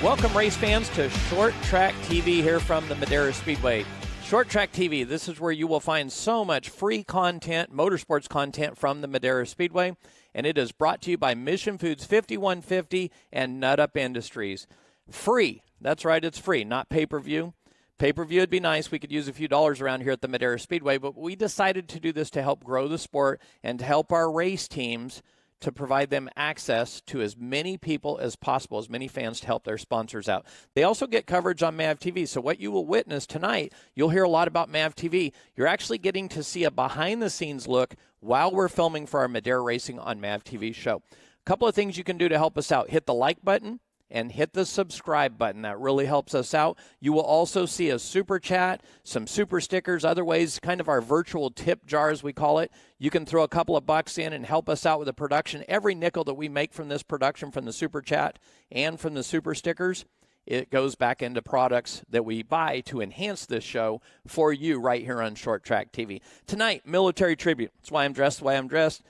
Welcome, race fans, to Short Track TV here from the Madera Speedway. Short Track TV, this is where you will find so much free content, motorsports content from the Madera Speedway, and it is brought to you by Mission Foods 5150 and Nut Up Industries. Free. That's right, it's free, not pay-per-view. Pay-per-view would be nice. We could use a few dollars around here at the Madera Speedway, but we decided to do this to help grow the sport and to help our race teams to provide them access to as many people as possible, as many fans to help their sponsors out. They also get coverage on MAVTV, so what you will witness tonight, you'll hear a lot about MAVTV. You're actually getting to see a behind-the-scenes look while we're filming for our Madera Racing on MAVTV show. A couple of things you can do to help us out. Hit the like button and hit the subscribe button. That really helps us out. You will also see a super chat, some super stickers, other ways, kind of our virtual tip jar, as we call it. You can throw a couple of bucks in and help us out with the production. Every nickel that we make from this production, from the super chat and from the super stickers, it goes back into products that we buy to enhance this show for you right here on Short Track TV. Tonight, military tribute. That's why I'm dressed the way I'm dressed.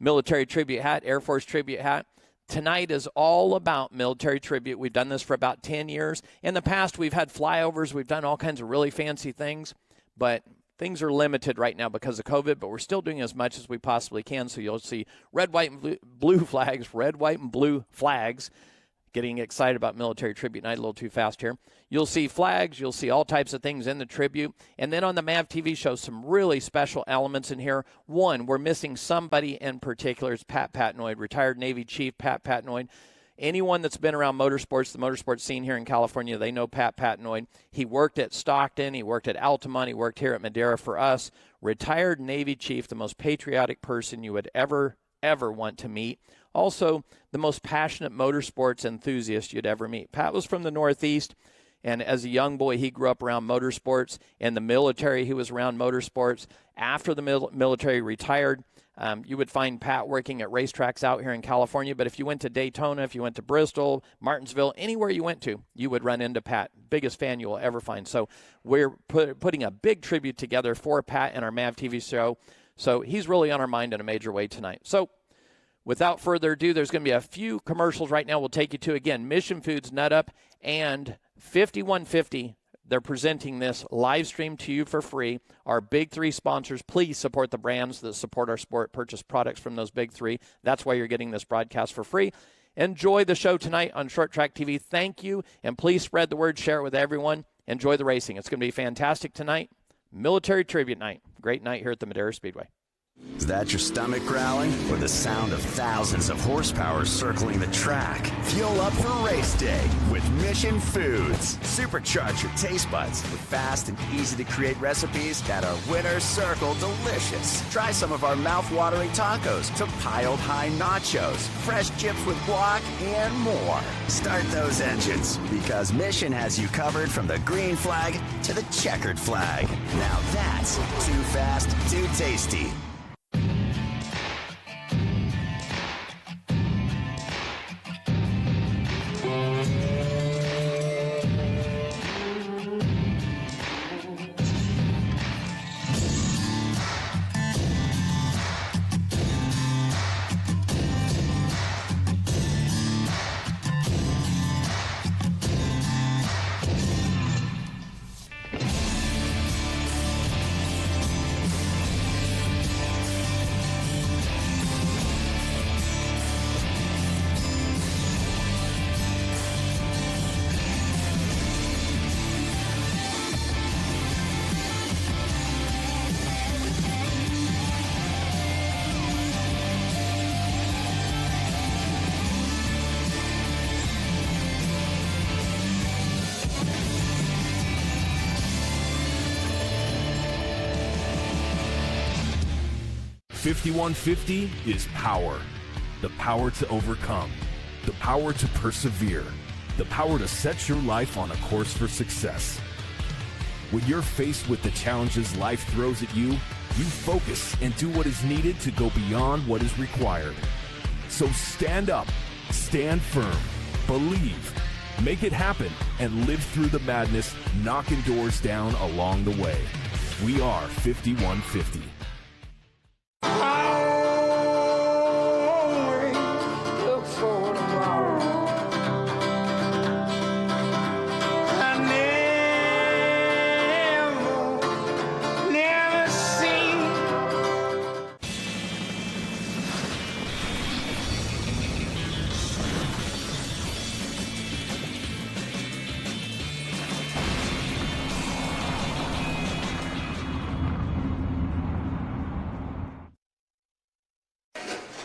Military tribute hat, Air Force tribute hat. Tonight is all about military tribute. We've done this for about 10 years. In the past, we've had flyovers. We've done all kinds of really fancy things, but things are limited right now because of COVID, but we're still doing as much as we possibly can. So you'll see red, white, and blue flags, red, white, and blue flags. Getting excited about military tribute night, a little too fast here. You'll see flags. You'll see all types of things in the tribute. And then on the MAVTV show, some really special elements in here. One, we're missing somebody in particular. It's Pat Patnoid, retired Navy Chief Pat Patnoid. Anyone that's been around motorsports, the motorsports scene here in California, they know Pat Patnoid. He worked at Stockton. He worked at Altamont. He worked here at Madera for us. Retired Navy Chief, the most patriotic person you would ever want to meet. Also, the most passionate motorsports enthusiast you'd ever meet. Pat was from the Northeast, and as a young boy, he grew up around motorsports. In the military, he was around motorsports. After the military retired, you would find Pat working at racetracks out here in California. But if you went to Daytona, if you went to Bristol, Martinsville, anywhere you went to, you would run into Pat. Biggest fan you will ever find. So we're putting a big tribute together for Pat in our MAVTV show. So he's really on our mind in a major way tonight. So without further ado, there's going to be a few commercials right now we'll take you to. Again, Mission Foods, Nut Up, and 5150. They're presenting this live stream to you for free. Our big three sponsors, please support the brands that support our sport. Purchase products from those big three. That's why you're getting this broadcast for free. Enjoy the show tonight on Short Track TV. Thank you, and please spread the word. Share it with everyone. Enjoy the racing. It's going to be fantastic tonight. Military Tribute Night. Great night here at the Madera Speedway. Is that your stomach growling, or the sound of thousands of horsepower circling the track? Fuel up for race day with Mission Foods. Supercharge your taste buds with fast and easy-to-create recipes that are winner circle delicious. Try some of our mouth-watering tacos to piled high nachos, fresh chips with guac, and more. Start those engines, because Mission has you covered from the green flag to the checkered flag. Now that's too fast, too tasty. .5150 is power. The power to overcome. The power to persevere. The power to set your life on a course for success. When you're faced with the challenges life throws at you, you focus and do what is needed to go beyond what is required. So stand up, stand firm, believe, make it happen, and live through the madness, knocking doors down along the way. We are 5150.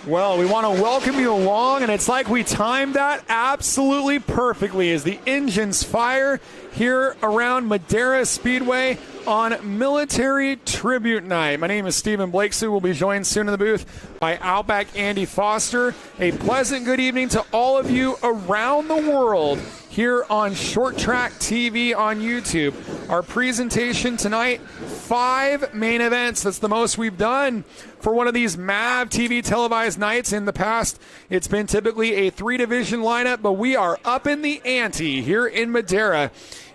Well, we want to welcome you along, and it's like we timed that absolutely perfectly as the engines fire here around Madera Speedway on Military Tribute Night. My name is Stephen Blakesley. We'll be joined soon in the booth by Outback Andy Foster. A pleasant good evening to all of you around the world here on Short Track TV on YouTube. Our presentation tonight, 5 main events. That's the most we've done for one of these MAVTV televised nights. In the past, it's been typically a 3-division lineup, but we are up in the ante here in Madera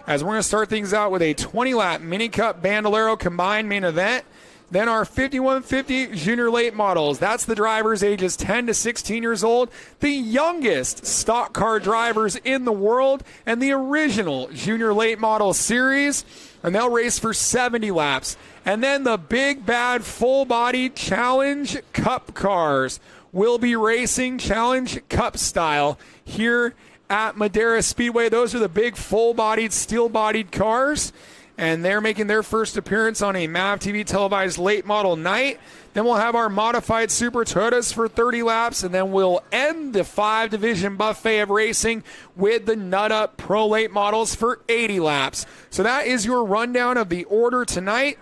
as we're going to start things out with a 20-lap Mini Cup Bandolero combined main event. Then our 5150 junior late models. That's the drivers ages 10 to 16 years old, the youngest stock car drivers in the world, and the original junior late model series. And they'll race for 70 laps. And then the big bad full body Challenge Cup cars will be racing Challenge Cup style here at Madera Speedway. Those are the big full-bodied, steel-bodied cars, and they're making their first appearance on a MAVTV televised late model night. Then we'll have our modified Super Toyotas for 30 laps, and then we'll end the 5-division buffet of racing with the Nut Up Pro late models for 80 laps. So that is your rundown of the order tonight.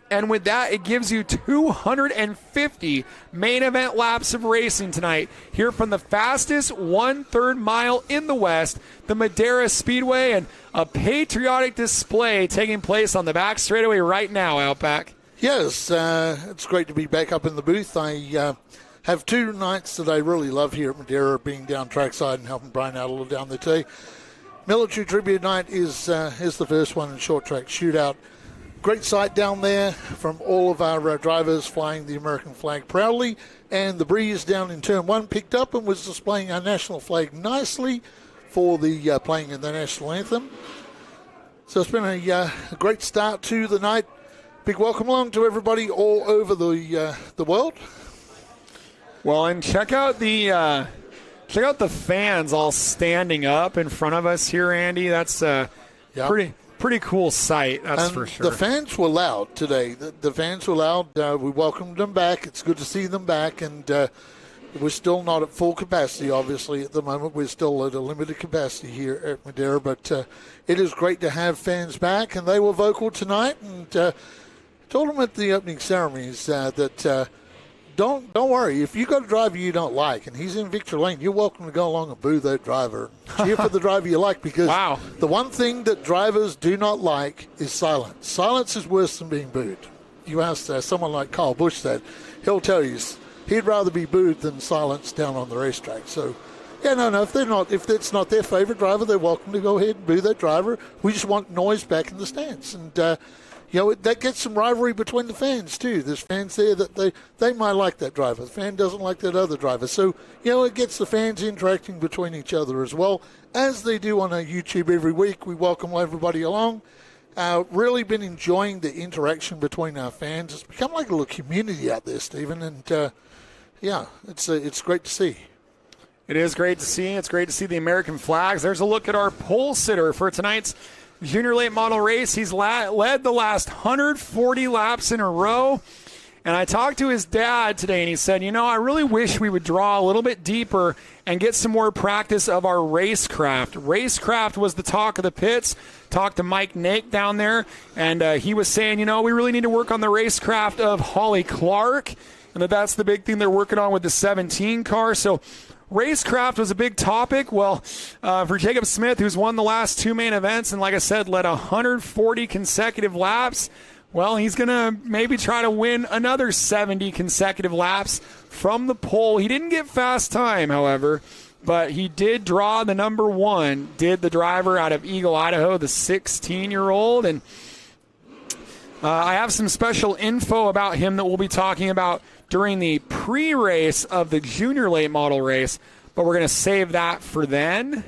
And with that, it gives you 250 main event laps of racing tonight here from the fastest 1/3 mile in the West, the Madera Speedway, and a patriotic display taking place on the back straightaway right now, Outback. Yes, it's great to be back up in the booth. I have 2 nights that I really love here at Madera, being down trackside and helping Brian out a little down there too. Military Tribute Night is the first one in Short Track Shootout. Great sight down there from all of our drivers flying the American flag proudly. And the breeze down in Turn 1 picked up and was displaying our national flag nicely for the playing of the national anthem. So it's been a great start to the night. Big welcome along to everybody all over the world. Well, and check out the fans all standing up in front of us here, Andy. That's pretty cool sight, that's for sure. The fans were loud today. The fans were loud. We welcomed them back. It's good to see them back, and we're still not at full capacity, obviously, at the moment. We're still at a limited capacity here at Madera, but it is great to have fans back, and they were vocal tonight, and told them at the opening ceremonies that don't worry. If you got a driver you don't like, and he's in Victory Lane, you're welcome to go along and boo that driver. Cheer for the driver you like, because the one thing that drivers do not like is silence. Silence is worse than being booed. You ask someone like Kyle Busch that, he'll tell you he'd rather be booed than silenced down on the racetrack. So, if it's not their favorite driver, they're welcome to go ahead and boo that driver. We just want noise back in the stands. And, that gets some rivalry between the fans, too. There's fans there that they might like that driver. The fan doesn't like that other driver. So, it gets the fans interacting between each other as well, as they do on our YouTube every week. We welcome everybody along. Really been enjoying the interaction between our fans. It's become like a little community out there, Stephen. And, it's great to see. It is great to see. It's great to see the American flags. There's a look at our pole sitter for tonight's junior late model race. He's led the last 140 laps in a row. And I talked to his dad today, and he said, I really wish we would draw a little bit deeper and get some more practice of our racecraft. Racecraft was the talk of the pits. Talked to Mike Nake down there, and he was saying, we really need to work on the racecraft of Holly Clark, and that's the big thing they're working on with the 17 car. So racecraft was a big topic. Well, for Jacob Smith, who's won the last 2 main events and, like I said, led 140 consecutive laps, well, he's going to maybe try to win another 70 consecutive laps from the pole. He didn't get fast time, however, but he did draw the number 1, did the driver out of Eagle, Idaho, the 16-year-old. And I have some special info about him that we'll be talking about during the pre-race of the junior late model race, but we're going to save that for then.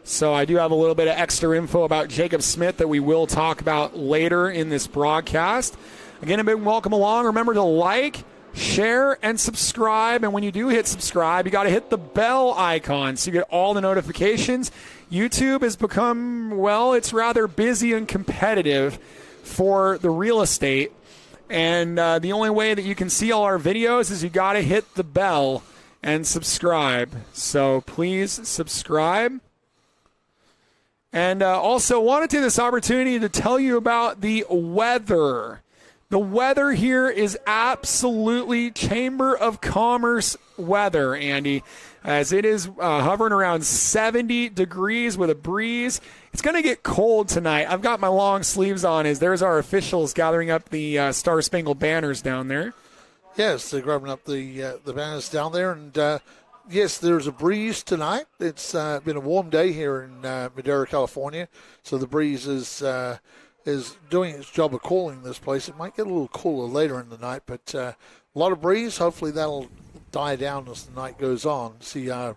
So I do have a little bit of extra info about Jacob Smith that we will talk about later in this broadcast. Again, a big welcome along. Remember to like, share, and subscribe. And when you do hit subscribe, you got to hit the bell icon so you get all the notifications. YouTube has become, it's rather busy and competitive for the real estate. And the only way that you can see all our videos is you got to hit the bell and subscribe. So please subscribe. And also wanted to take this opportunity to tell you about the weather. The weather here is absolutely Chamber of Commerce weather, Andy, as it is hovering around 70 degrees with a breeze. It's going to get cold tonight. I've got my long sleeves on as there's our officials gathering up the Star Spangled Banners down there. Yes, they're grabbing up the banners down there, and yes, there's a breeze tonight. It's been a warm day here in Madera, California, so the breeze is doing its job of cooling this place. It might get a little cooler later in the night, but a lot of breeze. Hopefully that'll die down as the night goes on. See our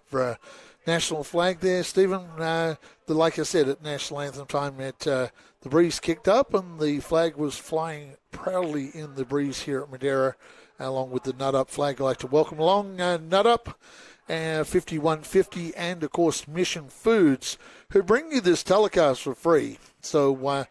national flag there, Stephen. Like I said, at national anthem time, the breeze kicked up and the flag was flying proudly in the breeze here at Madera, along with the Nut Up flag. I'd like to welcome along Nut Up, 5150, and, of course, Mission Foods, who bring you this telecast for free. So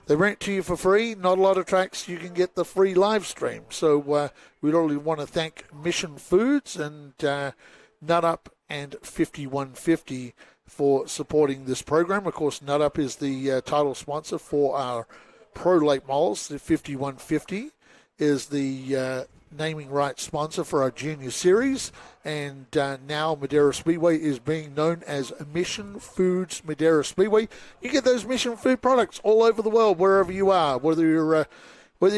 they bring it to you for free. Not a lot of tracks you can get the free live stream. So we really want to thank Mission Foods and Nut Up and 5150 for supporting this program. Of course, Nut Up is the title sponsor for our Pro Late models. The 5150 is the naming rights sponsor for our junior series, and now Madera Speedway is being known as Mission Foods Madera Speedway. You get those Mission Food products all over the world, wherever you are, whether you're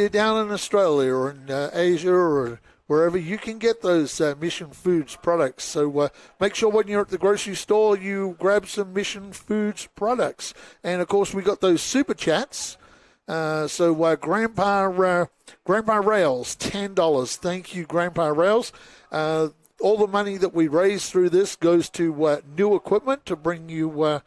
down in Australia or in Asia or wherever, you can get those Mission Foods products. So make sure when you're at the grocery store you grab some Mission Foods products. And of course we got those super chats. So Grandpa Rails, $10. Thank you, Grandpa Rails. All the money that we raise through this goes to new equipment to bring you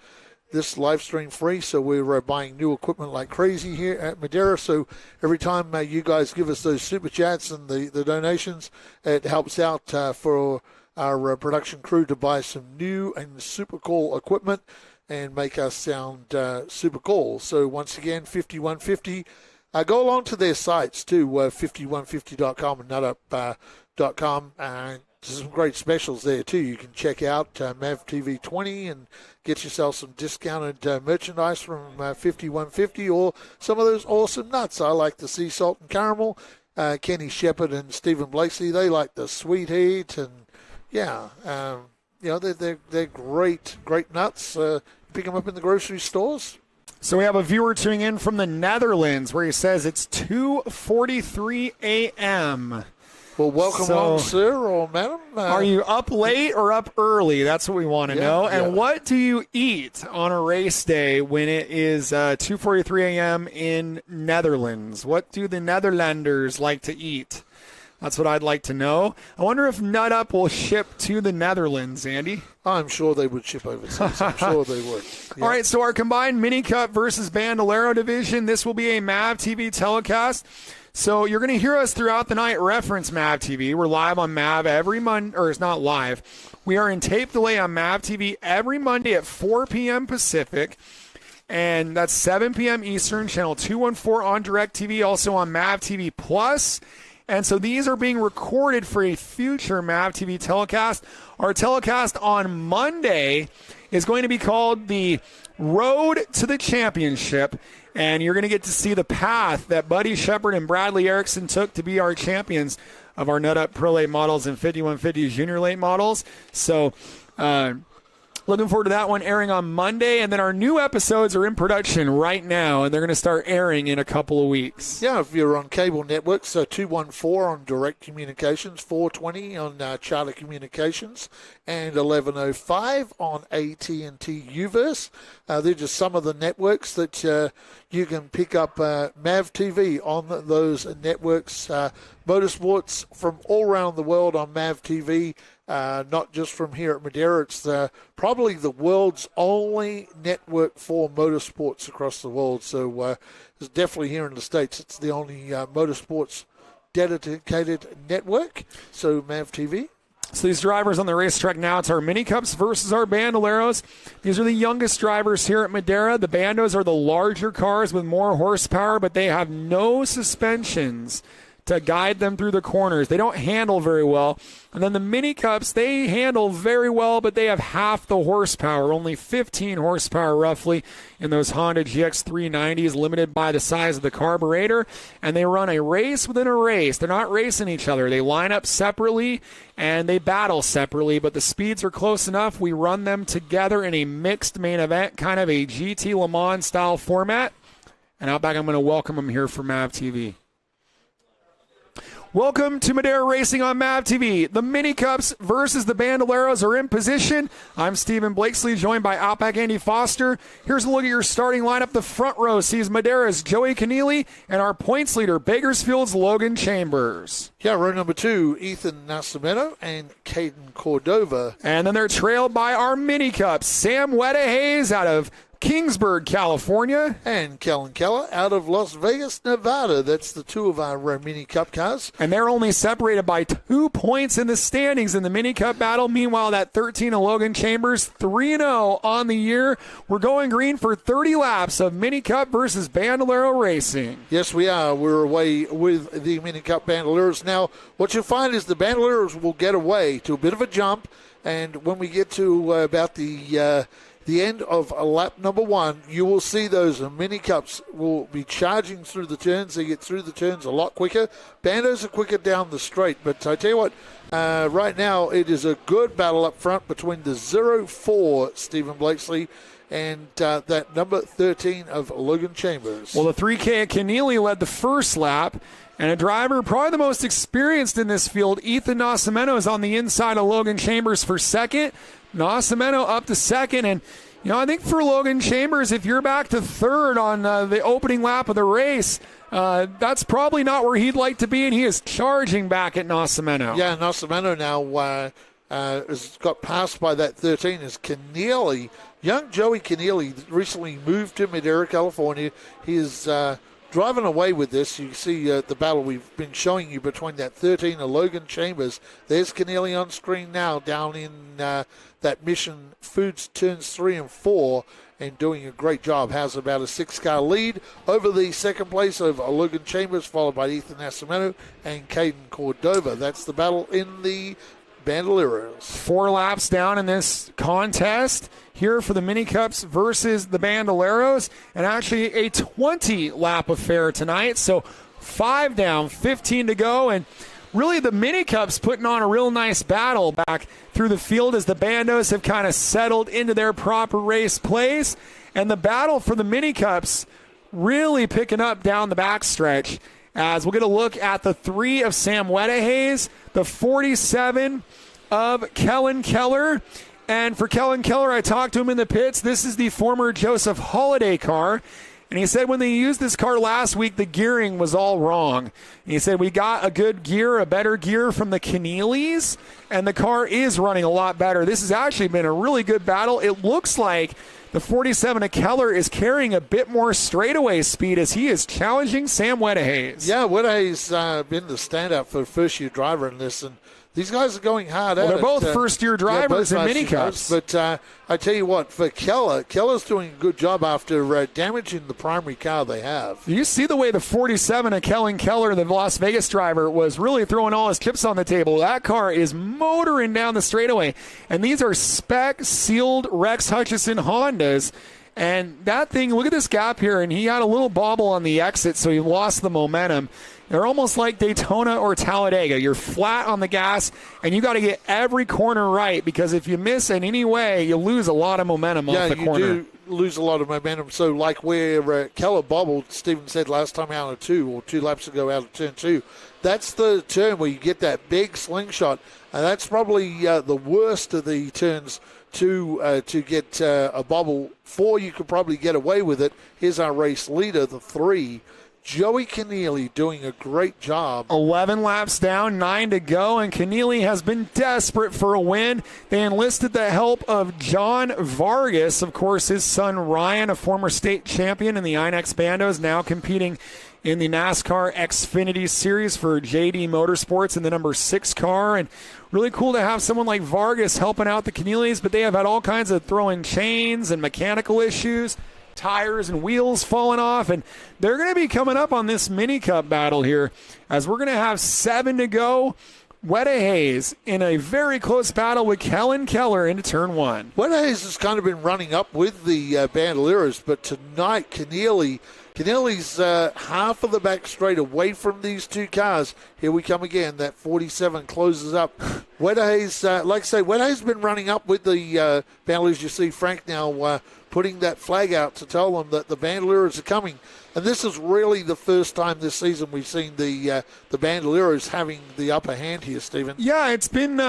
this live stream free. So we're buying new equipment like crazy here at Madera. So every time you guys give us those super chats and the donations, it helps out for our production crew to buy some new and super cool equipment and make us sound super cool. So once again, 5150. Go along to their sites too, 5150.com and nutup.com. There's some great specials there too. You can check out MAVTV 20 and get yourself some discounted merchandise from 5150, or some of those awesome nuts. I like the sea salt and caramel. Kenny Shepard and Stephen Blakeslee, they like the sweet heat, and they're great nuts. Pick them up in the grocery stores. So we have a viewer tuning in from the Netherlands where he says it's 2:43 a.m. Well, welcome along, sir or madam. Are you up late or up early? That's what we want to know. And what do you eat on a race day when it is 2:43 a.m. in Netherlands? What do the Netherlanders like to eat? That's what I'd like to know. I wonder if Nut Up will ship to the Netherlands, Andy. I'm sure they would ship overseas. I'm sure they would. Yeah. All right, so our combined Mini Cup versus Bandolero division, this will be a MAVTV telecast. So you're going to hear us throughout the night reference MAVTV. We're live on MAV every Monday, or it's not live. We are in tape delay on MAVTV every Monday at 4 p.m. Pacific. And that's 7 p.m. Eastern, channel 214 on DirecTV, also on MAVTV Plus. And so these are being recorded for a future MAVTV telecast. Our telecast on Monday is going to be called the Road to the Championship. And you're going to get to see the path that Buddy Shepard and Bradley Erickson took to be our champions of our Nut Up Pro Late models and 5150 Junior Late models. So looking forward to that one airing on Monday. And then our new episodes are in production right now, and they're going to start airing in a couple of weeks. Yeah, if you're on cable networks, so 214 on Direct Communications, 420 on Charter Communications, and 1105 on AT&T Uverse. They're just some of the networks that you can pick up MAVTV on those networks. Motorsports from all around the world on MAVTV. Not just from here at Madera. It's probably the world's only network for motorsports across the world. So it's definitely here in the States. It's the only motorsports dedicated network. So MAVTV. So these drivers on the racetrack now, it's our Mini Cups versus our Bandoleros. These are the youngest drivers here at Madera. The Bandos are the larger cars with more horsepower, but they have no suspensions to guide them through the corners. They don't handle very well. And then the Mini Cups, they handle very well, but they have half the horsepower, only 15 horsepower roughly in those Honda GX 390s, limited by the size of the carburetor. And they run a race within a race. They're not racing each other. They line up separately and they battle separately, but the speeds are close enough. We run them together in a mixed main event, kind of a GT Le Mans style format. And Outback, I'm going to welcome them here for MAVTV. Welcome to Madera Racing on MAVTV. The Mini Cups versus the Bandoleros are in position. I'm Stephen Blakesley, joined by Outback Andy Foster. Here's a look at your starting lineup. The front row sees Madera's Joey Keneally and our points leader, Bakersfield's Logan Chambers. Yeah, row number 2, Ethan Nascimento and Caden Cordova. And then they're trailed by our Mini Cups, Sam Wedehays out of Kingsburg, California. And Kellen Keller out of Las Vegas, Nevada. That's the 2 of our Mini Cup cars. And they're only separated by 2 points in the standings in the Mini Cup battle. Meanwhile, that 13 of Logan Chambers, 3-0 on the year. We're going green for 30 laps of Mini Cup versus Bandolero Racing. Yes, we are. We're away with the Mini Cup Bandoleros. Now, what you'll find is the Bandoleros will get away to a bit of a jump. And when we get to about the end of lap number 1, you will see those Mini Cups will be charging through the turns. They get through the turns a lot quicker. Bandos are quicker down the straight. But I tell you what, right now it is a good battle up front between the 0-4 Stephen Blakesley and that number 13 of Logan Chambers. Well, the 3K of Keneally led the first lap. And a driver probably the most experienced in this field, Ethan Nascimento, is on the inside of Logan Chambers for second. Nascimento up to second. And, I think for Logan Chambers, if you're back to third on the opening lap of the race, that's probably not where he'd like to be, and he is charging back at Nascimento. Yeah, Nascimento now has got passed by that 13 is Keneally. Young Joey Keneally recently moved to Madera, California. He is driving away with this. You see the battle we've been showing you between that 13 and Logan Chambers. There's Keneally on screen now down in that Mission Foods turns 3 and 4 and doing a great job. Has about a 6-car lead over the second place of Logan Chambers, followed by Ethan Nascimento and Caden Cordova. That's the battle in the Bandoleros. 4 laps down in this contest here for the Mini Cups versus the Bandoleros, and actually a 20-lap affair tonight. So 5 down, 15 to go, and really the Mini Cups putting on a real nice battle back through the field as the Bandos have kind of settled into their proper race place, and the battle for the Mini Cups really picking up down the backstretch. As we'll get a look at the 3 of Sam Wedehays, the 47 of Kellen Keller. And for Kellen Keller, I talked to him in the pits. This is the former Joseph Holiday car. And he said when they used this car last week, the gearing was all wrong. And he said we got a good gear, a better gear from the Keneallys, and the car is running a lot better. This has actually been a really good battle. It looks like the 47 of Keller is carrying a bit more straightaway speed as he is challenging Sam Wedehays. Yeah, Wedehays been the standout for a first-year driver in this, and these guys are going hard at it. They're both first-year drivers in Mini Cups. But I tell you what, for Keller's doing a good job after damaging the primary car they have. You see the way the 47 of Kellen Keller, the Las Vegas driver, was really throwing all his chips on the table. That car is motoring down the straightaway. And these are spec-sealed Rex Hutchison Hondas. And that thing, look at this gap here, and he had a little bobble on the exit, so he lost the momentum. They're almost like Daytona or Talladega. You're flat on the gas, and you got to get every corner right, because if you miss in any way, you lose a lot of momentum off the corner. Yeah, you do lose a lot of momentum. So like where Keller bobbled, Stephen said last time out of 2 laps ago out of turn 2, that's the turn where you get that big slingshot, and that's probably the worst of the turns to get a bobble. 4, you could probably get away with it. Here's our race leader, the 3, Joey Keneally, doing a great job. 11 laps down, 9 to go, and Keneally has been desperate for a win. They enlisted the help of John Vargas, of course, his son Ryan, a former state champion in the Inex Bandos, now competing in the NASCAR Xfinity Series for JD Motorsports in the number 6 car. And really cool to have someone like Vargas helping out the Keneallys, but they have had all kinds of throwing chains and mechanical issues. tires and wheels falling off, and they're going to be coming up on this mini cup battle here as we're going to have 7 to go. Weta Hayes in a very close battle with Kellen Keller into turn 1. Weta Hayes has kind of been running up with the Bandoleros, but tonight Keneally's half of the back straight away from these two cars. Here we come again. That 47 closes up. Weta Hayes, like I say, Weta Hayes has been running up with the Bandoleros. You see Frank now putting that flag out to tell them that the Bandoleros are coming. And this is really the first time this season we've seen the Bandoleros having the upper hand here, Stephen. Yeah, it's been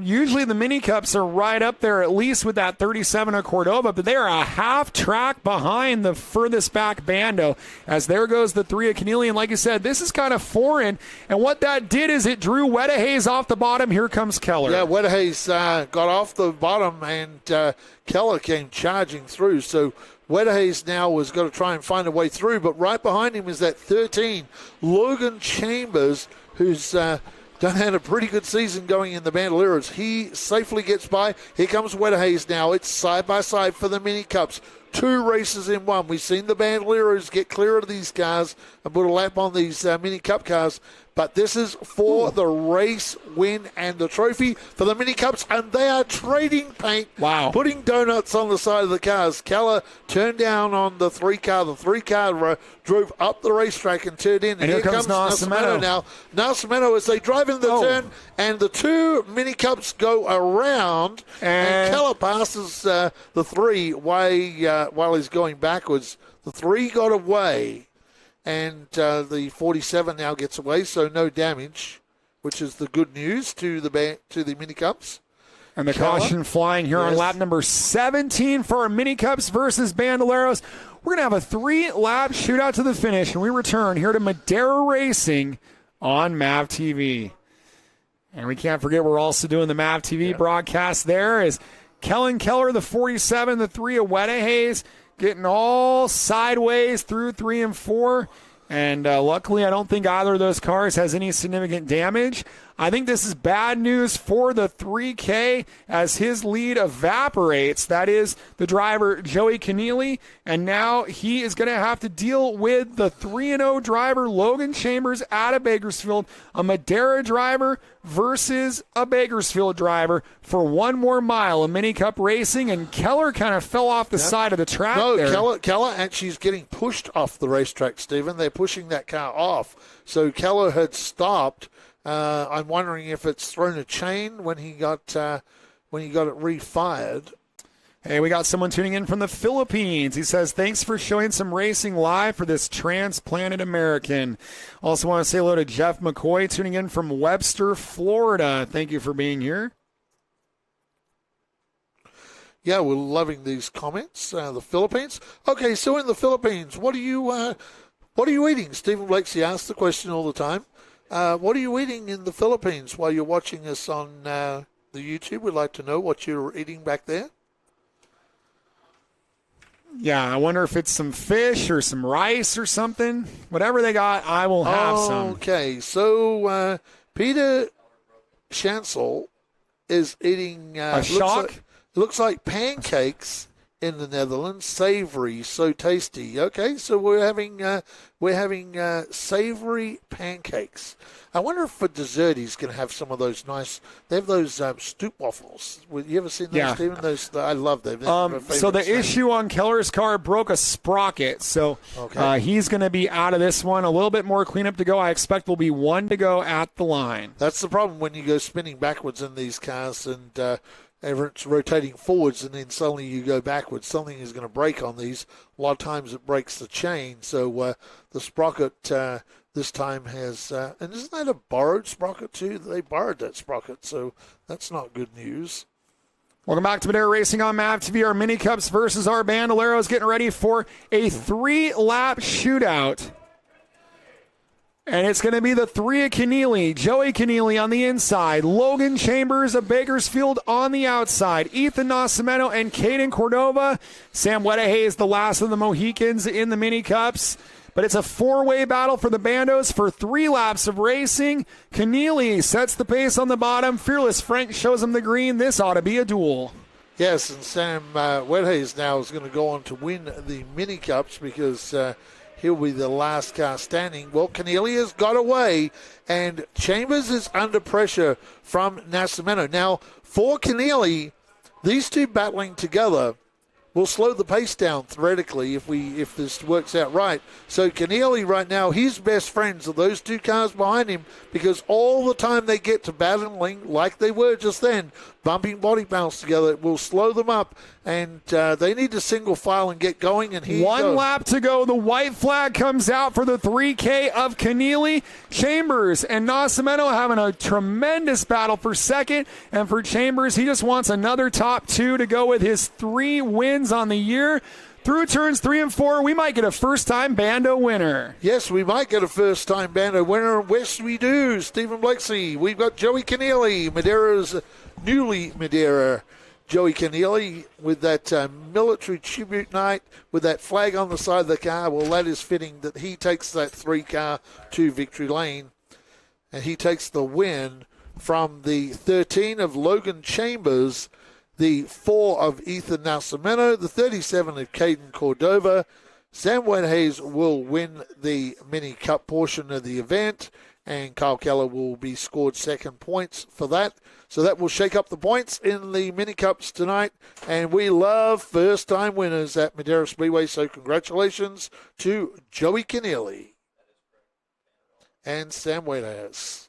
usually the mini cups are right up there, at least with that 37 of Cordova, but they are a half track behind the furthest back Bando. As there goes the 3 of Keneally, and like you said, this is kind of foreign. And what that did is it drew Weta Hayes off the bottom. Here comes Keller. Yeah, Weta Hayes got off the bottom, and Keller came charging through. So Weta Hayes now was going to try and find a way through, but right behind him is that 13, Logan Chambers, who's done had a pretty good season going in the Bandoleros. He safely gets by. Here comes Weta Hayes now. It's side by side for the mini cups. 2 races in 1. We've seen the Bandoleros get clear of these cars and put a lap on these mini cup cars. But this is for the race win and the trophy for the mini cups, and they are trading paint. Wow. Putting donuts on the side of the cars. Keller turned down on the 3 car. The 3 car drove up the racetrack and turned in. And here comes Nascimento now. Nascimento as they drive into the turn, and the 2 mini cups go around, and Keller passes the 3 while he's going backwards. The 3 got away. And the 47 now gets away, so no damage, which is the good news to the mini cups. And the caution flying here on lap number 17 for our mini cups versus Bandoleros. We're going to have a 3-lap shootout to the finish, and we return here to Madera Racing on MAVTV. And we can't forget we're also doing the MAVTV broadcast there as Kellen Keller, the 47, the 3 of Weta Hayes, getting all sideways through 3 and 4. And luckily, I don't think either of those cars has any significant damage. I think this is bad news for the 3K as his lead evaporates. That is the driver, Joey Keneally. And now he is going to have to deal with the 3-0 driver, Logan Chambers, out of Bakersfield. A Madera driver versus a Bakersfield driver for 1 more mile of mini cup racing. And Keller kind of fell off the side of the track there. Keller actually is getting pushed off the racetrack, Stephen. They're pushing that car off. So Keller had stopped. I'm wondering if it's thrown a chain when he got it refired. Hey, we got someone tuning in from the Philippines. He says, thanks for showing some racing live for this transplanted American. Also want to say hello to Jeff McCoy tuning in from Webster, Florida. Thank you for being here. Yeah, we're loving these comments. The Philippines. Okay, so in the Philippines, what are you eating? Stephen Blakesy asks the question all the time. What are you eating in the Philippines while you're watching us on the YouTube? We'd like to know what you're eating back there. Yeah, I wonder if it's some fish or some rice or something. Whatever they got, I will have some. Okay, so Peter Chancel is eating a shock? Looks like pancakes in the Netherlands, savory, so tasty. Okay, so we're having savory pancakes. I wonder if for dessert he's going to have some of those nice. They have those stoop waffles. You ever seen those, Stephen? Those I love them. So the issue on Keller's car broke a sprocket, so he's going to be out of this one. A little bit more cleanup to go. I expect will be 1 to go at the line. That's the problem when you go spinning backwards in these cars and. Everett's rotating forwards, and then suddenly you go backwards. Something is going to break on these. A lot of times it breaks the chain. So the sprocket this time has, and isn't that a borrowed sprocket too? They borrowed that sprocket, so that's not good news. Welcome back to Madera Racing on MAVTV. Our mini cups versus our Bandoleros, getting ready for a 3-lap shootout. And it's going to be the 3 of Keneally, Joey Keneally on the inside, Logan Chambers of Bakersfield on the outside, Ethan Nascimento and Caden Cordova. Sam Weta Hayes, the last of the Mohicans in the mini cups. But it's a 4-way battle for the Bandos for 3 laps of racing. Keneally sets the pace on the bottom. Fearless Frank shows him the green. This ought to be a duel. Yes, and Sam Wedhays now is going to go on to win the mini cups because he'll be the last car standing. Well, Keneally has got away, and Chambers is under pressure from Nascimento. Now, for Keneally, these two battling together will slow the pace down theoretically if this works out right. So Keneally right now, his best friends are those two cars behind him because all the time they get to battling like they were just then, bumping body panels together, it will slow them up, and they need to single file and get going. And here One lap to go. The white flag comes out for the 3K of Keneally. Chambers and Nascimento having a tremendous battle for second. And for Chambers, he just wants another top two to go with his 3 wins on the year. Through turns 3 and 4, we might get a first-time Bando winner. Yes, we might get a first-time Bando winner. Yes, we do. Stephen Blakeslee. We've got Joey Keneally, Madera's newly Madera. Joey Keneally with that military tribute night with that flag on the side of the car. Well, that is fitting that he takes that 3 car to victory lane. And he takes the win from the 13 of Logan Chambers, the 4 of Ethan Nascimento, the 37 of Caden Cordova. Sam Wedhays will win the mini cup portion of the event, and Kyle Keller will be scored second points for that. So that will shake up the points in the mini cups tonight, and we love first-time winners at Madera Speedway, so congratulations to Joey Keneally and Sam Wedhays.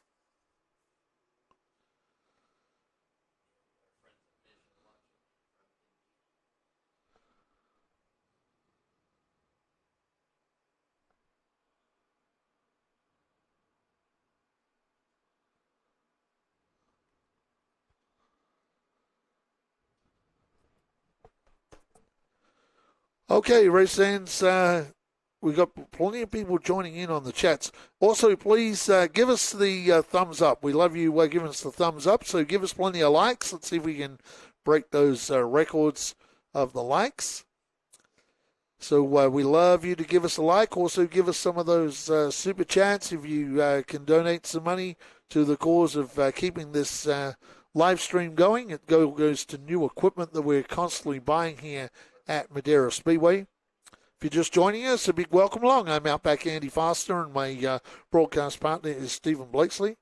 Okay, race fans, we've got plenty of people joining in on the chats. Also, please give us the thumbs up. We love you giving us the thumbs up, so give us plenty of likes. Let's see if we can break those records of the likes. So we love you to give us a like. Also, give us some of those super chats if you can donate some money to the cause of keeping this live stream going. It goes to new equipment that we're constantly buying here at Madera Speedway. If you're just joining us, a big welcome along. I'm Outback Andy Foster, and my broadcast partner is Stephen Blakeslee.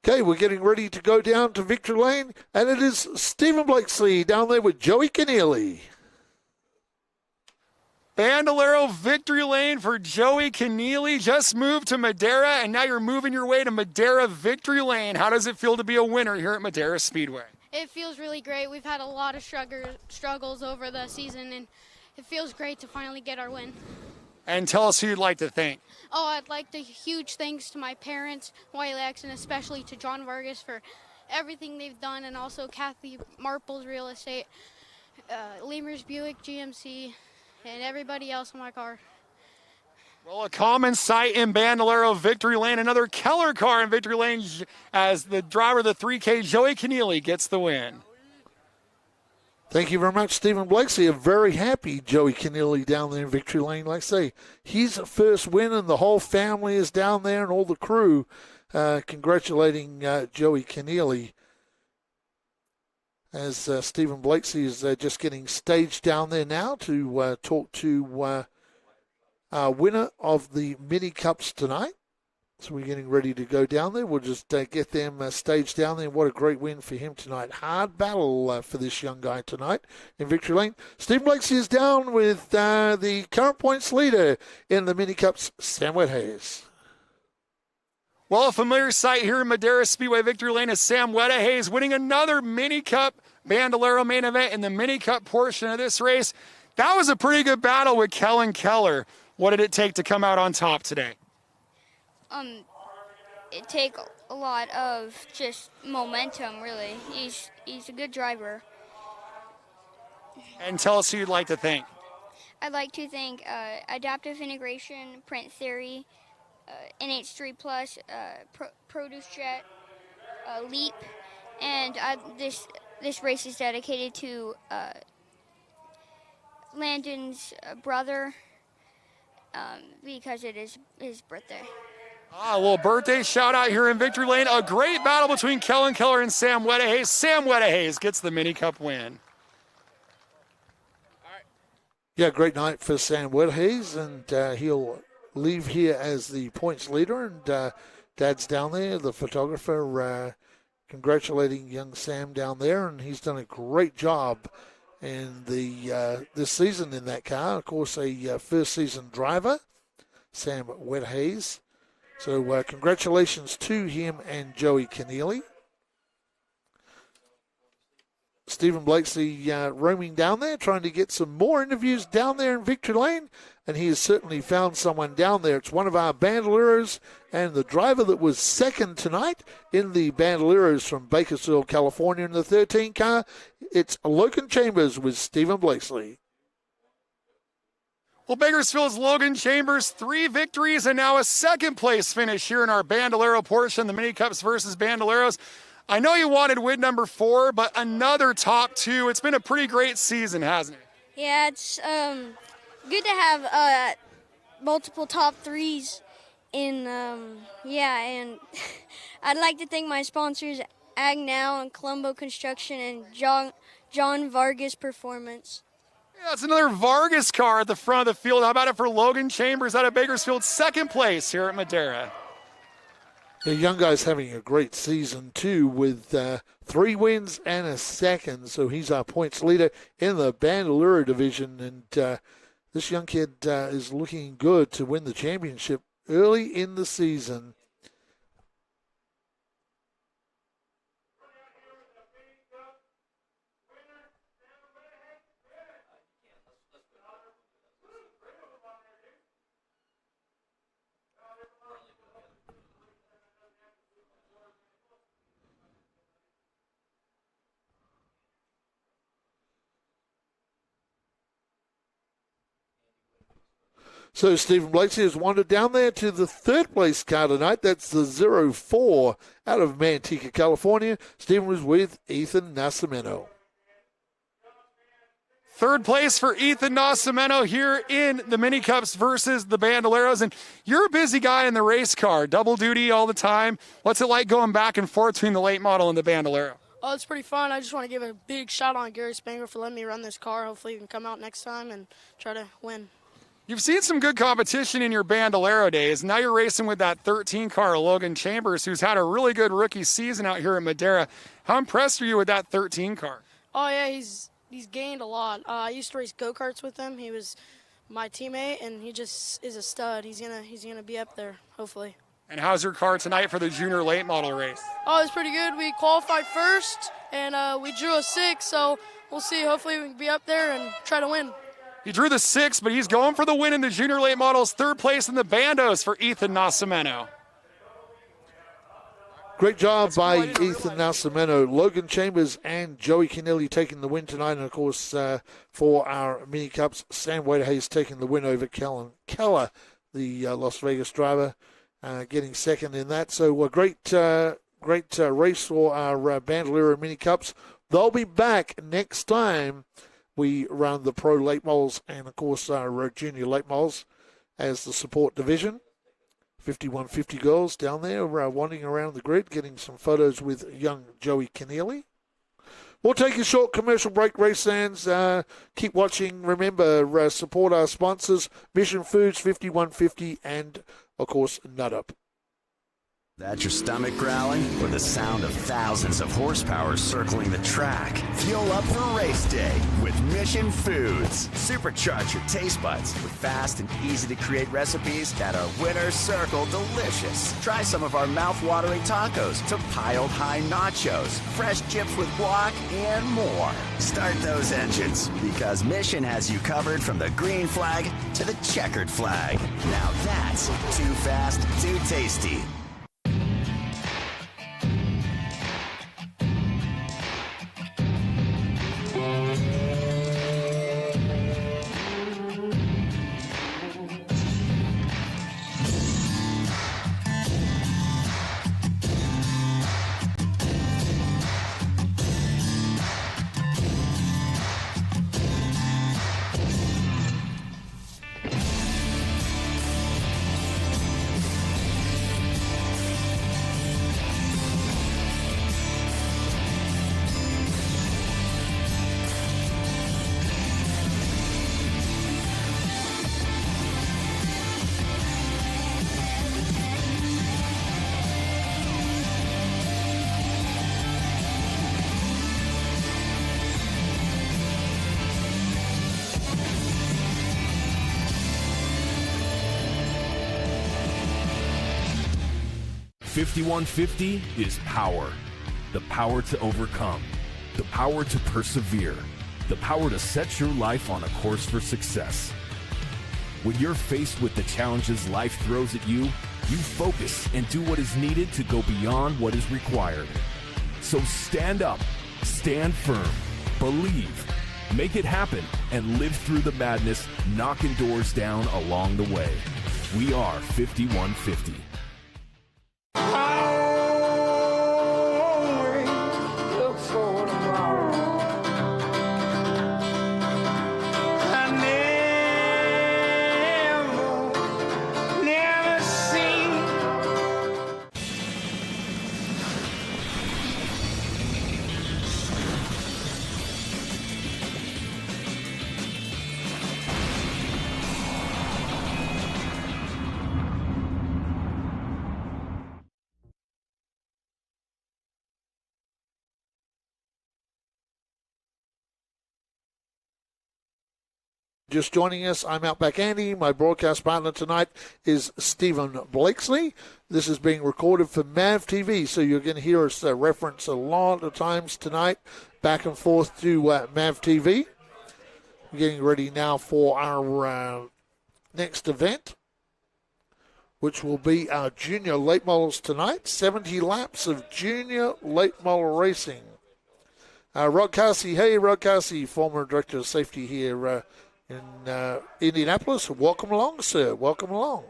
Okay, we're getting ready to go down to victory lane, and it is Stephen Blakeslee down there with Joey Keneally. Bandolero victory lane for Joey Keneally. Just moved to Madera, and now you're moving your way to Madera victory lane. How does it feel to be a winner here at Madera Speedway? It feels really great. We've had a lot of struggles over the season, and it feels great to finally get our win. And tell us who you'd like to thank. Oh, I'd like to huge thanks to my parents, Wiley X, and especially to John Vargas for everything they've done, and also Kathy Marple's Real Estate, Lemurs Buick GMC, and everybody else in my car. Well, a common sight in Bandolero victory lane. Another Keller car in victory lane as the driver of the 3K, Joey Keneally, gets the win. Thank you very much, Stephen Blakeslee. A very happy Joey Keneally down there in victory lane. Like I say, his first win, and the whole family is down there, and all the crew congratulating Joey Keneally. As Stephen Blakeslee is just getting staged down there now to talk to our winner of the mini cups tonight. So we're getting ready to go down there. We'll just get them staged down there. What a great win for him tonight. Hard battle for this young guy tonight in victory lane. Stephen Blakeslee is down with the current points leader in the mini cups, Sam Wedhays. Well, a familiar sight here in Madera Speedway victory lane is Sam Wedhays winning another mini cup Bandolero main event in the mini cup portion of this race. That was a pretty good battle with Kellen Keller. What did it take to come out on top today? It take a lot of just momentum, really. He's a good driver. And tell us who you'd like to thank. I'd like to thank Adaptive Integration, Print Theory, NH3 Plus, Produce Jet, Leap, and this race is dedicated to Landon's brother because it is his birthday. A little birthday shout out here in Victory Lane. A great battle between Kellen Keller and Sam Wedehays. Sam Wedehays gets the mini cup win. Yeah, great night for Sam Wedehays, and he'll leave here as the points leader. And Dad's down there, the photographer, congratulating young Sam down there, and he's done a great job in this season in that car. Of course, a first season driver, Sam Wedehays. So congratulations to him and Joey Keneally. Stephen Blakesley roaming down there, trying to get some more interviews down there in Victory Lane, and he has certainly found someone down there. It's one of our Bandoleros, and the driver that was second tonight in the Bandoleros from Bakersfield, California in the 13 car. It's Logan Chambers with Stephen Blakesley. Well, Bakersfield's Logan Chambers, 3 victories and now a second-place finish here in our Bandolero portion, the Mini Cups versus Bandoleros. I know you wanted win number 4, but another top 2. It's been a pretty great season, hasn't it? Yeah, it's good to have multiple top 3s in, and I'd like to thank my sponsors, Ag Now and Colombo Construction and John Vargas Performance. Yeah, that's another Vargas car at the front of the field. How about it for Logan Chambers out of Bakersfield, second place here at Madera? The young guy's having a great season, too, with 3 wins and a second. So he's our points leader in the Bandolero division. And this young kid is looking good to win the championship early in the season. So Stephen Blakesley has wandered down there to the third place car tonight. That's the 04 out of Manteca, California. Stephen was with Ethan Nascimento. Third place for Ethan Nascimento here in the Mini Cups versus the Bandoleros. And you're a busy guy in the race car, double duty all the time. What's it like going back and forth between the late model and the Bandolero? Oh, it's pretty fun. I just want to give a big shout out on Gary Spangler for letting me run this car. Hopefully he can come out next time and try to win. You've seen some good competition in your Bandolero days. Now you're racing with that 13 car, Logan Chambers, who's had a really good rookie season out here at Madera. How impressed are you with that 13 car? Oh, yeah, he's gained a lot. I used to race go-karts with him. He was my teammate, and he just is a stud. He's gonna be up there, hopefully. And how's your car tonight for the junior late model race? Oh, it's pretty good. We qualified first, and we drew a 6, so we'll see. Hopefully we can be up there and try to win. He drew the 6, but he's going for the win in the junior late models. Third place in the Bandos for Ethan Nascimento. Great job by Ethan Nascimento. Logan Chambers and Joey Keneally taking the win tonight. And, of course, for our Mini Cups, Sam Wedehays taking the win over Kellen Keller, the Las Vegas driver, getting second in that. So a great race for our Bandolero Mini Cups. They'll be back next time we run the pro late models and, of course, our junior late models as the support division. 5150 girls down there wandering around the grid, getting some photos with young Joey Keneally. We'll take a short commercial break, race fans. Keep watching. Remember, support our sponsors, Mission Foods, 5150, and, of course, Nut Up. That your stomach growling or the sound of thousands of horsepower circling the track? Fuel up for race day with Mission Foods. Supercharge your taste buds with fast and easy to create recipes that are winner circle delicious. Try some of our mouth-watering tacos to piled high nachos, fresh chips with guac, and more. Start those engines because Mission has you covered from the green flag to the checkered flag. Now that's too fast, too tasty. 5150 is power. The power to overcome. The power to persevere. The power to set your life on a course for success. When you're faced with the challenges life throws at you, you focus and do what is needed to go beyond what is required. So stand up, stand firm, believe, make it happen, and live through the madness, knocking doors down along the way. We are 5150. Just joining us, I'm Outback Andy. My broadcast partner tonight is Stephen Blakesley. This is being recorded for MAVTV, so you're going to hear us reference a lot of times tonight back and forth to MAVTV. We're getting ready now for our next event, which will be our junior late models tonight. 70 laps of junior late model racing. Rod Carsey, hey, Rod Carsey, former director of safety here in Indianapolis. Welcome along, sir. Welcome along.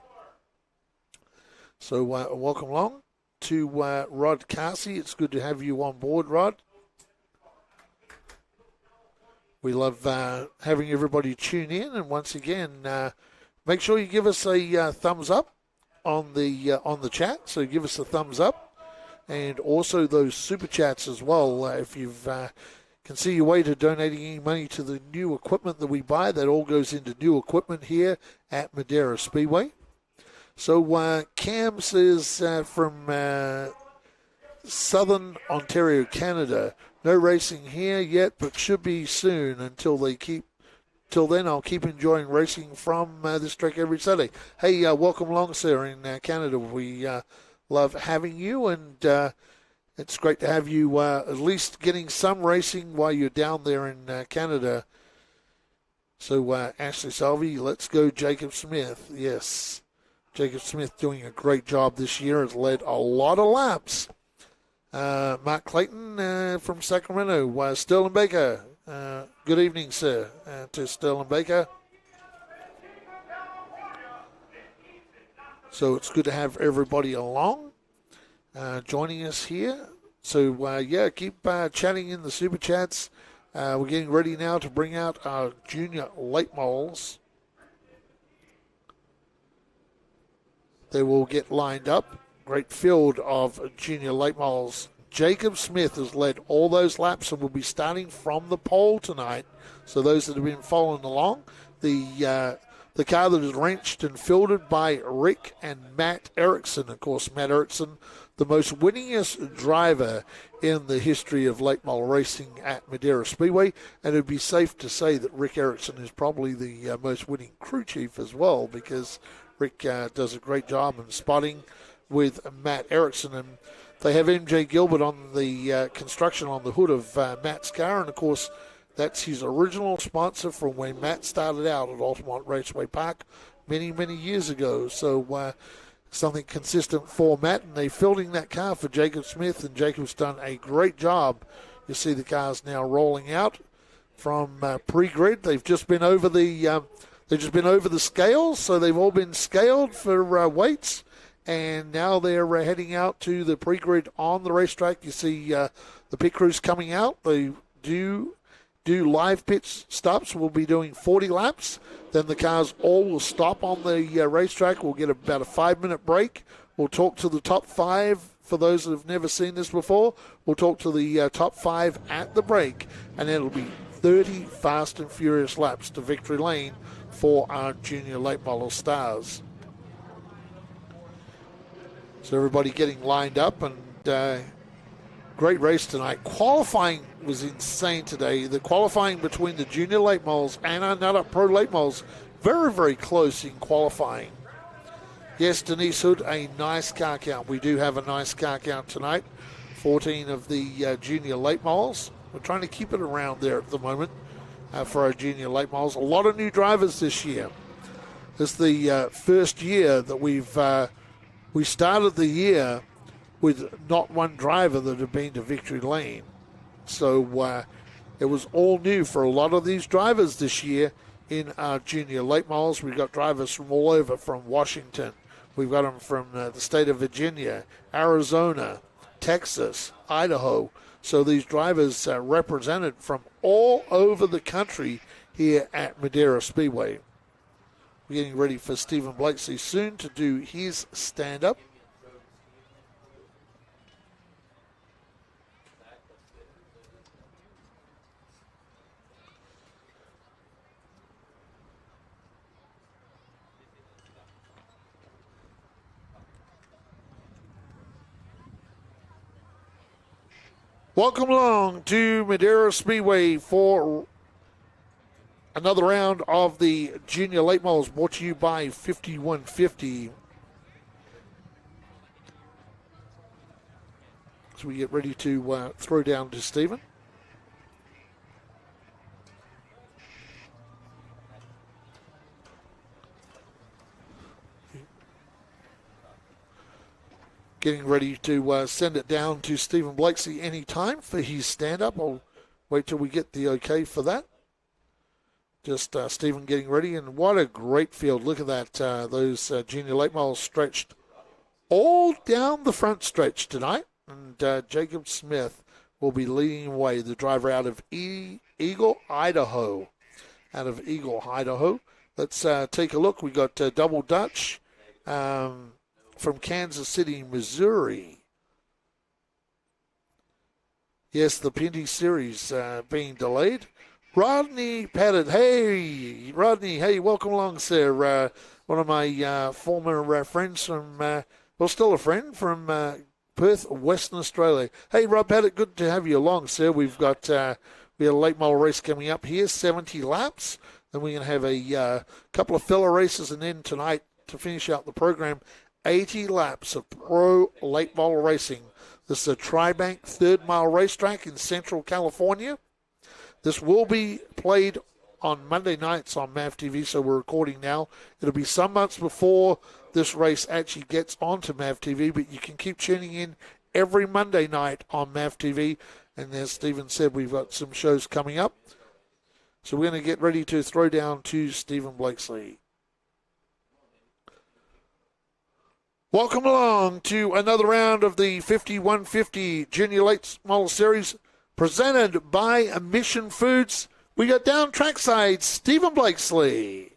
So welcome along to Rod Carsey. It's good to have you on board, Rod. We love having everybody tune in, and once again, make sure you give us a thumbs up on the chat. So give us a thumbs up, and also those super chats as well. If you've can see your way to donating any money to the new equipment that we buy. That all goes into new equipment here at Madera Speedway. So Cam says from Southern Ontario, Canada, no racing here yet, but should be soon. Till then, I'll keep enjoying racing from this track every Saturday. Hey, welcome along, sir, in Canada. We love having you, and it's great to have you at least getting some racing while you're down there in Canada. So, Ashley Salvi, let's go Jacob Smith. Yes, Jacob Smith doing a great job this year, has led a lot of laps. Mark Clayton from Sacramento. Sterling Baker, good evening, sir, to Sterling Baker. So it's good to have everybody along. Joining us here. So, keep chatting in the Super Chats. We're getting ready now to bring out our junior late models. They will get lined up. Great field of junior late models. Jacob Smith has led all those laps and will be starting from the pole tonight. So those that have been following along, the car that is wrenched and fielded by Rick and Matt Erickson. Of course, Matt Erickson, the most winningest driver in the history of late model racing at Madera Speedway. And it would be safe to say that Rick Erickson is probably the most winning crew chief as well, because Rick does a great job in spotting with Matt Erickson. And they have MJ Gilbert on the construction on the hood of Matt's car. And, of course, that's his original sponsor from when Matt started out at Altamont Raceway Park many, many years ago. So something consistent for Matt, and they're fielding that car for Jacob Smith, and Jacob's done a great job. You see the cars now rolling out from pre-grid. They've just been over the scales, so they've all been scaled for weights, and now they're heading out to the pre-grid on the racetrack. You see the pit crews coming out. They do live pit stops. We'll be doing 40 laps. Then the cars all will stop on the racetrack. We'll get about a 5-minute break. We'll talk to the top 5. For those that have never seen this before, we'll talk to the top 5 at the break, and it'll be 30 fast and furious laps to victory lane for our junior late model stars. So everybody getting lined up, and great race tonight. Qualifying was insane today. The qualifying between the junior late models and our Nut Up Pro late models, very, very close in qualifying. Yes, Denise Hood, a nice car count. We do have a nice car count tonight. 14 of the junior late models. We're trying to keep it around there at the moment for our junior late models. A lot of new drivers this year. This is the first year that we started the year with not one driver that had been to victory lane. So it was all new for a lot of these drivers this year in our junior late models. We've got drivers from all over, from Washington. We've got them from the state of Virginia, Arizona, Texas, Idaho. So these drivers represented from all over the country here at Madera Speedway. We're getting ready for Stephen Blakeslee soon to do his stand-up. Welcome along to Madera Speedway for another round of the Junior Late Models, brought to you by 5150. So we get ready to throw down to Stephen. Getting ready to send it down to Stephen Blakeslee any time for his stand-up. I'll wait till we get the okay for that. Just Stephen getting ready, and what a great field. Look at that. Those junior late models stretched all down the front stretch tonight, and Jacob Smith will be leading away, the driver out of Eagle, Idaho. Let's take a look. We got Double Dutch from Kansas City, Missouri. Yes, the Pinty Series being delayed. Rodney Pettit. Hey, Rodney. Hey, welcome along, sir. One of my former friends from, still a friend from Perth, Western Australia. Hey, Rob Pettit, good to have you along, sir. We've got we had a late model race coming up here, 70 laps. Then we're going to have a couple of filler races, and then tonight to finish out the program, 80 laps of pro late model racing. This is a Tri-Bank third-mile racetrack in Central California. This will be played on Monday nights on MAVTV, so we're recording now. It'll be some months before this race actually gets onto MAVTV, but you can keep tuning in every Monday night on MAVTV. And as Stephen said, we've got some shows coming up. So we're going to get ready to throw down to Stephen Blakeslee. Welcome along to another round of the 5150 Junior Late Model Series, presented by Mission Foods. We got down trackside Stephen Blakeslee.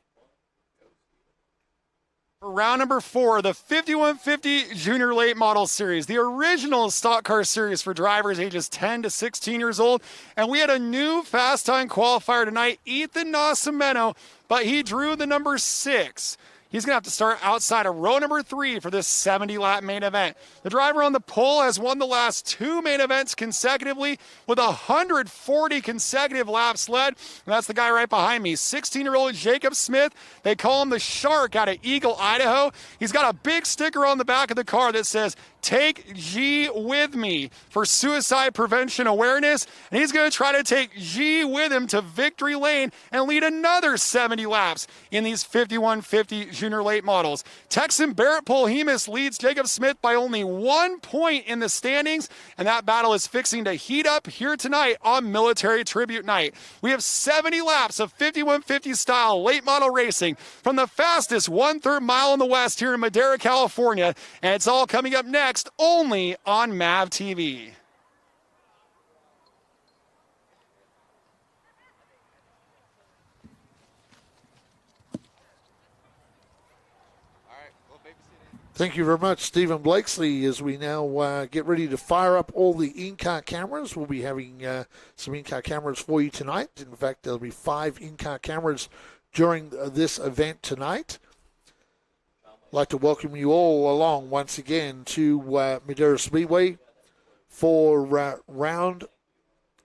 Round number 4, the 5150 Junior Late Model Series, the original stock car series for drivers ages 10 to 16 years old. And we had a new fast time qualifier tonight, Ethan Nascimento, but he drew the number 6. He's going to have to start outside of row number 3 for this 70-lap main event. The driver on the pole has won the last 2 main events consecutively with 140 consecutive laps led. And that's the guy right behind me, 16-year-old Jacob Smith. They call him the Shark out of Eagle, Idaho. He's got a big sticker on the back of the car that says, "Take G with me" for suicide prevention awareness. And he's going to try to take G with him to victory lane and lead another 70 laps in these 5150 Junior Late Models. Texan Barrett Polhemus leads Jacob Smith by only 1 point in the standings, and that battle is fixing to heat up here tonight on Military Tribute Night. We have 70 laps of 5150 style late model racing from the fastest 1/3 mile in the West here in Madera, California, and it's all coming up next only on MAVTV. Thank you very much, Stephen Blakeslee. As we now get ready to fire up all the in-car cameras, we'll be having some in-car cameras for you tonight. In fact, there'll be 5 in-car cameras during this event tonight. I'd like to welcome you all along once again to Madera Speedway for round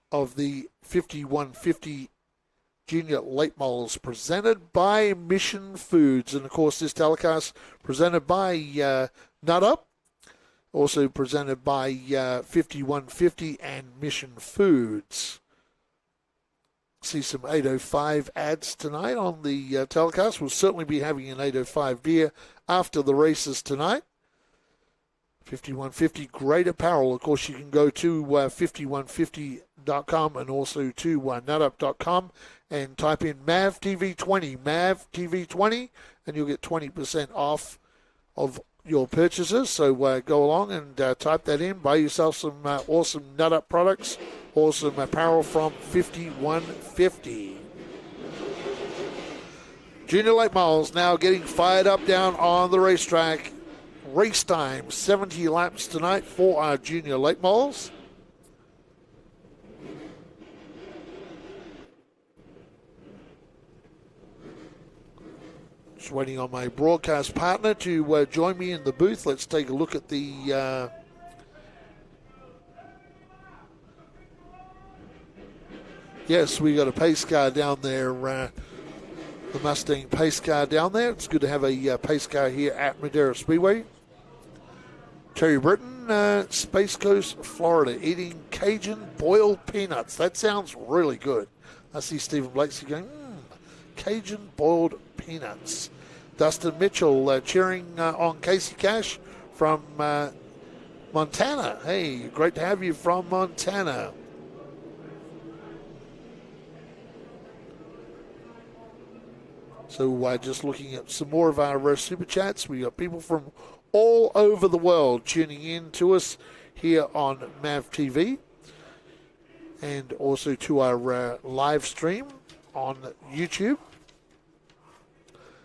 of the 5150 Junior Late Models, presented by Mission Foods. And, of course, this telecast presented by Nut Up, also presented by 5150 and Mission Foods. See some 805 ads tonight on the telecast. We'll certainly be having an 805 beer after the races tonight. 5150, great apparel. Of course, you can go to 5150.com and also to nutup.com and type in MAVTV20, MAVTV20, and you'll get 20% off of your purchases. So go along and type that in. Buy yourself some awesome Nut Up products, awesome apparel from 5150. Junior Late Models now getting fired up down on the racetrack. Race time, 70 laps tonight for our Junior Late Models. Just waiting on my broadcast partner to join me in the booth. Let's take a look at the yes, we got a pace car down there, the Mustang pace car down there. It's good to have a pace car here at Madera Speedway. Terry Britton, Space Coast, Florida, eating Cajun boiled peanuts. That sounds really good. I see Stephen Blakesy going, Cajun boiled peanuts. Dustin Mitchell cheering on Casey Cash from Montana. Hey, great to have you from Montana. So just looking at some more of our Super Chats. We got people from all over the world tuning in to us here on MAVTV and also to our live stream on YouTube.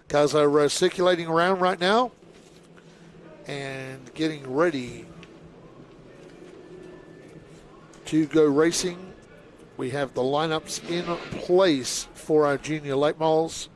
Cars are circulating around right now and getting ready to go racing. We have the lineups in place for our Junior Late Models.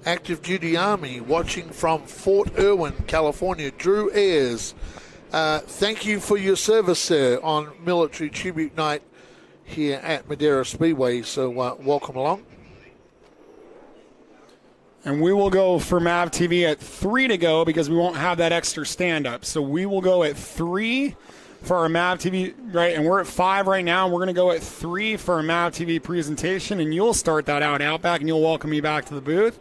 Active Duty Army watching from Fort Irwin, California. Drew Ayers, thank you for your service, sir, on Military Tribute Night here at Madera Speedway. So welcome along. And we will go for MAVTV at 3 to go because we won't have that extra stand-up. So we will go at 3 for our MAVTV, right? And we're at 5 right now. We're going to go at 3 for our MAVTV presentation, and you'll start that out Outback, and you'll welcome me back to the booth.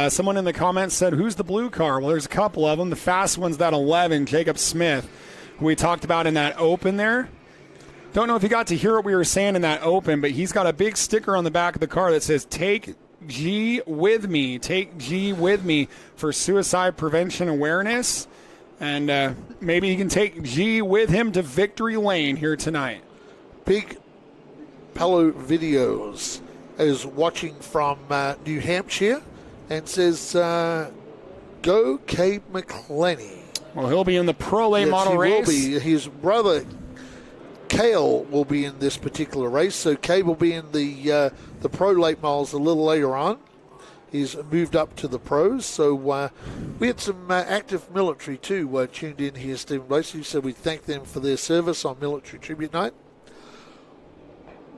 Someone in the comments said, who's the blue car? Well, there's a couple of them. The fast one's that 11, Jacob Smith, who we talked about in that open there. Don't know if you got to hear what we were saying in that open, but he's got a big sticker on the back of the car that says, take G with me. Take G with me for suicide prevention awareness. And maybe he can take G with him to victory lane here tonight. Big Palo Videos is watching from New Hampshire and says, go Cabe McClenny. Well, he'll be in the Pro Late Model race. Will be. His brother, Cale, will be in this particular race. So Cabe will be in the Pro Late Models a little later on. He's moved up to the pros. So we had some active military, too, tuned in here, Stephen Blakesy. So we thank them for their service on Military Tribute Night.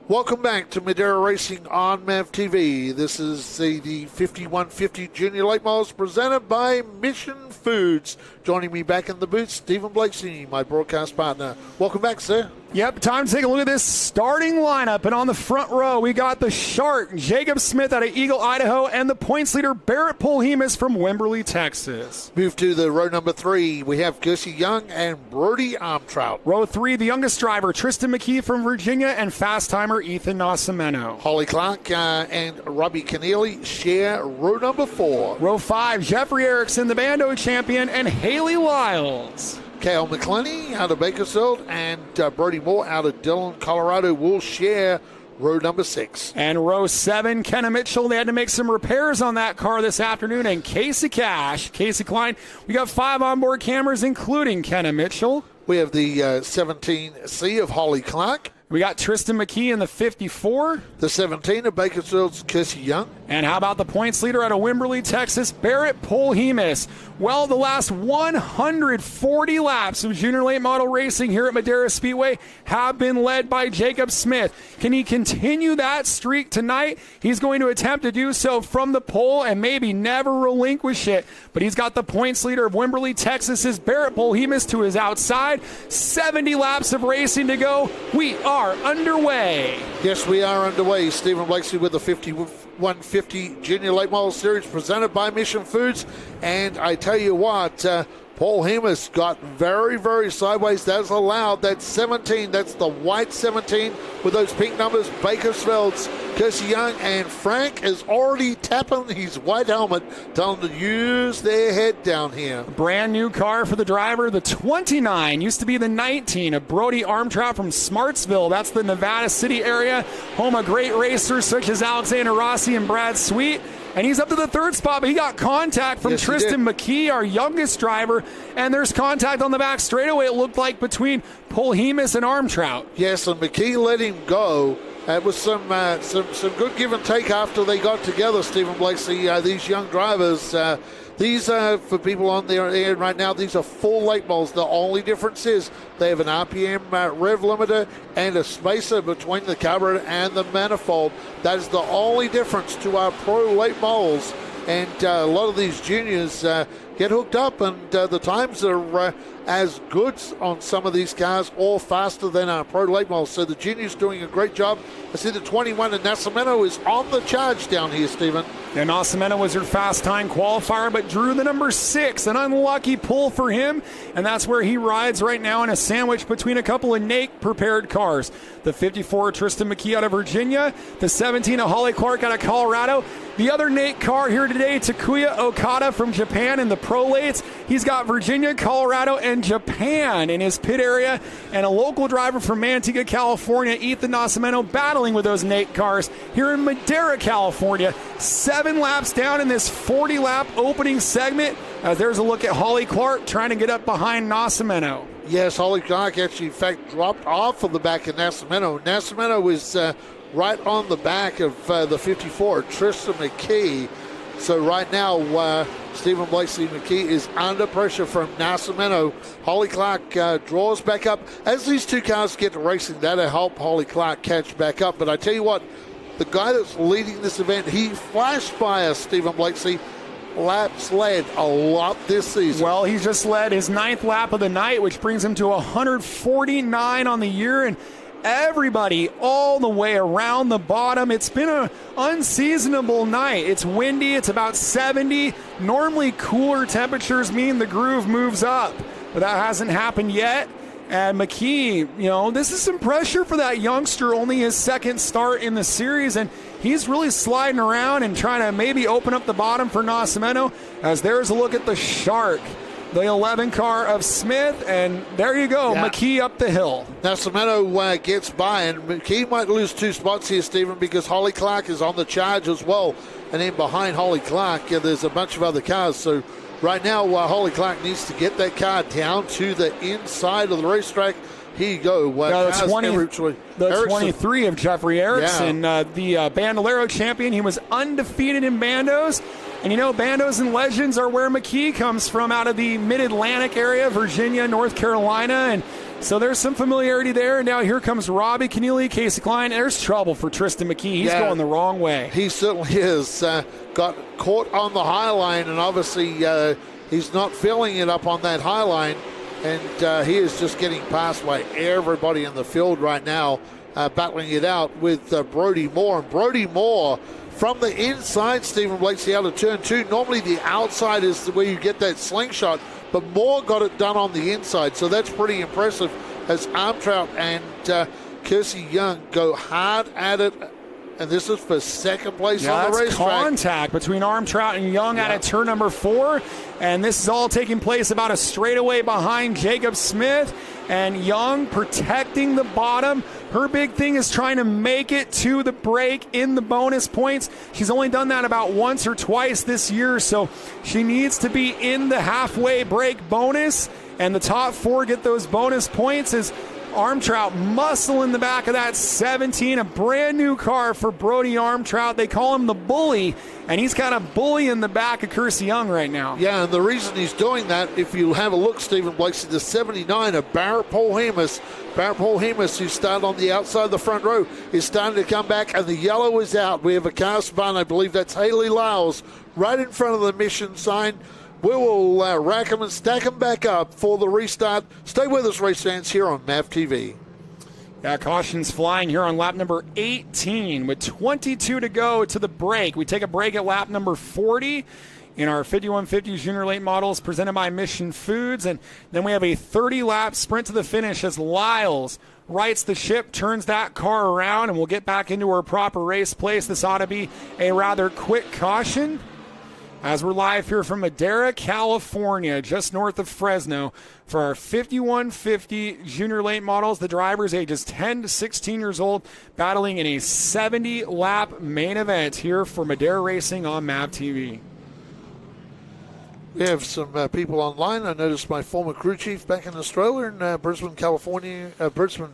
Welcome back to Madera Racing on MAVTV. This is the 5150 Junior Late Models presented by Mission Foods. Joining me back in the booth, Stephen Blakesy, my broadcast partner. Welcome back, sir. Yep, time to take a look at this starting lineup. And on the front row, we got the Shark, Jacob Smith out of Eagle, Idaho, and the points leader, Barrett Polhemus from Wimberley, Texas. Move to the row number 3. We have Gersie Young and Brody Armtrout. Row 3, the youngest driver, Tristan McKee from Virginia, and fast timer, Ethan Nascimento. Holly Clark and Robbie Keneally share row number 4. Row 5, Jeffrey Erickson, the Bandos champion, and Haley Lyles. Cale McClenny out of Bakersfield and Brody Moore out of Dillon, Colorado will share row number 6. And row 7, Kenna Mitchell. They had to make some repairs on that car this afternoon. And Casey Klein. We got 5 onboard cameras, including Kenna Mitchell. We have the 17C of Holly Clark. We got Tristan McKee in the 54. The 17 of Bakersfield's Kirsty Young. And how about the points leader out of Wimberley, Texas, Barrett Polhemus. Well, the last 140 laps of junior late model racing here at Madera Speedway have been led by Jacob Smith. Can he continue that streak tonight? He's going to attempt to do so from the pole and maybe never relinquish it. But he's got the points leader of Wimberley, Texas's Barrett Polhemus to his outside. 70 laps of racing to go. We are underway. Yes, we are underway. Stephen Blakeslee with the 5150 Junior Late Model Series presented by Mission Foods. And I tell you what, Paul Hemus got very, very sideways. That's allowed. That's 17. That's the white 17 with those pink numbers. Bakersfield's Kirsty Young, and Frank is already tapping his white helmet, telling them to use their head down here. Brand new car for the driver. The 29 used to be the 19 of Brody Armtrout from Smartsville. That's the Nevada City area, home of great racers such as Alexander Rossi and Brad Sweet. And he's up to the 3rd spot, but he got contact from Tristan McKee, our youngest driver, and there's contact on the back straightaway, it looked like, between Polhemus and Armtrout. Yes, and McKee let him go. It was some good give and take after they got together, Stephen Blakeslee. These young drivers, these are, for people on there right now, these are full late models. The only difference is they have an RPM rev limiter and a spacer between the carburetor and the manifold. That is the only difference to our pro late models. And a lot of these juniors get hooked up, and the times are as good on some of these cars or faster than our pro late models. So the juniors doing a great job. I see the 21 in Nascimento is on the charge down here, Stephen. And Nascimento was her fast time qualifier, but drew the number 6. An unlucky pull for him, and that's where he rides right now in a sandwich between a couple of Nate-prepared cars. The 54 Tristan McKee out of Virginia, the 17 of Holly Clark out of Colorado. The other Nate car here today, Takuya Okada from Japan in the Pro Lates. He's got Virginia, Colorado, and Japan in his pit area. And a local driver from Manteca, California, Ethan Nascimento, battling with those Nate cars here in Madera, California. 7 laps down in this 40-lap opening segment. There's a look at Holly Clark trying to get up behind Nascimento. Yes, Holly Clark actually, in fact, dropped off of the back of Nascimento. Nascimento was right on the back of the 54, Tristan McKee. So right now, Stephen Blakeslee McKee is under pressure from Nascimento. Holly Clark draws back up. As these two cars get to racing, that'll help Holly Clark catch back up. But I tell you what, the guy that's leading this event, he flashed by us, Stephen Blakeslee. Laps led a lot this season. Well, he's just led his 9th lap of the night, which brings him to 149 on the year, and everybody all the way around the bottom. It's been an unseasonable night. It's windy. It's about 70. Normally cooler temperatures mean the groove moves up, but that hasn't happened yet. And McKee, this is some pressure for that youngster, only his 2nd start in the series, and he's really sliding around and trying to maybe open up the bottom for Nascimento, as there's a look at the Shark, the 11 car of Smith, and there you go, yeah. McKee up the hill. Nascimento gets by, and McKee might lose 2 spots here, Stephen, because Holly Clark is on the charge as well, and then behind Holly Clark, there's a bunch of other cars, so right now, Holly Clark needs to get that car down to the inside of the racetrack. Here you go. The 23 of Jeffrey Erickson, the Bandolero champion. He was undefeated in Bandos. And Bandos and Legends are where McKee comes from, out of the mid-Atlantic area, Virginia, North Carolina. And so there's some familiarity there. And now here comes Robbie Keneally, Casey Klein. There's trouble for Tristan McKee. He's going the wrong way. He certainly is. Got caught on the high line, and obviously he's not filling it up on that high line. And he is just getting passed by everybody in the field right now, battling it out with Brody Moore. And Brody Moore from the inside, Stephen Blakeslee, out of turn 2. Normally the outside is where you get that slingshot, but Moore got it done on the inside. So that's pretty impressive as Armtrout and Kirsty Young go hard at it And this is for second place on the that's racetrack. Contact between Armtrout and Young out of turn number 4. And this is all taking place about a straightaway behind Jacob Smith. And Young protecting the bottom. Her big thing is trying to make it to the break in the bonus points. She's only done that about once or twice this year, so she needs to be in the halfway break bonus. And the top 4 get those bonus points as Armtrout muscle in the back of that 17, a brand new car for Brody Armtrout. They call him the bully, and he's kind of bullying the back of Kersey Young right now. Yeah, and the reason he's doing that, if you have a look, Stephen Blakeslee, the 79 of Barrett Paul-Hemus. Barrett Paul-Hemus, who started on the outside of the front row, is starting to come back, and the yellow is out. We have a car spun. I believe that's Haley Lyles right in front of the mission sign. We will rack them and stack them back up for the restart. Stay with us, race fans, here on MAVTV. Yeah, caution's flying here on lap number 18 with 22 to go to the break. We take a break at lap number 40 in our 5150 Junior Late Models presented by Mission Foods. And then we have a 30-lap sprint to the finish as Lyles rights the ship, turns that car around, and we'll get back into our proper race place. This ought to be a rather quick caution. As we're live here from Madera, California, just north of Fresno, for our 5150 Junior Late Models. The drivers ages 10 to 16 years old, battling in a 70-lap main event here for Madera Racing on MAVTV. We have some people online. I noticed my former crew chief back in Australia, in Brisbane,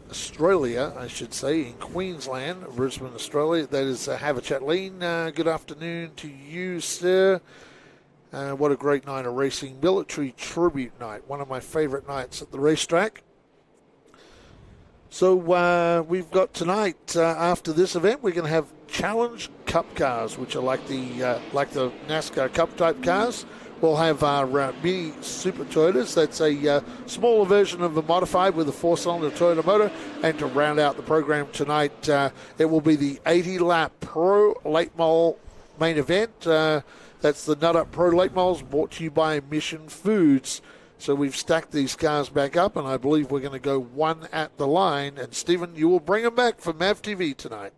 Australia, I should say, in Queensland, Brisbane, Australia. That is Havachatleen. Good afternoon to you, sir. What a great night of racing. Military Tribute Night, one of my favorite nights at the racetrack. So we've got tonight, after this event, we're going to have Challenge Cup cars, which are like the NASCAR Cup type cars. We'll have our mini Super Toyotas. That's a smaller version of a modified with a 4-cylinder Toyota motor. And to round out the program tonight, it will be the 80-lap Pro Late Model main event. That's the Nut Up Pro Late Models, brought to you by Mission Foods. So we've stacked these cars back up, and I believe we're going to go one at the line. And, Stephen, you will bring them back for MAVTV tonight.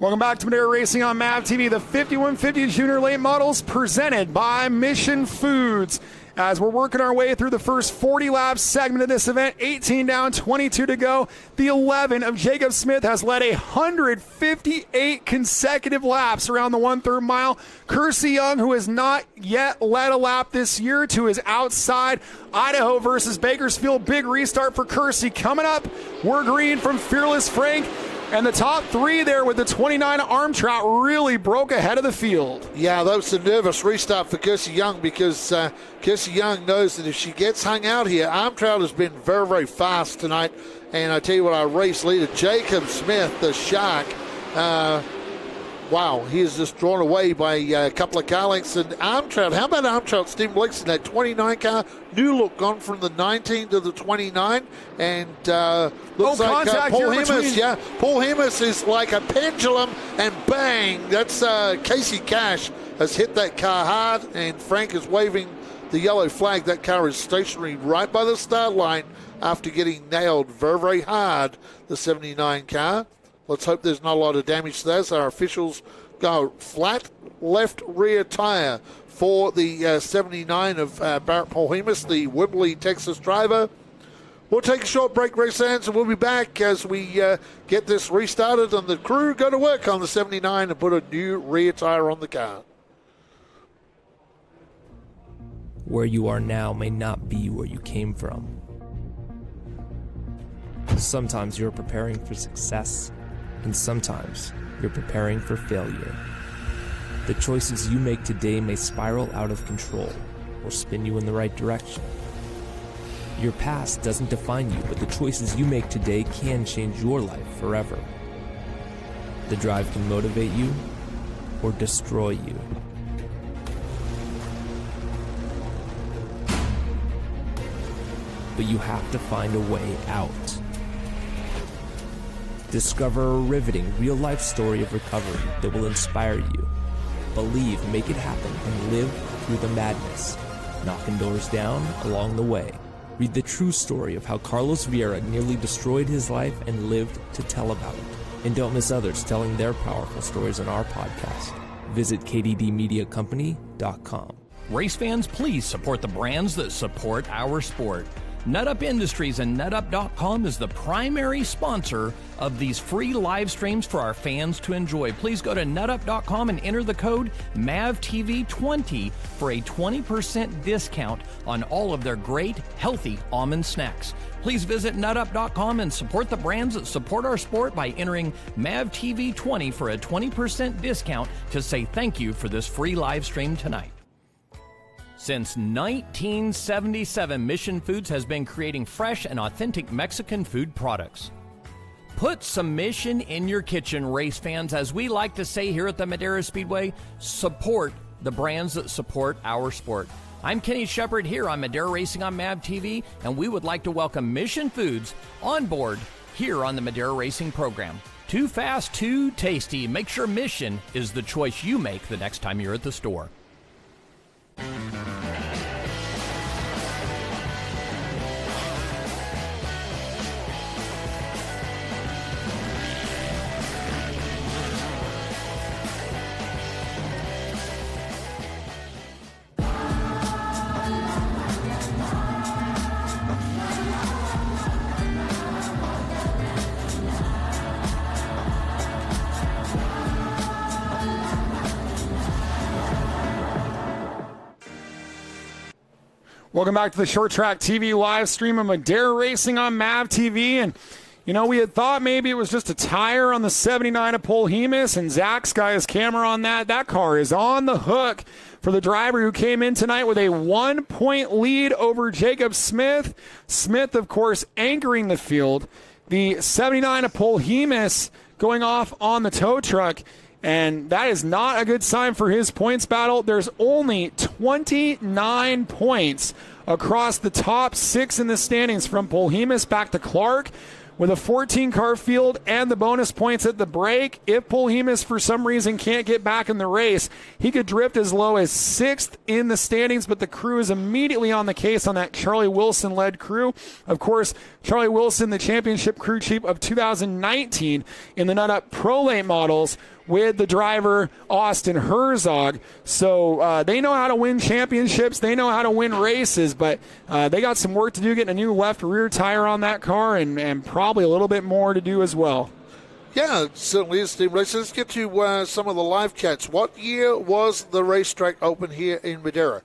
Welcome back to Madera Racing on MAVTV, the 5150 Junior Late Models presented by Mission Foods. As we're working our way through the first 40-lap segment of this event, 18 down, 22 to go. The 11 of Jacob Smith has led 158 consecutive laps around the 1/3 mile. Kersey Young, who has not yet led a lap this year, to his outside. Idaho versus Bakersfield, big restart for Kersey. Coming up, we're green from Fearless Frank. And the top 3 there with the 29 Armtrout really broke ahead of the field. Yeah, that was a nervous restart for Kersey Young because Kersey Young knows that if she gets hung out here, Armtrout has been very, very fast tonight. And I tell you what, our race leader, Jacob Smith, the Shark, wow, he is just drawn away by a couple of car lengths. And Armtrout, how about Armtrout, Steve Blakeslee, that 29 car, new look, gone from the 19 to the 29. And looks like Paul Hemus, Paul Hemus is like a pendulum, and bang, that's Casey Cash has hit that car hard, and Frank is waving the yellow flag. That car is stationary right by the start line after getting nailed very, very hard, the 79 car. Let's hope there's not a lot of damage to that. Our officials go flat left rear tire for the 79 of Barrett Paul-Hemus, the Wimbley, Texas driver. We'll take a short break, race fans, and we'll be back as we get this restarted and the crew go to work on the 79 and put a new rear tire on the car. Where you are now may not be where you came from. Sometimes you're preparing for success, and sometimes you're preparing for failure. The choices you make today may spiral out of control or spin you in the right direction. Your past doesn't define you, but the choices you make today can change your life forever. The drive can motivate you or destroy you. But you have to find a way out. Discover a riveting, real-life story of recovery that will inspire you. Believe, make it happen, and live through the madness, knocking doors down along the way. Read the true story of how Carlos Vieira nearly destroyed his life and lived to tell about it. And don't miss others telling their powerful stories on our podcast. Visit kddmediacompany.com. Race fans, please support the brands that support our sport. NutUp Industries and NutUp.com is the primary sponsor of these free live streams for our fans to enjoy. Please go to NutUp.com and enter the code MAVTV20 for a 20% discount on all of their great, healthy almond snacks. Please visit NutUp.com and support the brands that support our sport by entering MAVTV20 for a 20% discount to say thank you for this free live stream tonight. Since 1977, Mission Foods has been creating fresh and authentic Mexican food products. Put some Mission in your kitchen, race fans. As we like to say here at the Madera Speedway, support the brands that support our sport. I'm Kenny Shepard here on Madera Racing on MAVTV, and we would like to welcome Mission Foods on board here on the Madera Racing program. Too fast, too tasty. Make sure Mission is the choice you make the next time you're at the store. Welcome back to the Short Track TV live stream of Madera Racing on MAVTV. And, you know, we had thought maybe it was just a tire on the 79 of Polhemus, and Zach's got his camera on that. That car is on the hook for the driver who came in tonight with a 1-point lead over Jacob Smith. Smith, of course, anchoring the field. The 79 of Polhemus going off on the tow truck. And that is not a good sign for his points battle. There's only 29 points across the top 6 in the standings from Polhemus back to Clark, with a 14-car field and the bonus points at the break. If Polhemus for some reason can't get back in the race, he could drift as low as 6th in the standings, but the crew is immediately on the case on that Charlie Wilson-led crew. Of course, Charlie Wilson, the championship crew chief of 2019 in the NutUp Pro Late models, with the driver Austin Herzog. So they know how to win championships. They know how to win races, but they got some work to do getting a new left rear tire on that car, and probably a little bit more to do as well. Yeah, it certainly is, Team Race. Let's get to some of the live chats. What year was the racetrack open here in Madera?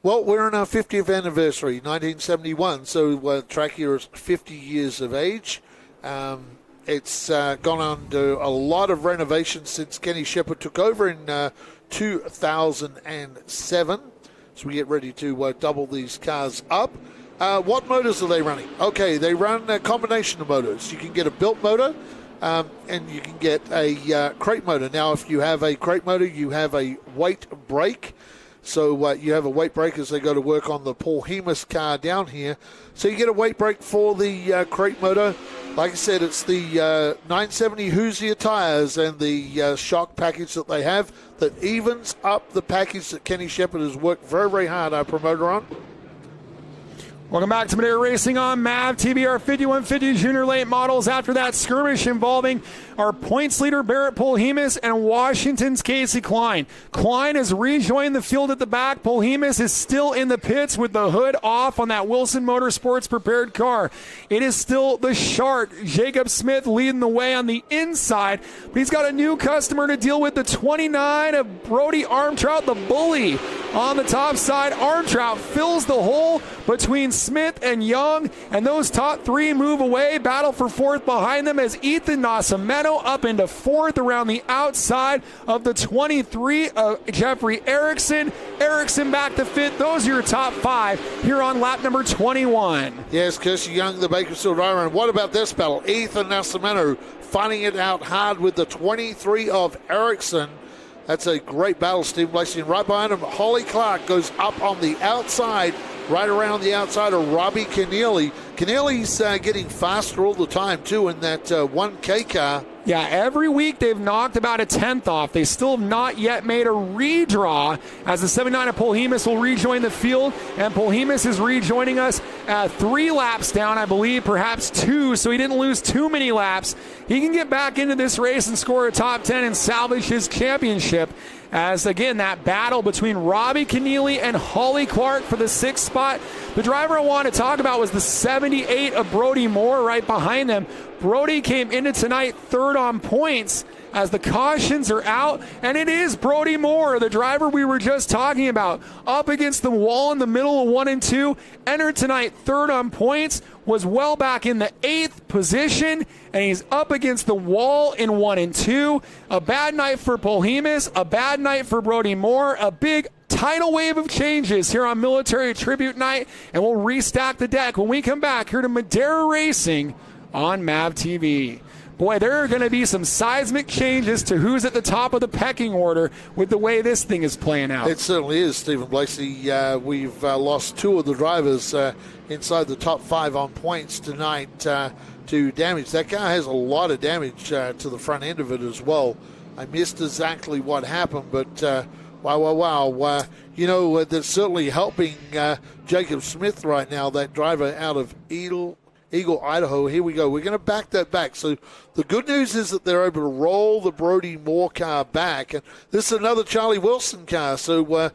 Well, we're in our 50th anniversary, 1971, so the track here is 50 years of age. It's gone under a lot of renovations since Kenny Shepard took over in 2007. So we get ready to double these cars up. What motors are they running? Okay, they run a combination of motors. You can get a built motor, and you can get a crate motor. Now, if you have a crate motor, you have a weight brake. So you have a weight brake as they go to work on the Polhemus car down here. So you get a weight brake for the crate motor. Like I said, it's the 970 Hoosier tires and the shock package that they have that evens up the package that Kenny Shepard has worked very, very hard, our promoter, on. Welcome back to Madera Racing on MAVTV, our 5150 Junior Late models after that skirmish involving our points leader Barrett Polhemus and Washington's Casey Klein. Klein has rejoined the field at the back. Polhemus is still in the pits with the hood off on that Wilson Motorsports prepared car. It is still the Shark, Jacob Smith, leading the way on the inside, but he's got a new customer to deal with, the 29 of Brody Armtrout, the bully. On the top side, Armtrout fills the hole between Smith and Young, and those top 3 move away, battle for 4th behind them as Ethan Nascimento up into 4th around the outside of the 23 of Jeffrey Erickson. Erickson back to 5th. Those are your top 5 here on lap number 21. Yes, Kirsty Young, the Bakersfield driver. And what about this battle? Ethan Nascimento fighting it out hard with the 23 of Erickson. That's a great battle, Steve Lacey. And right behind him, Holly Clark goes up on the outside, right around the outside of Robbie Keneally. Keneally's getting faster all the time, too, in that 1K car. Yeah, every week they've knocked about a tenth off. They still have not yet made a redraw as the 79 of Polhemus will rejoin the field, and Polhemus is rejoining us 3 laps down, I believe, perhaps 2, so he didn't lose too many laps. He can get back into this race and score a top 10 and salvage his championship. As, again, that battle between Robbie Keneally and Holly Clark for the 6th spot. The driver I want to talk about was the 78 of Brody Moore right behind them. Brody came into tonight 3rd on points as the cautions are out, and it is Brody Moore, the driver we were just talking about, up against the wall in the middle of 1 and 2, entered tonight 3rd on points, was well back in the 8th position, and he's up against the wall in 1 and 2. A bad night for Polhemus, a bad night for Brody Moore, a big tidal wave of changes here on Military Tribute Night, and we'll restack the deck when we come back here to Madera Racing on MAVTV. Boy, there are going to be some seismic changes to who's at the top of the pecking order with the way this thing is playing out. It certainly is, Stephen Blakeslee. We've lost 2 of the drivers inside the top 5 on points tonight to damage. That car has a lot of damage to the front end of it as well. I missed exactly what happened, but wow. That's certainly helping Jacob Smith right now, that driver out of Eagle, Idaho. Here we go. We're going to back that back. So the good news is that they're able to roll the Brody Moore car back. And this is another Charlie Wilson car. So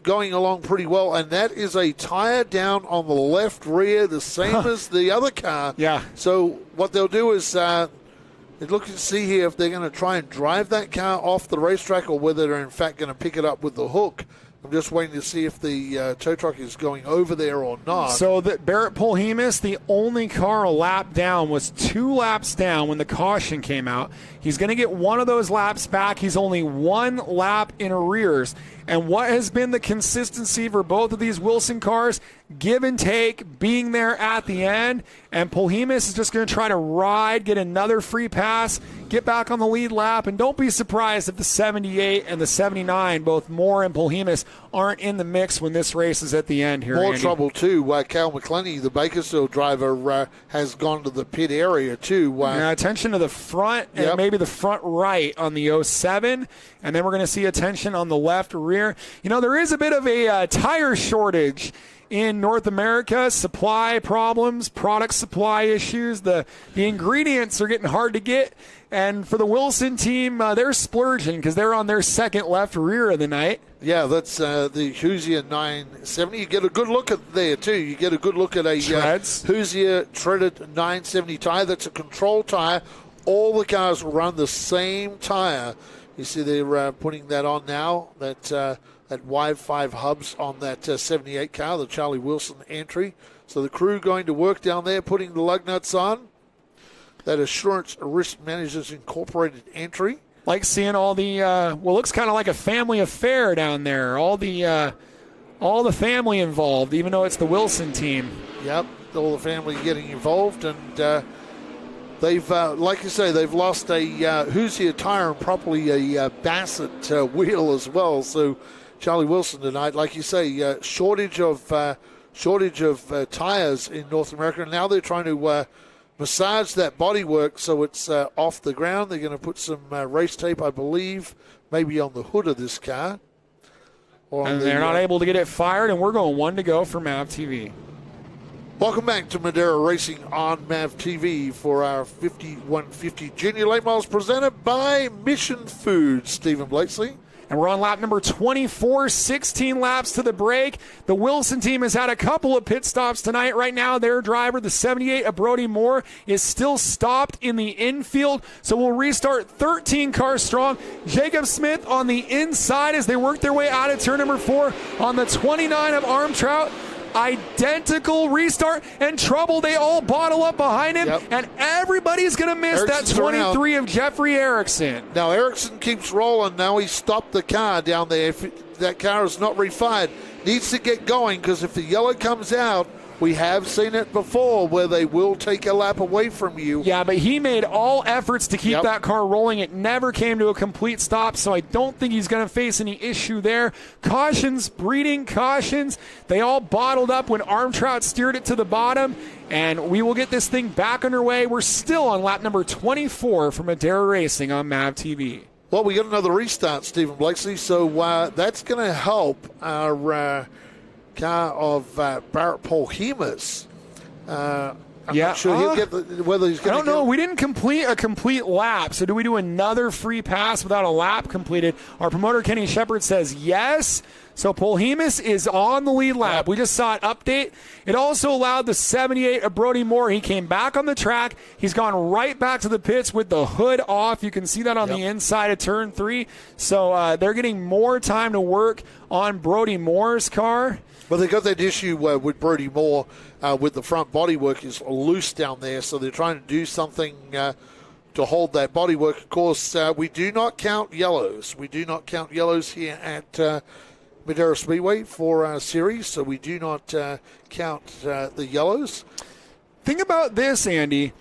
going along pretty well. And that is a tire down on the left rear, the same as the other car. Yeah. So what they'll do is look and see here if they're going to try and drive that car off the racetrack or whether they're in fact going to pick it up with the hook. I'm just waiting to see if the tow truck is going over there or not. So that Barrett Polhemus, the only car a lap down, was 2 laps down when the caution came out. He's going to get 1 of those laps back. He's only 1 lap in arrears. And what has been the consistency for both of these Wilson cars? Give and take, being there at the end. And Polhemus is just going to try to ride, get another free pass, get back on the lead lap. And don't be surprised if the 78 and the 79, both Moore and Polhemus, aren't in the mix when this race is at the end here. More Andy. trouble, too. Cal McClenny, the Bakersfield driver, has gone to the pit area, too. Attention to the front and maybe the front right on the 07. And then we're going to see attention on the left rear. There is a bit of a tire shortage in North America. Supply problems, product supply issues. The ingredients are getting hard to get. And for the Wilson team, they're splurging because they're on their 2nd left rear of the night. Yeah, that's the Hoosier 970. You get a good look at there, too. You get a good look at a Hoosier treaded 970 tire. That's a control tire. All the cars will run the same tire. You see they're putting that on now, that wide 5 hubs on that 78 car, the Charlie Wilson entry. So the crew going to work down there, putting the lug nuts on. That Assurance Risk Managers Incorporated entry. Like seeing all the, looks kind of like a family affair down there. All the family involved, even though it's the Wilson team. Yep, all the family getting involved. And they've, like you say, they've lost a Hoosier tire and probably a Bassett wheel as well. So Charlie Wilson tonight, like you say, shortage of tires in North America. And now they're trying to massage that bodywork so it's off the ground. They're going to put some race tape, I believe, maybe on the hood of this car. And they're not able to get it fired, and we're going 1 to go for MAVTV. Welcome back to Madera Racing on MAVTV for our 5150 Junior Late Models presented by Mission Foods. Stephen Blakeslee. And we're on lap number 24, 16 laps to the break. The Wilson team has had a couple of pit stops tonight. Right now, their driver, the 78 of Brody Moore, is still stopped in the infield. So we'll restart 13 cars strong. Jacob Smith on the inside as they work their way out of turn number 4 on the 29 of Armtrout. Identical restart and trouble. They all bottle up behind him, and everybody's going to miss that 23 of Jeffrey Erickson. Now, Erickson keeps rolling. Now he's stopped the car down there. If that car is not refired, needs to get going because if the yellow comes out We have seen it before where they will take a lap away from you. Yeah, but he made all efforts to keep that car rolling. It never came to a complete stop, so I don't think he's going to face any issue there. Cautions, breeding cautions, they all bottled up when Armtrout steered it to the bottom, and we will get this thing back underway. We're still on lap number 24 for Madera Racing on MAVTV. Well, we got another restart, Stephen Blakeslee, so that's going to help our car of Barrett Polhemus. I'm not sure he'll get whether he's going to. I don't know. We didn't complete a complete lap, so do we do another free pass without a lap completed? Our promoter, Kenny Shepard, says yes. So Polhemus is on the lead lap. We just saw an update. It also allowed the 78 of Brody Moore. He came back on the track. He's gone right back to the pits with the hood off. You can see that on the inside of turn 3. So they're getting more time to work on Brody Moore's car. Well, they got that issue with Brody Moore with the front bodywork is loose down there, so they're trying to do something to hold that bodywork. Of course, we do not count yellows. We do not count yellows here at Madera Speedway for our series, so we do not count the yellows. Think about this, Andy,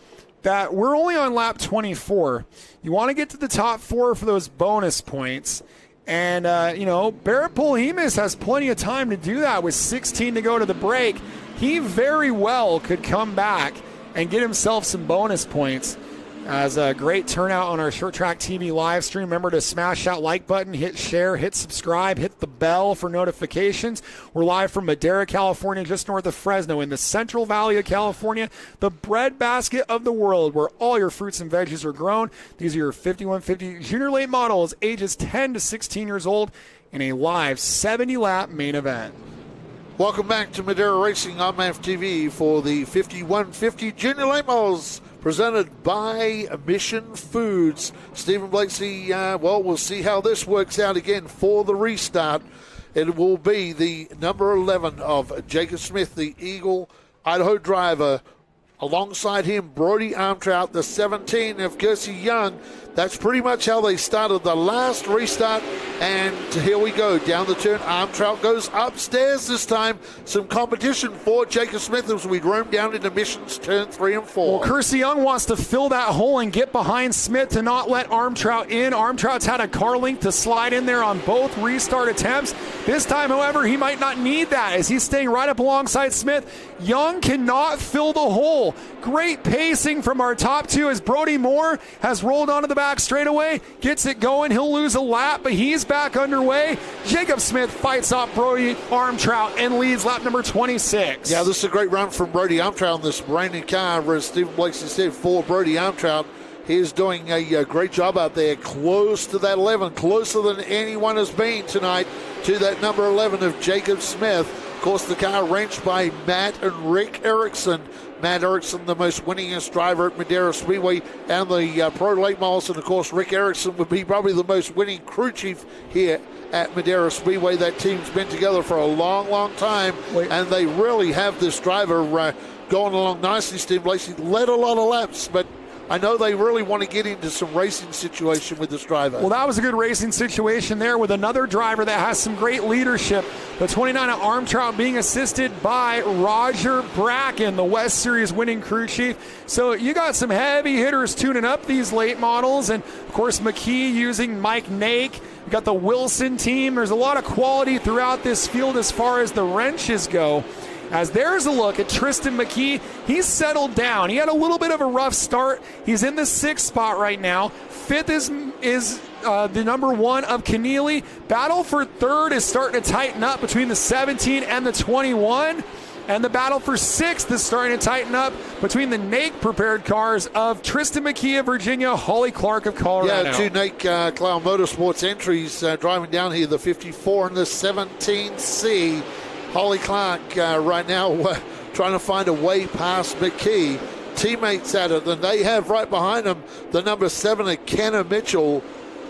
that we're only on lap 24. You want to get to the top 4 for those bonus points. And, Barrett Polhemus has plenty of time to do that with 16 to go to the break. He very well could come back and get himself some bonus points. As a great turnout on our Short Track TV live stream. Remember to smash that like button, hit share, hit subscribe, hit the bell for notifications. We're live from Madera, California, just north of Fresno in the Central Valley of California, the breadbasket of the world where all your fruits and veggies are grown. These are your 5150 junior late models, ages 10 to 16 years old, in a live 70-lap main event. Welcome back to Madera Racing on MAVTV for the 5150 junior late models, presented by Mission Foods. Stephen Blakeslee, we'll see how this works out again for the restart. It will be the number 11 of Jacob Smith, the Eagle Idaho driver. Alongside him, Brody Armtrout, the 17 of Kersey Young. That's pretty much how they started the last restart. And here we go, down the turn. Armtrout goes upstairs this time. Some competition for Jacob Smith as we roam down into Mission's turn 3 and 4. Well, Kersey Young wants to fill that hole and get behind Smith to not let Armtrout in. Armtrout's had a car link to slide in there on both restart attempts. This time, however, he might not need that as he's staying right up alongside Smith. Young cannot fill the hole. Great pacing from our top 2 as Brody Moore has rolled onto the back straightaway, gets it going. He'll lose a lap, but he's back underway. Jacob Smith fights off Brody Armtrout and leads lap number 26. Yeah, this is a great run from Brody Armtrout in this brand new car, as Stephen Blakeslee said, for Brody Armtrout. He is doing a great job out there, close to that 11, closer than anyone has been tonight to that number 11 of Jacob Smith. Of course, the car wrenched by Matt and Rick Erickson. Matt Erickson, the most winningest driver at Madera Speedway and the Pro Late Models. And, of course, Rick Erickson would be probably the most winning crew chief here at Madera Speedway. That team's been together for a long, long time, and they really have this driver going along nicely. Steve Lacey led a lot of laps, but I know they really want to get into some racing situation with this driver. Well, that was a good racing situation there with another driver that has some great leadership. The 29 at Armtrout being assisted by Roger Bracken, the West Series winning crew chief. So you got some heavy hitters tuning up these late models. And, of course, McKee using Mike Nake. You got the Wilson team. There's a lot of quality throughout this field as far as the wrenches go. As there's a look at Tristan McKee, he's settled down. He had a little bit of a rough start. He's in the 6th spot right now. 5th is the number 1 of Keneally. Battle for 3rd is starting to tighten up between the 17 and the 21. And the battle for 6th is starting to tighten up between the Nake prepared cars of Tristan McKee of Virginia, Holly Clark of Colorado. Yeah, 2 Nake Cloud Motorsports entries driving down here, the 54 and the 17C. Holly Clark right now trying to find a way past McKee. Teammates at it, and they have right behind them the number 7 of Kenna Mitchell.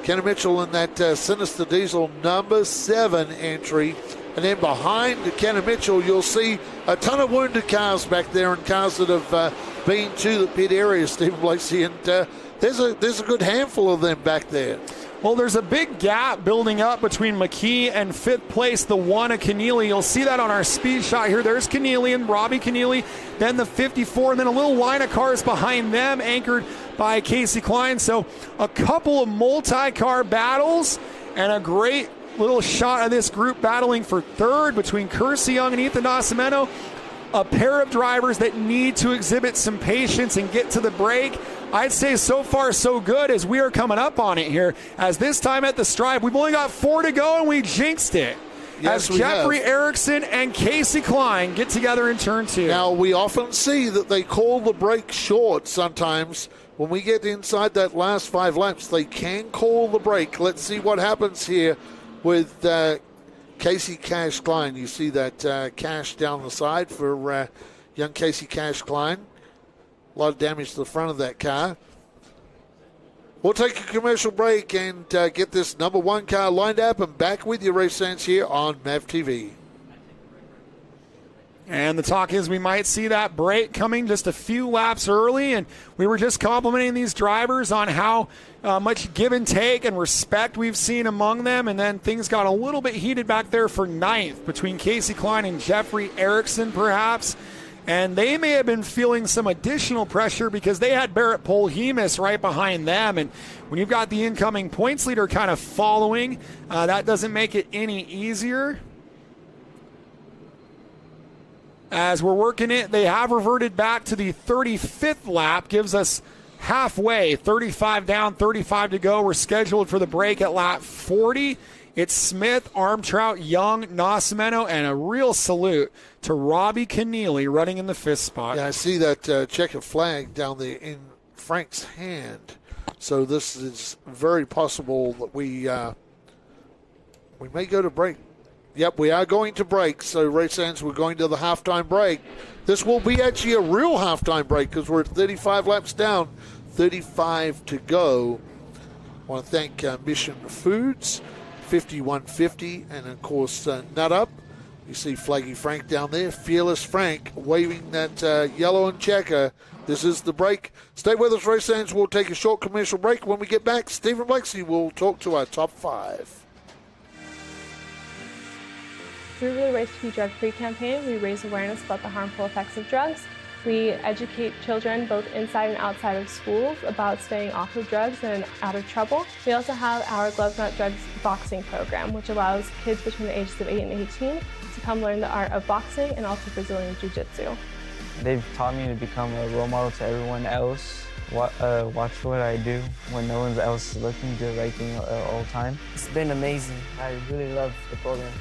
Kenna Mitchell in that Sinister Diesel number 7 entry. And then behind Kenna Mitchell, you'll see a ton of wounded cars back there and cars that have been to the pit area, Stephen Blakeslee. And there's a good handful of them back there. Well, there's a big gap building up between McKee and 5th place, the 1 of Keneally. You'll see that on our speed shot here. There's Keneally and Robbie Keneally, then the 54, and then a little line of cars behind them anchored by Casey Klein. So a couple of multi-car battles and a great little shot of this group battling for 3rd between Kersey Young and Ethan Nascimento. A pair of drivers that need to exhibit some patience and get to the break. I'd say so far so good as we are coming up on it here. As this time at the stripe, we've only got 4 to go and we jinxed it. Yes, as Jeffrey Erickson and Casey Klein get together in turn 2. Now, we often see that they call the break short sometimes. When we get inside that last 5 laps, they can call the break. Let's see what happens here with Casey Cash Klein. You see that cash down the side for young Casey Cash Klein. A lot of damage to the front of that car. We'll take a commercial break and get this number 1 car lined up and back with you, race fans, here on MAVTV. And the talk is we might see that break coming just a few laps early, and we were just complimenting these drivers on how much give and take and respect we've seen among them, and then things got a little bit heated back there for 9th between Casey Klein and Jeffrey Erickson perhaps. And they may have been feeling some additional pressure because they had Barrett Polhemus right behind them. And when you've got the incoming points leader kind of following, that doesn't make it any easier. As we're working it, they have reverted back to the 35th lap, gives us halfway, 35 down, 35 to go. We're scheduled for the break at lap 40. It's Smith, Armtrout, Young, Nascimento, and a real salute to Robbie Keneally running in the 5th spot. Yeah, I see that checkered flag down there in Frank's hand. So this is very possible that we may go to break. Yep, we are going to break. So race fans, we're going to the halftime break. This will be actually a real halftime break because we're at 35 laps down, 35 to go. I want to thank Mission Foods, 5150, and of course Nut Up. You see Flaggy Frank down there, Fearless Frank waving that yellow and checker. This is the break. Stay with us, race fans. We'll take a short commercial break. When we get back, Stephen Blakeslee will talk to our top 5. Through the Race to Be Drug-Free campaign, we raise awareness about the harmful effects of drugs. We educate children both inside and outside of schools about staying off of drugs and out of trouble. We also have our Gloves Not Drugs boxing program, which allows kids between the ages of 8 and 18 to come learn the art of boxing and also Brazilian Jiu-Jitsu. They've taught me to become a role model to everyone else. Watch what I do when no one else is looking, do the right thing all the time. It's been amazing. I really love the program.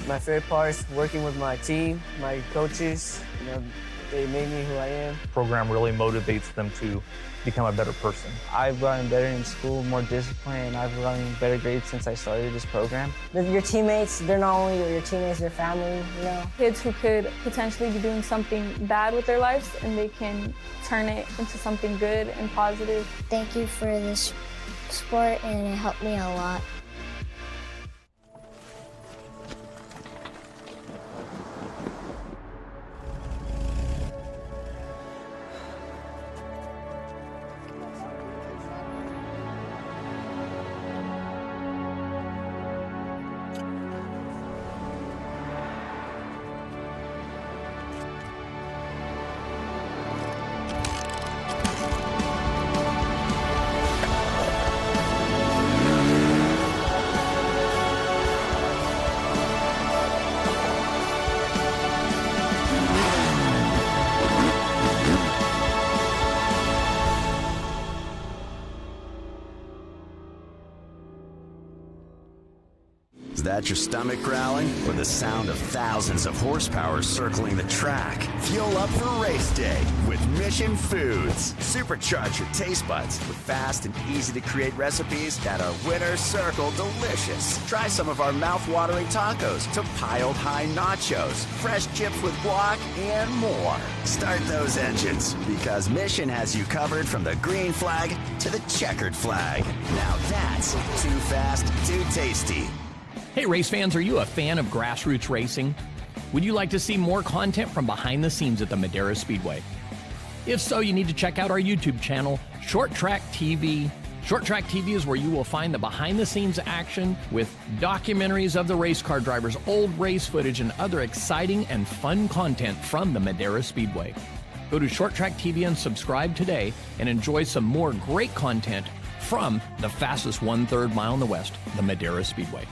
My favorite part is working with my team, my coaches. You know, they made me who I am. The program really motivates them to become a better person. I've gotten better in school, more disciplined, and I've gotten better grades since I started this program. Your teammates, they're not only your teammates, they're family, you know. Kids who could potentially be doing something bad with their lives, and they can turn it into something good and positive. Thank you for this sport, and it helped me a lot. Is that your stomach growling or the sound of thousands of horsepower circling the track? Fuel up for race day with Mission Foods. Supercharge your taste buds with fast and easy to create recipes that are winner circle delicious. Try some of our mouth-watering tacos to piled high nachos, fresh chips with guac, and more. Start those engines because Mission has you covered from the green flag to the checkered flag. Now that's too fast, too tasty. Hey race fans, are you a fan of grassroots racing? Would you like to see more content from behind the scenes at the Madera Speedway? If so, you need to check out our YouTube channel, Short Track TV Short Track TV is where you will find the behind-the-scenes action with documentaries of the race car drivers, old race footage, and other exciting and fun content from the Madera Speedway. Go to Short Track TV and subscribe today and enjoy some more great content from the fastest 1/3 mile in the West, the Madera Speedway.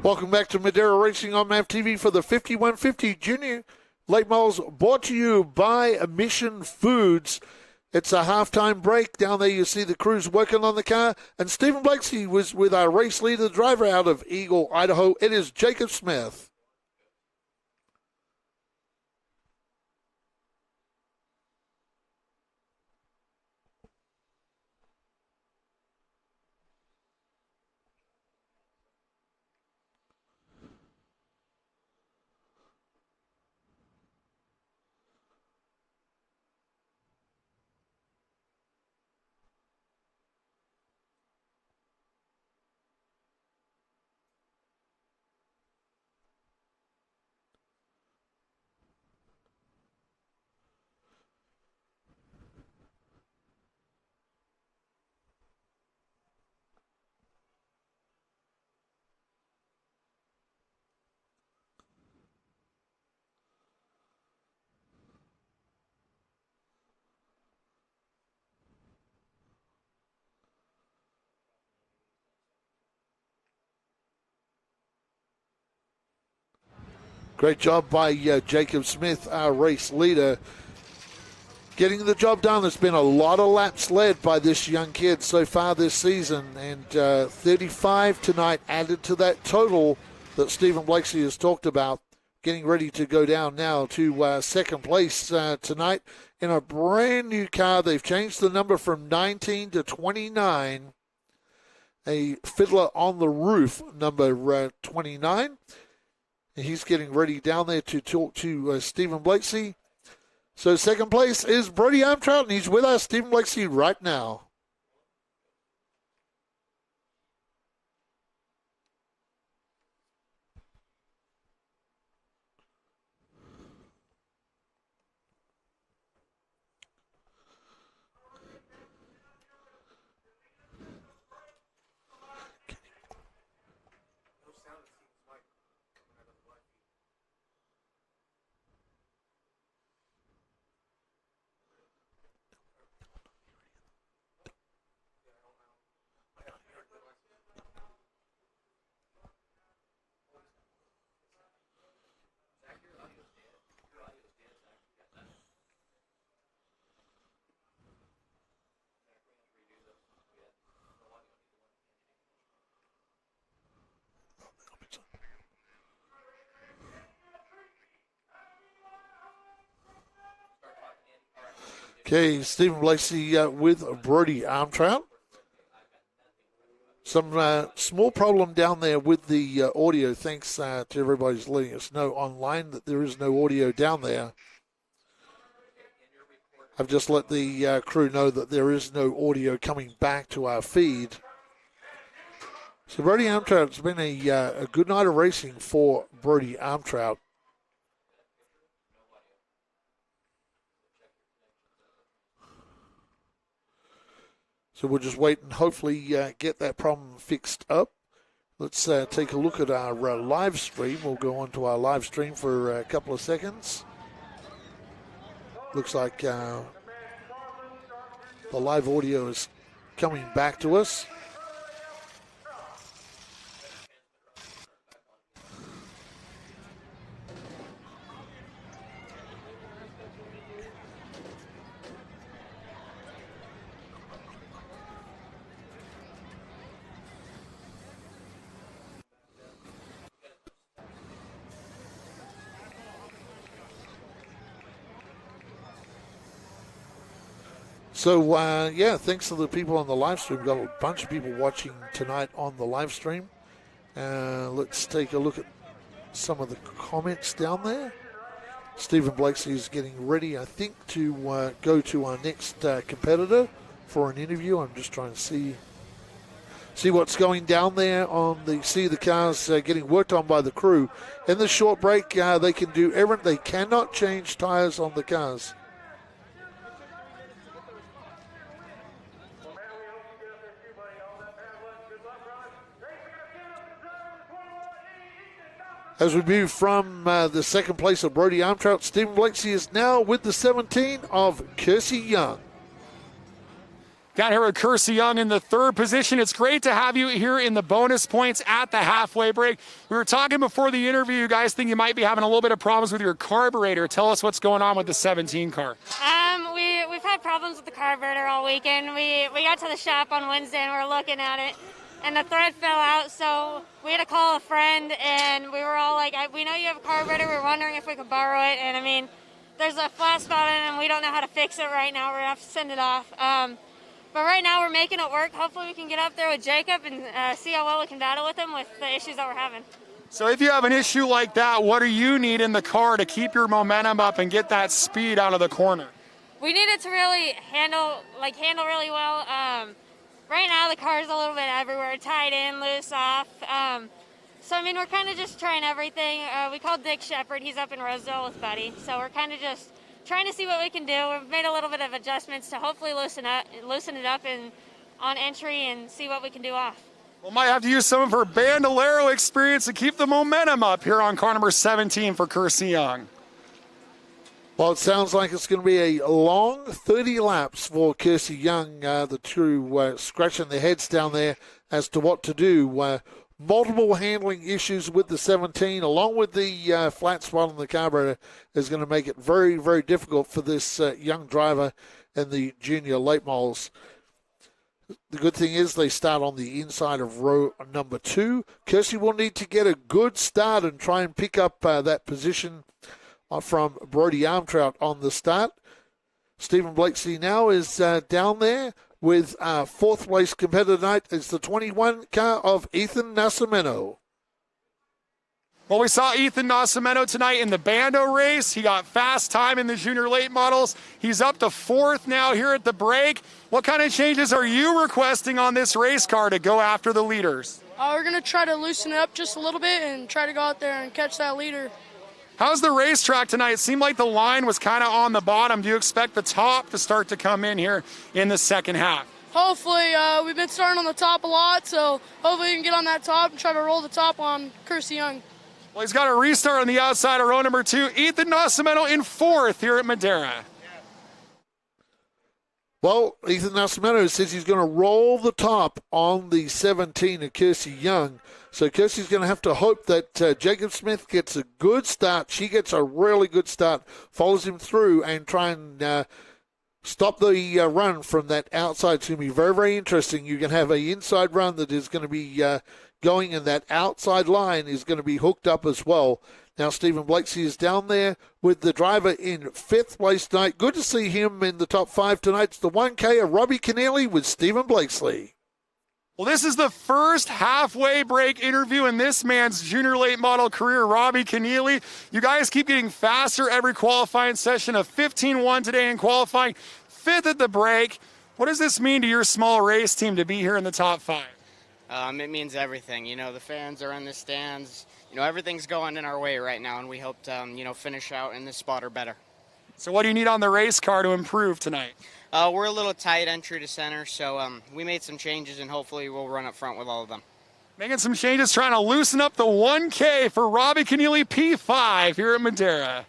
Welcome back to Madera Racing on MAVTV for the 5150 Junior Late Models, brought to you by Mission Foods. It's a halftime break. Down there you see the crews working on the car. And Stephen Blakeslee was with our race leader, the driver out of Eagle, Idaho. It is Jacob Smith. Great job by Jacob Smith, our race leader, getting the job done. There's been a lot of laps led by this young kid so far this season, and 35 tonight added to that total that Stephen Blakeslee has talked about, getting ready to go down now to second place tonight in a brand new car. They've changed the number from 19 to 29, a Fiddler on the Roof, number 29. He's getting ready down there to talk to Stephen Blakeslee. So second place is Brody Armtrout, and he's with us, Stephen Blakeslee, right now. Okay, Stephen Blakeslee with Brody Armtrout. Some small problem down there with the audio. Thanks to everybody's letting us know online that there is no audio down there. I've just let the crew know that there is no audio coming back to our feed. So Brody Armtrout, it's been a good night of racing for Brody Armtrout. So we'll just wait and hopefully get that problem fixed up. Let's take a look at our live stream. We'll go on to our live stream for a couple of seconds. Looks like the live audio is coming back to us. So, thanks to the people on the live stream. We've got a bunch of people watching tonight on the live stream. Let's take a look at some of the comments down there. Stephen Blakesley is getting ready, I think, to go to our next competitor for an interview. I'm just trying to see what's going down there see the cars getting worked on by the crew. In the short break, they can do everything. They cannot change tires on the cars. As we move from the second place of Brody Armtrout, Stephen Blakesley is now with the 17 of Kersey Young. Got here with Kersey Young in the third position. It's great to have you here in the bonus points at the halfway break. We were talking before the interview. You guys think you might be having a little bit of problems with your carburetor. Tell us what's going on with the 17 car. We've had problems with the carburetor all weekend. We got to the shop on Wednesday and we were looking at it, and the thread fell out, so we had to call a friend, and we were all like, we know you have a carburetor. We're wondering if we could borrow it, and I mean, there's a flat spot in it, and we don't know how to fix it right now. We're going to have to send it off. But right now we're making it work. Hopefully we can get up there with Jacob and see how well we can battle with him with the issues that we're having. So if you have an issue like that, what do you need in the car to keep your momentum up and get that speed out of the corner? We need it to really handle really well. Right now the car's a little bit everywhere, tied in, loose, off. So I mean, we're kind of just trying everything. We called Dick Shepard. He's up in Rosedale with Buddy. So we're kind of just trying to see what we can do. We've made a little bit of adjustments to hopefully loosen it up on entry and see what we can do off. We'll might have to use some of her Bandolero experience to keep the momentum up here on car number 17 for Kersey Young. Well, it sounds like it's going to be a long 30 laps for Kersey Young. The two scratching their heads down there as to what to do. Multiple handling issues with the 17, along with the flat spot on the carburetor, is going to make it very, very difficult for this young driver in the junior late models. The good thing is they start on the inside of row number 2. Kersey will need to get a good start and try and pick up that position from Brody Armtrout on the start. Stephen Blakesley now is down there with fourth place competitor tonight. It's the 21 car of Ethan Nascimento. Well, we saw Ethan Nascimento tonight in the Bando race. He got fast time in the junior late models. He's up to fourth now here at the break. What kind of changes are you requesting on this race car to go after the leaders? We're going to try to loosen it up just a little bit and try to go out there and catch that leader. How's the racetrack tonight? It seemed like the line was kind of on the bottom. Do you expect the top to start to come in here in the second half? Hopefully. We've been starting on the top a lot, so hopefully we can get on that top and try to roll the top on Kersey Young. Well, he's got a restart on the outside of row number 2. Ethan Nascimento in fourth here at Madera. Well, Ethan Nascimento says he's going to roll the top on the 17 of Kersey Young. So Kersey's going to have to hope that Jacob Smith gets a good start. She gets a really good start, follows him through, and try and stop the run from that outside. It's going to be very, very interesting. You can have an inside run that is going to be going, and that outside line is going to be hooked up as well. Now Stephen Blakesley is down there with the driver in fifth place tonight. Good to see him in the top 5 tonight. It's the 1K of Robbie Keneally with Stephen Blakesley. Well, this is the first halfway break interview in this man's junior late model career, Robbie Keneally. You guys keep getting faster every qualifying session, a 15-1 today in qualifying, 5th at the break. What does this mean to your small race team to be here in the top 5? It means everything. You know, the fans are in the stands. You know, everything's going in our way right now, and we hope to, finish out in this spot or better. So what do you need on the race car to improve tonight? We're a little tight entry to center, so we made some changes, and hopefully we'll run up front with all of them. Making some changes, trying to loosen up the 1K for Robbie Keneally, P5 here at Madera.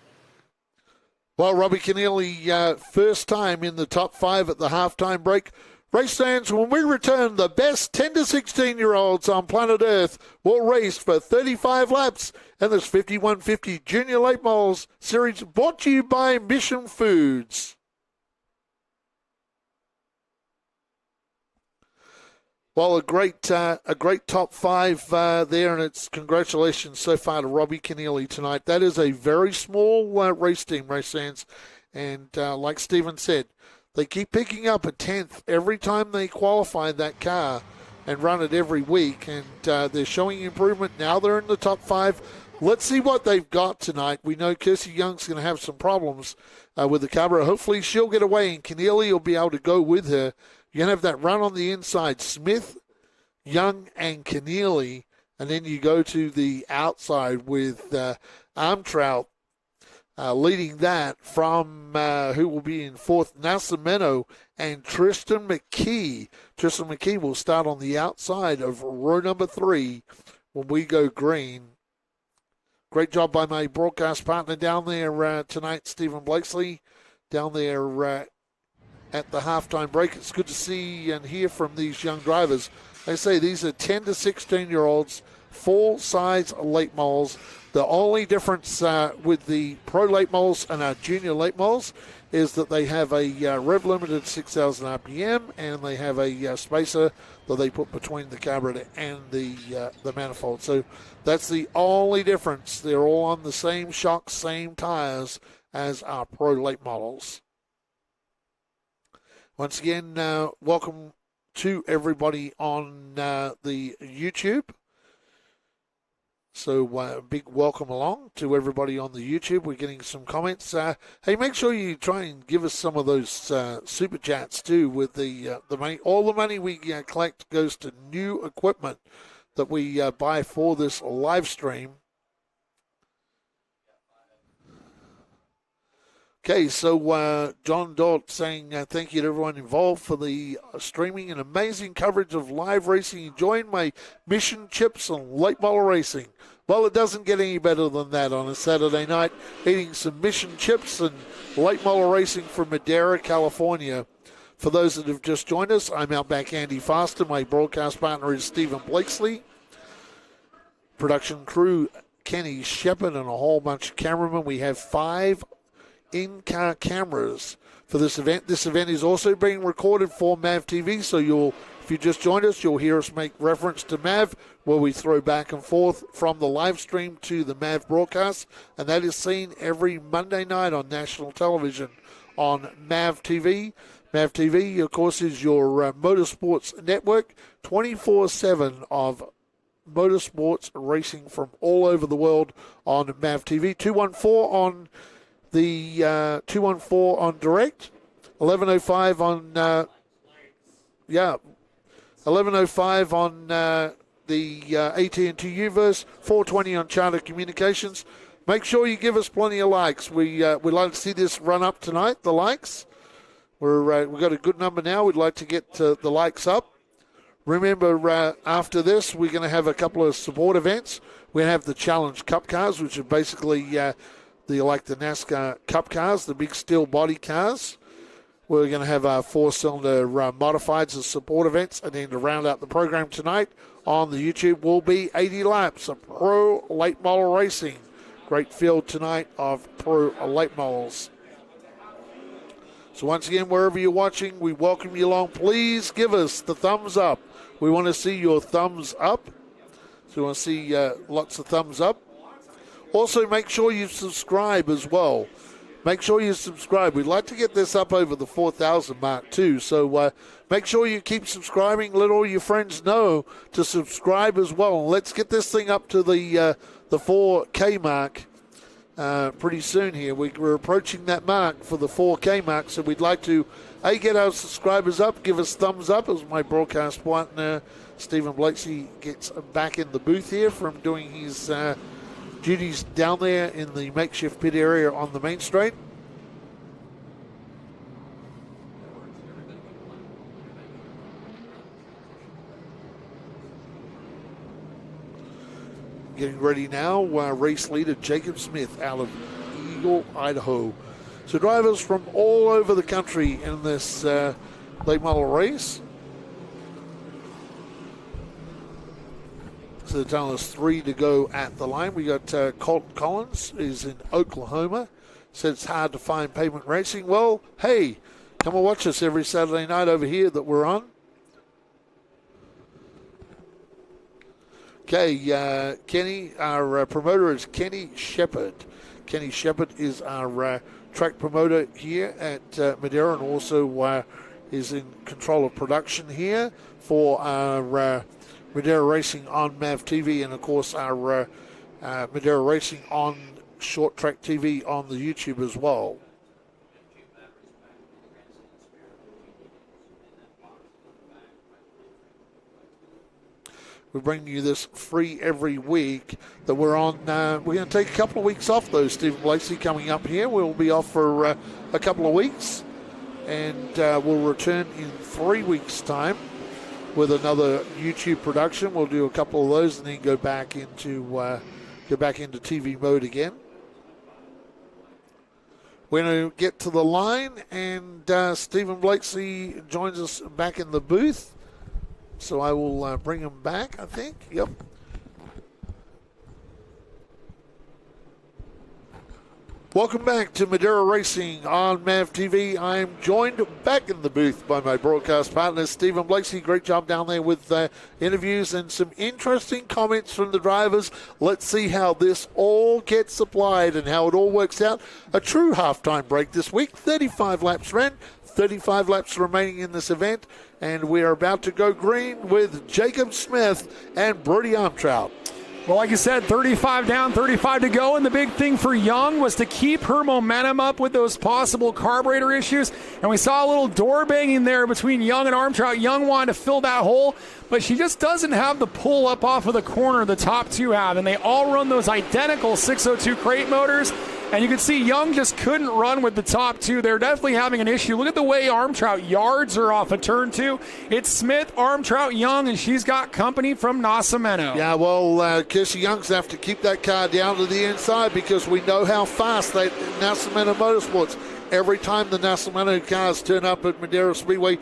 Well, Robbie Keneally, first time in the top 5 at the halftime break. Race fans, when we return, the best 10 to 16-year-olds on planet Earth will race for 35 laps in this 5150 Junior Late Models Series brought to you by Mission Foods. Well, a great top 5 there, and it's congratulations so far to Robbie Keneally tonight. That is a very small race team, race fans, and like Stephen said, They keep picking up a 10th every time they qualify that car and run it every week, and they're showing improvement. Now they're in the top 5. Let's see what they've got tonight. We know Kirsty Young's going to have some problems with the car, but hopefully she'll get away, and Keneally will be able to go with her. You're going to have that run on the inside, Smith, Young, and Keneally, and then you go to the outside with Armtrout leading that from who will be in 4th, Nascimento and Tristan McKee. Tristan McKee will start on the outside of row number 3 when we go green. Great job by my broadcast partner down there tonight, Stephen Blakesley, down there at the halftime break. It's good to see and hear from these young drivers. They say these are 10 to 16-year-olds, full-size late models. The only difference with the pro late models and our junior late models is that they have a rev limited 6,000 RPM, and they have a spacer that they put between the carburetor and the manifold. So that's the only difference. They're all on the same shocks, same tires as our pro late models. Once again, welcome to everybody on the YouTube. So big welcome along to everybody on the YouTube. We're getting some comments. Hey, make sure you try and give us some of those super chats too. With the money, all the money we collect goes to new equipment that we buy for this live stream. Okay, so John Dort saying thank you to everyone involved for the streaming and amazing coverage of live racing. Enjoying my mission chips and late model racing. Well, it doesn't get any better than that on a Saturday night, eating some mission chips and late model racing from Madera, California. For those that have just joined us, I'm Outback Andy Foster. My broadcast partner is Stephen Blakesley. Production crew, Kenny Shepard, and a whole bunch of cameramen. We have 5 in-car cameras for this event. This event is also being recorded for MAVTV, so if you just joined us, you'll hear us make reference to MAV, where we throw back and forth from the live stream to the MAV broadcast, and that is seen every Monday night on national television on MAVTV. MAVTV, of course, is your motorsports network, 24/7 of motorsports racing from all over the world on MAVTV. 214 on the 214 on direct, 1105 on 1105 on the AT&T Uverse, 420 on Charter Communications. Make sure you give us plenty of likes. We'd like to see this run up tonight. The likes, we've got a good number now. We'd like to get the likes up. Remember, after this, we're going to have a couple of support events. We're going to have the Challenge Cup cars, which are basically the NASCAR Cup cars, the big steel body cars. We're going to have our 4-cylinder modifieds as support events, and then to round out the program tonight on the YouTube will be 80 laps of pro late model racing. Great field tonight of pro late models. So once again, wherever you're watching, we welcome you along. Please give us the thumbs up. We want to see your thumbs up. So we want to see lots of thumbs up. Also, make sure you subscribe as well. Make sure you subscribe. We'd like to get this up over the 4,000 mark too. So make sure you keep subscribing. Let all your friends know to subscribe as well. And let's get this thing up to the 4K mark pretty soon here. We're approaching that mark for the 4K mark. So we'd like to, get our subscribers up. Give us thumbs up as my broadcast partner, Stephen Blakesley, gets back in the booth here from doing his duties down there in the makeshift pit area on the main straight. Getting ready now, race leader Jacob Smith out of Eagle, Idaho. So drivers from all over the country in this late model race. So they're telling us 3 to go at the line. We got Colton Collins, who's in Oklahoma. Said it's hard to find pavement racing. Well, hey, come and watch us every Saturday night over here that we're on. Okay, Kenny, our promoter is Kenny Shepard. Kenny Shepard is our track promoter here at Madera, and also is in control of production here for our Madera Racing on MAVTV, and of course our Madera Racing on Short Track TV on the YouTube as well. We're bringing you this free every week that we're on. We're going to take a couple of weeks off, though, Stephen Lacey, coming up here. We'll be off for a couple of weeks, and we'll return in 3 weeks' time with another YouTube production. We'll do a couple of those and then go back into TV mode again. We're going to get to the line, and Stephen Blakeslee joins us back in the booth. So I will bring him back, I think. Yep. Welcome back to Madera Racing on MAVTV. I am joined back in the booth by my broadcast partner, Stephen Blakeslee. Great job down there with interviews and some interesting comments from the drivers. Let's see how this all gets applied and how it all works out. A true halftime break this week. 35 laps ran, 35 laps remaining in this event, and we're about to go green with Jacob Smith and Brody Armtrout. Well, like you said, 35 down, 35 to go, and the big thing for Young was to keep her momentum up with those possible carburetor issues, and we saw a little door banging there between Young and Armtrout. Young wanted to fill that hole, but she just doesn't have the pull up off of the corner the top two have, and they all run those identical 602 crate motors. And you can see Young just couldn't run with the top two. They're definitely having an issue. Look at the way Armtrout yards her off of turn two. It's Smith, Armtrout, Young, and she's got company from Nascimento. Yeah, well, Kirsty Young's have to keep that car down to the inside because we know how fast they Nascimento Motorsports. Every time the Nascimento cars turn up at Madera Speedway,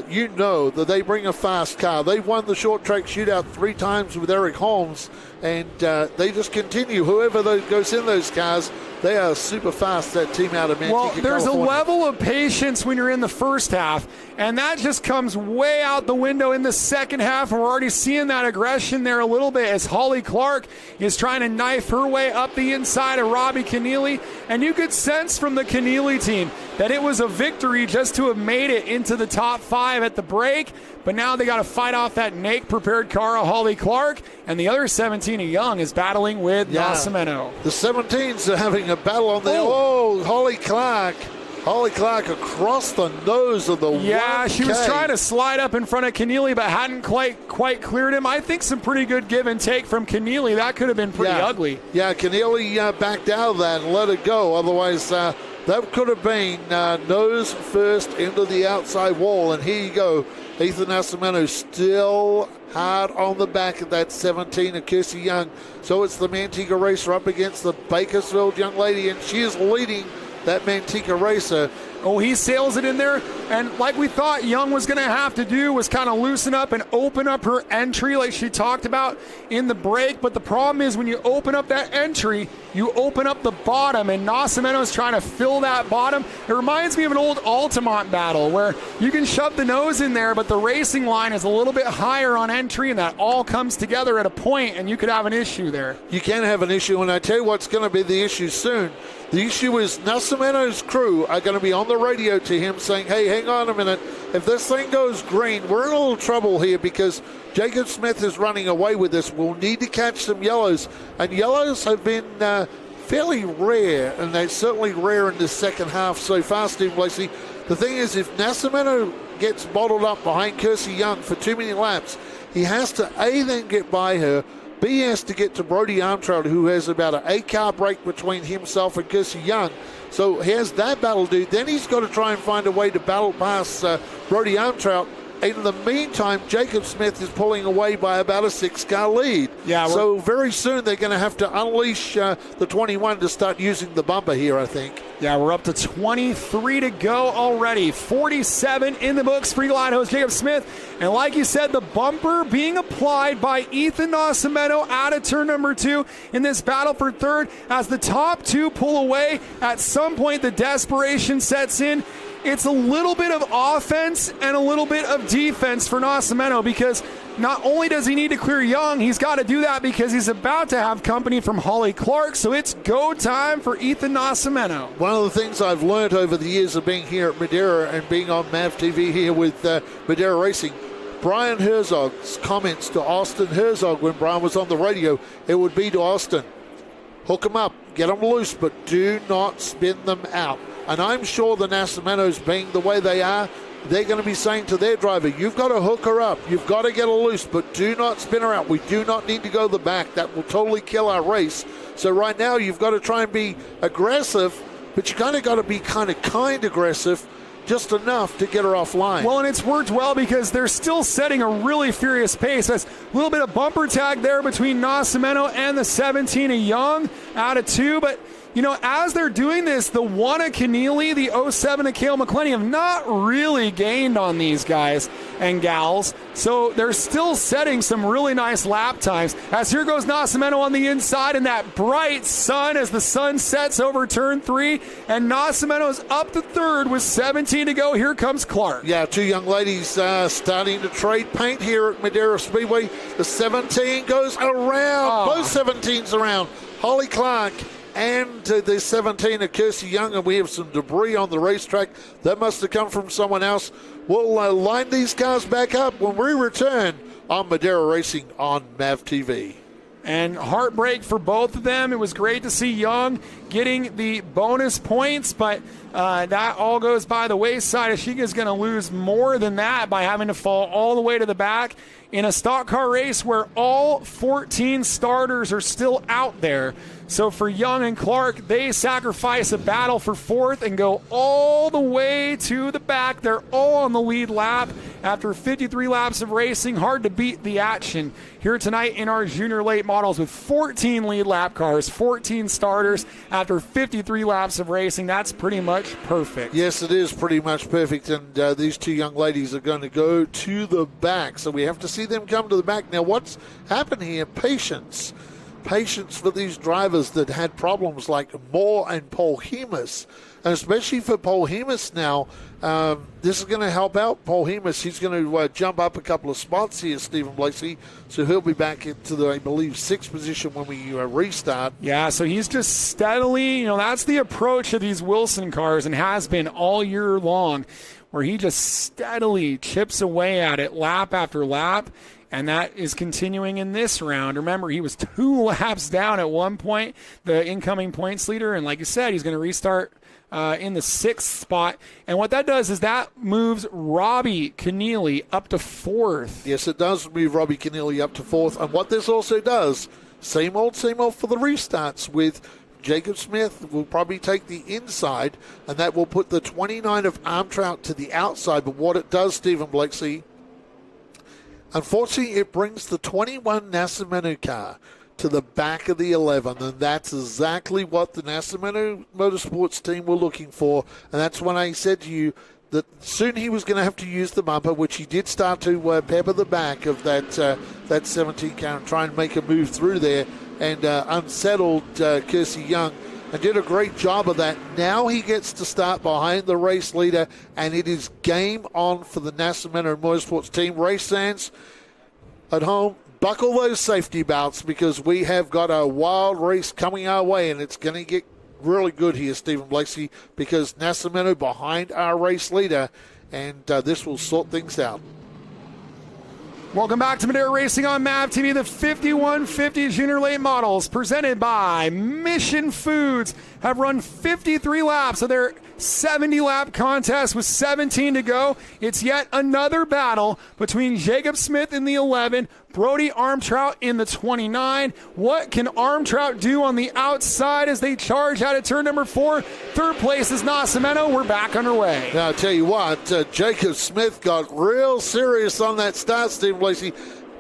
you know that they bring a fast car. They've won the short track shootout 3 times with Eric Holmes, and they just continue. Whoever goes in those cars, they are super fast, that team out of Manteca, Well, there's California. a level of patience when you're in the first half, and that just comes way out the window in the second half, and we're already seeing that aggression there a little bit as Holly Clark is trying to knife her way up the inside of Robbie Keneally, and you could sense from the Keneally team that it was a victory just to have made it into the top 5 at the break, but now they got to fight off that NAKE-prepared car of Holly Clark, and the other 17 of Young is battling with Nascimento. The 17s are having a battle on there. Oh, Holly Clark. Holly Clark across the nose of the 1K. Yeah, she was trying to slide up in front of Keneally, but hadn't quite cleared him. I think some pretty good give and take from Keneally. That could have been pretty ugly. Yeah, Keneally backed out of that and let it go. Otherwise, that could have been nose first into the outside wall. And here you go. Ethan Nascimento still hard on the back of that 17 of Kirsty Young. So it's the Manteca racer up against the Bakersfield young lady, and she is leading that Manteca racer. Oh, he sails it in there, and like we thought Young was going to have to do was kind of loosen up and open up her entry like she talked about in the break, but the problem is when you open up that entry, you open up the bottom, and Nascimento's trying to fill that bottom. It reminds me of an old Altamont battle where you can shove the nose in there, but the racing line is a little bit higher on entry, and that all comes together at a point, and you could have an issue there. You can have an issue, and I tell you what's going to be the issue soon. The issue is Nascimento's crew are going to be on the radio to him saying, hey, hang on a minute. If this thing goes green, we're in a little trouble here because Jacob Smith is running away with this. We'll need to catch some yellows. And yellows have been fairly rare, and they're certainly rare in this second half so far, Steve Lacey. The thing is, if Nascimento gets bottled up behind Kirsty Young for too many laps, he has to A, then get by her, B, has to get to Brody Armtrout, who has about an 8-car break between himself and Kirsty Young. So he has that battle to do. Then he's got to try and find a way to battle past Brody Armtrout. In the meantime, Jacob Smith is pulling away by about a 6-car lead. Yeah. So very soon they're going to have to unleash the 21 to start using the bumper here, I think. Yeah, we're up to 23 to go already. 47 in the books for Eagle Eye host Jacob Smith. And like you said, the bumper being applied by Ethan Nascimento out of turn number 2 in this battle for third. As the top 2 pull away, at some point the desperation sets in. It's a little bit of offense and a little bit of defense for Nascimento because not only does he need to clear Young, he's got to do that because he's about to have company from Holly Clark, so it's go time for Ethan Nascimento. One of the things I've learned over the years of being here at Madera and being on MAVTV here with Madera Racing, Brian Herzog's comments to Austin Herzog when Brian was on the radio, it would be to Austin, hook them up, get them loose, but do not spin them out. And I'm sure the Nascimentos, being the way they are, they're going to be saying to their driver, you've got to hook her up, you've got to get her loose, but do not spin her out. We do not need to go the back. That will totally kill our race. So right now you've got to try and be aggressive, but you kind of got to be kind aggressive, just enough to get her offline. Well, and it's worked well because they're still setting a really furious pace. There's a little bit of bumper tag there between Nascimento and the 17 of Young out of 2, but as they're doing this, the 1 of Keneally, the 07 of Cale McClenny have not really gained on these guys and gals. So they're still setting some really nice lap times. As here goes Nascimento on the inside in that bright sun as the sun sets over turn 3. And Nascimento's up to 3rd with 17 to go. Here comes Clark. Yeah, 2 young ladies starting to trade paint here at Madera Speedway. The 17 goes around. Both 17s around. Holly Clark and the 17 of Kirsty Young, and we have some debris on the racetrack. That must have come from someone else. We'll line these cars back up when we return on Madera Racing on MAVTV. And heartbreak for both of them. It was great to see Young getting the bonus points, but that all goes by the wayside. She is going to lose more than that by having to fall all the way to the back in a stock car race where all 14 starters are still out there. So for Young and Clark, they sacrifice a battle for 4th and go all the way to the back. They're all on the lead lap after 53 laps of racing. Hard to beat the action here tonight in our junior late models with 14 lead lap cars, 14 starters after 53 laps of racing. That's pretty much perfect. Yes, it is pretty much perfect, and these 2 young ladies are going to go to the back, so we have to see them come to the back. Now, what's happened here? Patience for these drivers that had problems like Moore and Paul Hemus, and especially for Paul Hemus now. This is going to help out Paul Hemus. He's going to jump up a couple of spots here, Stephen Blakeslee, so he'll be back into the, I believe, 6th position when we restart. Yeah, so he's just steadily, that's the approach of these Wilson cars and has been all year long, where he just steadily chips away at it lap after lap. And that is continuing in this round. Remember, he was 2 laps down at one point, the incoming points leader. And like you said, he's going to restart in the 6th spot. And what that does is that moves Robbie Keneally up to 4th. Yes, it does move Robbie Keneally up to 4th. And what this also does, same old for the restarts with Jacob Smith will probably take the inside, and that will put the 29 of Armtrout to the outside. But what it does, Stephen Blakeslee, unfortunately, it brings the 21 Nascimento car to the back of the 11, and that's exactly what the Nascimento Motorsports team were looking for. And that's when I said to you that soon he was going to have to use the bumper, which he did start to pepper the back of that 17 car and try and make a move through there, and unsettled Kirsty Young, and did a great job of that. Now he gets to start behind the race leader, and it is game on for the Nascimento Motorsports team. Race fans at home, buckle those safety belts because we have got a wild race coming our way, and it's going to get really good here, Stephen Blakeslee, because Nascimento behind our race leader, and this will sort things out. Welcome back to Madera Racing on MAVTV, the 5150 Junior Late Models, presented by Mission Foods, have run 53 laps of their 70-lap contest with 17 to go. It's yet another battle between Jacob Smith in the 11, Brody Armtrout in the 29. What can Armtrout do on the outside as they charge out of turn number 4? 3rd place is Nascimento. We're back underway. Now, I'll tell you what, Jacob Smith got real serious on that start, Steve Lacey.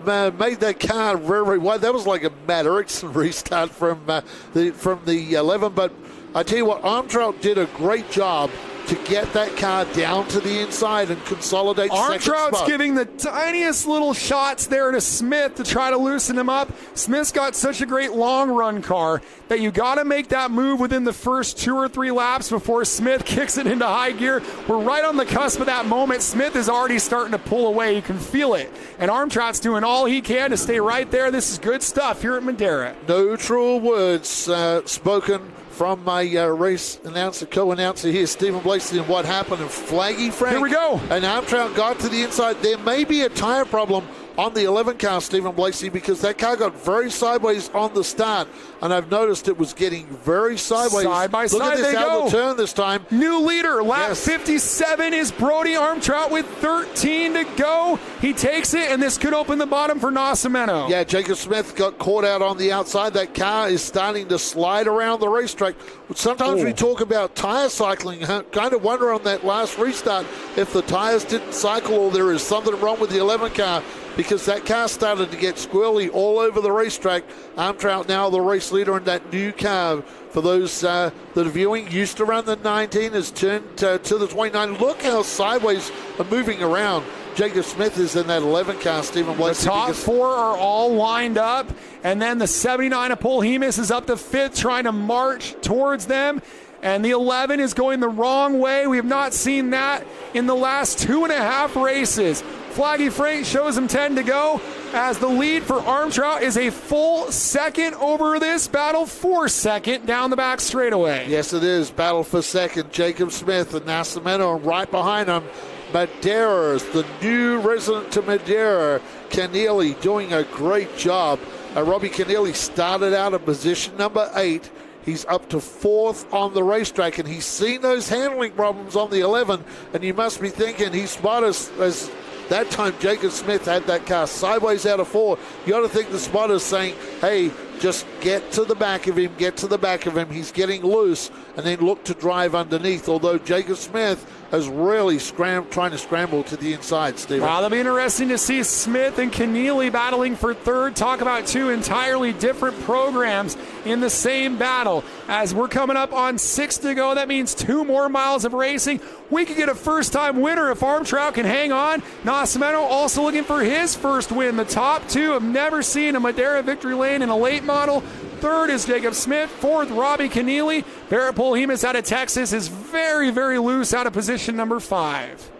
Made that car very wide. That was like a Matt Erickson restart from the 11. But I tell you what, Armtrout did a great job to get that car down to the inside and consolidate second Armtrout's spot. giving the tiniest little shots there to Smith to try to loosen him up. Smith's got such a great long run car that you got to make that move within the first 2 or 3 laps before Smith kicks it into high gear. We're right on the cusp of that moment. Smith is already starting to pull away. You can feel it. And Armtrout's doing all he can to stay right there. This is good stuff here at Madera. No truer words spoken from my race announcer, co-announcer here, Stephen Blakeslee, and what happened. And Flaggy Frank. Here we go. And Armtrout got to the inside. There may be a tire problem on the 11 car, Stephen Blakeslee, because that car got very sideways on the start, and I've noticed it was getting very sideways. Side by Look side at this they out go. of the turn this time. New leader, lap Yes. 57 is Brody Armtrout with 13 to go. He takes it, and this could open the bottom for Nascimento. Yeah, Jacob Smith got caught out on the outside. That car is starting to slide around the racetrack. Sometimes we talk about tire cycling. Kind of wonder on that last restart if the tires didn't cycle or there is something wrong with the 11 car, because that car started to get squirrely all over the racetrack. Armtrout now the race leader in that new car. For those that are viewing, used to run the 19, has turned to the 29. Look how sideways are moving around. Jacob Smith is in that 11 car, Stephen Blakeslee. The top 4 are all lined up, and then the 79 of Polhemus is up to 5th, trying to march towards them. And the 11 is going the wrong way. We have not seen that in the last 2.5 races. Flaggy Frank shows him 10 to go, as the lead for Armtrout is a full second over this battle, 4 second down the back straightaway. Yes, it is. Battle for second. Jacob Smith and Nascimento, and right behind him, Madera's, the new resident to Madera, Keneally, doing a great job. Robbie Keneally started out at position number 8. He's up to 4th on the racetrack, and he's seen those handling problems on the 11, and you must be thinking he's spotted as that time Jacob Smith had that car sideways out of 4. You got to think the spotter's saying, hey, just get to the back of him, get to the back of him. He's getting loose, and then look to drive underneath, although Jacob Smith is really trying to scramble to the inside, Stephen. Wow, that'll be interesting to see Smith and Keneally battling for 3rd. Talk about 2 entirely different programs in the same battle. As we're coming up on 6 to go, that means 2 more miles of racing. We could get a first-time winner if Armtrout can hang on. Nascimento also looking for his first win. The top 2 have never seen a Madera victory lane in a late model. 3rd is Jacob Smith. 4th, Robbie Keneally. Barrett Polhemus out of Texas is very, very loose out of position number 5.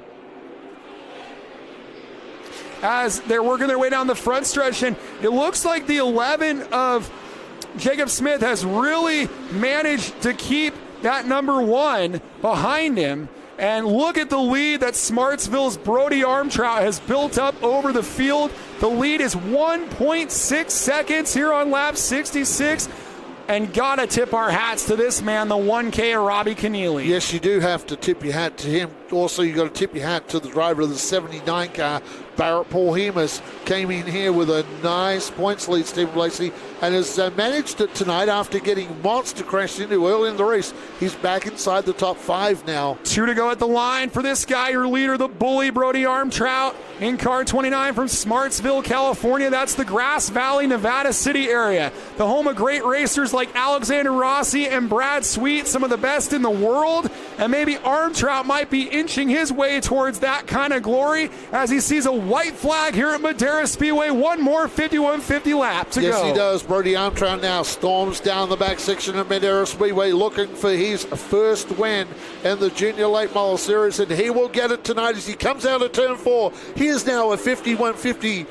As they're working their way down the front stretch, and it looks like the 11 of Jacob Smith has really managed to keep that number 1 behind him. And look at the lead that Smartsville's Brody Armtrout has built up over the field. The lead is 1.6 seconds here on lap 66. And gotta tip our hats to this man, the 1K of Robbie Keneally. Yes, you do have to tip your hat to him. Also, you got to tip your hat to the driver of the 79 car, Barrett Polhemus. Came in here with a nice points lead, Stephen Blakeslee, and has managed it tonight after getting monster crashed into early in the race. He's back inside the top 5 now. 2 to go at the line for this guy, your leader, the bully, Brody Armtrout, in car 29 from Smartsville, California. That's the Grass Valley, Nevada City area. The home of great racers like Alexander Rossi and Brad Sweet, some of the best in the world. And maybe Armtrout might be inching his way towards that kind of glory as he sees a white flag here at Madera Speedway. One more 51.50 lap to go. Yes, he does. Brody Armtrout now storms down the back section of Madera Speedway looking for his first win in the Junior Late Model Series, and he will get it tonight as he comes out of turn 4. He is now a 51.50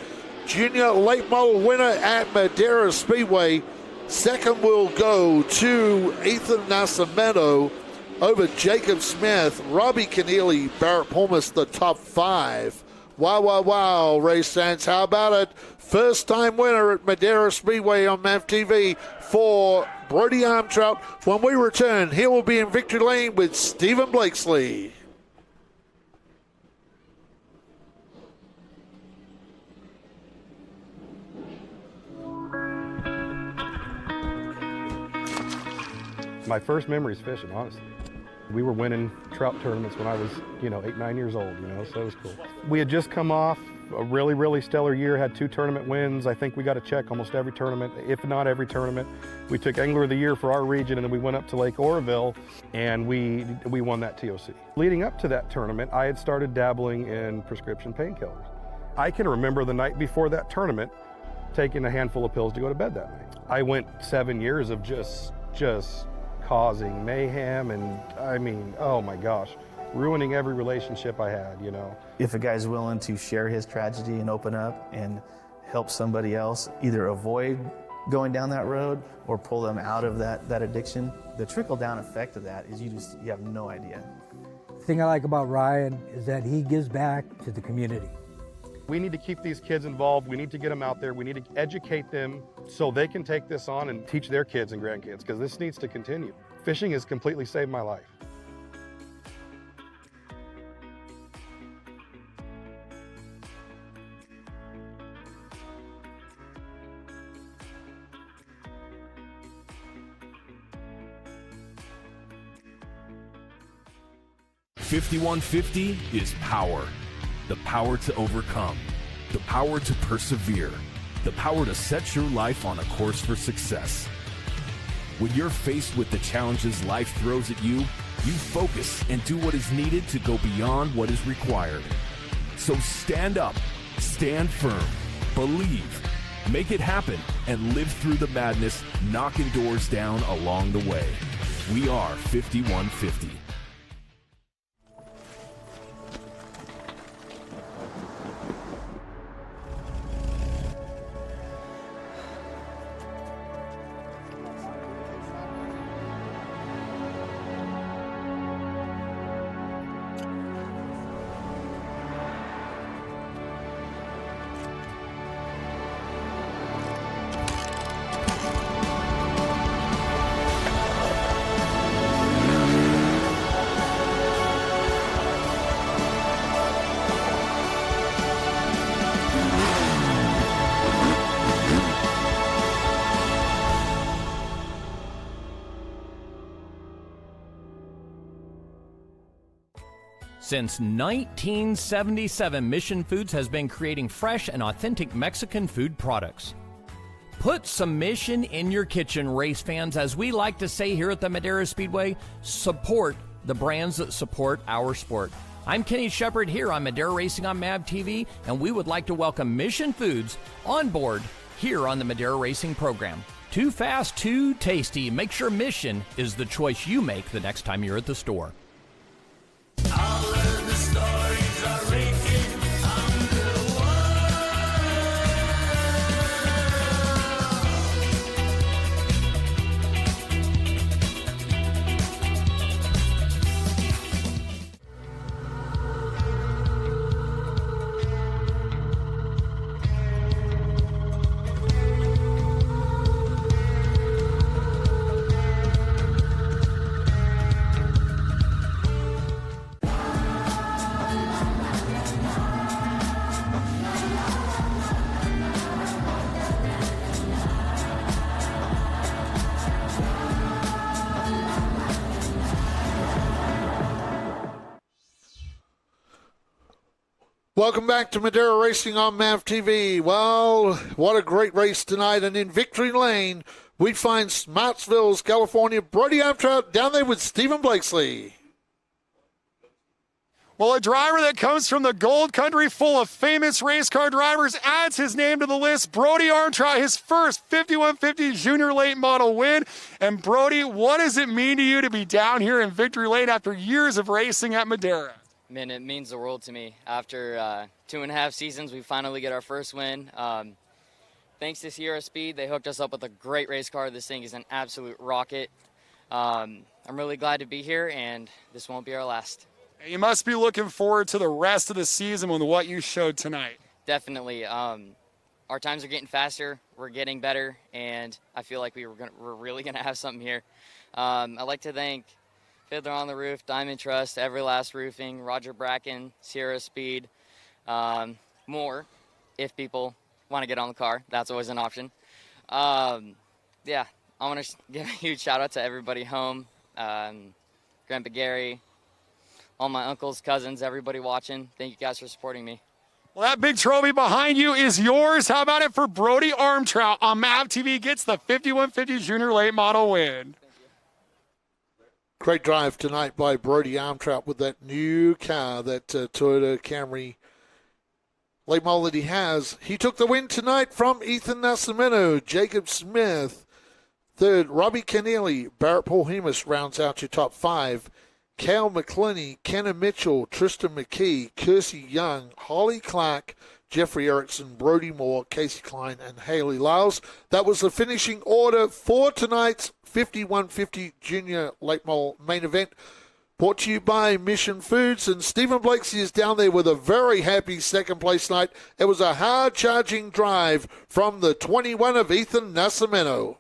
Junior Late Model winner at Madera Speedway. Second will go to Ethan Nascimento over Jacob Smith, Robbie Keneally, Barrett Polhemus, the top 5. Wow, wow, wow, race fans. How about it? First time winner at Madera Speedway on MAVTV for Brody Armtrout. When we return, he will be in victory lane with Stephen Blakeslee. My first memory is fishing, honestly. We were winning trout tournaments when I was, 8, 9 years old, so it was cool. We had just come off a really, really stellar year, had 2 tournament wins. I think we got a check almost every tournament, if not every tournament. We took Angler of the Year for our region, and then we went up to Lake Oroville, and we won that TOC. Leading up to that tournament, I had started dabbling in prescription painkillers. I can remember the night before that tournament, taking a handful of pills to go to bed that night. I went 7 years of just causing mayhem, and I mean, oh my gosh, ruining every relationship I had, you know. If a guy's willing to share his tragedy and open up and help somebody else either avoid going down that road or pull them out of that addiction, the trickle-down effect of that is you have no idea. The thing I like about Ryan is that he gives back to the community. We need to keep these kids involved. We need to get them out there. We need to educate them so they can take this on and teach their kids and grandkids, because this needs to continue. Fishing has completely saved my life. .5150 is power. The power to overcome. The power to persevere. The power to set your life on a course for success. When you're faced with the challenges life throws at you, you focus and do what is needed to go beyond what is required. So stand up, stand firm, believe, make it happen, and live through the madness, knocking doors down along the way. We are 5150. Since 1977, Mission Foods has been creating fresh and authentic Mexican food products. Put some Mission in your kitchen, race fans. As we like to say here at the Madera Speedway, support the brands that support our sport. I'm Kenny Shepard here on Madera Racing on MAVTV, and we would like to welcome Mission Foods on board here on the Madera Racing program. Too fast, too tasty. Make sure Mission is the choice you make the next time you're at the store. Welcome back to Madera Racing on MAVTV. Well, what a great race tonight. And in victory lane, we find Smartsville, California. Brody Amtrout down there with Stephen Blakesley. Well, a driver that comes from the gold country full of famous race car drivers adds his name to the list. Brody Armstrong, his first 5150 Junior Late Model win. And Brody, what does it mean to you to be down here in victory lane after years of racing at Madera? Man, it means the world to me. After 2.5 seasons, we finally get our first win. Thanks to Sierra Speed, they hooked us up with a great race car. This thing is an absolute rocket. I'm really glad to be here, and this won't be our last. You must be looking forward to the rest of the season with what you showed tonight. Definitely. Our times are getting faster. We're getting better, and I feel like we're really going to have something here. I'd like to thank Fiddler on the Roof, Diamond Trust, Everlast Roofing, Roger Bracken, Sierra Speed, more if people want to get on the car. That's always an option. Yeah, I want to give a huge shout out to everybody home, Grandpa Gary, all my uncles, cousins, everybody watching. Thank you guys for supporting me. Well, that big trophy behind you is yours. How about it for Brody Armtrout on MAVTV gets the 5150 Junior Late Model win. Great drive tonight by Brody Armtrout with that new car, that Toyota Camry late model that he has. He took the win tonight from Ethan Nascimento, Jacob Smith. Third, Robbie Keneally, Barrett Paul Hemus rounds out your top 5. Cal McClinney, Kenna Mitchell, Tristan McKee, Kersey Young, Holly Clark, Jeffrey Erickson, Brody Moore, Casey Klein, and Haley Lyles. That was the finishing order for tonight's 5150 Junior Late Model main event. Brought to you by Mission Foods, and Stephen Blakesy is down there with a very happy second place night. It was a hard-charging drive from the 21 of Ethan Nascimento.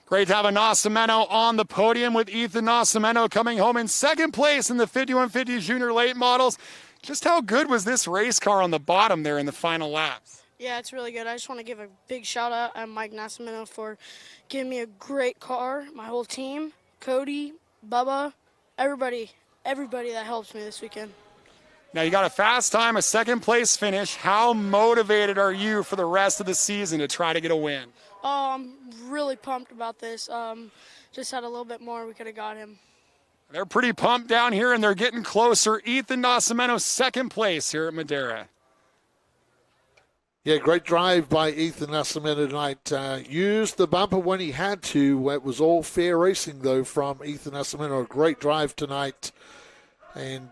Great to have a Nascimento on the podium with Ethan Nascimento coming home in second place in the 5150 Junior Late Models. Just how good was this race car on the bottom there in the final laps? Yeah, it's really good. I just want to give a big shout out to Mike Nascimento for giving me a great car, my whole team, Cody, Bubba, everybody that helps me this weekend. Now you got a fast time, a second place finish. How motivated are you for the rest of the season to try to get a win? Oh, I'm really pumped about this. Just had a little bit more, we could have got him. They're pretty pumped down here, and they're getting closer. Ethan Nascimento, second place here at Madera. Yeah, great drive by Ethan Nascimento tonight. Used the bumper when he had to. It was all fair racing, though, from Ethan Nascimento. A great drive tonight. And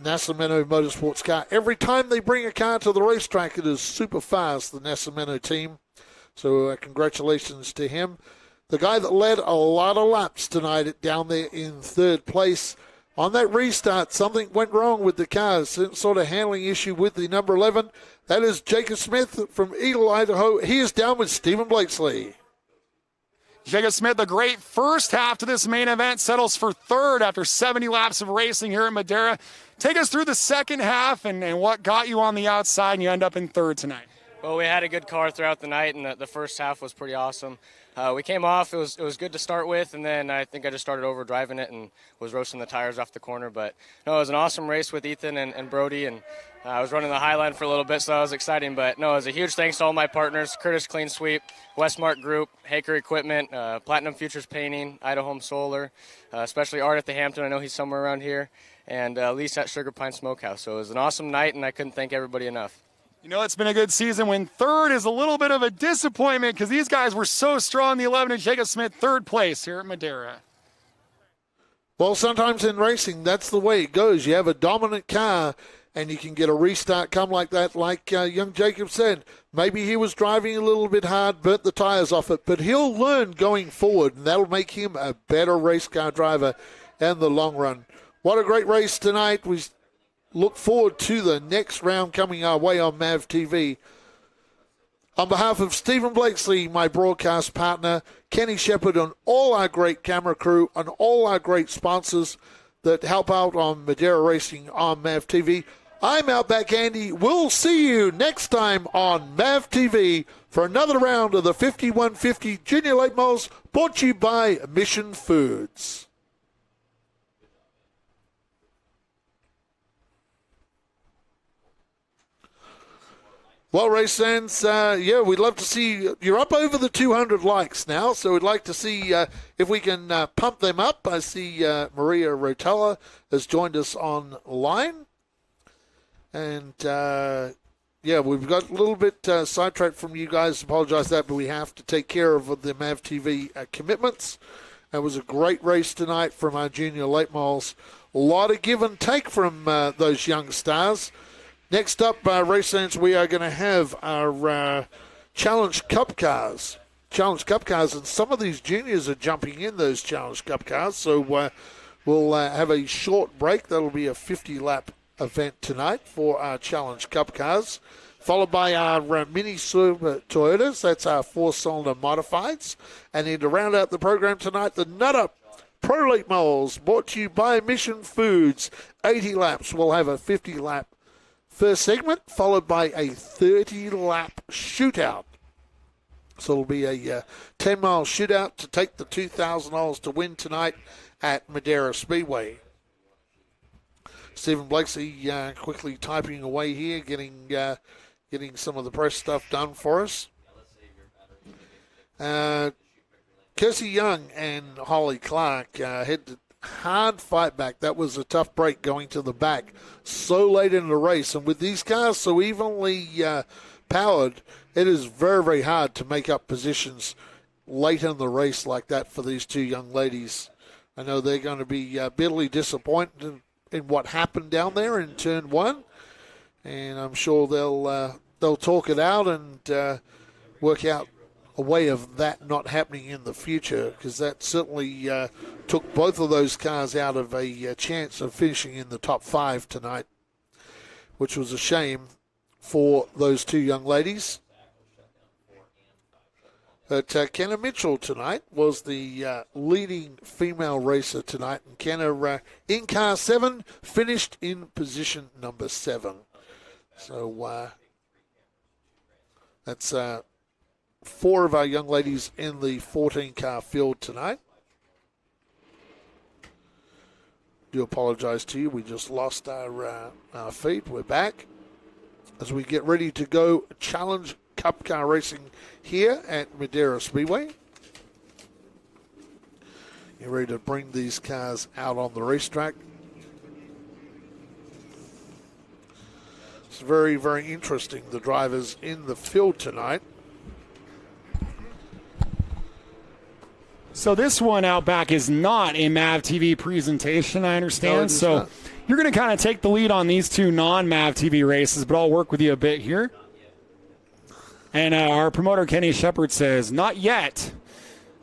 Nascimento Motorsports car, every time they bring a car to the racetrack, it is super fast, the Nascimento team. So congratulations to him. The guy that led a lot of laps tonight down there in third place. On that restart, something went wrong with the car, some sort of handling issue with the number 11. That is Jacob Smith from Eagle, Idaho. He is down with Stephen Blakesley. Jacob Smith, a great first half to this main event, settles for third after 70 laps of racing here at Madera. Take us through the second half and what got you on the outside and you end up in third tonight. Well, we had a good car throughout the night, and the first half was pretty awesome. We came off, it was good to start with, and then I think I just started over driving it and was roasting the tires off the corner. But no, it was an awesome race with Ethan and Brody, and I was running the high line for a little bit, so that was exciting. But no, it was a huge thanks to all my partners, Curtis Clean Sweep, Westmark Group, Haker Equipment, Platinum Futures Painting, Idaho Home Solar, especially Art at the Hampton, I know he's somewhere around here, and Lisa at Sugar Pine Smokehouse. So it was an awesome night, and I couldn't thank everybody enough. You know, it's been a good season when third is a little bit of a disappointment because these guys were so strong. The 11 and Jacob Smith, third place here at Madera. Well, sometimes in racing, that's the way it goes. You have a dominant car, and you can get a restart come like that, like young Jacob said. Maybe he was driving a little bit hard, burnt the tires off it, but he'll learn going forward, and that'll make him a better race car driver in the long run. What a great race tonight. We look forward to the next round coming our way on MAVTV. On behalf of Stephen Blakesley, my broadcast partner, Kenny Shepard, and all our great camera crew, and all our great sponsors that help out on Madera Racing on MAVTV, I'm Outback Andy. We'll see you next time on MAVTV for another round of the 5150 Junior Late Models, brought to you by Mission Foods. Well, race fans, we'd love to see you're up over the 200 likes now, so we'd like to see if we can pump them up. I see Maria Rotella has joined us online. And, we've got a little bit sidetracked from you guys. Apologize for that, but we have to take care of the MAVTV commitments. It was a great race tonight from our junior late models. A lot of give and take from those young stars. Next up, race fans, we are going to have our Challenge Cup cars. Challenge Cup cars, and some of these juniors are jumping in those Challenge Cup cars. So we'll have a short break. That'll be a 50-lap event tonight for our Challenge Cup cars, followed by our Mini Super Toyotas. That's our four-cylinder modifieds. And then to round out the program tonight, the Nutter Pro Late Models, brought to you by Mission Foods. 80 laps. We'll have a 50-lap first segment, followed by a 30-lap shootout. So it'll be a 10-mile shootout to take the $2,000 to win tonight at Madera Speedway. Stephen Blakeslee quickly typing away here, getting some of the press stuff done for us. Kirsty Young and Holly Clark had a hard fight back. That was a tough break going to the back so late in the race. And with these cars so evenly powered, it is very, very hard to make up positions late in the race like that for these two young ladies. I know they're going to be bitterly disappointed in what happened down there in turn one, and I'm sure they'll talk it out and work out a way of that not happening in the future, because that certainly took both of those cars out of a chance of finishing in the top 5 tonight, which was a shame for those two young ladies. But Kenna Mitchell tonight was the leading female racer tonight, and Kenna in car 7 finished in position number 7. So that's 4 of our young ladies in the 14-car field tonight. Do apologize to you. We just lost our feed. We're back as we get ready to go Challenge Cup car racing here at Madera Speedway. You're ready to bring these cars out on the racetrack. It's very, very interesting, the drivers in the field tonight. So this one out back is not a MAVTV presentation, I understand. No, so not. You're going to kind of take the lead on these two non-MAVTV races, but I'll work with you a bit here. And our promoter, Kenny Shepard, says, not yet.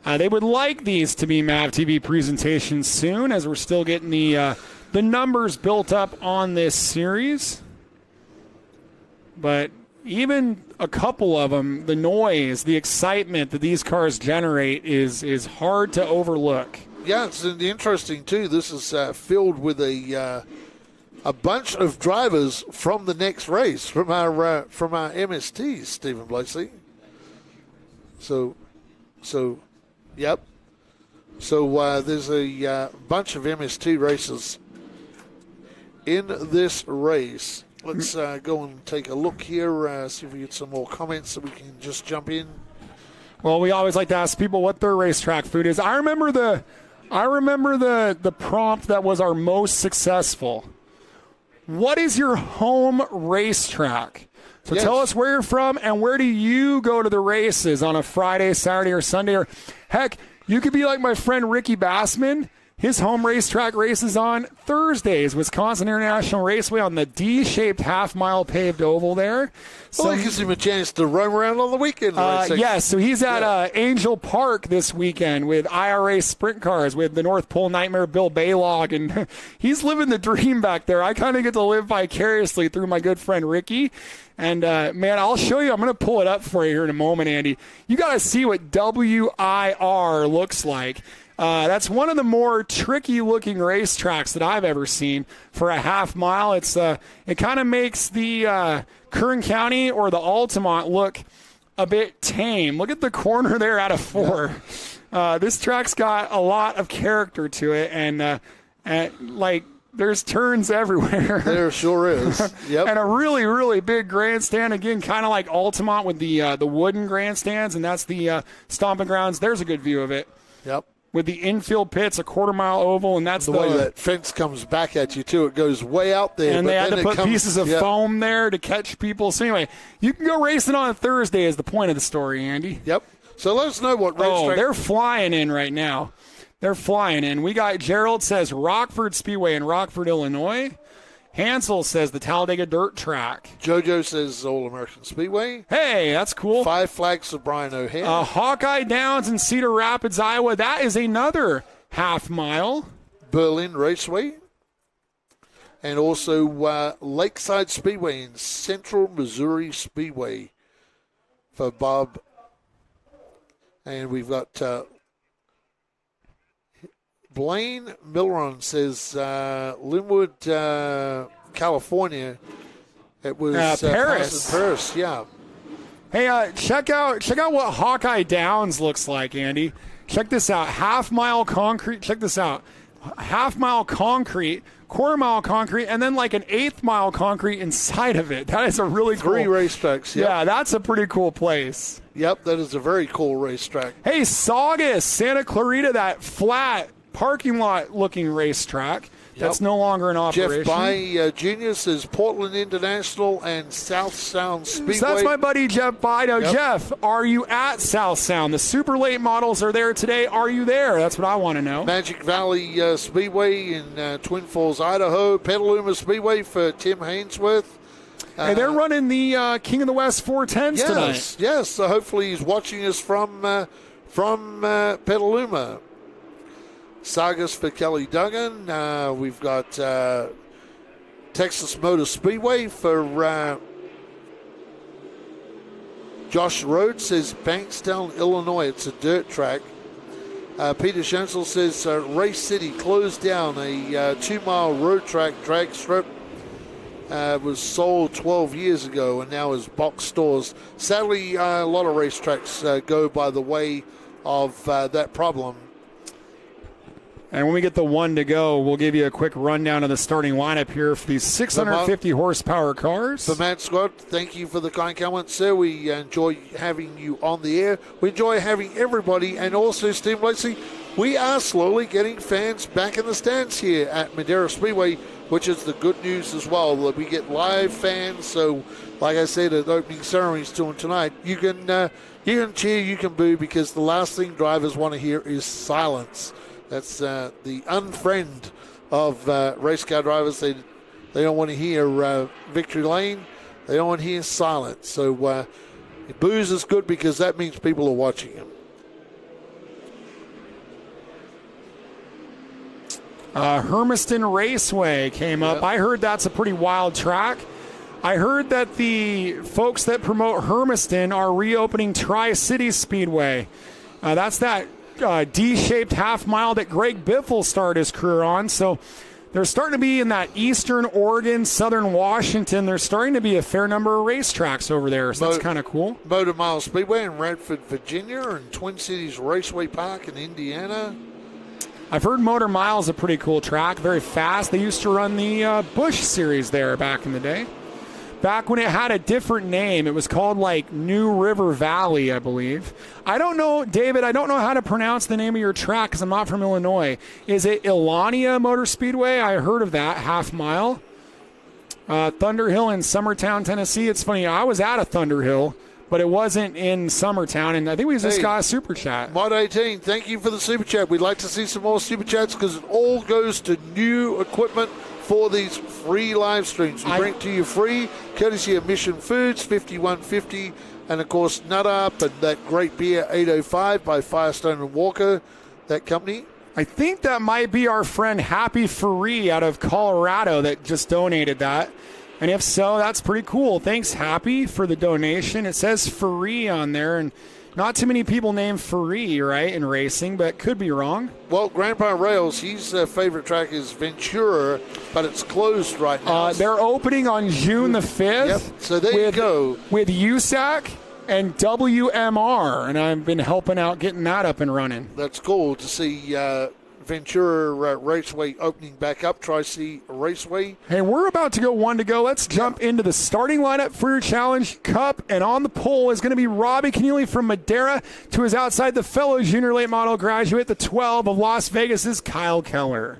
They would like these to be MAVTV presentations soon, as we're still getting the numbers built up on this series. But even a couple of them, the noise, the excitement that these cars generate is hard to overlook. Yeah, it's interesting, too. This is filled with a bunch of drivers from the next race, from our MSTs, Stephen Blakeslee. So, yep. So there's a bunch of MST races in this race. Let's go and take a look here, see if we get some more comments so we can just jump in. Well, we always like to ask people what their racetrack food is. I remember the prompt that was our most successful. What is your home racetrack? So Yes. Tell us where you're from and where do you go to the races on a Friday, Saturday, or Sunday? Or heck, you could be like my friend Ricky Bassman. His home racetrack races on Thursdays, Wisconsin International Raceway on the D-shaped half-mile paved oval there. So it gives him a chance to roam around on the weekend. Yes, so he's at Angel Park this weekend with IRA sprint cars with the North Pole Nightmare Bill Baylog, and he's living the dream back there. I kind of get to live vicariously through my good friend Ricky. And, man, I'll show you. I'm going to pull it up for you here in a moment, Andy. You got to see what WIR looks like. That's one of the more tricky-looking racetracks that I've ever seen for a half mile. It kind of makes the Kern County or the Altamont look a bit tame. Look at the corner there out of 4. This track's got a lot of character to it, and there's turns everywhere. There sure is. Yep. And a really, really big grandstand. Again, kind of like Altamont with the wooden grandstands, and that's the stomping grounds. There's a good view of it. Yep. With the infield pits, a quarter-mile oval, and that's the way that fence comes back at you, too. It goes way out there. And but they had then to put pieces of foam there to catch people. So anyway, you can go racing on a Thursday is the point of the story, Andy. Yep. So let us know what racetrack. Oh, they're flying in right now. They're flying in. We got Gerald says Rockford Speedway in Rockford, Illinois. Hansel says the Talladega Dirt Track. JoJo says All-American Speedway. Hey, that's cool. 5 Flags of Brian O'Hare. Hawkeye Downs in Cedar Rapids, Iowa. That is another half mile. Berlin Raceway. And also Lakeside Speedway in Central Missouri Speedway for Bob. And we've got Blaine Milleron says Linwood, California. It was Paris, yeah. Hey, check out what Hawkeye Downs looks like, Andy. Check this out. Half-mile concrete. Check this out. half-mile concrete, quarter-mile concrete, and then like an eighth-mile concrete inside of it. That is a really cool. 3 racetracks. Yep. Yeah, that's a pretty cool place. Yep, that is a very cool racetrack. Hey, Saugus, Santa Clarita, that flat parking lot-looking racetrack. That's no longer in operation. Jeff By Jr. says Portland International and South Sound Speedway. So that's my buddy Jeff By. Now, Jeff, are you at South Sound? The super late models are there today. Are you there? That's what I want to know. Magic Valley Speedway in Twin Falls, Idaho. Petaluma Speedway for Tim Hainsworth. And they're running the King of the West 410s tonight. Yes, so hopefully he's watching us from Petaluma. Saugus for Kelly Duggan. We've got Texas Motor Speedway for Josh Rhodes says Bankstown, Illinois. It's a dirt track. Peter Schenzel says Race City closed down. A 2-mile road track drag strip was sold 12 years ago and now is box stores. Sadly, a lot of racetracks go by the way of that problem. And when we get the one to go, we'll give you a quick rundown of the starting lineup here for these 650 horsepower cars. For Matt Scott, thank you for the kind comments, sir. We enjoy having you on the air. We enjoy having everybody, and also, Steve Lacey, we are slowly getting fans back in the stands here at Madera Speedway, which is the good news as well. We get live fans, so like I said at the opening ceremonies to them tonight, you can cheer, you can boo, because the last thing drivers want to hear is silence. That's the unfriend of race car drivers. They don't want to hear victory lane. They don't want to hear silence. So booze is good because that means people are watching them. Hermiston Raceway came up. I heard that's a pretty wild track. I heard that the folks that promote Hermiston are reopening Tri-City Speedway. That's that D-shaped half mile that Greg Biffle started his career on. So they're starting to be in that eastern Oregon, southern Washington. There's starting to be a fair number of racetracks over there. So that's kind of cool. Motor Mile Speedway in Radford, Virginia, and Twin Cities Raceway Park in Indiana. I've heard Motor Mile is a pretty cool track, very fast. They used to run the Busch series there back in the day. Back when it had a different name, it was called like New River Valley, I believe. I don't know, David, I don't know how to pronounce the name of your track because I'm not from Illinois. Is it Ilania Motor Speedway? I heard of that, half mile. Thunder Hill in Summertown, Tennessee. It's funny, I was at a Thunder Hill, but it wasn't in Summertown, and I think we just got a super chat. Mod 18, thank you for the super chat. We'd like to see some more super chats because it all goes to new equipment for these free live streams. We bring it to you free, courtesy of Mission Foods, 5150, and of course Nut Up and that great beer 805 by Firestone and Walker, that company. I think that might be our friend Happy Free out of Colorado that just donated that. And if so, that's pretty cool. Thanks, Happy, for the donation. It says Free on there, and not too many people named Free, right, in racing, but could be wrong. Well, Grandpa Rails, his favorite track is Ventura, but it's closed right now. They're opening on June the 5th. Yep, so there you go. With USAC and WMR, and I've been helping out getting that up and running. That's cool to see Ventura Raceway opening back up, Tri-C Raceway. Hey, we're about to go one to go. Let's jump into the starting lineup for your Challenge Cup. And on the pole is going to be Robbie Keneally from Madera. To his outside, the fellow junior late model graduate, the 12 of Las Vegas' Kyle Keller.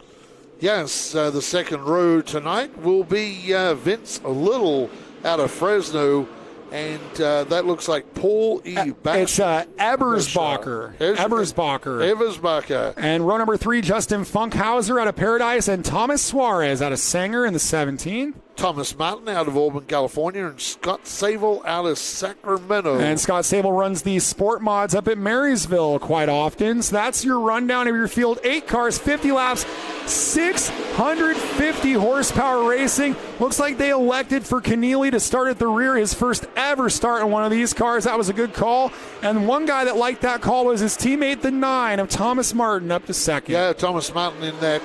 Yes, the second row tonight will be Vince Little out of Fresno. And that looks like Paul E. Baxter. It's Ebersbacher. Ebersbacher. And row number 3, Justin Funkhauser out of Paradise, and Thomas Suarez out of Sanger in the 17. Thomas Martin out of Auburn, California, and Scott Sable out of Sacramento. And Scott Sable runs the Sport Mods up at Marysville quite often. So that's your rundown of your field. 8 cars, 50 laps, 650 horsepower racing. Looks like they elected for Keneally to start at the rear, his first ever start in one of these cars. That was a good call. And one guy that liked that call was his teammate, the 9 of Thomas Martin, up to second. Yeah, Thomas Martin in that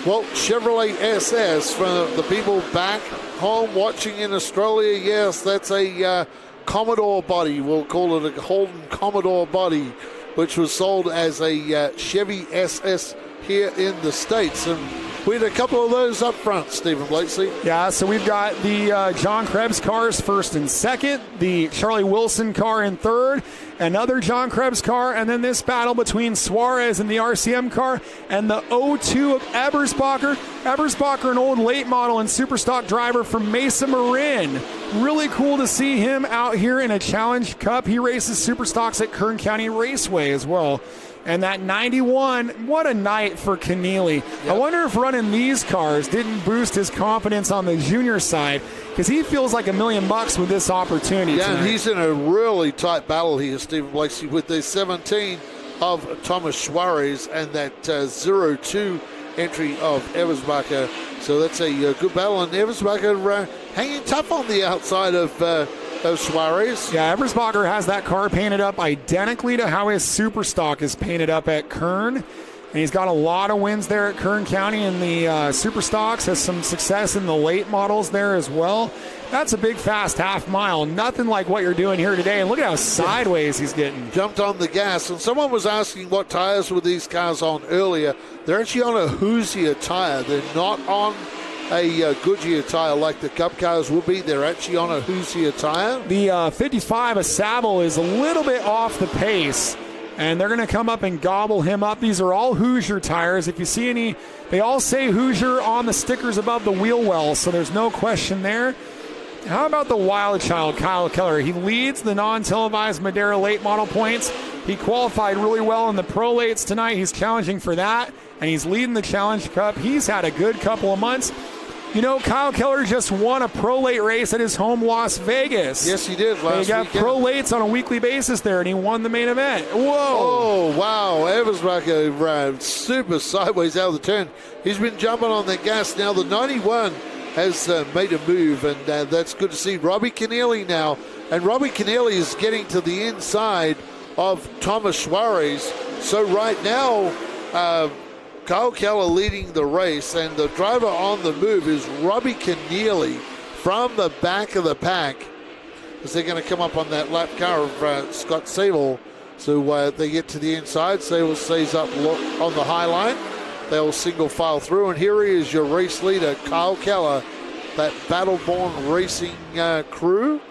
Chevrolet SS. For the people back home watching in Australia, yes, that's a Commodore body. We'll call it a Holden Commodore body, which was sold as a Chevy SS here in the States. And we had a couple of those up front, Stephen Blatesy. Yeah, so we've got the John Krebs cars first and second, the Charlie Wilson car in third, another John Krebs car, and then this battle between Suarez and the RCM car, and the 02 of Ebersbacher. Ebersbacher, an old late model and super stock driver from Mesa Marin. Really cool to see him out here in a Challenge Cup. He races super stocks at Kern County Raceway as well. And that 91, what a night for Keneally. Yep. I wonder if running these cars didn't boost his confidence on the junior side, because he feels like $1 million with this opportunity tonight. And he's in a really tight battle here, Stephen Blatesy, with the 17 of Thomas Suarez and that 02 entry of Ebersbacher. So that's a good battle, and Ebersbacher hanging tough on the outside of Suarez. Yeah, Ebersbacher has that car painted up identically to how his super stock is painted up at Kern. And he's got a lot of wins there at Kern County in the super stocks, has some success in the late models there as well. That's a big fast half mile. Nothing like what you're doing here today. And look at how sideways he's getting. Jumped on the gas. And someone was asking what tires were these cars on earlier. They're actually on a Hoosier tire. They're not on a Goodyear tire like the Cup cars will be. They're actually on a Hoosier tire. The 55 of Saville is a little bit off the pace, and they're going to come up and gobble him up. These are all Hoosier tires. If you see any, they all say Hoosier on the stickers above the wheel well, so there's no question there. How about the wild child, Kyle Keller? He leads the non-televised Madera late model points. He qualified really well in the pro lates tonight. He's challenging for that, and he's leading the Challenge Cup. He's had a good couple of months. You know, Kyle Keller just won a pro late race at his home Las Vegas. Yes, he did last weekend. They got pro lates on a weekly basis there, and he won the main event. Whoa. Oh, wow. Ebersbacher super sideways out of the turn. He's been jumping on the gas. Now the 91 has made a move, and that's good to see. Robbie Keneally now, and Robbie Keneally is getting to the inside of Thomas Suarez. So right now, Kyle Keller leading the race, and the driver on the move is Robbie Keneally from the back of the pack, as they're going to come up on that lap car of Scott Sable. So they get to the inside. Sable stays up on the high line. They'll single file through, and here he is, your race leader, Kyle Keller, that Battleborn Racing crew,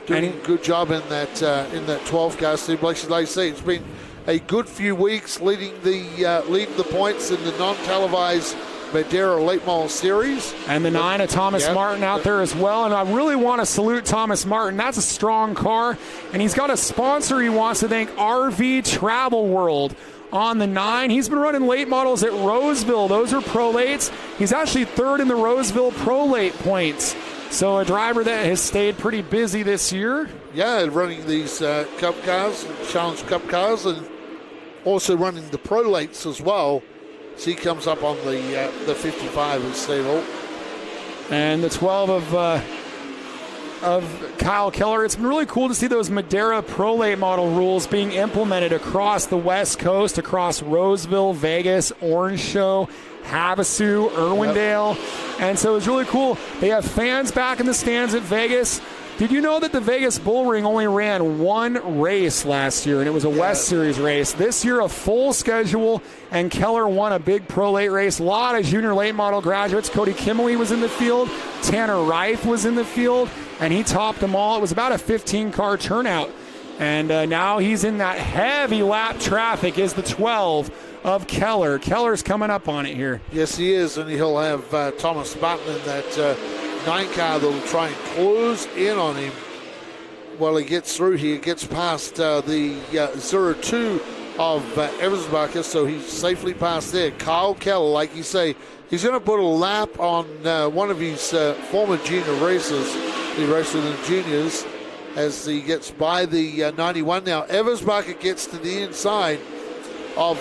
doing a good job in that 12 car. Steve Blake, like I say, it's been a good few weeks leading the points in the non-televised Madera Late Model Series. And the 9 of Thomas Martin out there as well. And I really want to salute Thomas Martin. That's a strong car. And he's got a sponsor he wants to thank, RV Travel World. On the 9, he's been running late models at Roseville. Those are pro lates. He's actually third in the Roseville pro late points. So a driver that has stayed pretty busy this year. Yeah, running these Cup cars, Challenge Cup cars, and also running the pro lates as well. So he comes up on the 55 of Stable. And the 12 of Kyle Keller. It's been really cool to see those Madera Pro Late model rules being implemented across the West Coast, across Roseville, Vegas, Orange Show, Havasu, Irwindale. Yep. And so it's really cool. They have fans back in the stands at Vegas. Did you know that the Vegas Bull Ring only ran one race last year, and it was a West Series race? This year, a full schedule, and Keller won a big pro late race. A lot of junior late model graduates. Cody Kimley was in the field. Tanner Reif was in the field, and he topped them all. It was about a 15-car turnout. And now he's in that heavy lap traffic is the 12 of Keller. Keller's coming up on it here. Yes, he is, and he'll have Thomas Martin in that 9 car that'll try and close in on him while he gets through here. Gets past the 02 of Ebersbacher, so he's safely past there. Kyle Keller, like you say, he's going to put a lap on one of his former junior races. He raced with the juniors as he gets by the 91 now. Ebersbacher gets to the inside of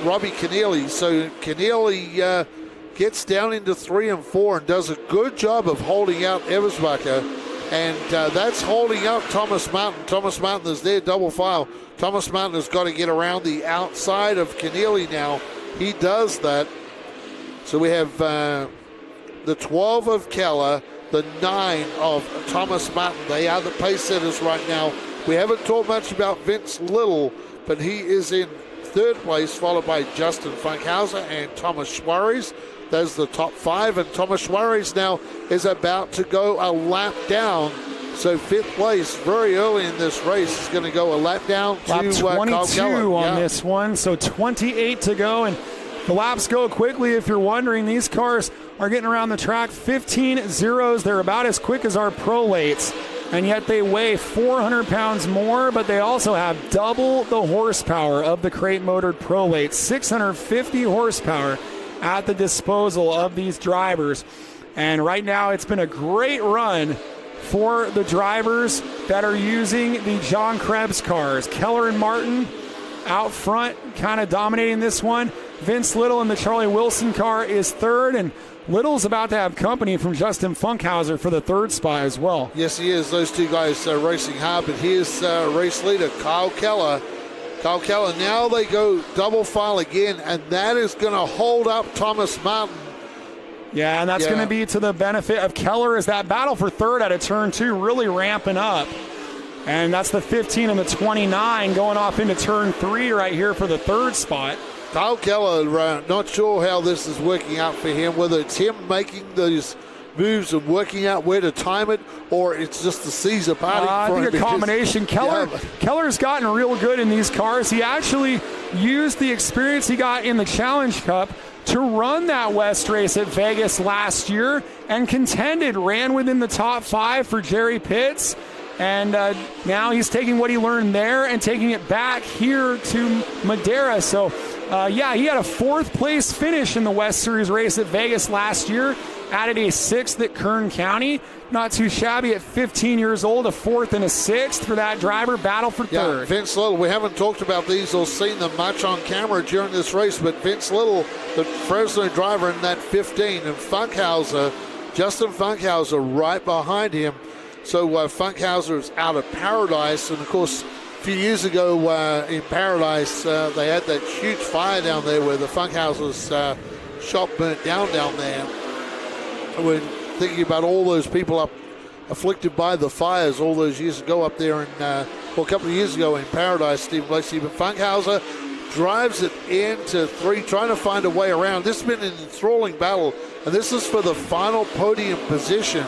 Robbie Keneally, so Keneally gets down into 3 and 4 and does a good job of holding out Ebersbacher, and that's holding up Thomas Martin. Thomas Martin is there, double file. Thomas Martin has got to get around the outside of Keneally now. He does that. So we have the 12 of Keller, the 9 of Thomas Martin. They are the pace setters right now. We haven't talked much about Vince Little, but he is in third place, followed by Justin Funkhauser and Thomas Suarez. Those are the top 5, and Thomas Suarez now is about to go a lap down. So 5th place very early in this race is going to go a lap down to lap 22 on this one, so 28 to go, and the laps go quickly. If you're wondering, these cars are getting around the track 15 zeros. They're about as quick as our prolates, and yet they weigh 400 pounds more, but they also have double the horsepower of the crate-motored prolates, 650 horsepower at the disposal of these drivers. And right now it's been a great run for the drivers that are using the John Krebs cars. Keller and Martin out front, kind of dominating this one. Vince Little in the Charlie Wilson car is third, and Little's about to have company from Justin Funkhauser for the third spot as well. Yes, he is. Those two guys racing hard, but here's race leader Kyle Keller. Kyle Keller, now they go double file again, and that is going to hold up Thomas Martin. Yeah, and that's going to be to the benefit of Keller as that battle for third out of turn 2 really ramping up. And that's the 15 and the 29 going off into turn 3 right here for the third spot. Kyle Keller, not sure how this is working out for him, whether it's him making these moves and working out where to time it, or it's just the Caesar party. I think a combination. Keller's gotten real good in these cars. He actually used the experience he got in the Challenge Cup to run that West race at Vegas last year and contended, ran within the top 5 for Jerry Pitts. And now he's taking what he learned there and taking it back here to Madera. So, he had a 4th place finish in the West Series race at Vegas last year. Added a 6th at Kern County. Not too shabby at 15 years old, a 4th and a 6th for that driver. Battle for third. Yeah, Vince Little, we haven't talked about these or seen them much on camera during this race, but Vince Little, the Fresno driver in that 15, and Justin Funkhauser right behind him. So Funkhauser is out of Paradise, and of course, a few years ago in Paradise, they had that huge fire down there where the Funkhauser's shop burnt down there. We're thinking about all those people up afflicted by the fires all those years ago up there a couple of years ago in Paradise, Steve Lacey. But Funkhauser drives it into 3, trying to find a way around. This has been an enthralling battle, and this is for the final podium position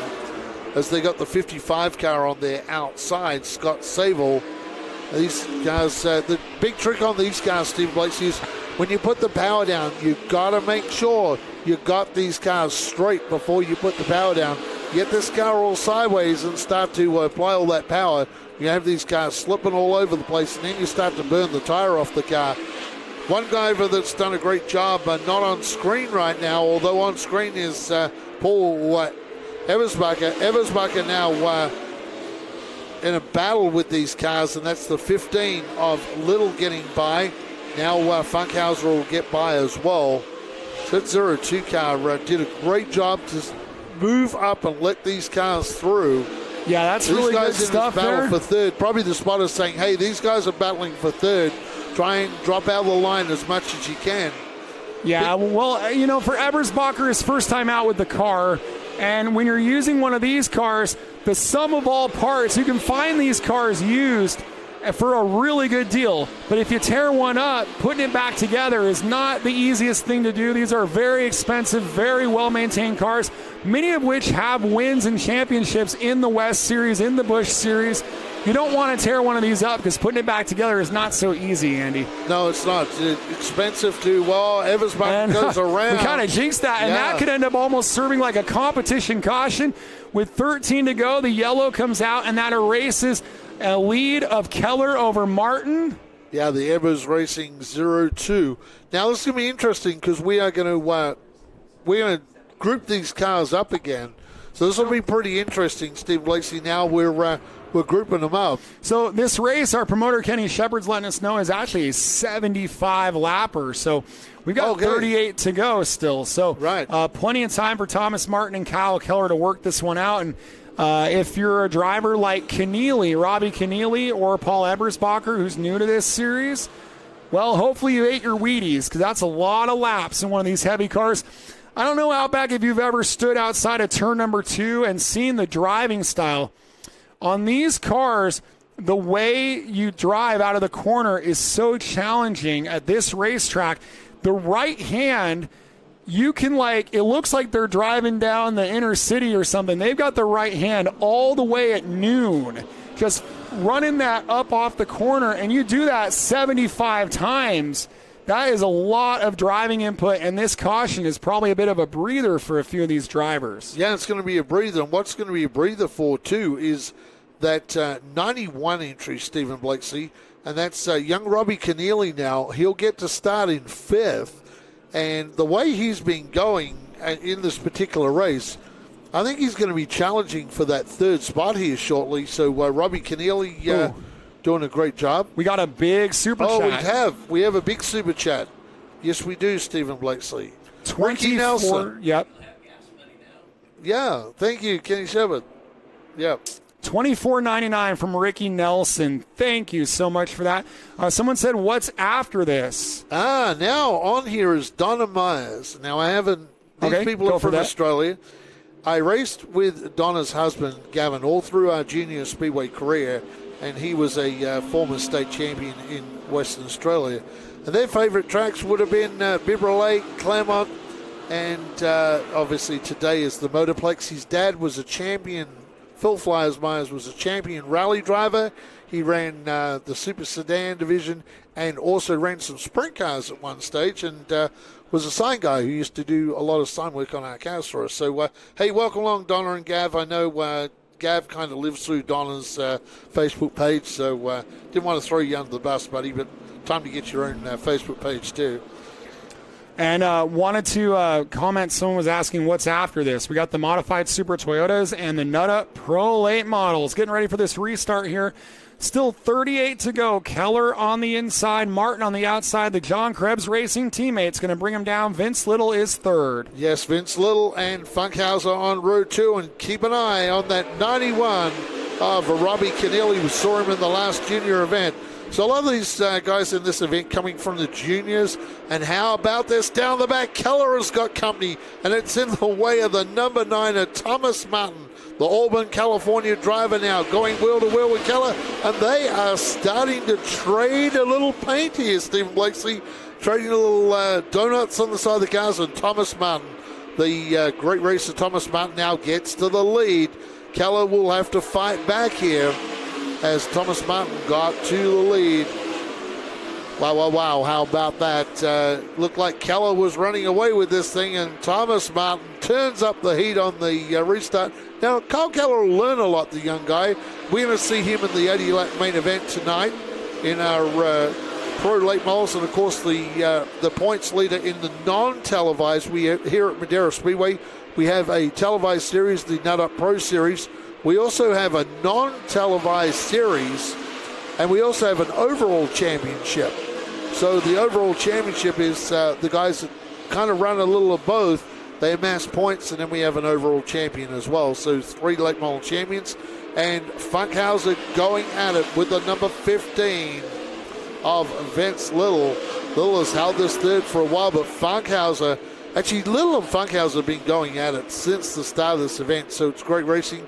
as they got the 55 car on their outside, Scott Sable. These guys, the big trick on these cars, Steve Lacey, is when you put the power down, you've got to make sure you got these cars straight before you put the power down. Get this car all sideways and start to apply all that power. You have these cars slipping all over the place, and then you start to burn the tire off the car. One guy that's done a great job, but not on screen right now, although on screen is Paul Eversbacher. Eversbacher now in a battle with these cars, and that's the 15 of Little getting by. Now Funkhauser will get by as well. So that 02 car did a great job to move up and let these cars through. Yeah, that's really good stuff there. Battle for third. Probably the spotters saying, hey, these guys are battling for third. Try and drop out of the line as much as you can. Yeah, well, for Ebersbacher, his first time out with the car, and when you're using one of these cars, the sum of all parts, you can find these cars used for a really good deal. But if you tear one up, putting it back together is not the easiest thing to do. These are very expensive, very well-maintained cars, many of which have wins and championships in the West Series, in the Busch Series. You don't want to tear one of these up because putting it back together is not so easy, Andy. No, it's not. It's expensive to, Eversbacher goes around. We kind of jinxed that, and that could end up almost serving like a competition caution. With 13 to go, the yellow comes out, and that erases a lead of Keller over Martin. Yeah, the Evers Racing 0-2. Now, this is going to be interesting because we are going to group these cars up again. So this will be pretty interesting, Steve Lacey. Now we're grouping them up. So this race, our promoter Kenny Shepard's letting us know, is actually a 75 lapper. So we've got 38 to go still. So plenty of time for Thomas Martin and Kyle Keller to work this one out. And if you're a driver like Robbie Keneally, or Paul Ebersbacher, who's new to this series, well, hopefully you ate your Wheaties, because that's a lot of laps in one of these heavy cars. I don't know, Outback, if you've ever stood outside of turn number 2 and seen the driving style. On these cars, the way you drive out of the corner is so challenging at this racetrack. The right hand, you can it looks like they're driving down the inner city or something. They've got the right hand all the way at noon, just running that up off the corner, and you do that 75 times. That is a lot of driving input, and this caution is probably a bit of a breather for a few of these drivers. Yeah, it's going to be a breather, and what's going to be a breather for, too, is that 91 entry, Stephen Blakeslee, and that's young Robbie Keneally now. He'll get to start in 5th, and the way he's been going in this particular race, I think he's going to be challenging for that 3rd spot here shortly. So Robbie Keneally doing a great job. We got a big super chat. We have a big super chat. Yes, we do, Stephen Blakeslee. 24, Ricky Nelson. Yep. Yeah, thank you, Kenny Shepard. Yep. $24.99 from Ricky Nelson. Thank you so much for that. Someone said, what's after this? Now on here is Donna Myers. Now I haven't, these people are from Australia. I raced with Donna's husband, Gavin, all through our junior speedway career, and he was a former state champion in Western Australia. And their favourite tracks would have been Bibra Lake, Claremont, and obviously today is the Motorplex. His dad was a champion. Phil Flyers Myers was a champion rally driver. He ran the super sedan division and also ran some sprint cars at one stage, and was a sign guy who used to do a lot of sign work on our cars for us. So, hey, welcome along, Donna and Gav. I know Gav kind of lives through Donna's Facebook page, so didn't want to throw you under the bus, buddy, but time to get your own Facebook page too. And wanted to comment, someone was asking what's after this. We got the modified Super Toyotas and the Nutta Pro Late models. Getting ready for this restart here. Still 38 to go. Keller on the inside, Martin on the outside. The John Krebs Racing teammates going to bring him down. Vince Little is 3rd. Yes, Vince Little and Funkhauser on road 2. And keep an eye on that 91 of Robbie Keneally. We saw him in the last junior event. So a lot of these guys in this event coming from the juniors. And how about this? Down the back, Keller has got company, and it's in the way of the number 9, Thomas Martin, the Auburn, California driver, now going wheel to wheel with Keller. And they are starting to trade a little paint here, Stephen Blakeslee. Trading a little donuts on the side of the cars. And Thomas Martin, the great racer Thomas Martin, now gets to the lead. Keller will have to fight back here as Thomas Martin got to the lead. Wow. How about that? Looked like Keller was running away with this thing, and Thomas Martin turns up the heat on the restart. Now, Kyle Keller will learn a lot, the young guy. We're going to see him in the 80-lap main event tonight in our Pro Late Models, and, of course, the points leader in the non-televised. We here at Madera Speedway, we have a televised series, the Nut Up Pro Series. We also have a non-televised series, and we also have an overall championship. So the overall championship is the guys that kind of run a little of both. They amass points, and then we have an overall champion as well. So 3 late model champions. And Funkhauser going at it with the number 15 of Vince Little. Little has held this 3rd for a while, but Funkhauser, actually Little and Funkhauser have been going at it since the start of this event. So it's great racing.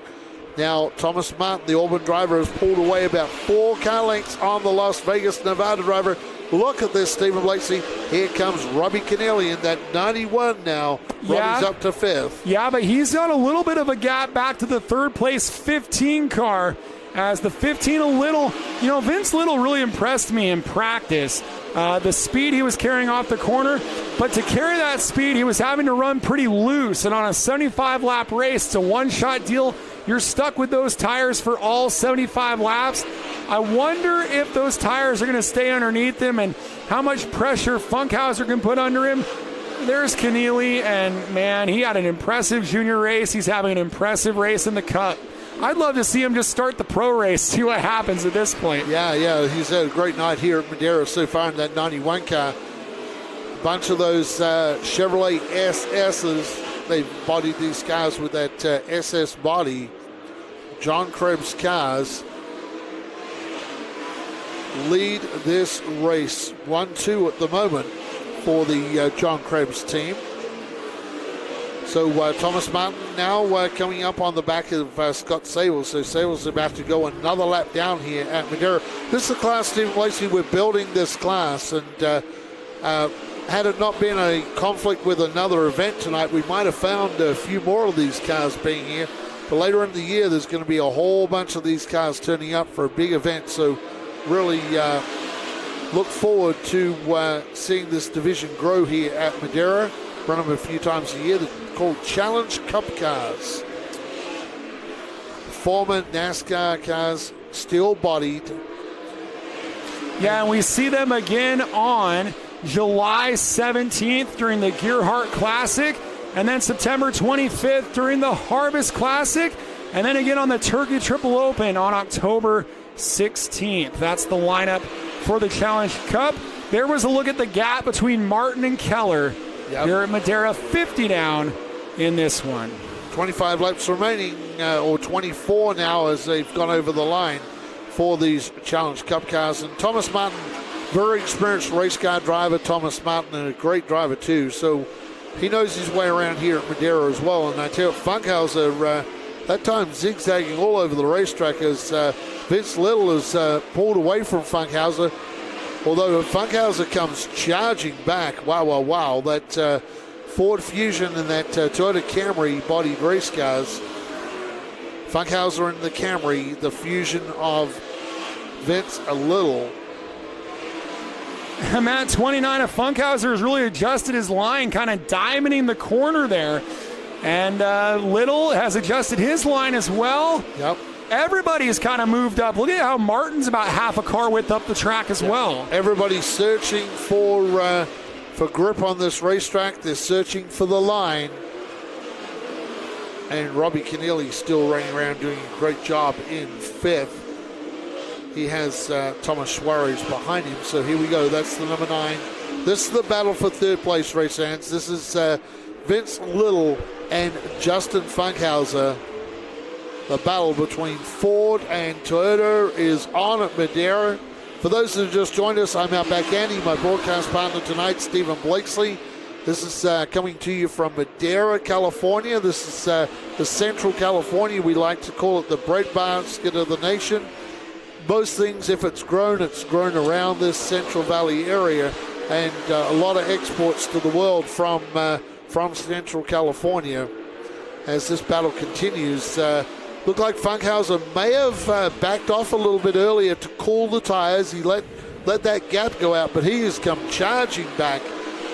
Now, Thomas Martin, the Auburn driver, has pulled away about 4 car lengths on the Las Vegas, Nevada driver. Look at this, Stephen Blakeslee. Here comes Robbie Keneally in that 91 now. Robbie's up to 5th. Yeah, but he's got a little bit of a gap back to the 3rd place 15 car. As the 15 a little, Vince Little really impressed me in practice. The speed he was carrying off the corner, but to carry that speed, he was having to run pretty loose. And on a 75-lap race, it's a one-shot deal. You're stuck with those tires for all 75 laps. I wonder if those tires are going to stay underneath him and how much pressure Funkhauser can put under him. There's Keneally, and, man, he had an impressive junior race. He's having an impressive race in the Cup. I'd love to see him just start the pro race, see what happens at this point. Yeah, he's had a great night here at Madera so far in that 91 car. A bunch of those Chevrolet SS's, they've bodied these cars with that SS body. John Krebs cars lead this race 1-2 at the moment for the John Krebs team. So Thomas Martin now coming up on the back of Scott Sable. So Sable's about to go another lap down here at Madera. This is the class, Stephen Lacey, we're building this class. And had it not been a conflict with another event tonight, we might have found a few more of these cars being here. But later in the year, there's going to be a whole bunch of these cars turning up for a big event. So really look forward to seeing this division grow here at Madera. Run them a few times a year. They're called Challenge Cup cars. Former NASCAR cars, steel bodied. Yeah, and we see them again on July 17th during the Gearhart Classic, and then September 25th during the Harvest Classic, and then again on the Turkey Triple Open on October 16th. That's the lineup for the Challenge Cup. There was a look at the gap between Martin and Keller. Here at Madera, 50 down in this one. 25 laps remaining, or 24 now as they've gone over the line for these Challenge Cup cars. And Thomas Martin, very experienced race car driver, Thomas Martin, and a great driver too. So he knows his way around here at Madera as well. And I tell you, Funkhauser, that time zigzagging all over the racetrack as Vince Little has pulled away from Funkhauser. Although Funkhauser comes charging back. Wow. That Ford Fusion and that Toyota Camry bodied race cars. Funkhauser in the Camry, the Fusion of Vince Little. Matt, 29 of Funkhauser has really adjusted his line, kind of diamonding the corner there. And Little has adjusted his line as well. Yep. Everybody's kind of moved up. Look at how Martin's about half a car width up the track as well. Everybody's searching for grip on this racetrack. They're searching for the line. And Robbie Keneally still running around doing a great job in fifth. He has Thomas Suarez behind him. So here we go. That's the number 9. This is the battle for third place, race fans. This is Vince Little and Justin Funkhauser. The battle between Ford and Toyota is on at Madera. For those who have just joined us, I'm Outback Andy, my broadcast partner tonight, Stephen Blakesley. This is coming to you from Madera, California. This is the Central California. We like to call it the breadbasket of the nation. Most things, if it's grown around this Central Valley area, and a lot of exports to the world from Central California. As this battle continues, looked like Funkhauser may have backed off a little bit earlier to cool the tires. He let that gap go out, but he has come charging back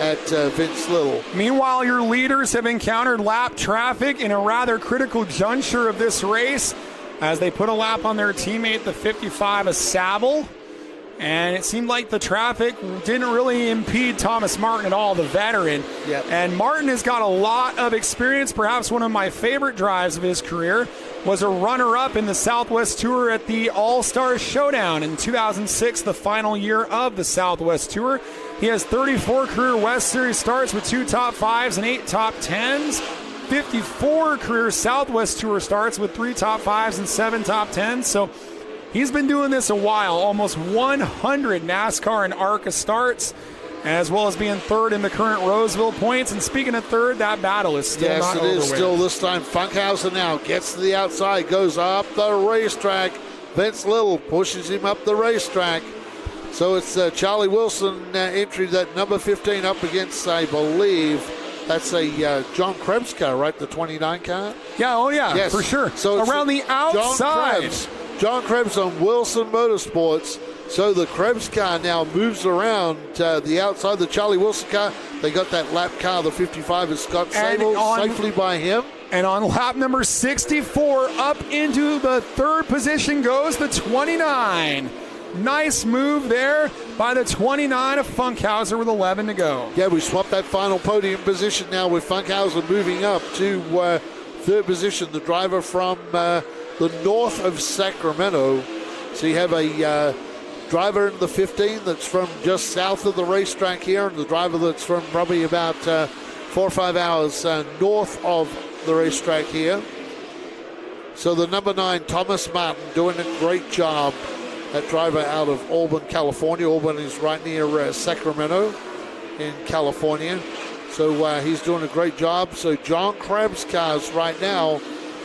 at Vince Little. Meanwhile, your leaders have encountered lap traffic in a rather critical juncture of this race as they put a lap on their teammate, the 55 of Saville. And it seemed like the traffic didn't really impede Thomas Martin at all, the veteran. Yep. And Martin has got a lot of experience. Perhaps one of my favorite drives of his career was a runner-up in the Southwest Tour at the All-Star Showdown in 2006, the final year of the Southwest Tour. He has 34 career West Series starts with 2 top 5s and 8 top 10s. 54 career Southwest Tour starts with 3 top 5s and 7 top 10s. So he's been doing this a while, almost 100 NASCAR and ARCA starts, as well as being third in the current Roseville points. And speaking of third, that battle is still not over with. Yes, it is still this time. Funkhauser now gets to the outside, goes up the racetrack. Vince Little pushes him up the racetrack. So it's Charlie Wilson entry, that number 15 up against, I believe, that's a John Krebs car, right? The 29 car? Yeah, yes, for sure. So around the outside. John Krebs on Wilson Motorsports. So the Krebs car now moves around the outside. The Charlie Wilson car, they got that lap car, the 55 is Scott Sable, safely by him. And on lap number 64, up into the third position goes the 29. Nice move there by the 29 of Funkhauser with 11 to go. Yeah, we swapped that final podium position now with Funkhauser moving up to third position. The driver from the north of Sacramento. So you have a driver in the 15 that's from just south of the racetrack here, and the driver that's from probably about 4 or 5 hours north of the racetrack here. So the number 9, Thomas Martin, doing a great job. That driver out of Auburn, California. Auburn is right near Sacramento in California. So he's doing a great job. So John Krebs' cars right now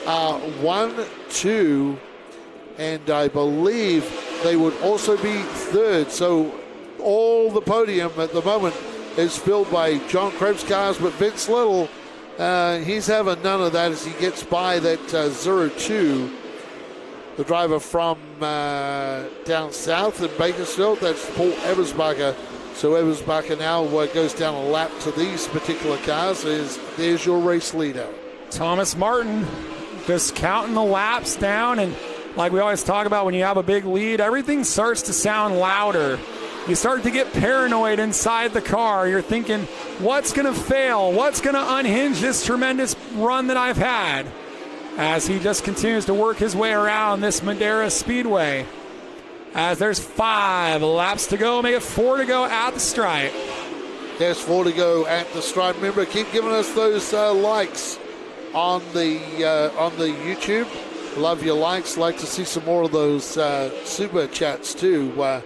are 1, 2, and I believe they would also be third. So all the podium at the moment is filled by John Krebs' cars, but Vince Little, he's having none of that as he gets by that 0-2. The driver from down south in Bakersfield, that's Paul Ebersbacher. So Ebersbacher now goes down a lap to these particular cars. There's your race leader. Thomas Martin just counting the laps down, and like we always talk about, when you have a big lead, everything starts to sound louder. You start to get paranoid inside the car. You're thinking, what's going to fail? What's going to unhinge this tremendous run that I've had? As he just continues to work his way around this Madera Speedway. As there's 5 laps to go, make it 4 to go at the stripe. Yes, 4 to go at the stripe. Remember, keep giving us those likes on the YouTube. Love your likes. Like to see some more of those super chats too.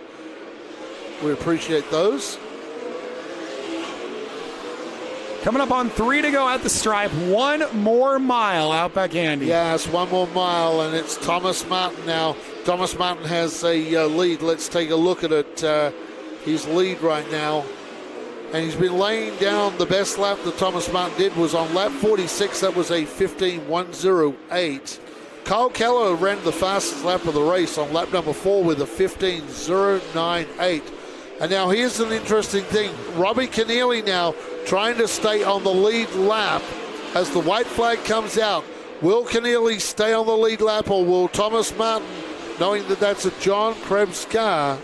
We appreciate those. Coming up on 3 to go at the stripe. 1 more mile, Outback Andy. Yes, 1 more mile, and it's Thomas Martin now. Thomas Martin has a lead. Let's take a look at it. His lead right now. And he's been laying down. The best lap that Thomas Martin did was on lap 46. That was a 15.108. Kyle Keller ran the fastest lap of the race on lap number 4 with a 15.098. And now here's an interesting thing. Robbie Keneally now trying to stay on the lead lap as the white flag comes out. Will Keneally stay on the lead lap, or will Thomas Martin, knowing that that's a John Krebs car?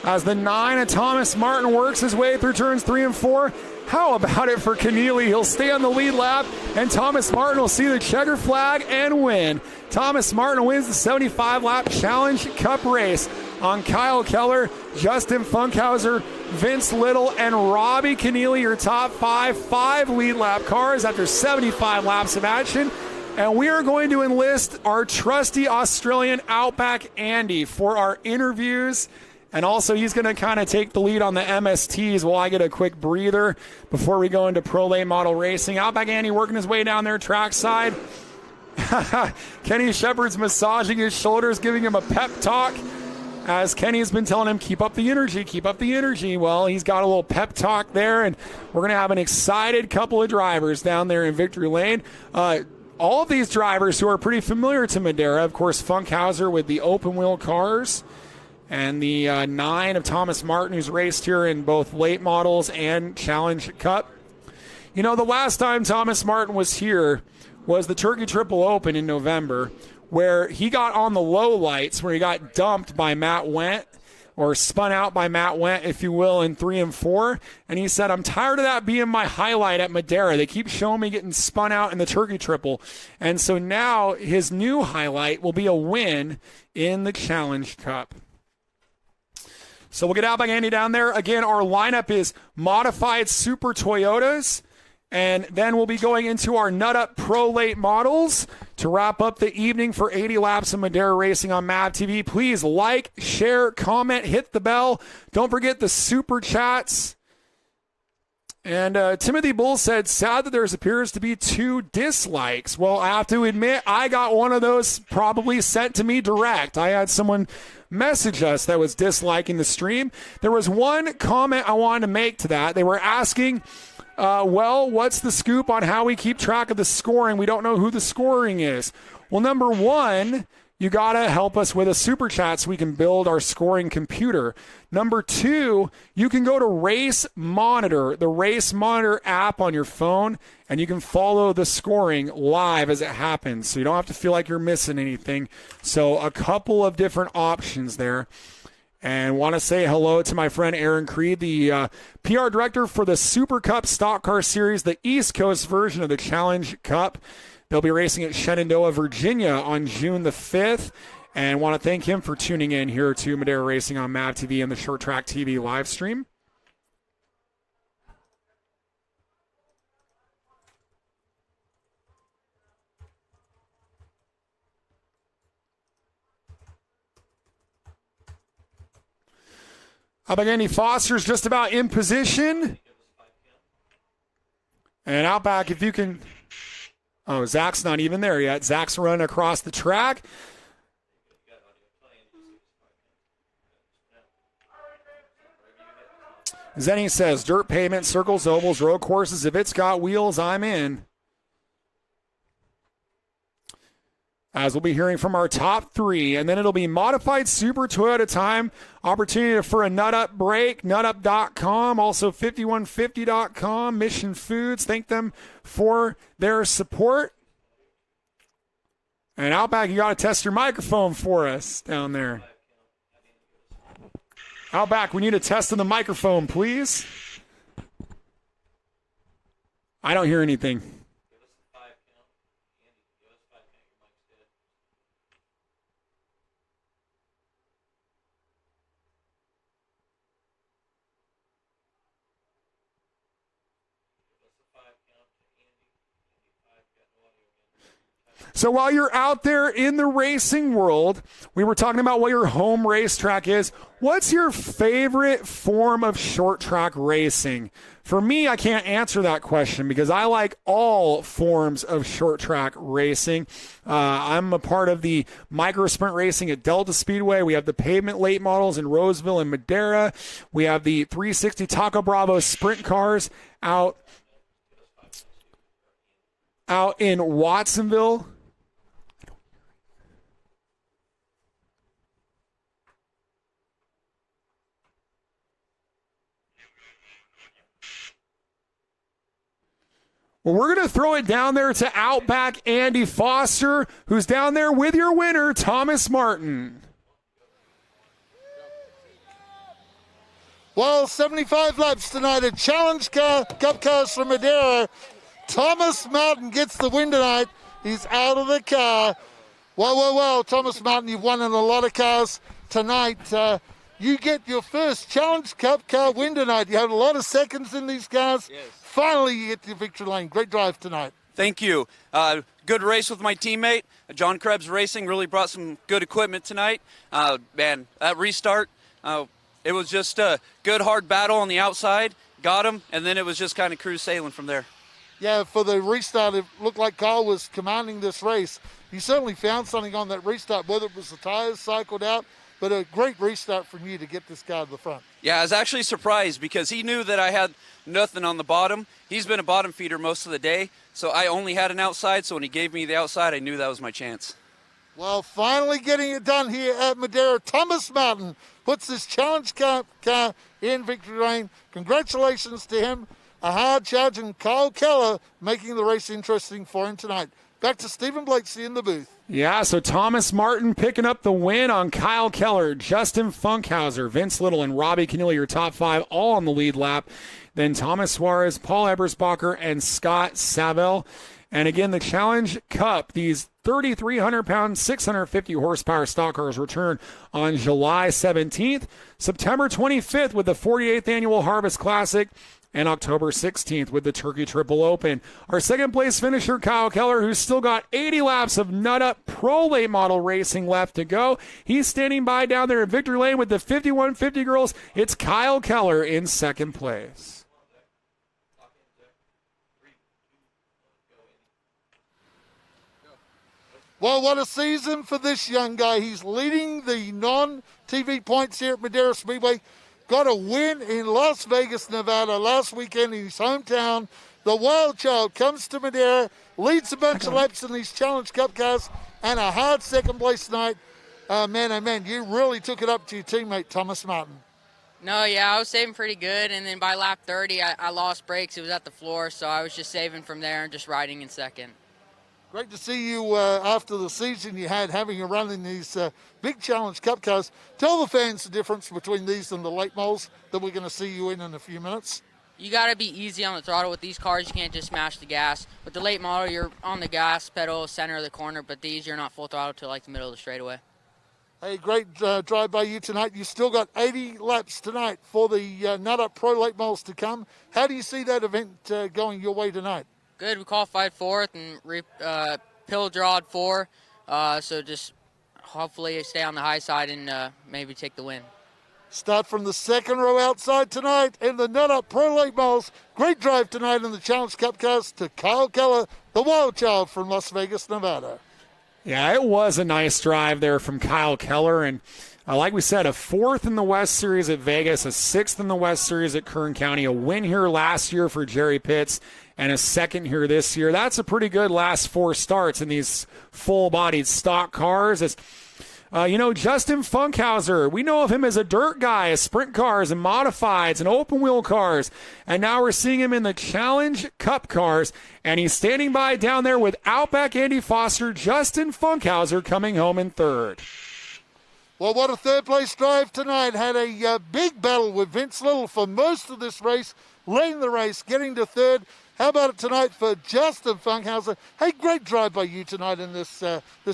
As the 9 of Thomas Martin works his way through turns 3 and 4, how about it for Keneally? He'll stay on the lead lap, and Thomas Martin will see the checker flag and win. Thomas Martin wins the 75-lap Challenge Cup race on Kyle Keller, Justin Funkhauser, Vince Little, and Robbie Keneally, your top 5 lead lap cars after 75 laps of action. And we are going to enlist our trusty Australian Outback Andy for our interviews. And also, he's going to kind of take the lead on the MSTs while I get a quick breather before we go into Pro Late Model Racing. Outback Andy working his way down there trackside. Kenny Shepard's massaging his shoulders, giving him a pep talk, as Kenny's been telling him, keep up the energy, keep up the energy. Well, he's got a little pep talk there, and we're going to have an excited couple of drivers down there in Victory Lane. All of these drivers who are pretty familiar to Madera, of course, Funkhauser with the open-wheel cars, and the 9 of Thomas Martin, who's raced here in both late models and Challenge Cup. You know, the last time Thomas Martin was here was the Turkey Triple Open in November, where he got on the low lights, where he got dumped by Matt Wendt, or spun out by Matt Wendt, if you will, in 3 and 4. And he said, I'm tired of that being my highlight at Madera. They keep showing me getting spun out in the Turkey Triple. And so now his new highlight will be a win in the Challenge Cup. So we'll get Outback Andy down there. Again, our lineup is modified Super Toyotas. And then we'll be going into our Nut Up Pro Late Models to wrap up the evening for 80 laps of Madera Racing on MAVTV. Please like, share, comment, hit the bell. Don't forget the super chats. And Timothy Bull said, sad that there appears to be 2 dislikes. Well, I have to admit, I got one of those probably sent to me direct. I had someone message us that was disliking the stream. There was one comment I wanted to make to that. They were asking, well, what's the scoop on how we keep track of the scoring? We don't know who the scoring is. Well, number 1, you got to help us with a super chat so we can build our scoring computer. Number 2, you can go to Race Monitor, the Race Monitor app on your phone, and you can follow the scoring live as it happens. So you don't have to feel like you're missing anything. So a couple of different options there. And want to say hello to my friend Aaron Creed, the PR director for the Super Cup Stock Car Series, the East Coast version of the Challenge Cup. They'll be racing at Shenandoah, Virginia on June the 5th. And want to thank him for tuning in here to Madera Racing on MAVTV and the Short Track TV live stream. Outback Andy Foster's just about in position. And Outback, if you can. Oh, Zach's not even there yet. Zach's running across the track. Zenny says, dirt pavement, circles, ovals, road courses. If it's got wheels, I'm in. As we'll be hearing from our top three, and then it'll be modified Super Toyota time. Opportunity for a Nut Up break, nutup.com, also 5150.com, Mission Foods. Thank them for their support. And Outback, you got to test your microphone for us down there. Outback, we need a test of the microphone, please. I don't hear anything. So while you're out there in the racing world, we were talking about what your home racetrack is. What's your favorite form of short track racing? For me, I can't answer that question because I like all forms of short track racing. I'm a part of the micro sprint racing at Delta Speedway. We have the pavement late models in Roseville and Madera. We have the 360 Taco Bravo sprint cars out in Watsonville. Well, we're going to throw it down there to Outback Andy Foster, who's down there with your winner, Thomas Martin. Well, 75 laps tonight at Challenge Cup Cars from Madera. Thomas Martin gets the win tonight. He's out of the car. Well, Thomas Martin, you've won in a lot of cars tonight. You get your first Challenge Cup car win tonight. You had a lot of seconds in these cars. Yes. Finally, you get to victory lane. Great drive tonight. Thank you. Good race with my teammate. John Krebs Racing really brought some good equipment tonight. Man, that restart, it was just a good, hard battle on the outside. Got him, and then it was just kind of cruise sailing from there. Yeah, for the restart, it looked like Kyle was commanding this race. He certainly found something on that restart, whether it was the tires cycled out, but a great restart from you to get this car to the front. Yeah, I was actually surprised because he knew that I had nothing on the bottom. He's been a bottom feeder most of the day, so I only had an outside, so when he gave me the outside, I knew that was my chance. Well, finally getting it done here at Madera. Thomas Martin puts this Challenge Cup car in victory lane. Congratulations to him. A hard charge, and Kyle Keller making the race interesting for him tonight. Back to Stephen Blakeslee in the booth. Yeah, so Thomas Martin picking up the win on Kyle Keller, Justin Funkhauser, Vince Little, and Robbie Canilla, your top five, all on the lead lap. Then Thomas Suarez, Paul Ebersbacher, and Scott Savell. And again, the Challenge Cup, these 3,300-pound, 650-horsepower stock cars return on July 17th, September 25th with the 48th Annual Harvest Classic, and October 16th with the Turkey Triple Open. Our second place finisher, Kyle Keller, who's still got 80 laps of Nut Up Pro Late Model racing left to go. He's standing by down there in victory lane with the 5150 girls. It's Kyle Keller in second place. Well, what a season for this young guy. He's leading the non-TV points here at Madera Speedway. Got a win in Las Vegas, Nevada last weekend in his hometown. The Wild Child comes to Madera, leads a bunch of laps in these Challenge Cup cars, and a hard second place tonight. Man, you really took it up to your teammate, Thomas Martin. No, yeah, I was saving pretty good, and then by lap 30, I lost brakes. It was at the floor, so I was just saving from there and just riding in second. Great to see you after the season you had having a run in these big Challenge Cup cars. Tell the fans the difference between these and the late models that we're going to see you in a few minutes. You got to be easy on the throttle with these cars. You can't just smash the gas. With the late model, you're on the gas pedal, center of the corner, but these, you're not full throttle to like the middle of the straightaway. Hey, great drive by you tonight. You still got 80 laps tonight for the Nut Up Pro late models to come. How do you see that event going your way tonight? Good. We qualified fourth and pill drawed 4. So just hopefully stay on the high side and maybe take the win. Start from the second row outside tonight in the Nut Up Pro Late Models. Great drive tonight in the Challenge Cup cars to Kyle Keller, the wild child from Las Vegas, Nevada. Yeah, it was a nice drive there from Kyle Keller. And like we said, a 4th in the West Series at Vegas, a 6th in the West Series at Kern County, a win here last year for Jerry Pitts, and a 2nd here this year. That's a pretty good last 4 starts in these full-bodied stock cars. It's Justin Funkhauser, we know of him as a dirt guy, as sprint cars and modifieds and open wheel cars. And now we're seeing him in the Challenge Cup cars. And he's standing by down there with Outback Andy Foster, Justin Funkhauser coming home in 3rd. Well, what a third-place drive tonight. Had a big battle with Vince Little for most of this race, late in the race, getting to 3rd. How about it tonight for Justin Funkhauser? Hey, great drive by you tonight in this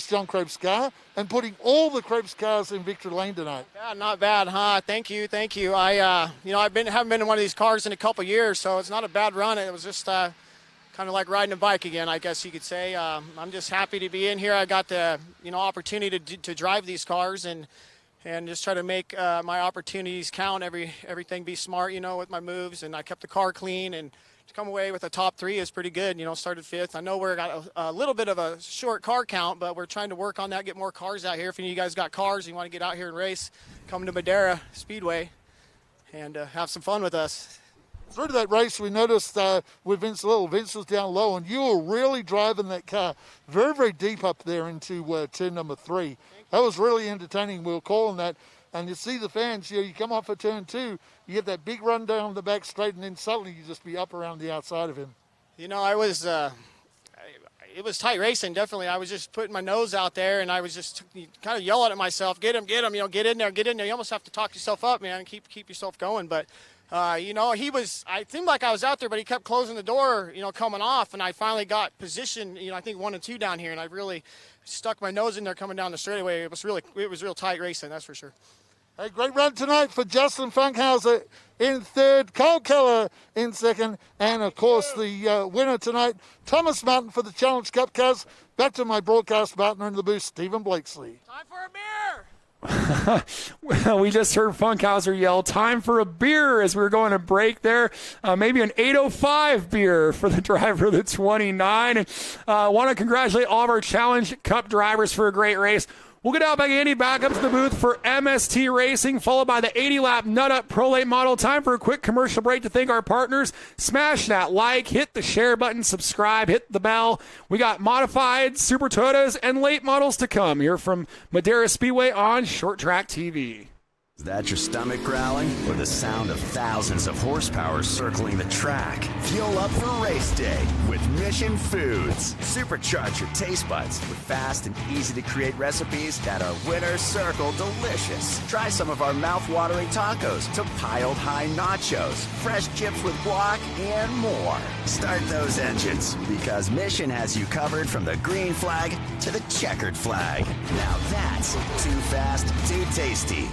John Krebs car and putting all the Krebs cars in victory lane tonight. Yeah, not bad, huh? Thank you. I, haven't been in one of these cars in a couple years, so it's not a bad run. It was just kind of like riding a bike again, I guess you could say. I'm just happy to be in here. I got the opportunity to drive these cars and just try to make my opportunities count. Everything be smart, with my moves, and I kept the car clean and. To come away with a top 3 is pretty good. Started 5th. I know we're got a little bit of a short car count, but we're trying to work on that, get more cars out here. If any of you guys got cars, you want to get out here and race, come to Madera Speedway and have some fun with us. Through that race, we noticed with Vince Little, Vince was down low, and you were really driving that car very, very deep up there into turn number 3. That was really entertaining. We were calling that. And you see the fans, you come off of turn 2, you get that big run down the back straight, and then suddenly you just be up around the outside of him. I was, it was tight racing, definitely. I was just putting my nose out there, and I was just kind of yelling at myself, get him, get in there. You almost have to talk yourself up, man, and keep yourself going. But, I seemed like I was out there, but he kept closing the door, coming off, and I finally got positioned, I think 1 and 2 down here, and I really stuck my nose in there coming down the straightaway. It was real tight racing, that's for sure. A great run tonight for Justin Funkhauser in 3rd, Kyle Keller in 2nd, and of course the winner tonight, Thomas Martin for the Challenge Cup cars. Back to my broadcast partner in the booth, Stephen Blakesley. Time for a beer! Well, we just heard Funkhauser yell, time for a beer as we were going to break there. Maybe an 805 beer for the driver of the 29. And want to congratulate all of our Challenge Cup drivers for a great race. We'll get Outback Andy back up to the booth for MST Racing, followed by the 80-lap Nut Up Pro Late Model. Time for a quick commercial break to thank our partners. Smash that like, hit the share button, subscribe, hit the bell. We got modified, Super Toyotas, and late models to come here from Madera Speedway on Short Track TV. Is that your stomach growling or the sound of thousands of horsepower circling the track? Fuel up for race day with Mission Foods. Supercharge your taste buds with fast and easy to create recipes that are winner circle delicious. Try some of our mouth-watering tacos to piled high nachos, fresh chips with guac, and more. Start those engines because Mission has you covered from the green flag to the checkered flag. Now that's too fast, too tasty.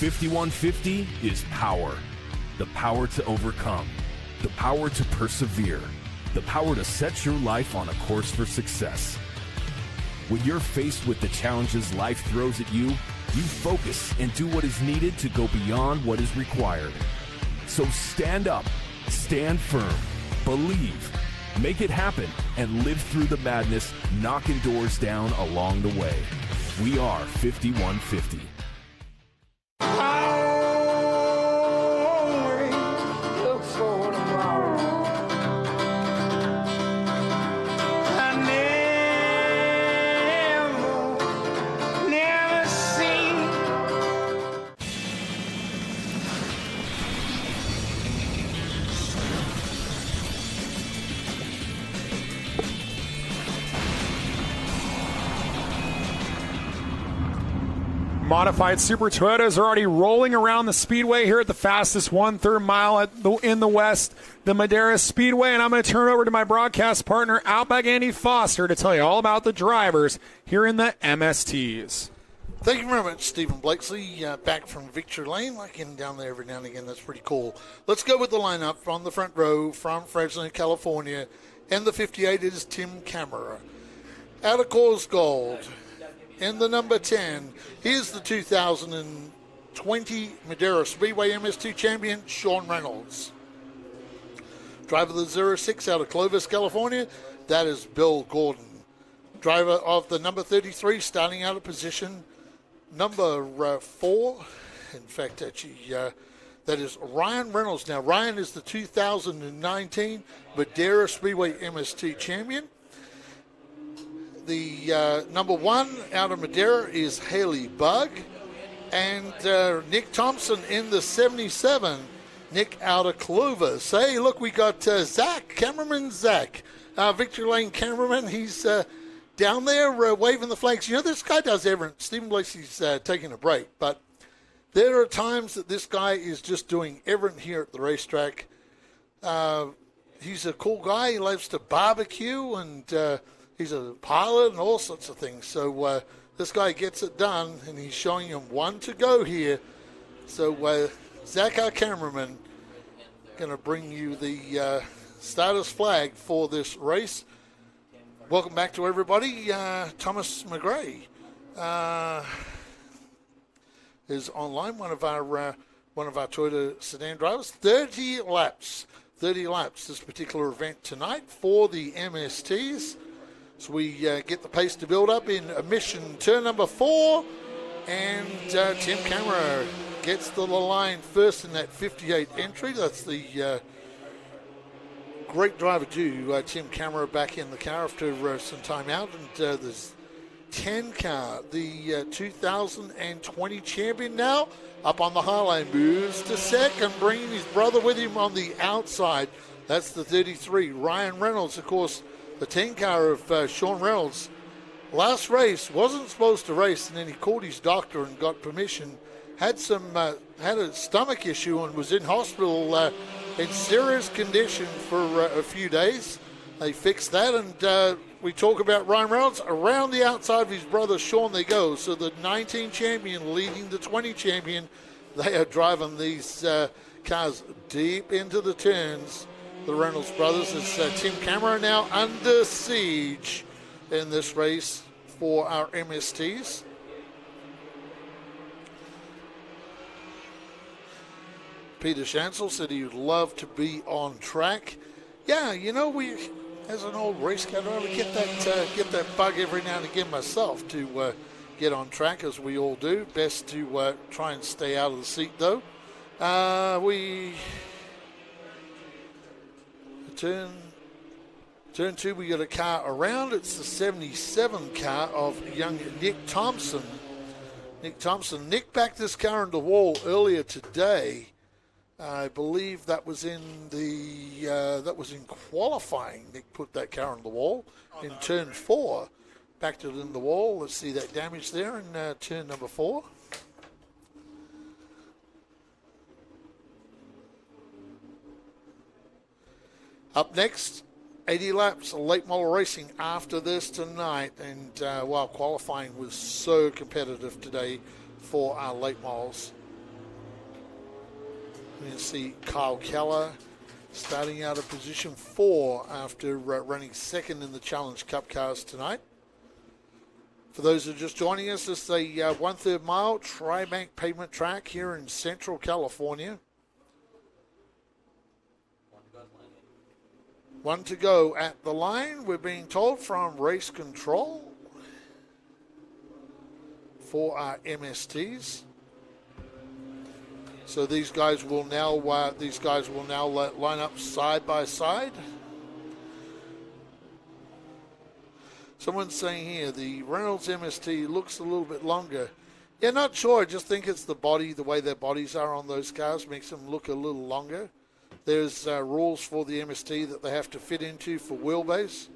.5150 is power. The power to overcome. The power to persevere. The power to set your life on a course for success. When you're faced with the challenges life throws at you, you focus and do what is needed to go beyond what is required. So stand up, stand firm, believe, make it happen, and live through the madness, knocking doors down along the way. We are 5150. modified Super Toyotas are already rolling around the Speedway here at the fastest 1/3 mile in the West, the Madera Speedway. And I'm going to turn it over to my broadcast partner, Outback Andy Foster, to tell you all about the drivers here in the MSTs. Thank you very much, Stephen Blakesley, back from Victory Lane. Like him down there every now and again. That's pretty cool. Let's go with the lineup on the front row from Fresno, California. And the 58 is Tim Camera. Out of Coors Gold. In the number 10, here's the 2020 Madera Speedway MS2 champion, Sean Reynolds. Driver of the 06 out of Clovis, California, that is Bill Gordon. Driver of the number 33, starting out of position number 4. In fact, actually, that is Ryan Reynolds. Now, Ryan is the 2019 Madera Speedway MS2 champion. The number 1 out of Madera is Haley Bugg. And Nick Thompson in the 77, Nick out of Clovis. Hey, look, we got Zach, cameraman Zach. Victory Lane cameraman, he's down there waving the flags. You know, this guy does everything. Stephen Blakesley's taking a break. But there are times that this guy is just doing everything here at the racetrack. He's a cool guy. He loves to barbecue, and he's a pilot and all sorts of things. So this guy gets it done, and he's showing him 1 to go here. So Zach, our cameraman, going to bring you the starter's flag for this race. Welcome back to everybody. Thomas McGray is online, one of our Toyota sedan drivers. 30 laps this particular event tonight for the MSTs. So we get the pace to build up in emission turn number 4, and Tim Camera gets to the line first in that 58 entry. That's the great driver too, Tim Camera, back in the car after some time out. And there's 10 car, the 2020 champion now up on the high line, moves to second, bringing his brother with him on the outside. That's the 33, Ryan Reynolds. Of course, the 10 car of Sean Reynolds. Last race, wasn't supposed to race, and then he called his doctor and got permission. Had a stomach issue and was in hospital in serious condition for a few days. They fixed that, and we talk about Ryan Reynolds. Around the outside of his brother Sean they go. So the 19 champion leading the 20 champion. They are driving these cars deep into the turns. The Reynolds brothers. It's Tim Camera now under siege in this race for our MSTs. Peter Shansel said he would love to be on track. Yeah, you know, we, as an old race car driver, get that bug every now and again myself to get on track, as we all do. Best to try and stay out of the seat, though. Turn 2, we got a car around. It's the 77 car of young Nick Thompson. Nick backed this car into the wall earlier today. I believe that was in qualifying. Nick put that car on the wall in turn 4. Backed it in the wall. Let's see that damage there in turn number 4. Up next, 80 laps of late model racing after this tonight. And while qualifying was so competitive today for our late models. You can see Kyle Keller starting out of position 4 after running second in the Challenge Cup cars tonight. For those who are just joining us, this is a 1/3 mile tri-bank pavement track here in Central California. 1 to go at the line, we're being told from race control for our MSTs. So these guys will now line up side by side. Someone's saying here the Reynolds MST looks a little bit longer. Yeah, not sure. I just think it's the body, the way their bodies are on those cars makes them look a little longer. There's rules for the MST that they have to fit into for wheelbase.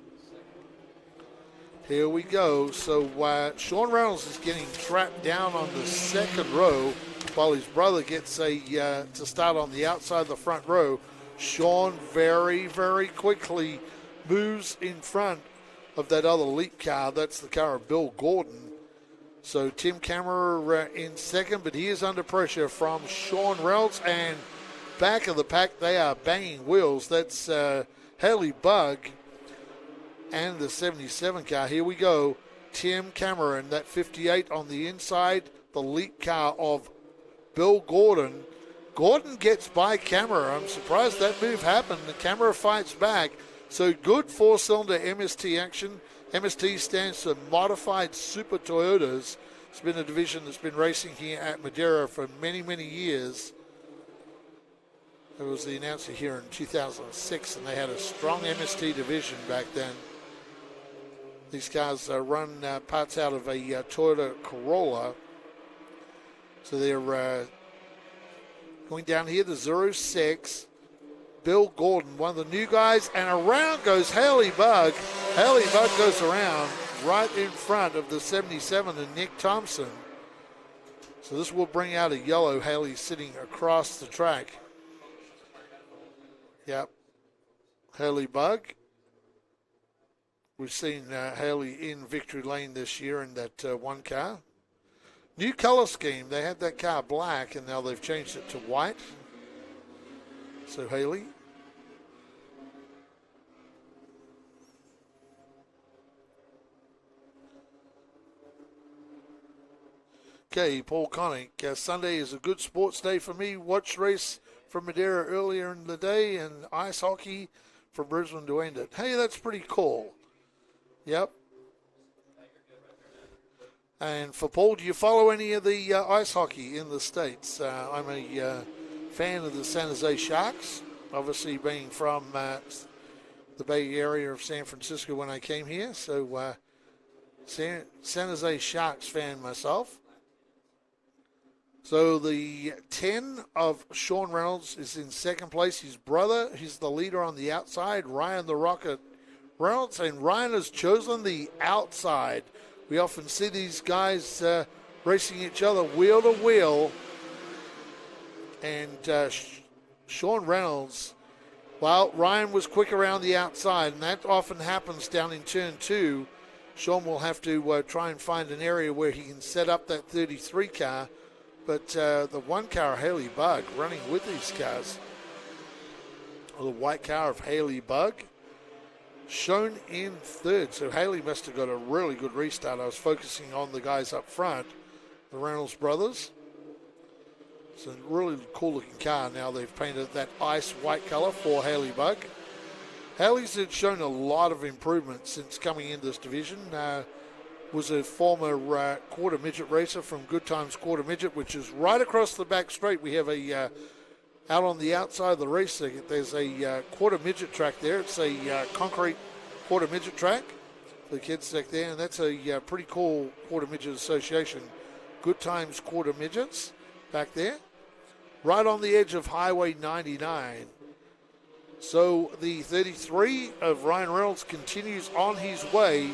Here we go. So Sean Reynolds is getting trapped down on the second row while his brother gets to start on the outside of the front row. Sean very, very quickly moves in front of that other leap car. That's the car of Bill Gordon. So Tim Kammerer in second, but he is under pressure from Sean Reynolds. And back of the pack, they are banging wheels. That's Haley Bugg and the 77 car. Here we go. Tim Cameron, that 58 on the inside, the leap car of Bill Gordon. Gordon gets by Camera. I'm surprised that move happened. The Camera fights back. So good four-cylinder MST action. MST stands for Modified Super Toyotas. It's been a division that's been racing here at Madera for many, many years. It was the announcer here in 2006, and they had a strong MST division back then. These cars run parts out of a Toyota Corolla. So they're going down here to 06. Bill Gordon, one of the new guys, and around goes Haley Bugg. Haley Bugg goes around right in front of the 77 and Nick Thompson. So this will bring out a yellow. Haley sitting across the track. Yep. Haley Bugg. We've seen Haley in victory lane this year in that one car. New color scheme. They had that car black, and now they've changed it to white. So Haley. Okay, Paul Connick. Sunday is a good sports day for me. Watch race from Madera earlier in the day and ice hockey from Brisbane to end it. Hey, that's pretty cool. Yep. And for Paul, do you follow any of the ice hockey in the States? I'm a fan of the San Jose Sharks, obviously being from the Bay Area of San Francisco when I came here. So San Jose Sharks fan myself. So the 10 of Sean Reynolds is in second place. His brother, he's the leader on the outside, Ryan the Rocket Reynolds, and Ryan has chosen the outside. We often see these guys racing each other wheel to wheel. And Sean Reynolds, well, Ryan was quick around the outside, and that often happens down in turn 2. Sean will have to try and find an area where he can set up that 33 car. But the one car, Haley Bugg, running with these cars. The white car of Haley Bugg, shown in third. So Haley must have got a really good restart. I was focusing on the guys up front, the Reynolds brothers. It's a really cool looking car. Now they've painted that ice white color for Haley Bugg. Haley's had shown a lot of improvement since coming in this division. Was a former quarter midget racer from Good Times Quarter Midget, which is right across the back straight. We have a out on the outside of the race circuit. There's a quarter midget track there. It's a concrete quarter midget track for the kids back there, and that's a pretty cool quarter midget association. Good Times Quarter Midgets back there, right on the edge of Highway 99. So the 33 of Ryan Reynolds continues on his way.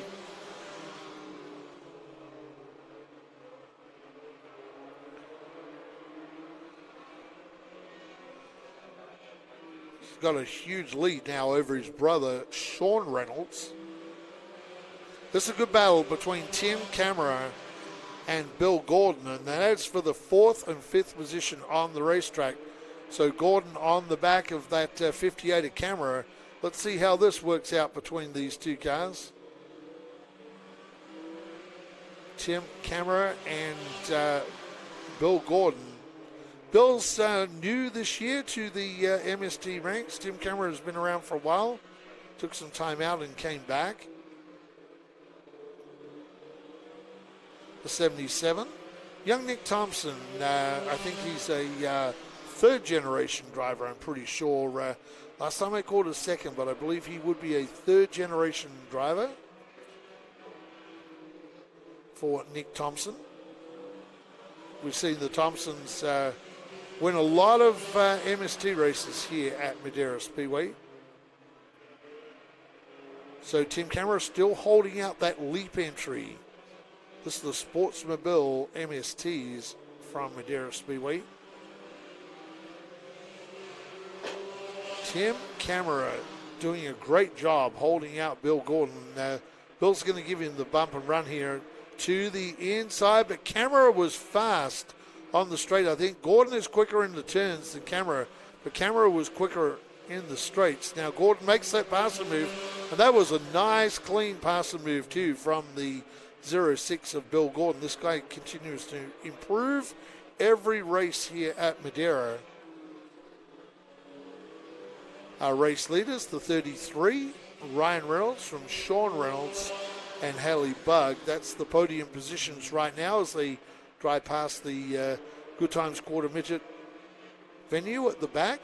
Got a huge lead now over his brother, Sean Reynolds. This is a good battle between Tim Camera and Bill Gordon, and that is for the 4th and 5th position on the racetrack. So Gordon on the back of that 58 of Camera. Let's see how this works out between these two cars. Tim Camera and Bill Gordon. Bill's new this year to the MST ranks. Tim Camera has been around for a while. Took some time out and came back. The 77. Young Nick Thompson, I think he's a third-generation driver, I'm pretty sure. Last time I called a second, but I believe he would be a third-generation driver for Nick Thompson. We've seen the Thompsons win a lot of MST races here at Madera Speedway. So Team Camera still holding out that leap entry. This is the Sportsmobile MSTs from Madera Speedway. Tim Camera doing a great job holding out Bill Gordon. Bill's going to give him the bump and run here to the inside, but Camera was fast on the straight. I think Gordon is quicker in the turns than Camera, but Camera was quicker in the straights. Now Gordon makes that passing move, and that was a nice, clean passing move too from the 06 of Bill Gordon. This guy continues to improve every race here at Madera. Our race leaders, the 33, Ryan Reynolds from Sean Reynolds and Haley Bugg. That's the podium positions right now as they drive past the Good Times Quarter Midget venue at the back.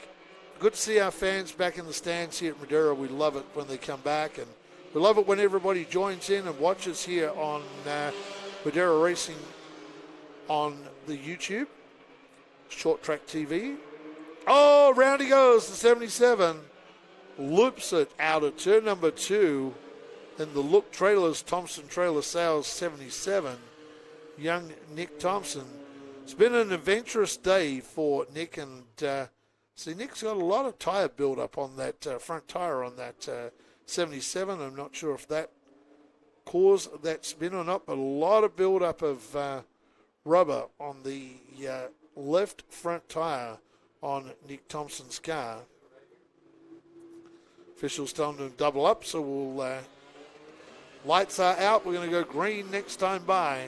Good to see our fans back in the stands here at Madera. We love it when they come back, and we love it when everybody joins in and watches here on Madera Racing on the YouTube, Short Track TV. Oh, round he goes, the 77. Loops it out of turn number 2 in the Look Trailers, Thompson Trailer Sales 77. Young Nick Thompson. It's been an adventurous day for Nick, and see, Nick's got a lot of tire build-up on that front tire on that 77. I'm not sure if that caused that spin or not, but a lot of build-up of rubber on the left front tire on Nick Thompson's car. Officials telling them to double up, so we'll lights are out. We're going to go green next time by.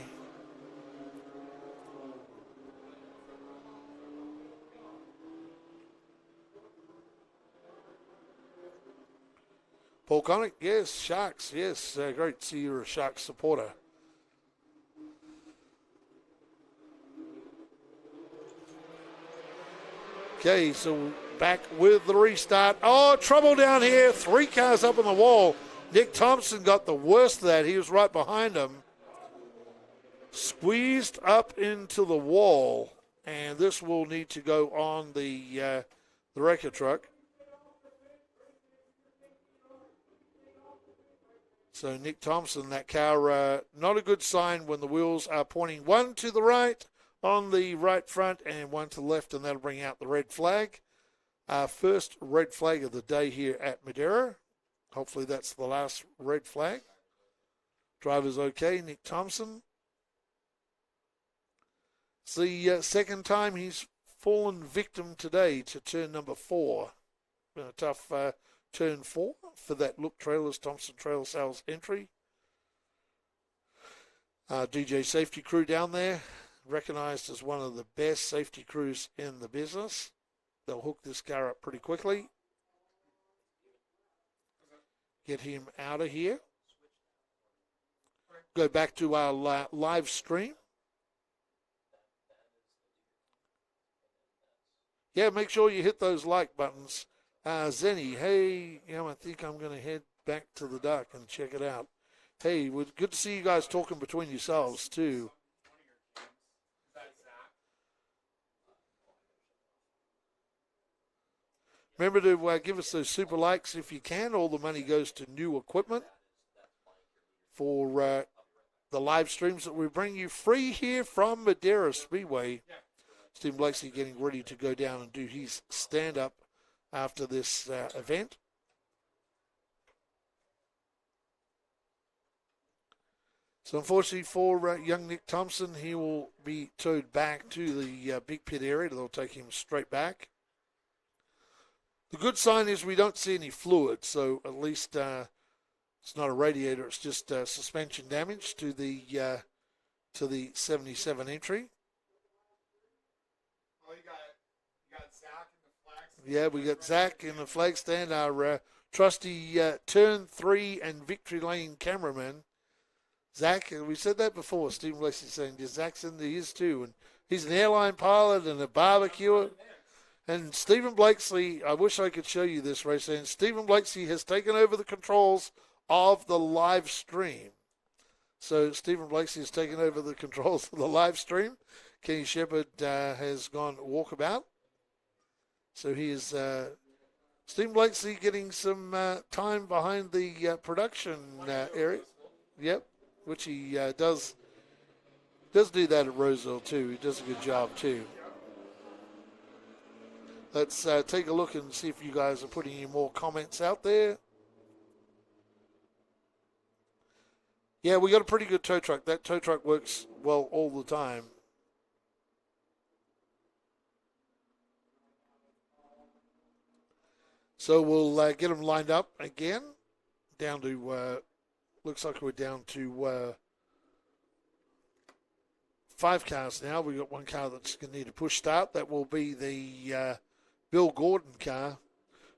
Paul Connick, yes. Sharks, yes. Great to see you're a Sharks supporter. Okay, so back with the restart. Oh, trouble down here. 3 cars up on the wall. Nick Thompson got the worst of that. He was right behind him. Squeezed up into the wall. And this will need to go on the wrecker truck. So Nick Thompson, that car, not a good sign when the wheels are pointing one to the right on the right front and one to the left, and that'll bring out the red flag. Our first red flag of the day here at Madera. Hopefully that's the last red flag. Driver's okay, Nick Thompson. It's the second time he's fallen victim today to turn number 4. Been a tough turn 4 for that Look Trailers, Thompson Trailer Sales entry. DJ safety crew down there, recognized as one of the best safety crews in the business. They'll hook this car up pretty quickly. Get him out of here. Go back to our live stream. Yeah, make sure you hit those like buttons. Zenny, hey, I think I'm going to head back to the dock and check it out. Hey, good to see you guys talking between yourselves, too. Remember to give us those super likes if you can. All the money goes to new equipment for the live streams that we bring you free here from Madera Speedway. Steve Blakeslee getting ready to go down and do his stand-up after this event. So unfortunately for young Nick Thompson, he will be towed back to the big pit area. They'll take him straight back. The good sign is we don't see any fluid, so at least it's not a radiator. It's just suspension damage to the 77 entry. Yeah, we got Zach in the flag stand, our trusty turn 3 and victory lane cameraman. Zach, we said that before. Stephen Blakeslee saying Zach's into his too, and he's an airline pilot and a barbecuer. And Stephen Blakeslee, I wish I could show you this race, and Stephen Blakeslee has taken over the controls of the live stream. So Stephen Blakeslee has taken over the controls of the live stream. Kenny Shepard has gone walkabout. So he is Steve Blakeslee getting some time behind the production area. Yep, which he does do that at Roseville, too. He does a good job, too. Let's take a look and see if you guys are putting any more comments out there. Yeah, we got a pretty good tow truck. That tow truck works well all the time. So we'll get them lined up again. Down to, looks like we're down to 5 cars now. We've got one car that's going to need a push start. That will be the Bill Gordon car.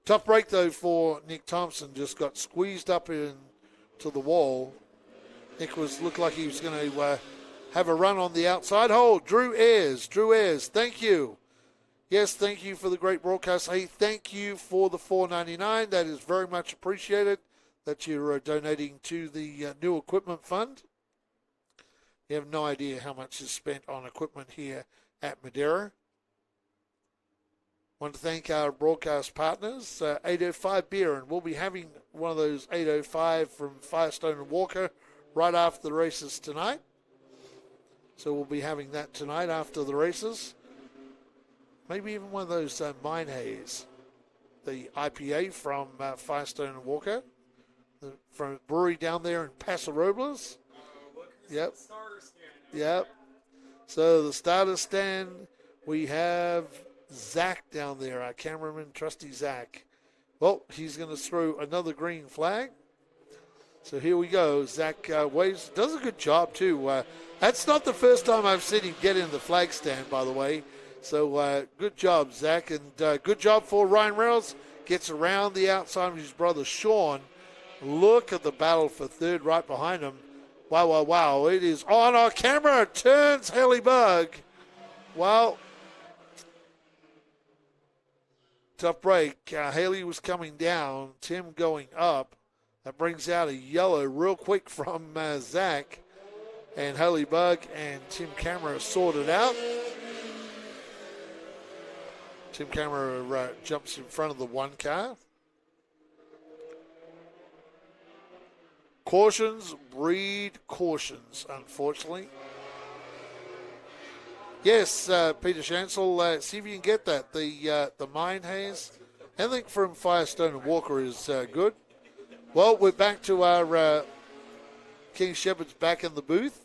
Tough break, though, for Nick Thompson. Just got squeezed up into the wall. Nick looked like he was going to have a run on the outside hole. Drew Ayres, thank you. Yes, thank you for the great broadcast. Hey, thank you for the $4.99. That is very much appreciated that you're donating to the new equipment fund. You have no idea how much is spent on equipment here at Madera. Want to thank our broadcast partners, 805 Beer, and we'll be having one of those 805 from Firestone and Walker right after the races tonight. So we'll be having that tonight after the races. Maybe even one of those Mine Haze, the IPA from Firestone and Walker, from a brewery down there in Paso Robles. Yep. Yep. So the starter stand, we have Zach down there, our cameraman, trusty Zach. Well, he's going to throw another green flag. So here we go. Zach waves, does a good job too. That's not the first time I've seen him get in the flag stand, by the way. So good job, Zach, and good job for Ryan Reynolds. Gets around the outside of his brother Sean. Look at the battle for third right behind him. Wow, wow, wow. It is on our camera. Turns Haley Bug. Well, tough break. Haley was coming down. Tim going up. That brings out a yellow real quick from Zach. And Haley Bug and Tim Camera sorted out. Tim Camera jumps in front of the one car. Cautions breed cautions, unfortunately. Yes, Peter Shansel, see if you can get that. The Mine Haze, anything from Firestone and Walker is good. Well, we're back to our King Shepherd's back in the booth.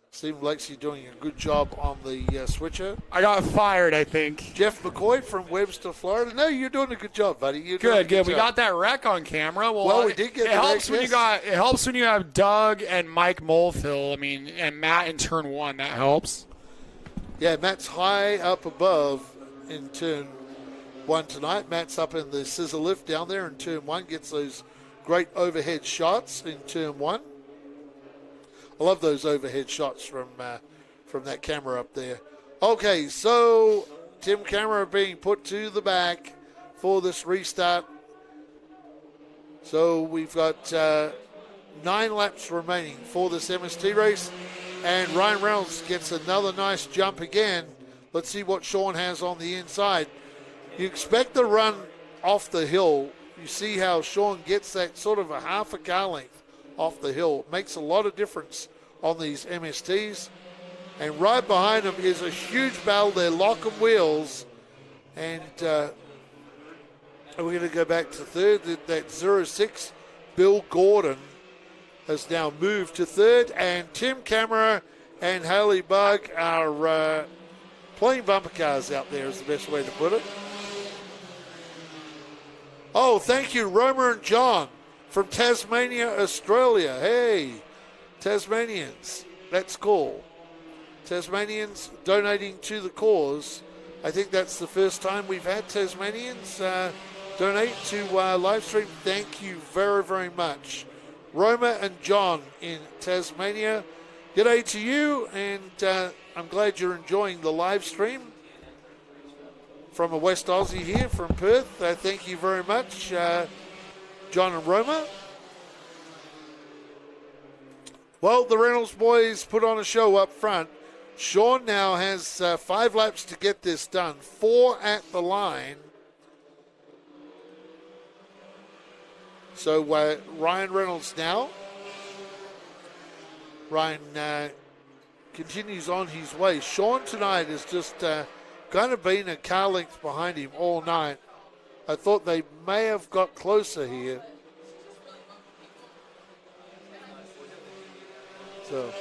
Stephen Blakeslee doing a good job on the switcher. I got fired, I think. Jeff McCoy from Webster, Florida. No, you're doing a good job, buddy. You're good. We got that wreck on camera. Well, we did get it. Helps when it helps when you have Doug and Mike Mulfill. And Matt in turn one. That helps. Yeah, Matt's high up above in turn one tonight. Matt's up in the scissor lift down there in turn one. Gets those great overhead shots in turn one. I love those overhead shots from that camera up there. Okay, so Tim Camera being put to the back for this restart. So we've got 9 laps remaining for this MST race. And Ryan Reynolds gets another nice jump again. Let's see what Sean has on the inside. You expect the run off the hill. You see how Sean gets that sort of a half a car length off the hill. It makes a lot of difference on these MSTs. And right behind them is a huge battle. They're locking wheels. And we're going to go back to third. That 06, Bill Gordon, has now moved to third. And Tim Camera and Haley Bug are playing bumper cars out there is the best way to put it. Oh, thank you, Roma and John from Tasmania, Australia. Hey, Tasmanians, that's cool. Tasmanians donating to the cause. I think that's the first time we've had Tasmanians donate to live stream. Thank you very, very much. Roma and John in Tasmania, g'day to you, and I'm glad you're enjoying the live stream. From a West Aussie here from Perth. Thank you very much, John and Roma. Well, the Reynolds boys put on a show up front. Sean now has 5 laps to get this done. 4 at the line. So Ryan Reynolds now. Ryan continues on his way. Sean tonight has just kind of been a car length behind him all night. I thought they may have got closer here. So,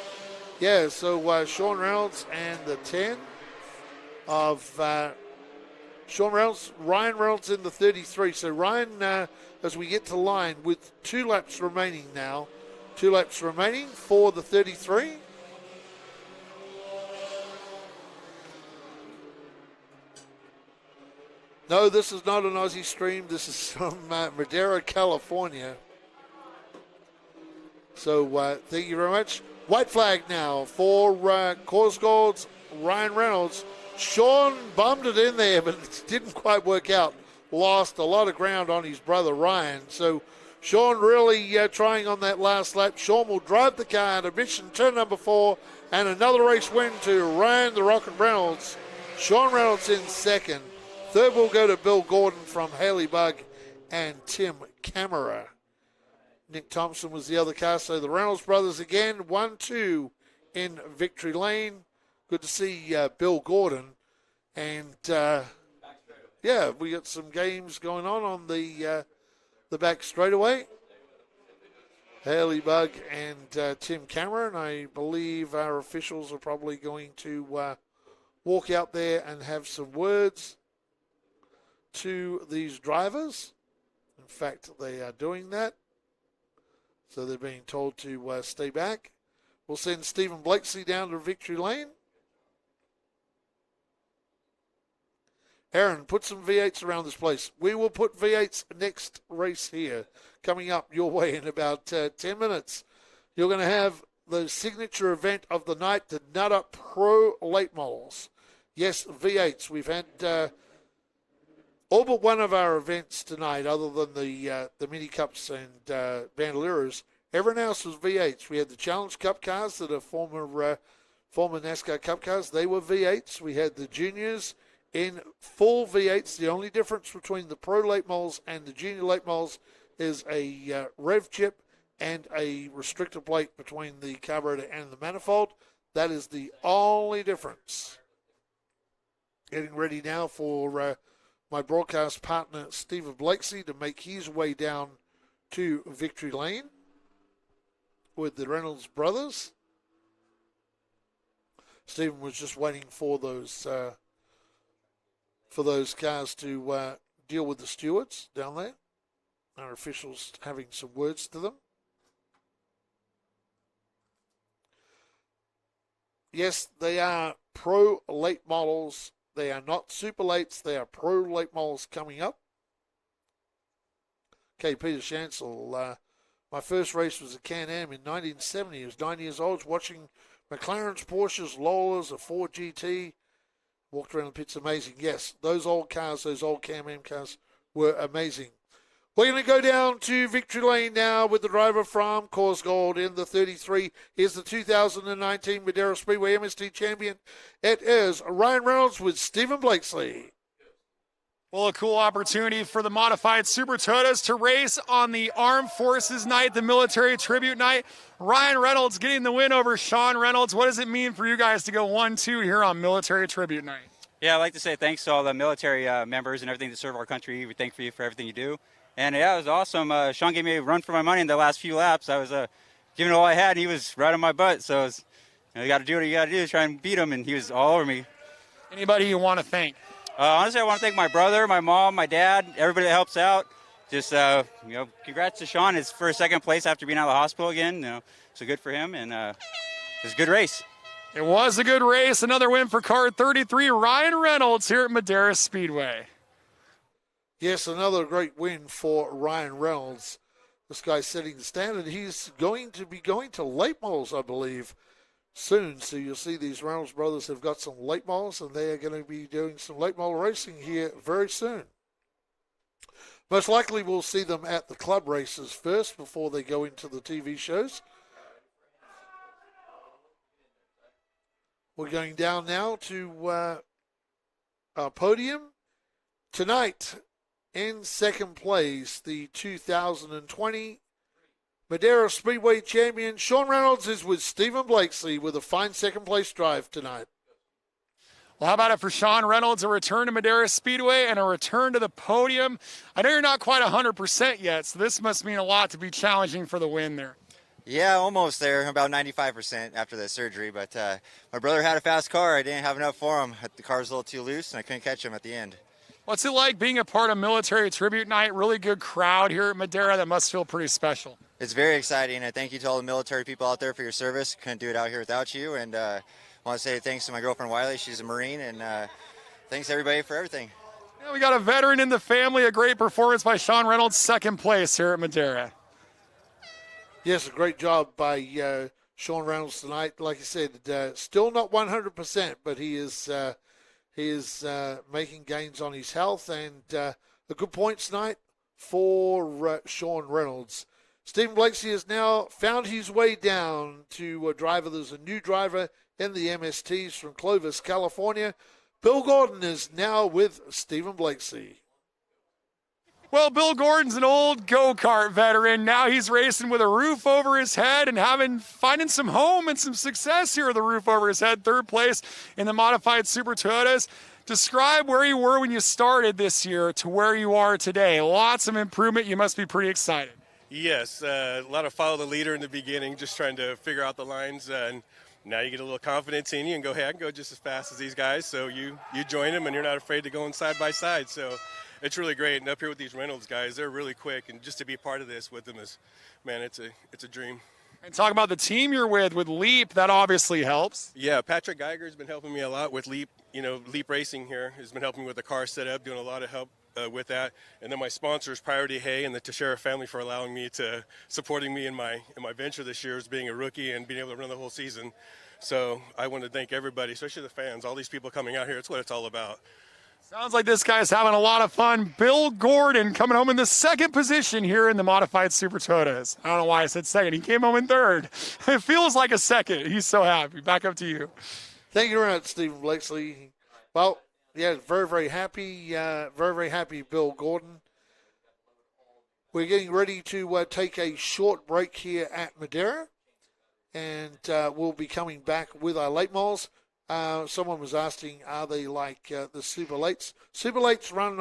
yeah, so Sean Reynolds and the 10 of Sean Reynolds, Ryan Reynolds in the 33. So Ryan, as we get to line with 2 laps remaining now, 2 laps remaining for the 33. No, this is not an Aussie stream. This is from Madera, California. So thank you very much. White flag now for Course Gold's Ryan Reynolds. Sean bummed it in there, but it didn't quite work out. Lost a lot of ground on his brother Ryan. So Sean really trying on that last lap. Sean will drive the car to mission turn number 4, and another race win to Ryan the Rocket Reynolds. Sean Reynolds in second. Third will go to Bill Gordon from Haley Bug and Tim Camera. Nick Thompson was the other car. So the Reynolds brothers again, 1-2 in victory lane. Good to see Bill Gordon. And, yeah, we got some games going on the back straightaway. Haley Bug and Tim Cameron. I believe our officials are probably going to walk out there and have some words to these drivers. In fact, they are doing that. So they're being told to stay back. We'll send Stephen Blakesley down to victory lane. Aaron, put some V8s around this place. We will put V8s next race here, coming up your way in about 10 minutes. You're going to have the signature event of the night, the Nutter Pro Late Models. Yes, V8s. We've had all but one of our events tonight, other than the Mini Cups and Bandoleros. Everyone else was V8s. We had the Challenge Cup cars that are former NASCAR Cup cars. They were V8s. We had the juniors in full V8s. The only difference between the Pro Late Models and the Junior Late Models is a rev chip and a restrictor plate between the carburetor and the manifold. That is the only difference. Getting ready now for my broadcast partner, Stephen Blakesley, to make his way down to victory lane with the Reynolds brothers. Stephen was just waiting for those cars to deal with the stewards down there. Our officials having some words to them. Yes, they are pro late models. They are not super lates. They are pro late models coming up. Okay, Peter Shansel. My first race was a Can-Am in 1970. I was 9 years old, watching McLaren's, Porsches, Lolas, a Ford GT. Walked around the pits, amazing. Yes, those old cars, those old Can-Am cars were amazing. We're going to go down to victory lane now with the driver from Coors Gold in the 33. Here's the 2019 Madera Speedway MST champion. It is Ryan Reynolds with Stephen Blakesley. Well, a cool opportunity for the modified Super Toyotas to race on the Armed Forces night, the military tribute night. Ryan Reynolds getting the win over Sean Reynolds. What does it mean for you guys to go 1-2 here on military tribute night? Yeah, I'd like to say thanks to all the military members and everything that serve our country. We thank you for everything you do. And, yeah, it was awesome. Sean gave me a run for my money in the last few laps. I was giving it all I had, and he was right on my butt. So it was, you got to do what you got to do to try and beat him, and he was all over me. Anybody you want to thank? Honestly, I want to thank my brother, my mom, my dad, everybody that helps out. Just, congrats to Sean. It's for second place after being out of the hospital again. So good for him, and it was a good race. It was a good race. Another win for car 33, Ryan Reynolds here at Madera Speedway. Yes, another great win for Ryan Reynolds. This guy's setting the standard. He's going to be going to late models, I believe, soon. So you'll see these Reynolds brothers have got some late models, and they are going to be doing some late model racing here very soon. Most likely we'll see them at the club races first before they go into the TV shows. We're going down now to our podium. Tonight in second place, the 2020 Madera Speedway champion Sean Reynolds is with Stephen Blakesley with a fine second-place drive tonight. Well, how about it for Sean Reynolds, a return to Madera Speedway and a return to the podium. I know you're not quite 100% yet, so this must mean a lot to be challenging for the win there. Yeah, almost there, about 95% after the surgery, but my brother had a fast car. I didn't have enough for him. The car was a little too loose, and I couldn't catch him at the end. What's it like being a part of Military Tribute Night? Really good crowd here at Madera. That must feel pretty special. It's very exciting, and thank you to all the military people out there for your service. Couldn't do it out here without you, and I want to say thanks to my girlfriend Wiley. She's a Marine, and thanks everybody for everything. Yeah, we got a veteran in the family. A great performance by Sean Reynolds, second place here at Madera. Yes, a great job by Sean Reynolds tonight. Like I said, still not 100%, but he is making gains on his health, and a good point tonight for Sean Reynolds. Stephen Blakesley has now found his way down to a driver. There's a new driver in the MSTs from Clovis, California. Bill Gordon is now with Stephen Blakesley. Well, Bill Gordon's an old go-kart veteran. Now he's racing with a roof over his head and finding some home and some success here with a roof over his head. Third place in the modified Super Toyotas. Describe where you were when you started this year to where you are today. Lots of improvement. You must be pretty excited. Yes, a lot of follow the leader in the beginning, just trying to figure out the lines. And now you get a little confidence in you and go, hey, I can go just as fast as these guys. So you join them, and you're not afraid to go side by side. So it's really great. And up here with these Reynolds guys, they're really quick. And just to be a part of this with them is, man, it's a dream. And talk about the team you're with Leap, that obviously helps. Yeah, Patrick Geiger's been helping me a lot with Leap. Leap Racing here has been helping me with the car setup, doing a lot of help with that. And then my sponsors, Priority Hay and the Teixeira family, for supporting me in my venture this year as being a rookie and being able to run the whole season. So I want to thank everybody, especially the fans, all these people coming out here. It's what it's all about. Sounds like this guy's having a lot of fun. Bill Gordon coming home in the second position here in the modified Super Toyotas. I don't know why I said second. He came home in third. It feels like a second. He's so happy. Back up to you. Thank you very much, Stephen Blakesley. Well, yeah, very, very happy. Very, very happy, Bill Gordon. We're getting ready to take a short break here at Madera, and we'll be coming back with our late models. Someone was asking, are they like the Super Lates? Super Lates run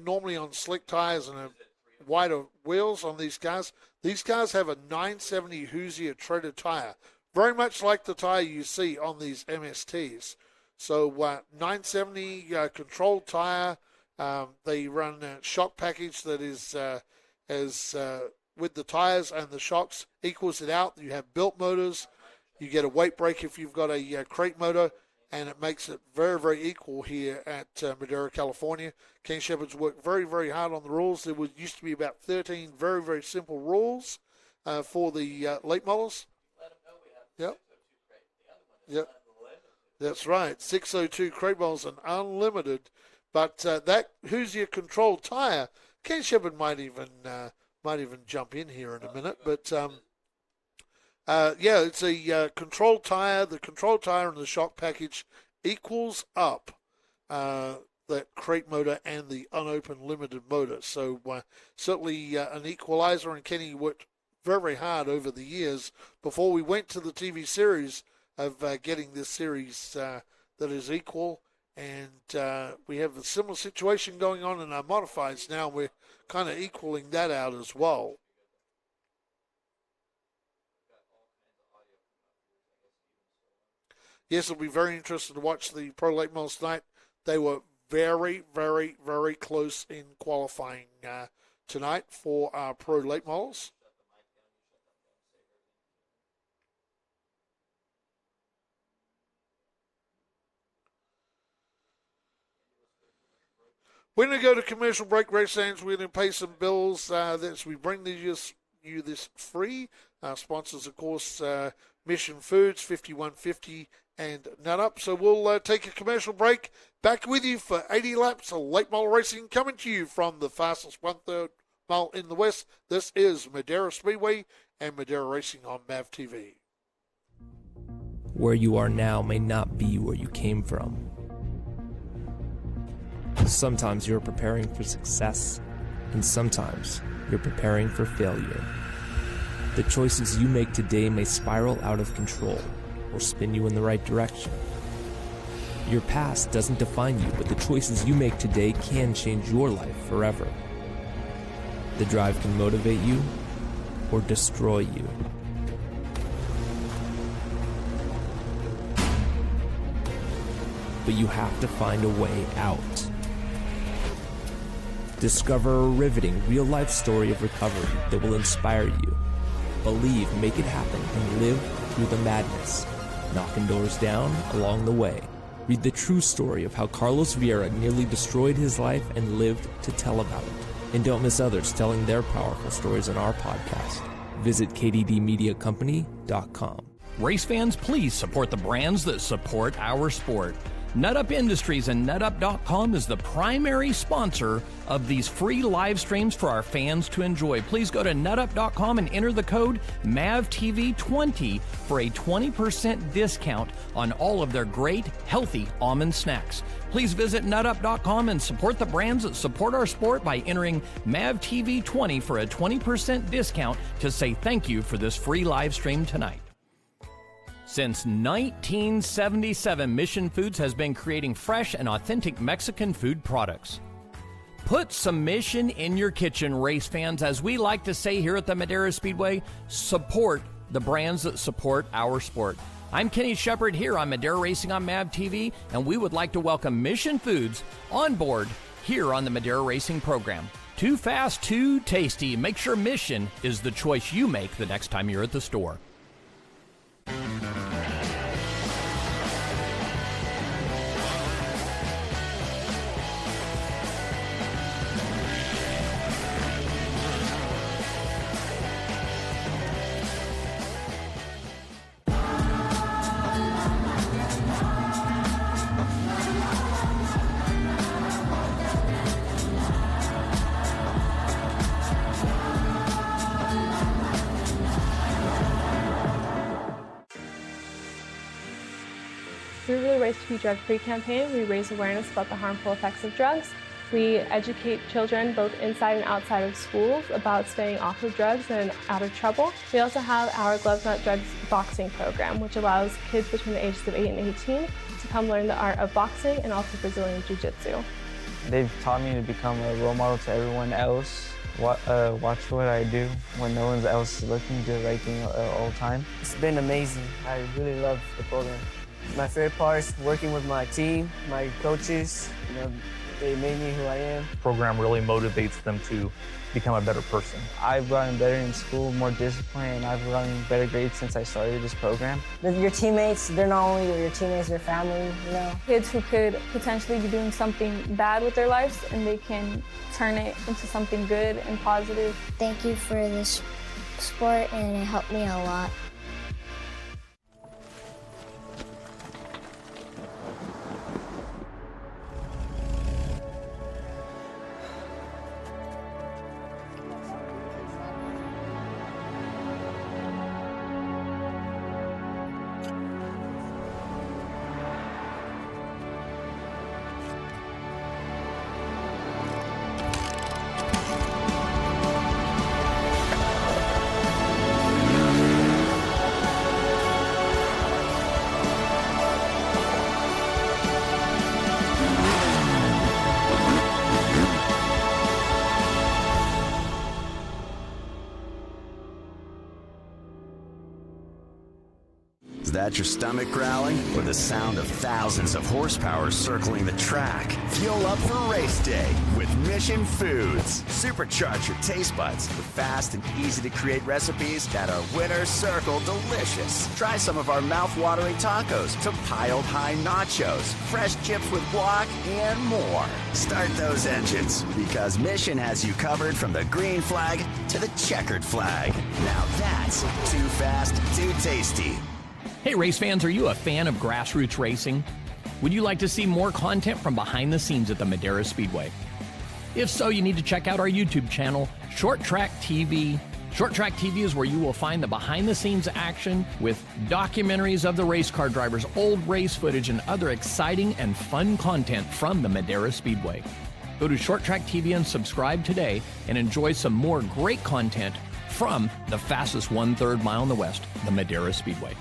normally on slick tires and wider wheels on these cars. These cars have a 970 Hoosier treaded tire, very much like the tire you see on these MSTs. So 970 controlled tire. They run a shock package that is with the tires and the shocks equals it out. You have built motors. You get a weight brake if you've got a crate motor, and it makes it very, very equal here at Madera, California. Ken Shepherd's worked very, very hard on the rules. There used to be about 13 very, very simple rules for the late models. Yep. Yep. That's right. 602 crate models and unlimited. But that Hoosier controlled tire, Ken Shepherd might even jump in here in a minute. But yeah, it's a controlled tire. The controlled tire and the shock package equals up that crate motor and the unopened limited motor. So certainly an equalizer, and Kenny worked very, very hard over the years before we went to the TV series of getting this series that is equal. And we have a similar situation going on in our modifieds now. We're kind of equaling that out as well. Yes, it'll be very interesting to watch the Pro Late Models tonight. They were very, very, very close in qualifying tonight for our Pro Late Models. We're going to go to commercial break, race fans. We're going to pay some bills. As we bring you this free. Our sponsors, of course, Mission Foods, 5150 and Nut Up. So we'll take a commercial break. Back with you for 80 laps of late model racing, coming to you from the fastest 1/3 mile in the West. This is Madera Speedway and Madera Racing on MAVTV. Where you are now may not be where you came from. Sometimes you're preparing for success, and sometimes you're preparing for failure. The choices you make today may spiral out of control or spin you in the right direction. Your past doesn't define you, but the choices you make today can change your life forever. The drive can motivate you or destroy you. But you have to find a way out. Discover a riveting, real-life story of recovery that will inspire you. Believe, make it happen, and live through the madness, knocking doors down along the way. Read the true story of how Carlos Vieira nearly destroyed his life and lived to tell about it. And don't miss others telling their powerful stories on our podcast. Visit kddmediacompany.com. Race fans, please support the brands that support our sport. NutUp Industries and NutUp.com is the primary sponsor of these free live streams for our fans to enjoy. Please go to NutUp.com and enter the code MAVTV20 for a 20% discount on all of their great, healthy almond snacks. Please visit NutUp.com and support the brands that support our sport by entering MAVTV20 for a 20% discount to say thank you for this free live stream tonight. Since 1977, Mission Foods has been creating fresh and authentic Mexican food products. Put some Mission in your kitchen, race fans. As we like to say here at the Madera Speedway, support the brands that support our sport. I'm Kenny Shepard here on Madera Racing on MAVTV, and we would like to welcome Mission Foods on board here on the Madera Racing program. Too fast, too tasty. Make sure Mission is the choice you make the next time you're at the store. Through the Race to Be Drug-Free campaign, we raise awareness about the harmful effects of drugs. We educate children both inside and outside of schools about staying off of drugs and out of trouble. We also have our Gloves Not Drugs boxing program, which allows kids between the ages of 8 and 18 to come learn the art of boxing and also Brazilian Jiu-Jitsu. They've taught me to become a role model to everyone else. Watch what I do when no one else is looking, do the right thing all the time. It's been amazing. I really love the program. My favorite part is working with my team, my coaches. They made me who I am. The program really motivates them to become a better person. I've gotten better in school, more disciplined, and I've gotten better grades since I started this program. Your teammates, they're not only your teammates, your family, Kids who could potentially be doing something bad with their lives, and they can turn it into something good and positive. Thank you for this sport, and it helped me a lot. Is that your stomach growling? Or the sound of thousands of horsepower circling the track? Fuel up for race day with Mission Foods. Supercharge your taste buds with fast and easy-to-create recipes that are winner circle delicious. Try some of our mouth-watering tacos to piled high nachos, fresh chips with guac, and more. Start those engines, because Mission has you covered from the green flag to the checkered flag. Now that's too fast, too tasty. Hey race fans, are you a fan of grassroots racing? Would you like to see more content from behind the scenes at the Madera Speedway? If so, you need to check out our YouTube channel, Short Track TV. Short Track TV is where you will find the behind the scenes action with documentaries of the race car drivers, old race footage, and other exciting and fun content from the Madera Speedway. Go to Short Track TV and subscribe today and enjoy some more great content from the fastest 1/3 mile in the West, the Madera Speedway.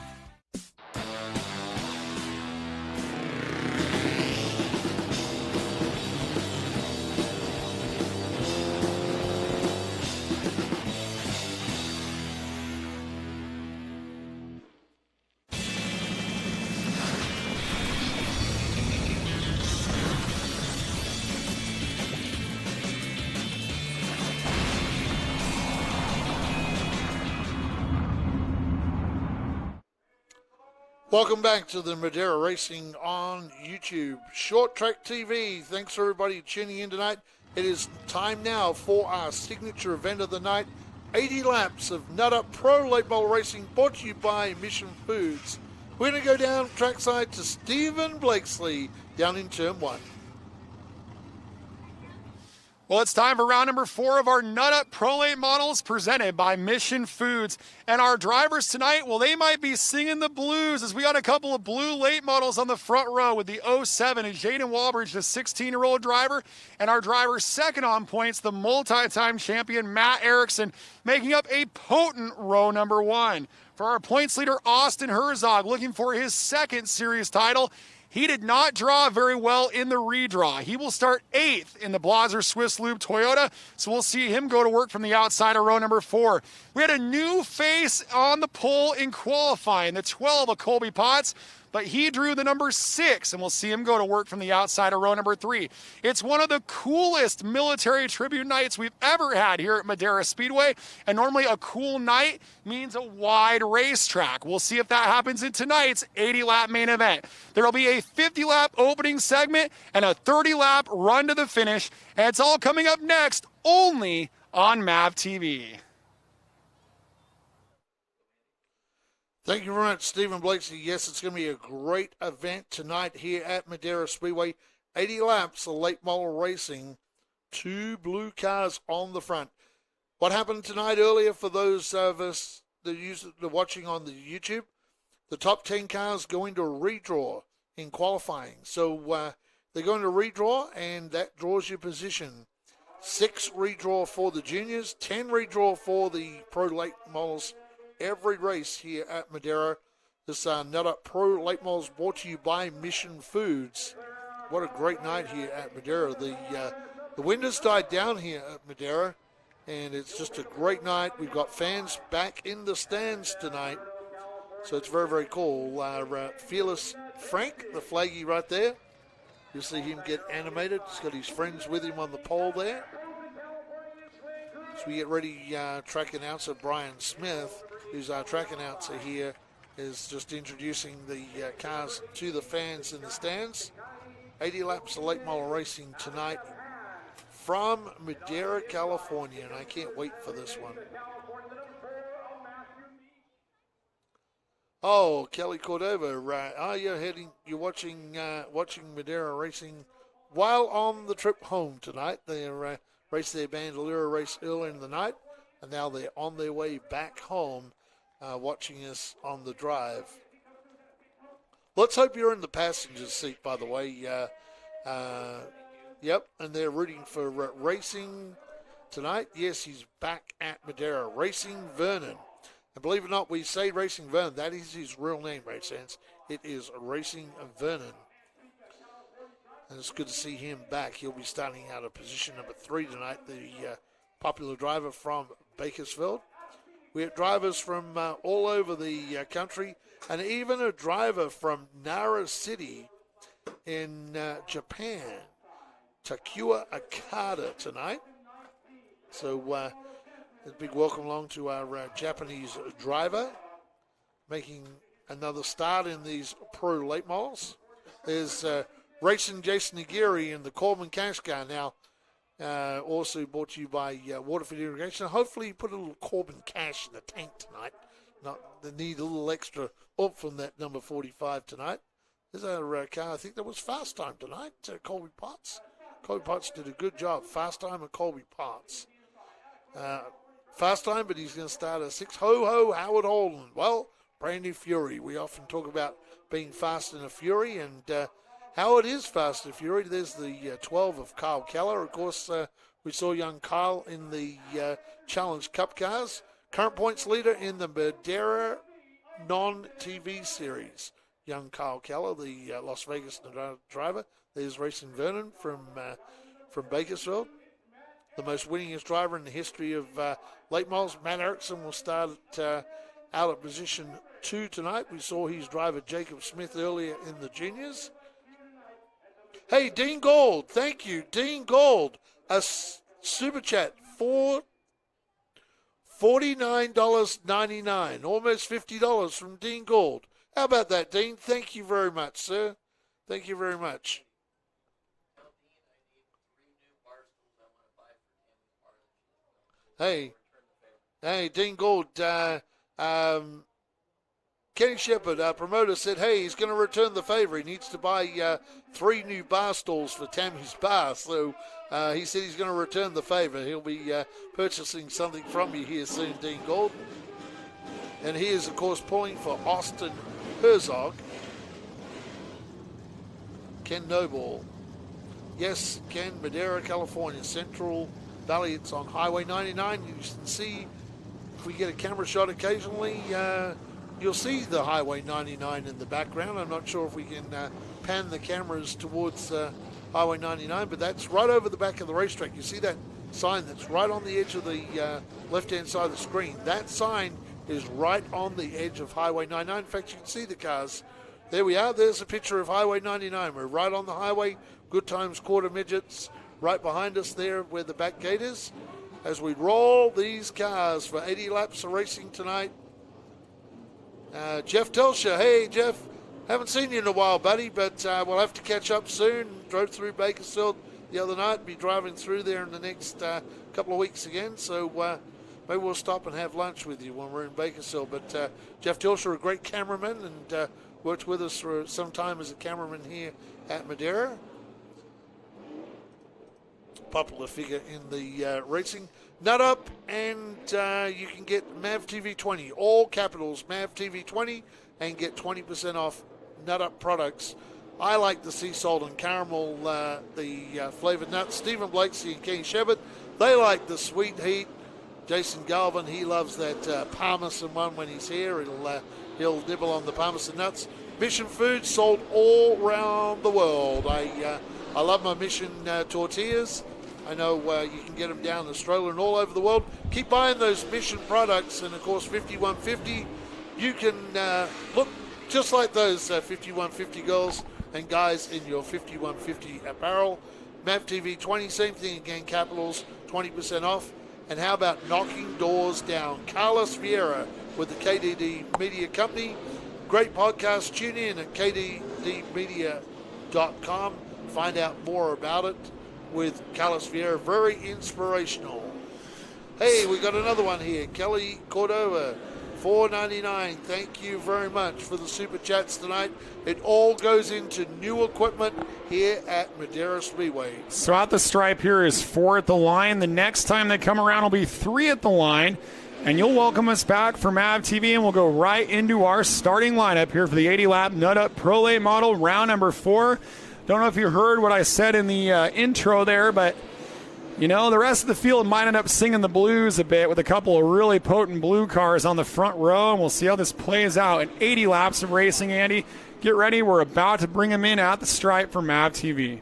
Welcome back to the Madera Racing on YouTube. Short Track TV, thanks for everybody tuning in tonight. It is time now for our signature event of the night, 80 laps of Nut Up Pro Late Model Racing, brought to you by Mission Foods. We're going to go down trackside to Stephen Blakesley down in Turn 1. Well, it's time for round number 4 of our Nut Up Pro Late Models presented by Mission Foods. And our drivers tonight, well, they might be singing the blues as we got a couple of blue late models on the front row with the 07 and Jaden Walbridge, the 16-year-old driver. And our driver second on points, the multi-time champion Matt Erickson, making up a potent row number 1. For our points leader, Austin Herzog, looking for his second series title. He did not draw very well in the redraw. He will start 8th in the Blaser Swiss Lube Toyota, so we'll see him go to work from the outside of row number 4. We had a new face on the pole in qualifying, the 12 of Colby Potts, but he drew the number 6, and we'll see him go to work from the outside of row number 3. It's one of the coolest military tribute nights we've ever had here at Madera Speedway, and normally a cool night means a wide racetrack. We'll see if that happens in tonight's 80-lap main event. There'll be a 50-lap opening segment and a 30-lap run to the finish, and it's all coming up next only on MAVTV. Thank you very much, Stephen Blakesley. Yes, it's going to be a great event tonight here at Madera Speedway. 80 laps of late model racing, 2 blue cars on the front. What happened tonight earlier for those of us that are watching on the YouTube, the top 10 cars go into a redraw in qualifying. So they're going to redraw, and that draws your position. 6 redraw for the juniors, 10 redraw for the pro late models. Every race here at Madera. This Nut Up Pro Late Models brought to you by Mission Foods. What a great night here at Madera. The wind has died down here at Madera, and it's just a great night. We've got fans back in the stands tonight, so it's very, very cool. Fearless Frank, the flaggy right there. You'll see him get animated. He's got his friends with him on the pole there. As we get ready, track announcer Brian Smith, who's our track announcer here, is just introducing the cars to the fans in the stands. 80 laps of late model racing tonight from Madera, California, and I can't wait for this one. Oh, Kelly Cordova, right? Oh, you're watching Madera racing while on the trip home tonight. They raced their Bandolera race earlier in the night, and now they're on their way back home. Watching us on the drive. Let's hope you're in the passenger seat, by the way. Yep, and they're rooting for Racing tonight. Yes, he's back at Madera. Racing Vernon. And believe it or not, we say Racing Vernon. That is his real name, right, Sands? It is Racing Vernon. And it's good to see him back. He'll be starting out at position number 3 tonight, the popular driver from Bakersfield. We have drivers from all over the country, and even a driver from Nara City in Japan, Takua Akada, tonight. So a big welcome along to our Japanese driver, making another start in these pro late models. There's racing Jason Aguirre in the Corbin Cash car now. Also brought to you by Waterford Irrigation. Hopefully you put a little Corbin Cash in the tank tonight. They need a little extra oomph from that number 45 tonight. There's a car, I think that was Fast Time tonight, Colby Potts. Colby Potts did a good job. Fast Time and Colby Potts. Fast Time, but he's going to start at 6. Ho, Howard Holden. Well, brand new Fury. We often talk about being fast in a Fury, and Howard is Fast and Fury. There's the 12 of Kyle Keller. Of course, we saw young Kyle in the Challenge Cup cars. Current points leader in the Madera non-TV series. Young Kyle Keller, the Las Vegas driver. There's Racing Vernon from Bakersfield. The most winningest driver in the history of late models. Matt Erickson will start out at position 2 tonight. We saw his driver Jacob Smith earlier in the juniors. Hey, Dean Gold, thank you. Dean Gold, a super chat for $49.99, almost $50 from Dean Gold. How about that, Dean? Thank you very much, sir. Thank you very much. Hey, Dean Gold, Kenny Shepard, our promoter, said, hey, he's going to return the favor. He needs to buy 3 new bar stalls for Tammy's Bar. So he said he's going to return the favor. He'll be purchasing something from you here soon, Dean Gold. And he is, of course, pulling for Austin Herzog. Ken Noble. Yes, Ken, Madera, California, Central Valley. It's on Highway 99. You can see, if we get a camera shot occasionally, you'll see the Highway 99 in the background. I'm not sure if we can pan the cameras towards Highway 99, but that's right over the back of the racetrack. You see that sign that's right on the edge of the left-hand side of the screen. That sign is right on the edge of Highway 99. In fact, you can see the cars. There we are. There's a picture of Highway 99. We're right on the highway. Good Times Quarter Midgets right behind us there where the back gate is. As we roll these cars for 80 laps of racing tonight. Jeff Telsha. Hey, Jeff. Haven't seen you in a while, buddy, but we'll have to catch up soon. Drove through Bakersfield the other night. Be driving through there in the next couple of weeks again. So maybe we'll stop and have lunch with you when we're in Bakersfield. But Jeff Telsha, a great cameraman, and worked with us for some time as a cameraman here at Madera. Popular figure in the racing. Nut Up, and you can get MAVTV 20, all capitals, MAVTV 20, and get 20% off Nut Up products. I like the sea salt and caramel, the flavored nuts. Stephen Blakesy and Kenny Shepard, they like the sweet heat. Jason Galvin, he loves that Parmesan one when he's here. He'll nibble on the Parmesan nuts. Mission Foods sold all around the world. I love my Mission tortillas. I know you can get them down in Australia and all over the world. Keep buying those Mission products, and of course 5150. You can look just like those 5150 girls and guys in your 5150 apparel. MAVTV 20, same thing again, capitals, 20% off. And how about knocking doors down? Carlos Vieira with the KDD Media Company. Great podcast. Tune in at kddmedia.com. Find out more about it with Carlos Vieira. Very inspirational. Hey, we got another one here. Kelly Cordova, $4.99. Thank you very much for the super chats tonight. It all goes into new equipment here at Madera Speedway. So at the stripe here is 4 at the line. The next time they come around will be 3 at the line. And you'll welcome us back for MAVTV, and we'll go right into our starting lineup here for the 80-lap Nut Up Pro Late Model, round number 4. Don't know if you heard what I said in the intro there, but, you know, the rest of the field might end up singing the blues a bit with a couple of really potent blue cars on the front row, and we'll see how this plays out in 80 laps of racing, Andy. Get ready. We're about to bring them in at the stripe for MAVTV.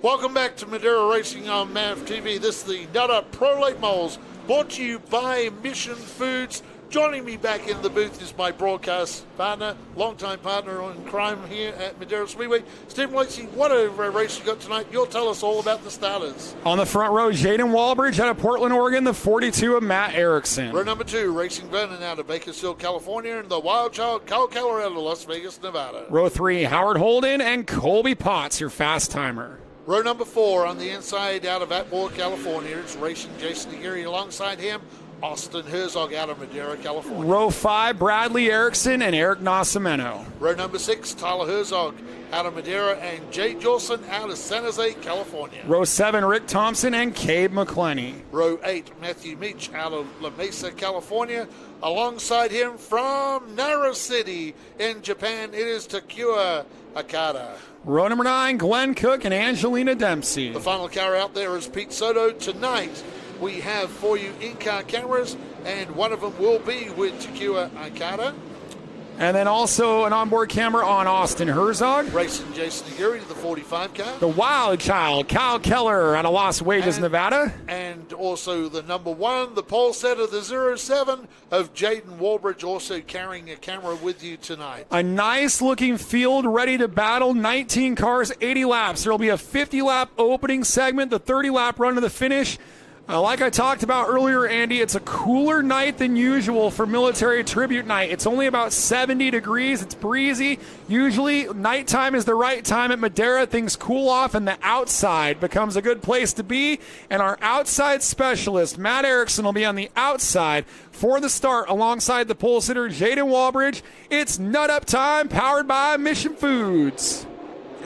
Welcome back to Madera Racing on MAVTV. This is the Nut Up Pro Late Models, brought to you by Mission Foods. Joining me back in the booth is my broadcast partner, longtime partner in crime here at Madera Speedway, Stephen Lacey. What a race you got tonight. You'll tell us all about the starters. On the front row, Jaden Walbridge out of Portland, Oregon, the 42 of Matt Erickson. Row number 2, Racing Vernon out of Bakersfield, California, and the Wild Child, Kyle Keller out of Las Vegas, Nevada. Row 3, Howard Holden and Colby Potts, your fast timer. Row number 4 on the inside out of Atmore, California. It's Racing Jason Aguirre. Alongside him, Austin Herzog out of Madera, California. Row 5, Bradley Erickson and Eric Nascimento. Row number 6, Tyler Herzog out of Madera and Jay Jolson out of San Jose, California. Row 7, Rick Thompson and Cabe McClenny. Row 8, Matthew Meach out of La Mesa, California. Alongside him from Nara City in Japan, it is Takua Akata. Row number 9, Glenn Cook and Angelina Dempsey. The final car out there is Pete Soto. Tonight, we have for you in-car cameras, and one of them will be with Takua Akata. And then also an onboard camera on Austin Herzog. Racing Jason Aguirre to the 45 car. The wild child, Kyle Keller out of Las Vegas, Nevada. And also the number 1, the pole setter, the 07 of Jaden Walbridge, also carrying a camera with you tonight. A nice looking field ready to battle. 19 cars, 80 laps. There will be a 50-lap opening segment, the 30-lap run to the finish. Like I talked about earlier, Andy, it's a cooler night than usual for Military Tribute Night. It's only about 70 degrees. It's breezy. Usually, nighttime is the right time at Madera. Things cool off, and the outside becomes a good place to be. And our outside specialist, Matt Erickson, will be on the outside for the start alongside the pole sitter, Jaden Walbridge. It's Nut Up time, powered by Mission Foods.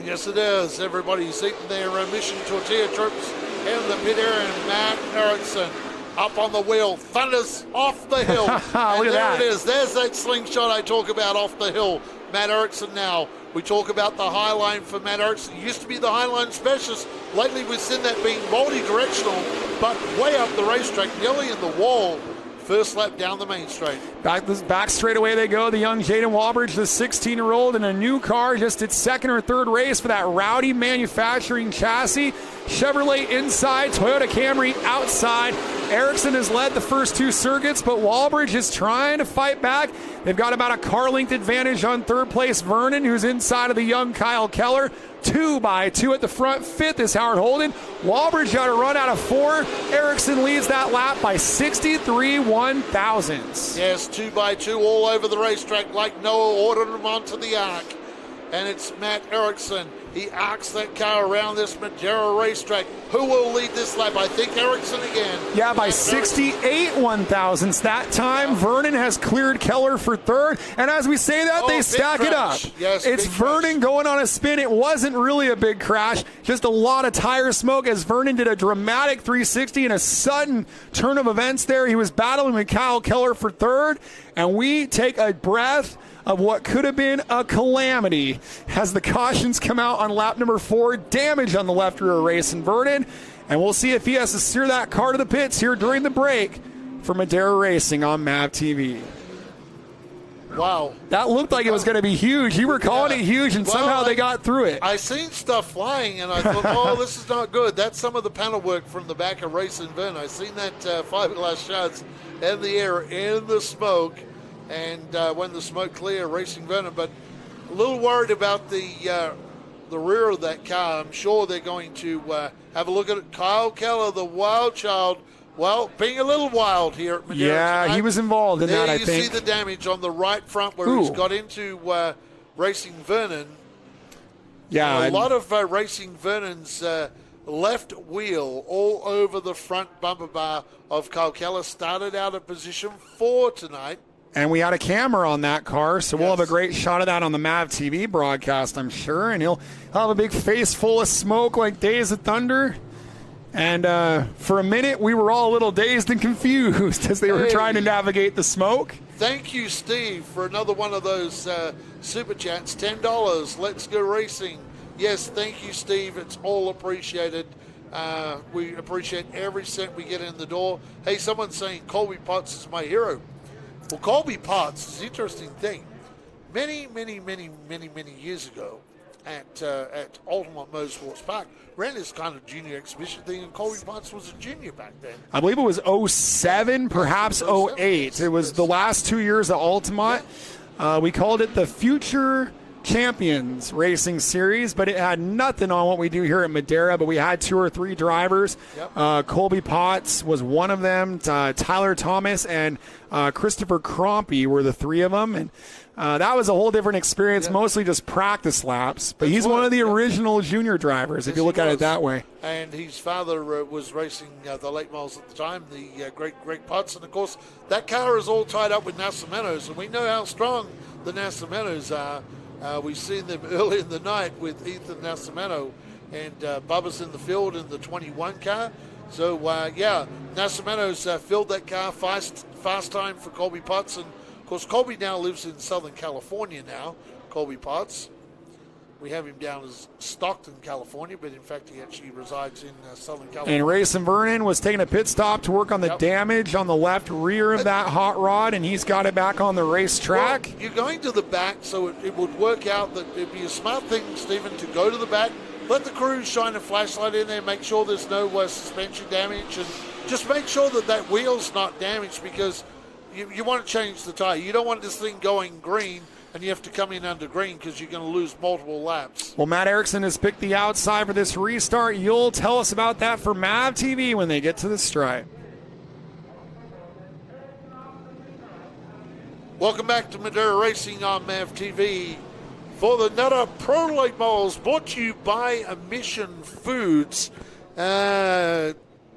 Yes, it is. Everybody's eating their Mission Tortilla Trips in the pit area, and Matt Erickson up on the wheel, thunders off the hill. Look and at that. It is. There's that slingshot I talk about off the hill. Matt Erickson now. We talk about the high line for Matt Erickson. He used to be the high line specialist. Lately we've seen that being multi-directional, but way up the racetrack, nearly in the wall. First lap down the main straight. Back straight away they go. The young Jaden Walbridge, the 16-year-old, in a new car, just its second or third race for that Rowdy Manufacturing chassis. Chevrolet inside, Toyota Camry outside. Erickson has led the first 2 circuits, but Walbridge is trying to fight back. They've got about a car length advantage on third place Vernon, who's inside of the young Kyle Keller. 2 by 2 at the front. 5th is Howard Holden. Walbridge got a run out of 4. Erickson leads that lap by 63 1/1000ths. Yes, 2 by 2 all over the racetrack like Noah ordered them onto the arc. And it's Matt Erickson. He arcs that car around this Madera racetrack. Who will lead this lap? I think Erickson again. Yeah, by 68 1/1000ths that time. Vernon has cleared Keller for third. And as we say that, they stack it up. Yes, it's Vernon going on a spin. It wasn't really a big crash, just a lot of tire smoke as Vernon did a dramatic 360 and a sudden turn of events there. He was battling with Kyle Keller for third. And we take a breath of what could have been a calamity as the cautions come out on lap number 4. Damage on the left rear race in Vernon. And we'll see if he has to steer that car to the pits here during the break for Madera Racing on MAVTV. Wow. That looked like it was going to be huge. You were calling it huge, and somehow they got through it. I seen stuff flying, and I thought, oh, this is not good. That's some of the panel work from the back of Racing Vernon. I seen that fiberglass shots in the air, in the smoke. And when the smoke cleared, Racing Vernon, but a little worried about the rear of that car. I'm sure they're going to have a look at it. Kyle Keller, the wild child, well, being a little wild here at Madera Yeah, tonight. He was involved in there that, I think. you see the damage on the right front where he's got into Racing Vernon. Yeah. A lot of Racing Vernon's left wheel all over the front bumper bar of Kyle Keller started out at position 4 tonight. And we had a camera on that car, so we'll have a great shot of that on the MAVTV broadcast, I'm sure. And he'll have a big face full of smoke like Days of Thunder. And for a minute, we were all a little dazed and confused as they were trying to navigate the smoke. Thank you, Steve, for another one of those super chats. $10. Let's go racing. Yes, thank you, Steve. It's all appreciated. We appreciate every cent we get in the door. Hey, someone's saying Colby Potts is my hero. Well, Colby Potts is an interesting thing. Many years ago at Altamont Motorsports Park, ran this kind of junior exhibition thing, and Colby Potts was a junior back then. I believe it was 07, perhaps 08. It was the last 2 years at Altamont. We called it the Future Champions Racing Series, but it had nothing on what we do here at Madera. But we had 2 or 3 drivers. Yep. Colby Potts was one of them. Tyler Thomas and Christopher Crompy were the 3 of them. And that was a whole different experience, mostly just practice laps. But he's one of the original junior drivers, if you look at it that way. And his father was racing the late models at the time, the great Greg Potts. And, of course, that car is all tied up with NASA Meadows, and we know how strong the NASA Meadows are. We've seen them early in the night with Ethan Nascimento, and Bubba's in the field in the 21 car. So, Nascimento's filled that car, fast time for Colby Potts. And, of course, Colby now lives in Southern California now, Colby Potts. We have him down as Stockton, California, but in fact he actually resides in Southern California. And Rayson Vernon was taking a pit stop to work on the damage on the left rear of that hot rod, and he's got it back on the racetrack. Well, you're going to the back, so it would work out that it'd be a smart thing, Stephen, to go to the back, let the crew shine a flashlight in there, make sure there's no suspension damage, and just make sure that wheel's not damaged, because you want to change the tire. You don't want this thing going green and you have to come in under green because you're going to lose multiple laps. Well, Matt Erickson has picked the outside for this restart. You'll tell us about that for MAVTV when they get to the stripe. Welcome back to Madera Racing on MAVTV for the Nutter Pro Late Models, brought to you by Mission Foods.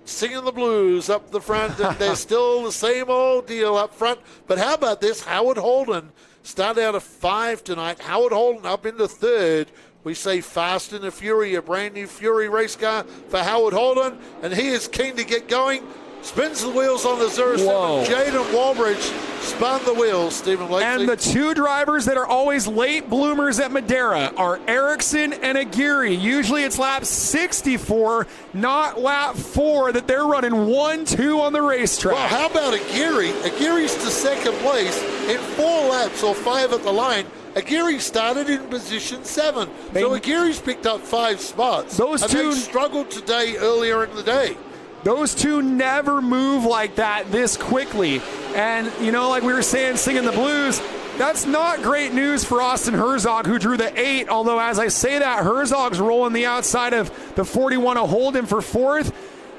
Singing the blues up the front, and they're still the same old deal up front. But how about this? Howard Holden started out of 5 tonight. Howard Holden up into 3rd. We say Fast and the Fury, a brand new Fury race car for Howard Holden, and he is keen to get going. Spins the wheels on the 07. Jaden Walbridge spun the wheels, Stephen Blakeslee. And the 2 drivers that are always late bloomers at Madera are Erickson and Aguirre. Usually it's lap 64, not lap 4, that they're running 1-2 on the racetrack. Well, how about Aguirre? Aguirre's to second place in 4 laps or 5 at the line. Aguirre started in position 7. So Aguirre's picked up 5 spots. They struggled today earlier in the day. Those 2 never move like that this quickly. And, like we were saying, singing the blues, that's not great news for Austin Herzog, who drew the 8. Although, as I say that, Herzog's rolling the outside of the 41 to Holden for 4th.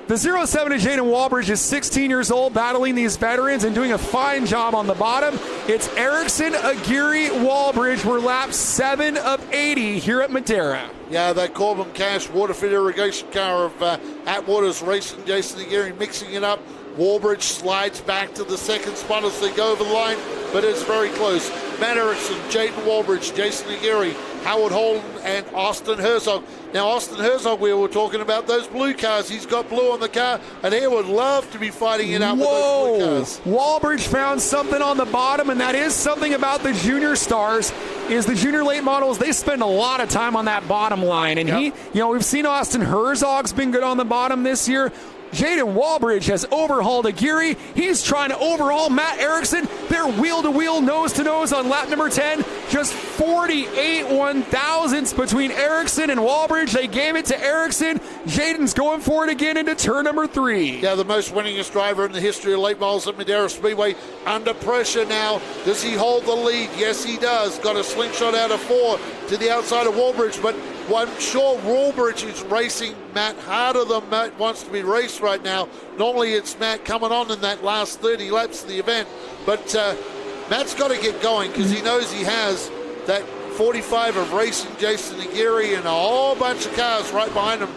The 07 to Jaden Walbridge is 16 years old, battling these veterans and doing a fine job on the bottom. It's Erickson, Aguirre, Walbridge. We're lap 7 of 80 here at Madera. Yeah, that Corbin Cash waterfit irrigation car of Atwater's racing, Jason Aguirre mixing it up. Walbridge slides back to the 2nd spot as they go over the line, but it's very close. Matt Erickson, Jaden Walbridge, Jason Aguirre, Howard Holden, and Austin Herzog. Now, Austin Herzog, we were talking about those blue cars. He's got blue on the car, and he would love to be fighting it out with those blue cars. Walbridge found something on the bottom, and that is something about the junior stars, is the junior late models, they spend a lot of time on that bottom line. And we've seen Austin Herzog's been good on the bottom this year. Jaden Walbridge has overhauled Aguirre. He's trying to overhaul Matt Erickson. They're wheel-to-wheel, nose-to-nose on lap number 10. Just 48 one-thousandths between Erickson and Walbridge. They gave it to Erickson. Jaden's going for it again into turn number 3. Yeah, the most winningest driver in the history of late models at Madera Speedway. Under pressure now. Does he hold the lead? Yes, he does. Got a slingshot out of 4 to the outside of Walbridge, but I'm sure Walbridge is racing Matt harder than Matt wants to be raced right now. Normally it's Matt coming on in that last 30 laps of the event, but Matt's got to get going because he knows he has that 45 of racing Jason Aguirre and a whole bunch of cars right behind him,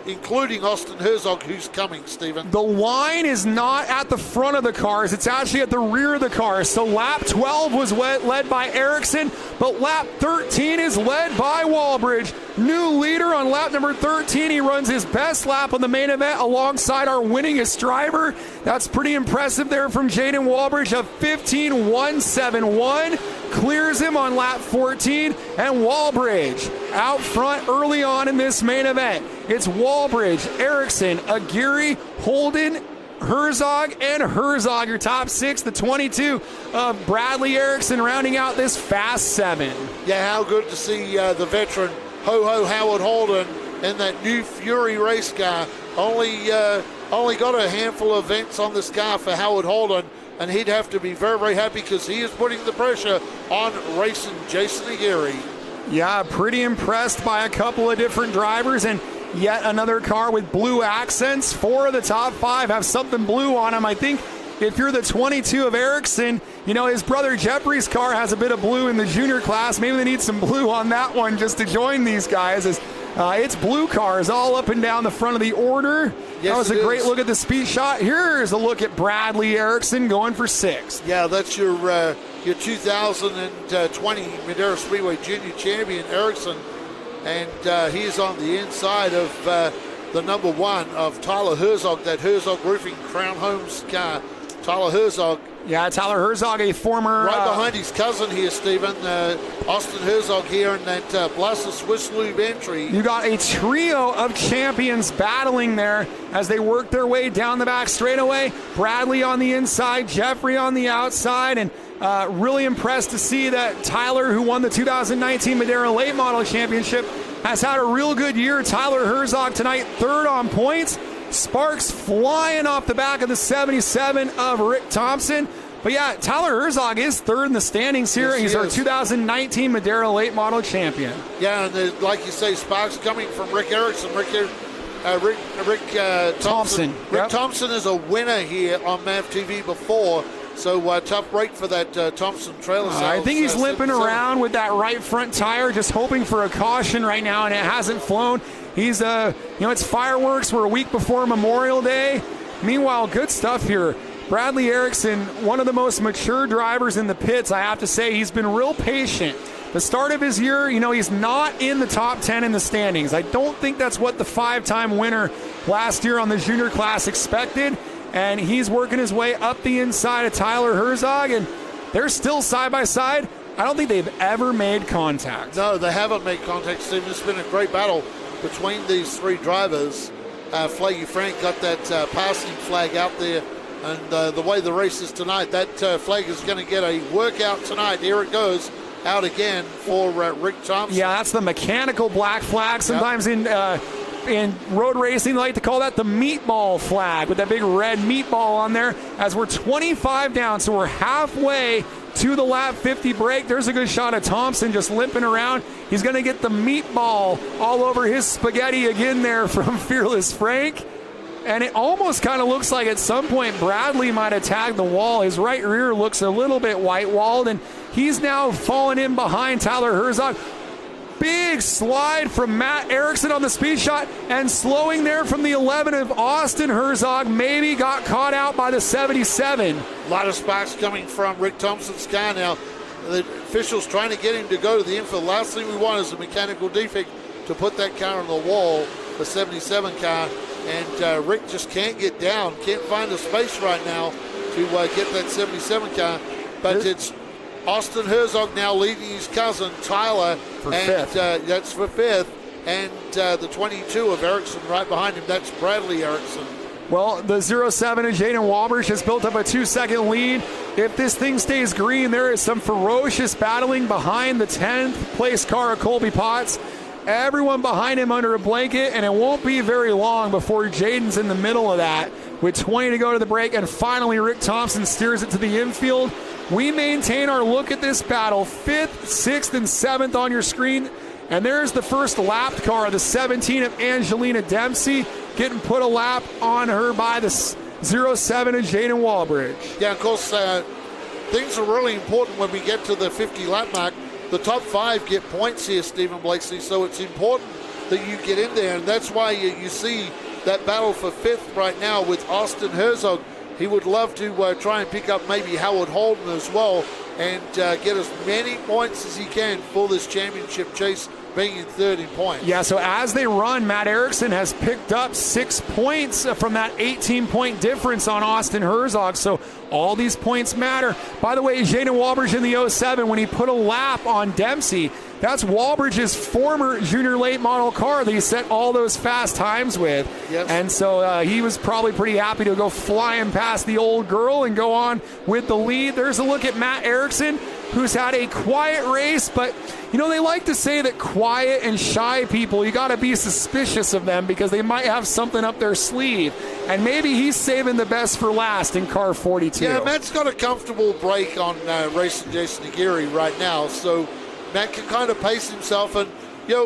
including Austin Herzog, who's coming, Stephen. The line is not at the front of the cars. It's actually at the rear of the cars. So lap 12 was led by Erickson, but lap 13 is led by Walbridge. New leader on lap number 13. He runs his best lap on the main event alongside our winningest driver. That's pretty impressive there from Jaden Walbridge. A 15.171 clears him on lap 14. And Walbridge out front early on in this main event. It's Walbridge, Erickson, Aguirre, Holden, Herzog, and Herzog, your top 6. The 22 of Bradley Erickson rounding out this fast 7. Yeah, how good to see the veteran Ho-Ho Howard Holden in that new Fury race car. Only got a handful of events on this car for Howard Holden, and he'd have to be very, very happy because he is putting the pressure on racing Jason Aguirre. Yeah, pretty impressed by a couple of different drivers, and yet another car with blue accents. 4 of the top 5 have something blue on them. I think if you're the 22 of Ericsson, you know, his brother Jeffrey's car has a bit of blue in the junior class. Maybe they need some blue on that one just to join these guys. It's blue cars all up and down the front of the order. Yes, that was a great is. look at the speed shot. Here's a look at Bradley Erickson going for 6th. Yeah, that's your 2020 Madera Speedway Junior Champion, Erickson. And he is on the inside of the number 1 of Tyler Herzog, that Herzog Roofing Crown Homes car. Tyler Herzog. Yeah, Tyler Herzog, a former... Right behind his cousin here, Stephen. Austin Herzog here in that Blessed Swiss Lube entry. You got a trio of champions battling there as they work their way down the back straightaway. Bradley on the inside, Jeffrey on the outside, and really impressed to see that Tyler, who won the 2019 Madera Late Model Championship, has had a real good year. Tyler Herzog tonight, 3rd on points. Sparks flying off the back of the 77 of Rick Thompson. But yeah, Tyler Herzog is 3rd in the standings here. Yes, He's our 2019 Madera Late Model Champion. Yeah, and like you say, sparks coming from Rick Erickson. Rick Thompson. Rick Thompson is a winner here on MAVTV before. So tough break for that Thompson trailer sales. I think he's limping around with that right front tire, just hoping for a caution right now, and it hasn't flown. He's, it's fireworks. We're a week before Memorial Day. Meanwhile, good stuff here. Bradley Erickson, one of the most mature drivers in the pits, I have to say. He's been real patient. The start of his year, he's not in the top 10 in the standings. I don't think that's what the 5-time winner last year on the junior class expected. And he's working his way up the inside of Tyler Herzog, and they're still side by side. I don't think they've ever made contact. No, they haven't made contact, Stephen. It's been a great battle between these 3 drivers. Flaggy Frank got that passing flag out there, and the way the race is tonight, that flag is going to get a workout tonight. Here it goes, out again for Rick Thompson. Yeah, that's the mechanical black flag. Sometimes in road racing, they like to call that the meatball flag with that big red meatball on there, as we're 25 down, so we're halfway to the lap 50 break. There's a good shot of Thompson just limping around. He's going to get the meatball all over his spaghetti again there from Fearless Frank. And it almost kind of looks like at some point Bradley might have tagged the wall. His right rear looks a little bit white-walled, and he's now falling in behind Tyler Herzog. Big slide from Matt Erickson on the speed shot, and slowing there from the 11 of Austin Herzog. Maybe got caught out by the 77. A lot of sparks coming from Rick Thompson's car now. The officials trying to get him to go to the infield. Last thing we want is a mechanical defect to put that car on the wall, the 77 car. And Rick just can't get down, can't find a space right now to get that 77 car. But it's Austin Herzog now leading his cousin Tyler for 5th. That's for 5th, and the 22 of Erickson right behind him. That's Bradley Erickson. Well, the 07 of Jaden Walbridge has built up a 2-second lead. If this thing stays green, there is some ferocious battling behind the 10th place car of Colby Potts. Everyone behind him under a blanket, and it won't be very long before Jaden's in the middle of that with 20 to go to the break, and finally Rick Thompson steers it to the infield. We maintain our look at this battle, 5th, 6th, and 7th on your screen. And there's the first lapped car, the 17 of Angelina Dempsey, getting put a lap on her by the 07 of Jaden Walbridge. Yeah, of course, things are really important when we get to the 50 lap mark. The top 5 get points here, Stephen Blakeslee, so it's important that you get in there. And that's why you see that battle for 5th right now with Austin Herzog. He would love to try and pick up maybe Howard Holden as well and get as many points as he can for this championship chase, being in 3rd in points. Yeah, so as they run, Matt Erickson has picked up 6 points from that 18-point difference on Austin Herzog. So all these points matter. By the way, Jaden Walbridge in the 07, when he put a lap on Dempsey, that's Walbridge's former junior late model car that he set all those fast times with. Yes. And so he was probably pretty happy to go flying past the old girl and go on with the lead. There's a look at Matt Erickson, who's had a quiet race, but they like to say that quiet and shy people, you got to be suspicious of them because they might have something up their sleeve. And maybe he's saving the best for last in car 42. Yeah, Matt's got a comfortable break on racing Jason Aguirre right now, so Matt can kind of pace himself, and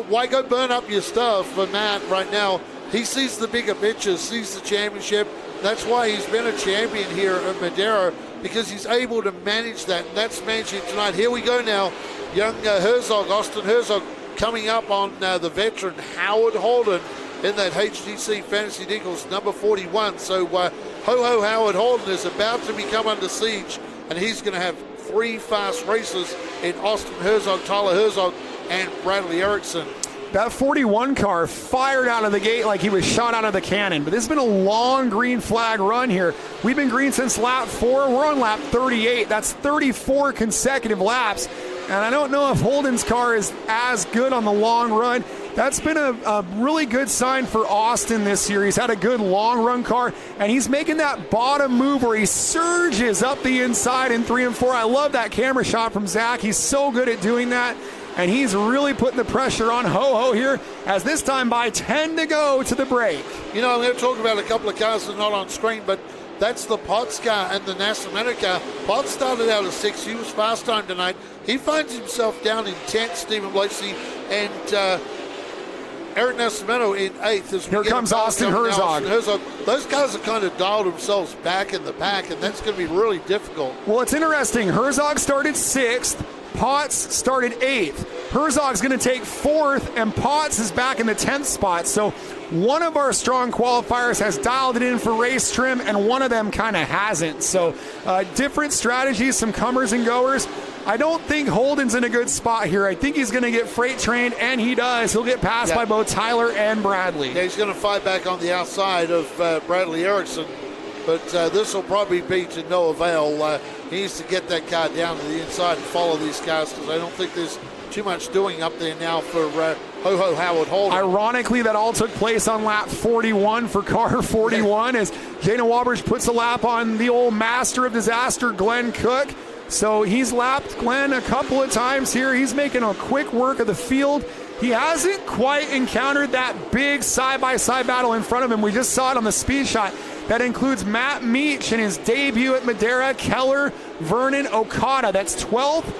why go burn up your stuff for Matt right now? He sees the bigger picture, sees the championship. That's why he's been a champion here at Madera, because he's able to manage that. And that's managing tonight. Here we go now. Young Herzog, Austin Herzog, coming up on the veteran Howard Holden in that HDC Fantasy Nichols number 41. So Ho-Ho Howard Holden is about to become under siege, and he's going to have 3 fast races in Austin Herzog, Tyler Herzog, and Bradley Erickson. That 41 car fired out of the gate like he was shot out of the cannon. But this has been a long green flag run here. We've been green since lap 4. We're on lap 38. That's 34 consecutive laps. And I don't know if Holden's car is as good on the long run. That's been a really good sign for Austin this year. He's had a good long run car, and he's making that bottom move where he surges up the inside in 3 and 4. I love that camera shot from Zach. He's so good at doing that. And he's really putting the pressure on Ho-Ho here, as this time by 10 to go to the break. I'm going to talk about a couple of cars that are not on screen, but that's the Potts car and the Nascimento car. Potts started out as 6th. He was fast time tonight. He finds himself down in 10th, Stephen Blakeslee, and Eric Nascimento in 8th. Here comes Austin Herzog. Those guys have kind of dialed themselves back in the pack, and that's going to be really difficult. Well, it's interesting. Herzog started 6th. Potts started 8th. Herzog's going to take 4th, and Potts is back in the 10th spot. So one of our strong qualifiers has dialed it in for race trim, and one of them kind of hasn't. So different strategies, some comers and goers. I don't think Holden's in a good spot here. I think he's going to get freight trained, and he does. He'll get passed by both Tyler and Bradley. Yeah, he's going to fight back on the outside of Bradley Erickson, but this will probably be to no avail. He needs to get that car down to the inside and follow these cars, because I don't think there's too much doing up there now for Ho-Ho Howard Holden. Ironically, that all took place on lap 41 for car 41 as Jaden Walbridge puts a lap on the old master of disaster, Glenn Cook. So he's lapped Glenn a couple of times here. He's making a quick work of the field. He hasn't quite encountered that big side-by-side battle in front of him. We just saw it on the speed shot. That includes Matt Meach in his debut at Madera, Keller, Vernon, Okada. That's 12th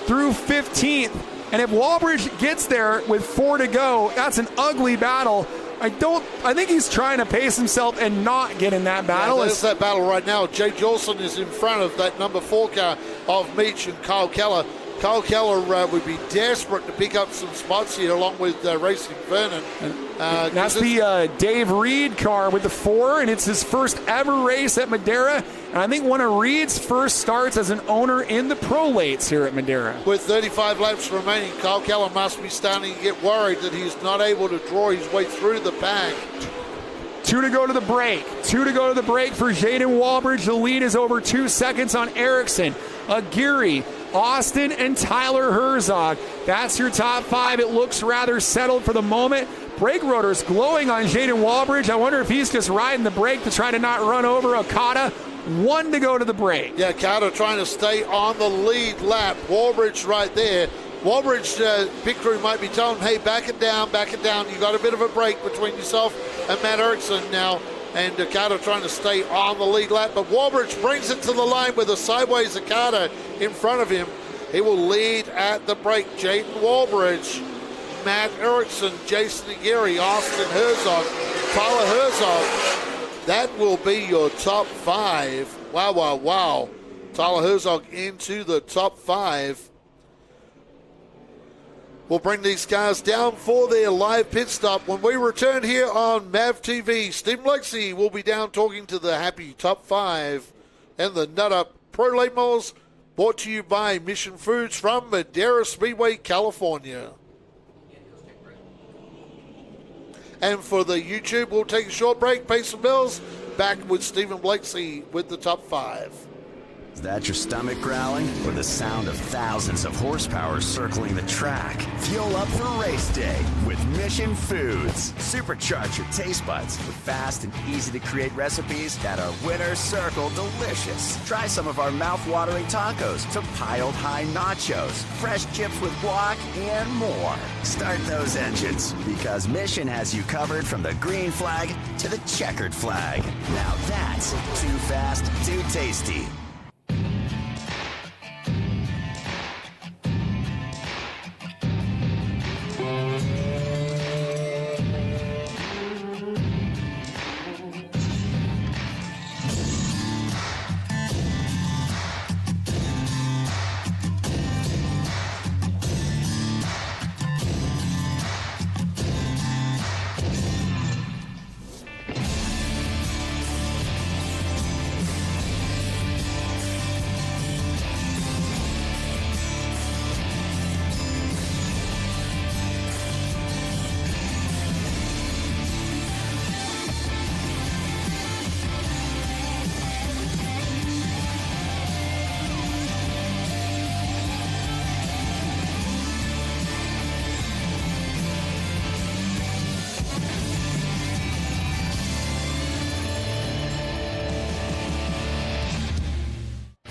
through 15th. And if Walbridge gets there with 4 to go, that's an ugly battle. I think he's trying to pace himself and not get in that battle. Yeah, there's that battle right now. Jay Jolson is in front of that number 4 car of Meach and Kyle Keller. Kyle Keller would be desperate to pick up some spots here along with Racing Vernon. That's the Dave Reed car with the 4, and it's his first ever race at Madera. And I think one of Reed's first starts as an owner in the prolates here at Madera. With 35 laps remaining, Kyle Keller must be starting to get worried that he's not able to draw his way through the pack. 2 to go to the break. 2 to go to the break for Jaden Walbridge. The lead is over 2 seconds on Erickson, Aguirre, Austin, and Tyler Herzog. That's your top 5. It looks rather settled for the moment. Brake rotors glowing on Jaden Walbridge. I wonder if he's just riding the brake to try to not run over Okada. 1 to go to the break. Yeah, Okada trying to stay on the lead lap. Walbridge right there. Walbridge, pit crew might be telling him, hey, back it down, back it down. You got a bit of a break between yourself and Matt Erickson now. And Okada trying to stay on the lead lap. But Walbridge brings it to the line with a sideways Okada in front of him. He will lead at the break. Jaden Walbridge, Matt Erickson, Jason Aguirre, Austin Herzog, Tyler Herzog. That will be your top 5. Wow, wow, wow. Tyler Herzog into the top 5. We'll bring these cars down for their live pit stop. When we return here on MAVTV, Stephen Lexi will be down talking to the happy top 5 and the Nut Up Pro Late Models, brought to you by Mission Foods from Madera Speedway, California. And for the YouTube, we'll take a short break, pay some bills. Back with Stephen Blakeslee with the top 5. Is that your stomach growling, or the sound of thousands of horsepower circling the track? Fuel up for race day with Mission Foods. Supercharge your taste buds with fast and easy to create recipes that are winner circle delicious. Try some of our mouth-watering tacos to piled high nachos, fresh chips with guac, and more. Start those engines, because Mission has you covered from the green flag to the checkered flag. Now that's too fast, too tasty.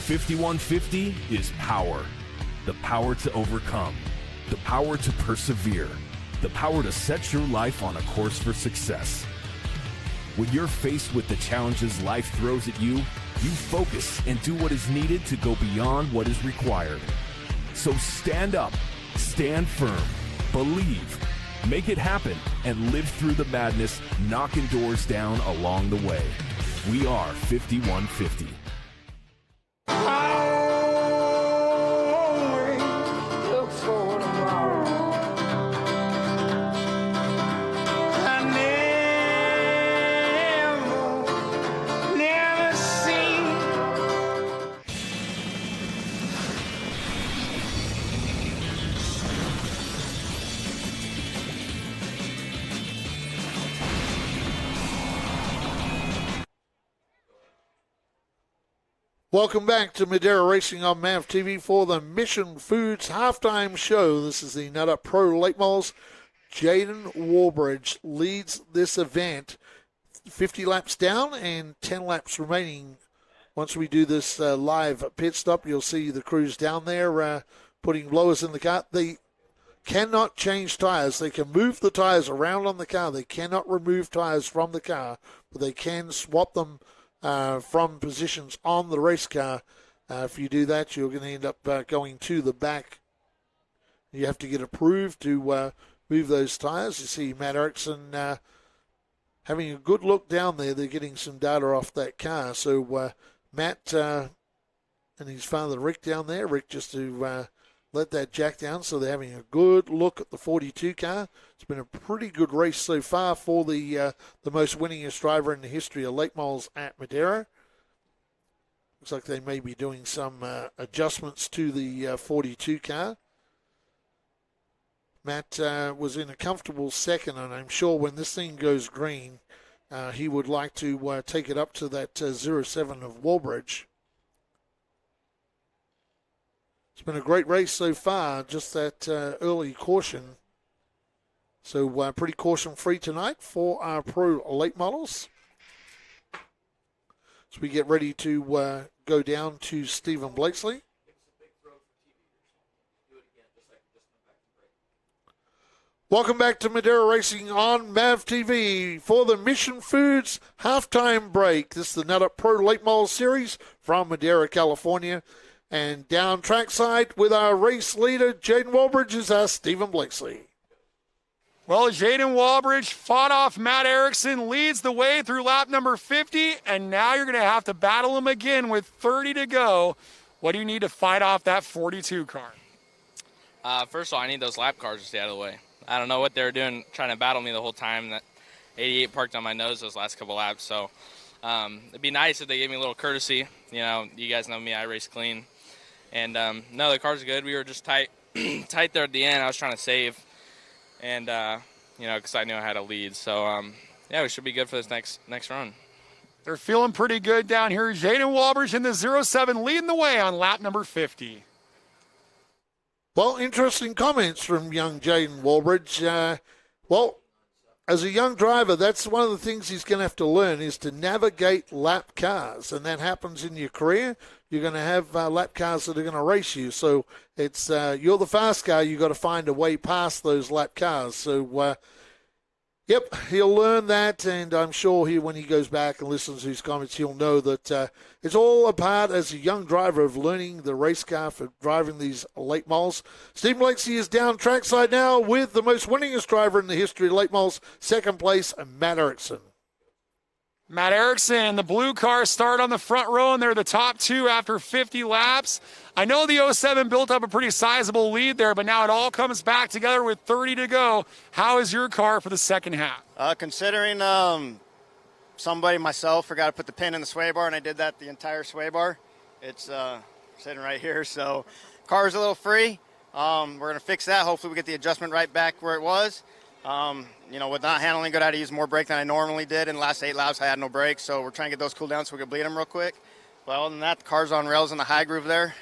5150 is power. The power to overcome. The power to persevere. The power to set your life on a course for success. When you're faced with the challenges life throws at you, you focus and do what is needed to go beyond what is required. So stand up, stand firm, believe, make it happen, and live through the madness, knocking doors down along the way. We are 5150. Welcome back to Madera Racing on MAVTV for the Mission Foods halftime show. This is the Nut Up Pro Late Models. Jaden Warbridge leads this event. 50 laps down and 10 laps remaining. Once we do this live pit stop, you'll see the crews down there putting blowers in the car. They cannot change tires. They can move the tires around on the car. They cannot remove tires from the car, but they can swap them from positions on the race car. If you do that, you're going to end up going to the back. You have to get approved to move those tires. You see Matt Erickson having a good look down there. They're getting some data off that car. So Matt and his father Rick down there. Rick just to let that jack down. So they're having a good look at the 42 car. It's been a pretty good race so far for the most winningest driver in the history of late models at Madera. Looks like they may be doing some adjustments to the 42 car. Matt was in a comfortable second, and I'm sure when this thing goes green, he would like to take it up to that 07 of Warbridge. It's been a great race so far, just that early caution. So pretty caution-free tonight for our pro late models. So we get ready to go down to Stephen Blakesley. Welcome back to Madera Racing on MAVTV for the Mission Foods halftime break. This is the Nut Up Pro Late Model Series from Madera, California. And down trackside with our race leader, Jaden Walbridge, is our Stephen Blakesley. Well, Jaden Walbridge fought off Matt Erickson, leads the way through lap number 50, and now you're going to have to battle him again with 30 to go. What do you need to fight off that 42 car? First of all, I need those lap cars to stay out of the way. I don't know what they were doing, trying to battle me the whole time. That 88 parked on my nose those last couple laps, so it'd be nice if they gave me a little courtesy. You know, you guys know me, I race clean. And, no, the car's good. We were just tight there at the end. I was trying to save. And, you know, because I knew I had a lead. So, yeah, we should be good for this next run. They're feeling pretty good down here. Jaden Walbridge in the 07 leading the way on lap number 50. Well, interesting comments from young Jaden Walbridge. Well, as a young driver, that's one of the things he's going to have to learn is to navigate lap cars. And that happens in your career. You're going to have lap cars that are going to race you. So it's you're the fast car. You've got to find a way past those lap cars. So, yep, he'll learn that. And I'm sure when he goes back and listens to his comments, he'll know that it's all a part as a young driver of learning the race car for driving these late models. Steve Blakesley is down trackside now with the most winningest driver in the history of late models, second place, Matt Erickson. Matt Erickson, the blue car, start on the front row, and they're the top two after 50 laps. I know the 07 built up a pretty sizable lead there, but now it all comes back together with 30 to go. How is your car for the second half? Considering somebody, myself, forgot to put the pin in the sway bar, and I did that the entire sway bar. It's sitting right here, so car's a little free. We're going to fix that. Hopefully we get the adjustment right back where it was. You know, with not handling good, I had to use more brake than I normally did. In the last 8 laps, I had no brakes, so we're trying to get those cooled down so we can bleed them real quick. But other than that, the car's on rails in the high groove there.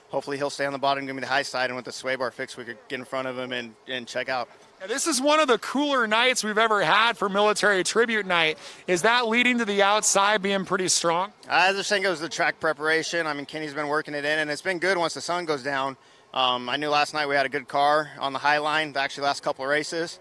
Hopefully he'll stay on the bottom and give me the high side, and with the sway bar fix, we could get in front of him and check out. Now, this is one of the cooler nights we've ever had for Military Tribute Night. Is that leading to the outside being pretty strong? I just think it was the track preparation. I mean, Kenny's been working it in, and it's been good once the sun goes down. I knew last night we had a good car on the high line, actually last couple of races,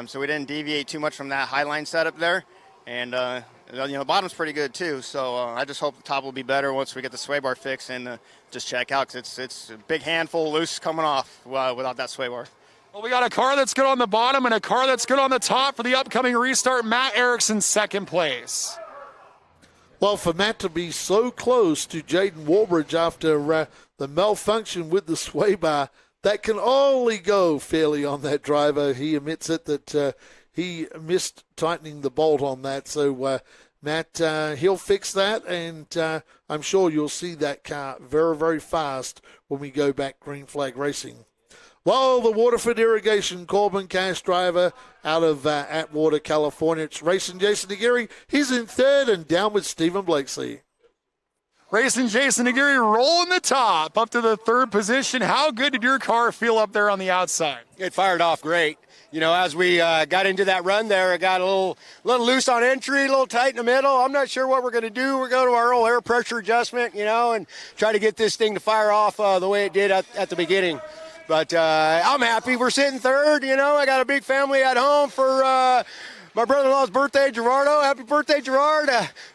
so we didn't deviate too much from that high line setup there. And, the bottom's pretty good too, so I just hope the top will be better once we get the sway bar fixed and just check out, because it's a big handful loose coming off without that sway bar. Well, we got a car that's good on the bottom and a car that's good on the top for the upcoming restart. Matt Erickson, second place. Well, for Matt to be so close to Jaden Warbridge after the malfunction with the sway bar, that can only go fairly on that driver. He admits it that he missed tightening the bolt on that. So, Matt, he'll fix that, and I'm sure you'll see that car very, very fast when we go back green flag racing. Well, the Waterford Irrigation Corbin Cash driver out of Atwater, California. It's racing Jason Aguirre. He's in third and down with Stephen Blakesley. Racing Jason Aguirre rolling the top up to the third position. How good did your car feel up there on the outside? It fired off great. As we got into that run there, it got a little loose on entry, a little tight in the middle. I'm not sure what we're going to do. We're going to our old air pressure adjustment, and try to get this thing to fire off the way it did at the beginning. But I'm happy. We're sitting third. I got a big family at home for my brother-in-law's birthday, Gerardo. Happy birthday, Gerard.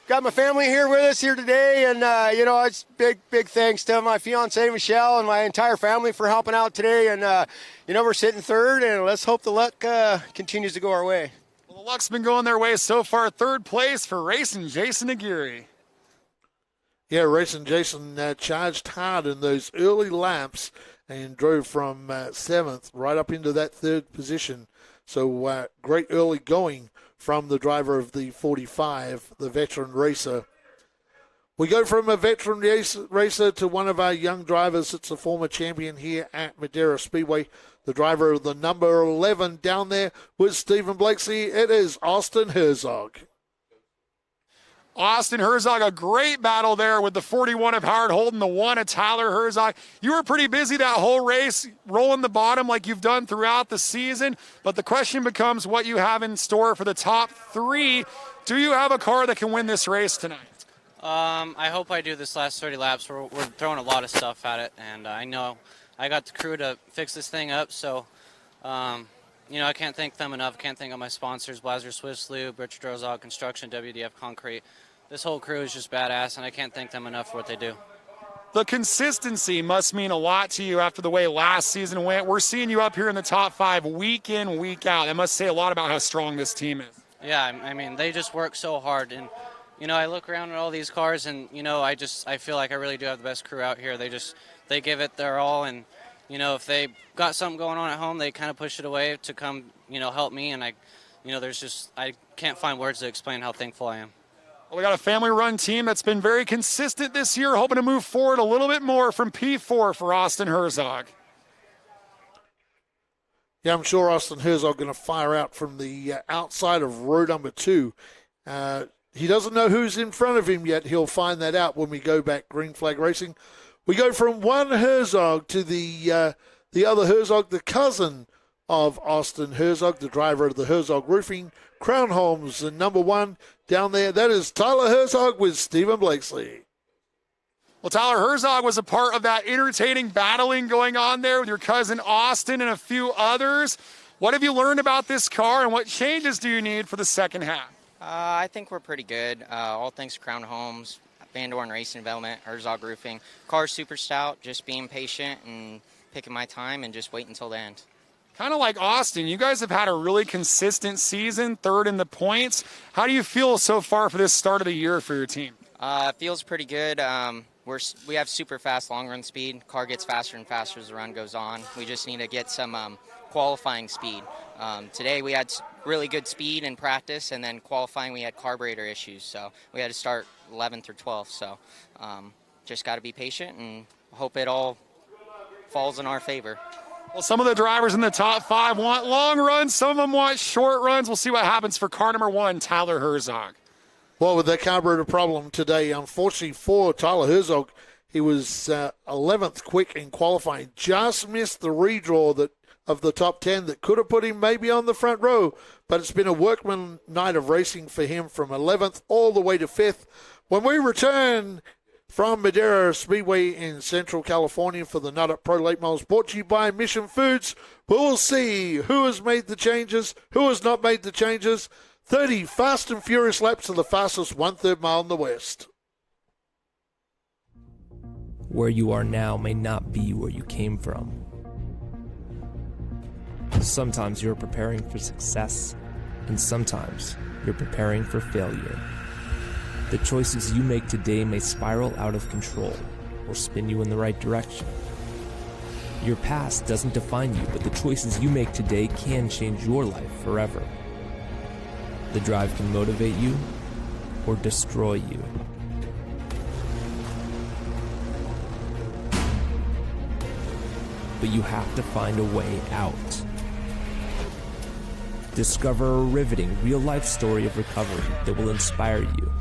Got my family here with us here today. And, it's big thanks to my fiancée, Michelle, and my entire family for helping out today. And, we're sitting third, and let's hope the luck continues to go our way. Well, the luck's been going their way so far. Third place for Racing Jason Aguirre. Yeah, Racing Jason charged hard in those early laps and drove from 7th right up into that third position. So great early going from the driver of the 45, the veteran racer. We go from a veteran racer to one of our young drivers. It's a former champion here at Madera Speedway. The driver of the number 11 down there with Stephen Blakesley. It is Austin Herzog. Austin Herzog, a great battle there with the 41 of Howard Holden, the 1 of Tyler Herzog. You were pretty busy that whole race, rolling the bottom like you've done throughout the season. But the question becomes what you have in store for the top 3. Do you have a car that can win this race tonight? I hope I do this last 30 laps. We're throwing a lot of stuff at it, and I know I got the crew to fix this thing up. So, I can't thank them enough. I can't thank all my sponsors, Blazer Swiss Lube, Richard Herzog Construction, WDF Concrete. This whole crew is just badass, and I can't thank them enough for what they do. The consistency must mean a lot to you after the way last season went. We're seeing you up here in the top 5 week in, week out. That must say a lot about how strong this team is. Yeah, I mean, they just work so hard. And, I look around at all these cars, and, I feel like I really do have the best crew out here. They give it their all, and, if they got something going on at home, they kind of push it away to come, help me. And I can't find words to explain how thankful I am. Well, we got a family-run team that's been very consistent this year, hoping to move forward a little bit more from P4 for Austin Herzog. Yeah, I'm sure Austin Herzog going to fire out from the outside of row number 2. He doesn't know who's in front of him yet. He'll find that out when we go back green flag racing. We go from one Herzog to the other Herzog, the cousin of Austin Herzog, the driver of the Herzog Roofing. Crown Homes, the number 1 down there. That is Tyler Herzog with Stephen Blakesley. Well, Tyler Herzog was a part of that entertaining battling going on there with your cousin Austin and a few others. What have you learned about this car, and what changes do you need for the second half? I think we're pretty good. All thanks to Crown Homes, Van Dorn Racing Development, Herzog Roofing. Car's super stout, just being patient and picking my time and just wait until the end. Kind of like Austin, you guys have had a really consistent season, third in the points. How do you feel so far for this start of the year for your team? It feels pretty good. We have super fast long run speed. Car gets faster and faster as the run goes on. We just need to get some qualifying speed. Today we had really good speed in practice, and then qualifying we had carburetor issues, so we had to start 11th or 12th. So just got to be patient and hope it all falls in our favor. Well, some of the drivers in the top 5 want long runs. Some of them want short runs. We'll see what happens for car number 1, Tyler Herzog. Well, with the carburetor problem today, unfortunately for Tyler Herzog, he was 11th quick in qualifying. Just missed the redraw that of the top 10 that could have put him maybe on the front row, but it's been a workman night of racing for him from 11th all the way to 5th. When we return from Madera Speedway in Central California for the Nut Up Pro Late Models, brought to you by Mission Foods, we'll see who has made the changes, who has not made the changes. 30 fast and furious laps of the fastest 1/3 mile in the West. Where you are now may not be where you came from. Sometimes you're preparing for success, and sometimes you're preparing for failure. The choices you make today may spiral out of control or spin you in the right direction. Your past doesn't define you, but the choices you make today can change your life forever. The drive can motivate you or destroy you. But you have to find a way out. Discover a riveting real-life story of recovery that will inspire you.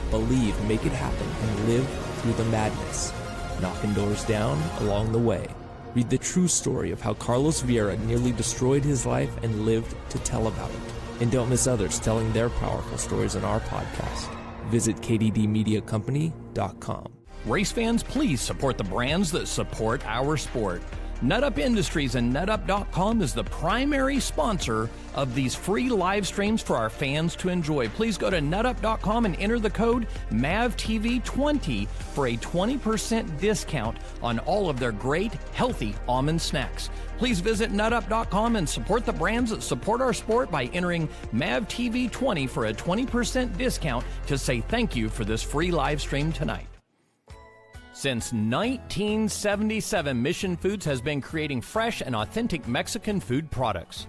Believe, make it happen, and live through the madness, knocking doors down along the way. Read the true story of how Carlos Vieira nearly destroyed his life and lived to tell about it. And don't miss others telling their powerful stories on our podcast. Visit kddmediacompany.com. Race fans, please support the brands that support our sport. NutUp Industries and NutUp.com is the primary sponsor of these free live streams for our fans to enjoy. Please go to NutUp.com and enter the code MAVTV20 for a 20% discount on all of their great, healthy almond snacks. Please visit NutUp.com and support the brands that support our sport by entering MAVTV20 for a 20% discount to say thank you for this free live stream tonight. Since 1977, Mission Foods has been creating fresh and authentic Mexican food products.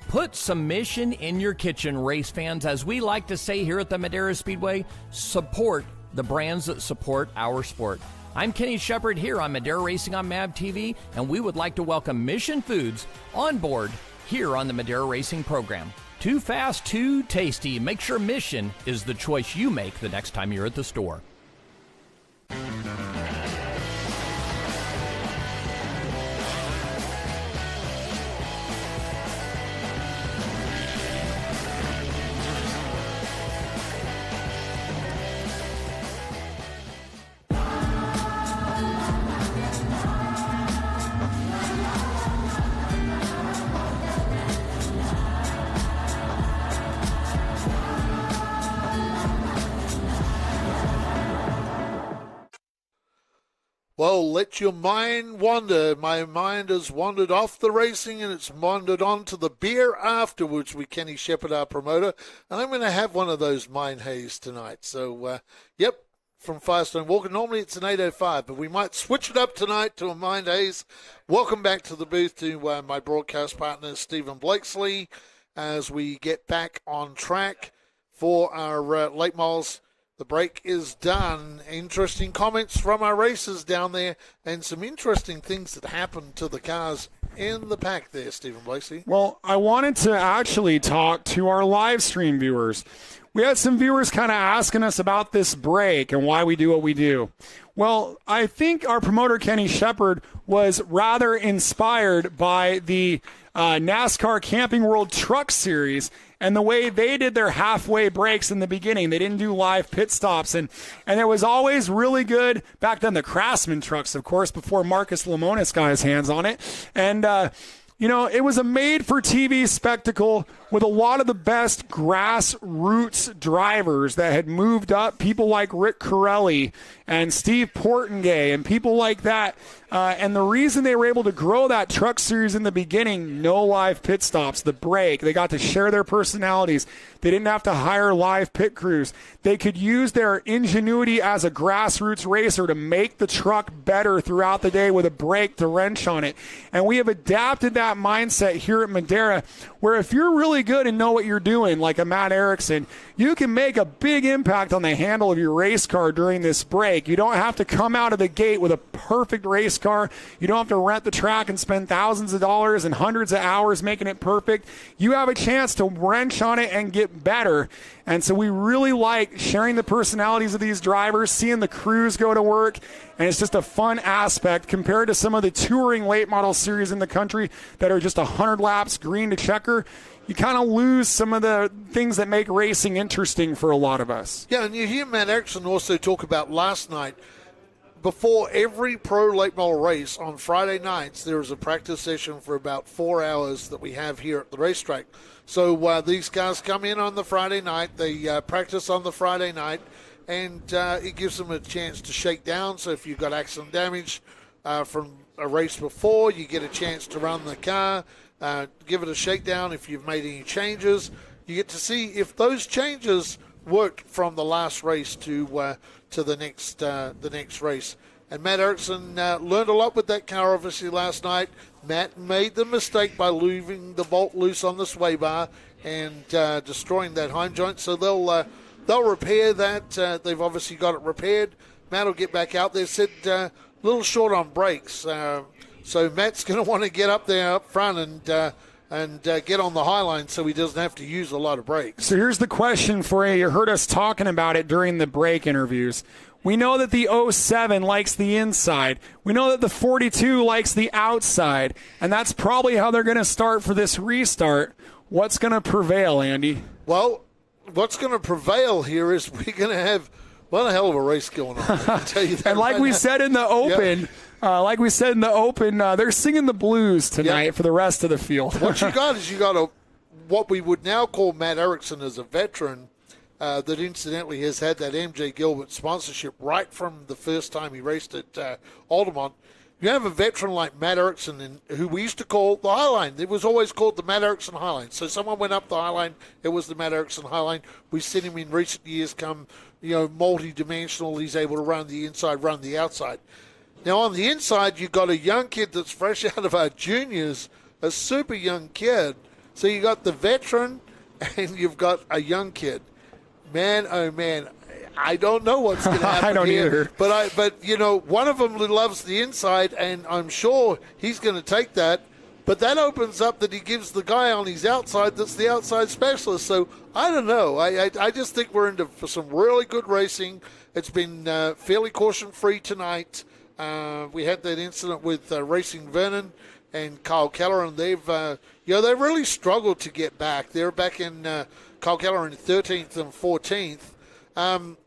Put some mission in your kitchen, race fans. As we like to say here at the Madera Speedway, support the brands that support our sport. I'm Kenny Shepard here on Madera Racing on MAVTV, and we would like to welcome Mission Foods on board here on the Madera Racing program. Too fast, too tasty. Make sure Mission is the choice you make the next time you're at the store. Well, let your mind wander. My mind has wandered off the racing and it's wandered on to the beer afterwards with Kenny Shepard, our promoter. And I'm going to have one of those Mind Haze tonight. So, yep, from Firestone Walker. Normally it's an 8:05, but we might switch it up tonight to a Mind Haze. Welcome back to the booth to my broadcast partner, Stephen Blakesley, as we get back on track for our late models. The break is done. Interesting comments from our racers down there and some interesting things that happened to the cars in the pack there, Stephen Blakesley. Well, I wanted to actually talk to our live stream viewers. We had some viewers kind of asking us about this break and why we do what we do. Well, I think our promoter, Kenny Shepard, was rather inspired by the NASCAR Camping World Truck Series and the way they did their halfway breaks in the beginning. They didn't do live pit stops. And it was always really good. Back then, the Craftsman trucks, of course, before Marcus Lemonis got his hands on it. And, it was a made-for-TV spectacle with a lot of the best grassroots drivers that had moved up, people like Rick Corelli and Steve Portengay and people like that. And the reason they were able to grow that truck series in the beginning, no live pit stops, the break, they got to share their personalities. They didn't have to hire live pit crews. They could use their ingenuity as a grassroots racer to make the truck better throughout the day with a brake to wrench on it. And we have adapted that mindset here at Madera, where if you're really good and know what you're doing, like a Matt Erickson, you can make a big impact on the handle of your race car during this break. You don't have to come out of the gate with a perfect race car. You don't have to rent the track and spend thousands of dollars and hundreds of hours making it perfect. You have a chance to wrench on it and get better. And so we really like sharing the personalities of these drivers, seeing the crews go to work, and it's just a fun aspect compared to some of the touring late model series in the country that are just 100 laps, green to checker, you kind of lose some of the things that make racing interesting for a lot of us. Yeah, and you hear Matt Erickson also talk about last night. Before every pro late model race on Friday nights, there is a practice session for about 4 hours that we have here at the racetrack. So these guys come in on the Friday night, they practice on the Friday night, and it gives them a chance to shake down. So if you've got accident damage from a race before, you get a chance to run the car, give it a shakedown. If you've made any changes, you get to see if those changes worked from the last race to the next race. And Matt Erickson learned a lot with that car, obviously, last night. Matt made the mistake by leaving the bolt loose on the sway bar and destroying that Heim joint. So they'll repair that. They've obviously got it repaired. Matt will get back out there. Said a little short on brakes. So Matt's going to want to get up there up front and get on the high line so he doesn't have to use a lot of brakes. So here's the question for you. You heard us talking about it during the break interviews. We know that the 07 likes the inside. We know that the 42 likes the outside. And that's probably how they're going to start for this restart. What's going to prevail, Andy? Well, what's going to prevail here is we're going to have, well, a hell of a race going on. I can tell you that. And like we said in the Open, they're singing the blues tonight for the rest of the field. What you got is what we would now call Matt Erickson as a veteran that incidentally has had that MJ Gilbert sponsorship right from the first time he raced at Aldermont. You have a veteran like Matt Erickson, who we used to call the Highline. It was always called the Matt Erickson Highline. So someone went up the Highline, it was the Matt Erickson Highline. We've seen him in recent years come, multi-dimensional. He's able to run the inside, run the outside. Now, on the inside, you've got a young kid that's fresh out of our juniors, a super young kid. So you got the veteran and you've got a young kid. Man, oh, man, I don't know what's going to happen I don't here. either. But one of them loves the inside, and I'm sure he's going to take that. But that opens up that he gives the guy on his outside that's the outside specialist. So I don't know. I just think we're into for some really good racing. It's been fairly caution-free tonight. We had that incident with Racing Vernon and Kyle Keller, and they've really struggled to get back. They're back in Kyle Keller in 13th and 14th.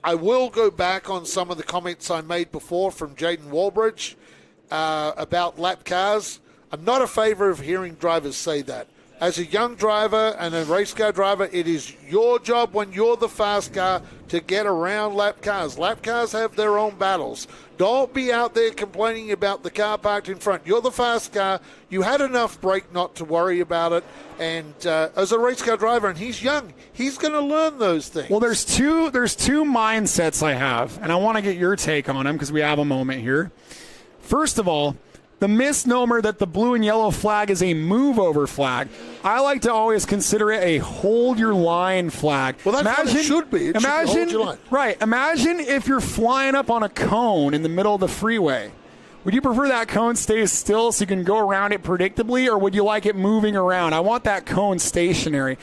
I will go back on some of the comments I made before from Jaden Walbridge about lap cars. I'm not a favor of hearing drivers say that. As a young driver and a race car driver, it is your job when you're the fast car to get around lap cars. Lap cars have their own battles. Don't be out there complaining about the car parked in front. You're the fast car. You had enough brake not to worry about it. And as a race car driver, and he's young, he's going to learn those things. Well, there's two mindsets I have, and I want to get your take on them because we have a moment here. First of all, the misnomer that the blue and yellow flag is a move-over flag. I like to always consider it a hold-your-line flag. Well, that's what it should be. It should be hold your line. Right. Imagine if you're flying up on a cone in the middle of the freeway. Would you prefer that cone stays still so you can go around it predictably, or would you like it moving around? I want that cone stationary.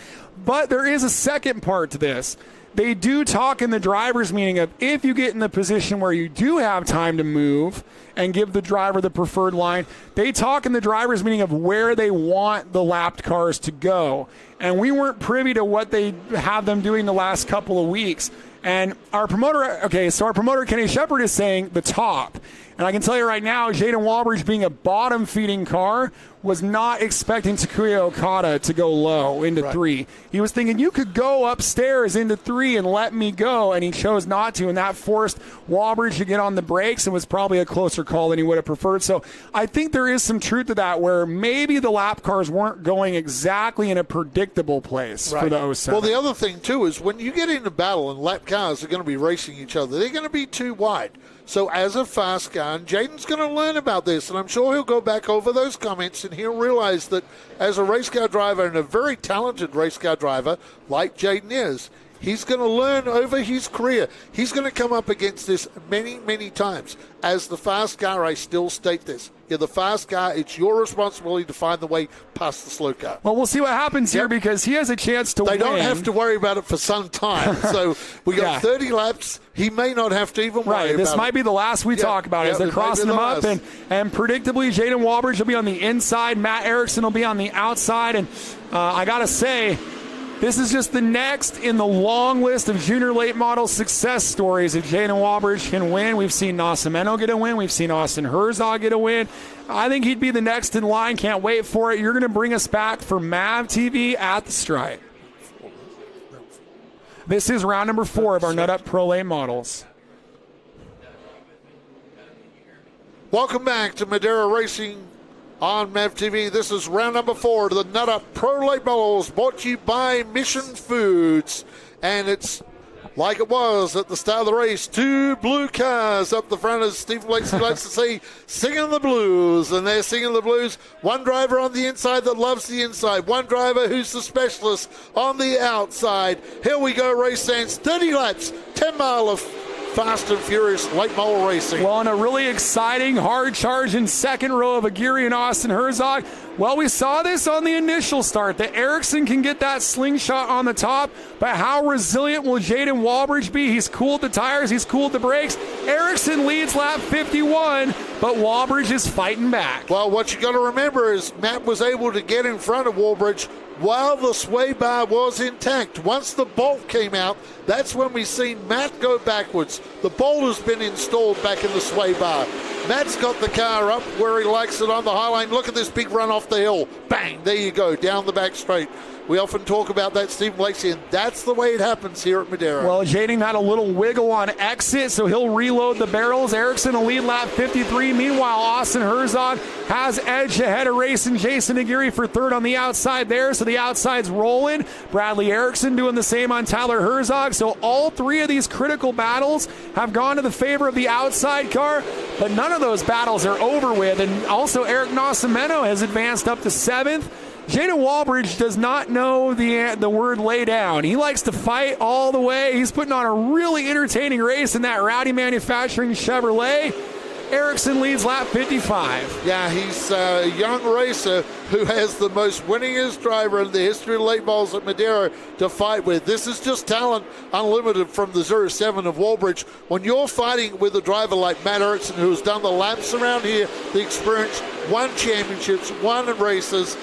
But there is a second part to this. They do talk in the driver's meeting of if you get in the position where you do have time to move and give the driver the preferred line, they talk in the driver's meeting of where they want the lapped cars to go. And we weren't privy to what they have them doing the last couple of weeks. And our promoter, Kenny Shepard, is saying the top. And I can tell you right now, Jaden Walbridge, being a bottom-feeding car, was not expecting Takuya Okada to go low into 3. He was thinking, you could go upstairs into 3 and let me go, and he chose not to, and that forced Walbridge to get on the brakes and was probably a closer call than he would have preferred. So I think there is some truth to that, where maybe the lap cars weren't going exactly in a predictable place for the 07. Well, the other thing, too, is when you get into battle and lap cars are going to be racing each other, they're going to be too wide. So as a fast car, and Jaden's going to learn about this, and I'm sure he'll go back over those comments and he'll realize that as a race car driver and a very talented race car driver like Jaden is, He's going to learn over his career. He's going to come up against this many, many times. As the fast car, I still state this. You're the fast car. It's your responsibility to find the way past the slow car. Well, we'll see what happens here because he has a chance to win. They don't have to worry about it for some time. So we got 30 laps. He may not have to even worry about it. This might be the last we talk about as they're crossing them up. And predictably, Jaden Walbridge will be on the inside. Matt Erickson will be on the outside. And I got to say, this is just the next in the long list of junior late model success stories. If Jaden Walbridge can win, we've seen Nascimento get a win. We've seen Austin Herzog get a win. I think he'd be the next in line. Can't wait for it. You're going to bring us back for MAVTV at the stripe. This is round number 4 of our Nut Up Pro Late Models. Welcome back to Madera Racing on MAVTV. This is round number 4 to the Nut Up Pro Late Models, brought to you by Mission Foods. And it's like it was at the start of the race. 2 blue cars up the front, as Steve Lacey likes to say, singing the blues. And they're singing the blues. One driver on the inside that loves the inside. One driver who's the specialist on the outside. Here we go, race stands. 30 laps, 10 mile of fast and furious late model racing. Well, in a really exciting, hard-charging second row of Aguirre and Austin Herzog. Well, we saw this on the initial start, that Erickson can get that slingshot on the top, but how resilient will Jaden Walbridge be? He's cooled the tires, he's cooled the brakes. Erickson leads lap 51, but Walbridge is fighting back. Well, what you got to remember is Matt was able to get in front of Walbridge while the sway bar was intact. Once the bolt came out, that's when we seen Matt go backwards. The bolt has been installed back in the sway bar. Matt's got the car up where he likes it on the high line. Look at this big run off the hill. Bang, there you go, down the back straight. We often talk about that, Steve Lacey, and that's the way it happens here at Madera. Well, Jaden had a little wiggle on exit, so he'll reload the barrels. Erickson will lead lap 53. Meanwhile, Austin Herzog has edge ahead of racing Jason Aguirre for third on the outside there, so the outside's rolling. Bradley Erickson doing the same on Tyler Herzog. So all 3 of these critical battles have gone to the favor of the outside car, but none of those battles are over with. And also Eric Nascimento has advanced up to 7th. Jaden Walbridge does not know the word lay down. He likes to fight all the way. He's putting on a really entertaining race in that Rowdy Manufacturing Chevrolet. Erickson leads lap 55. Yeah, he's a young racer who has the most winningest driver in the history of late balls at Madera to fight with. This is just talent unlimited from the 07 of Walbridge. When you're fighting with a driver like Matt Erickson, who has done the laps around here, the experience, won championships, won races,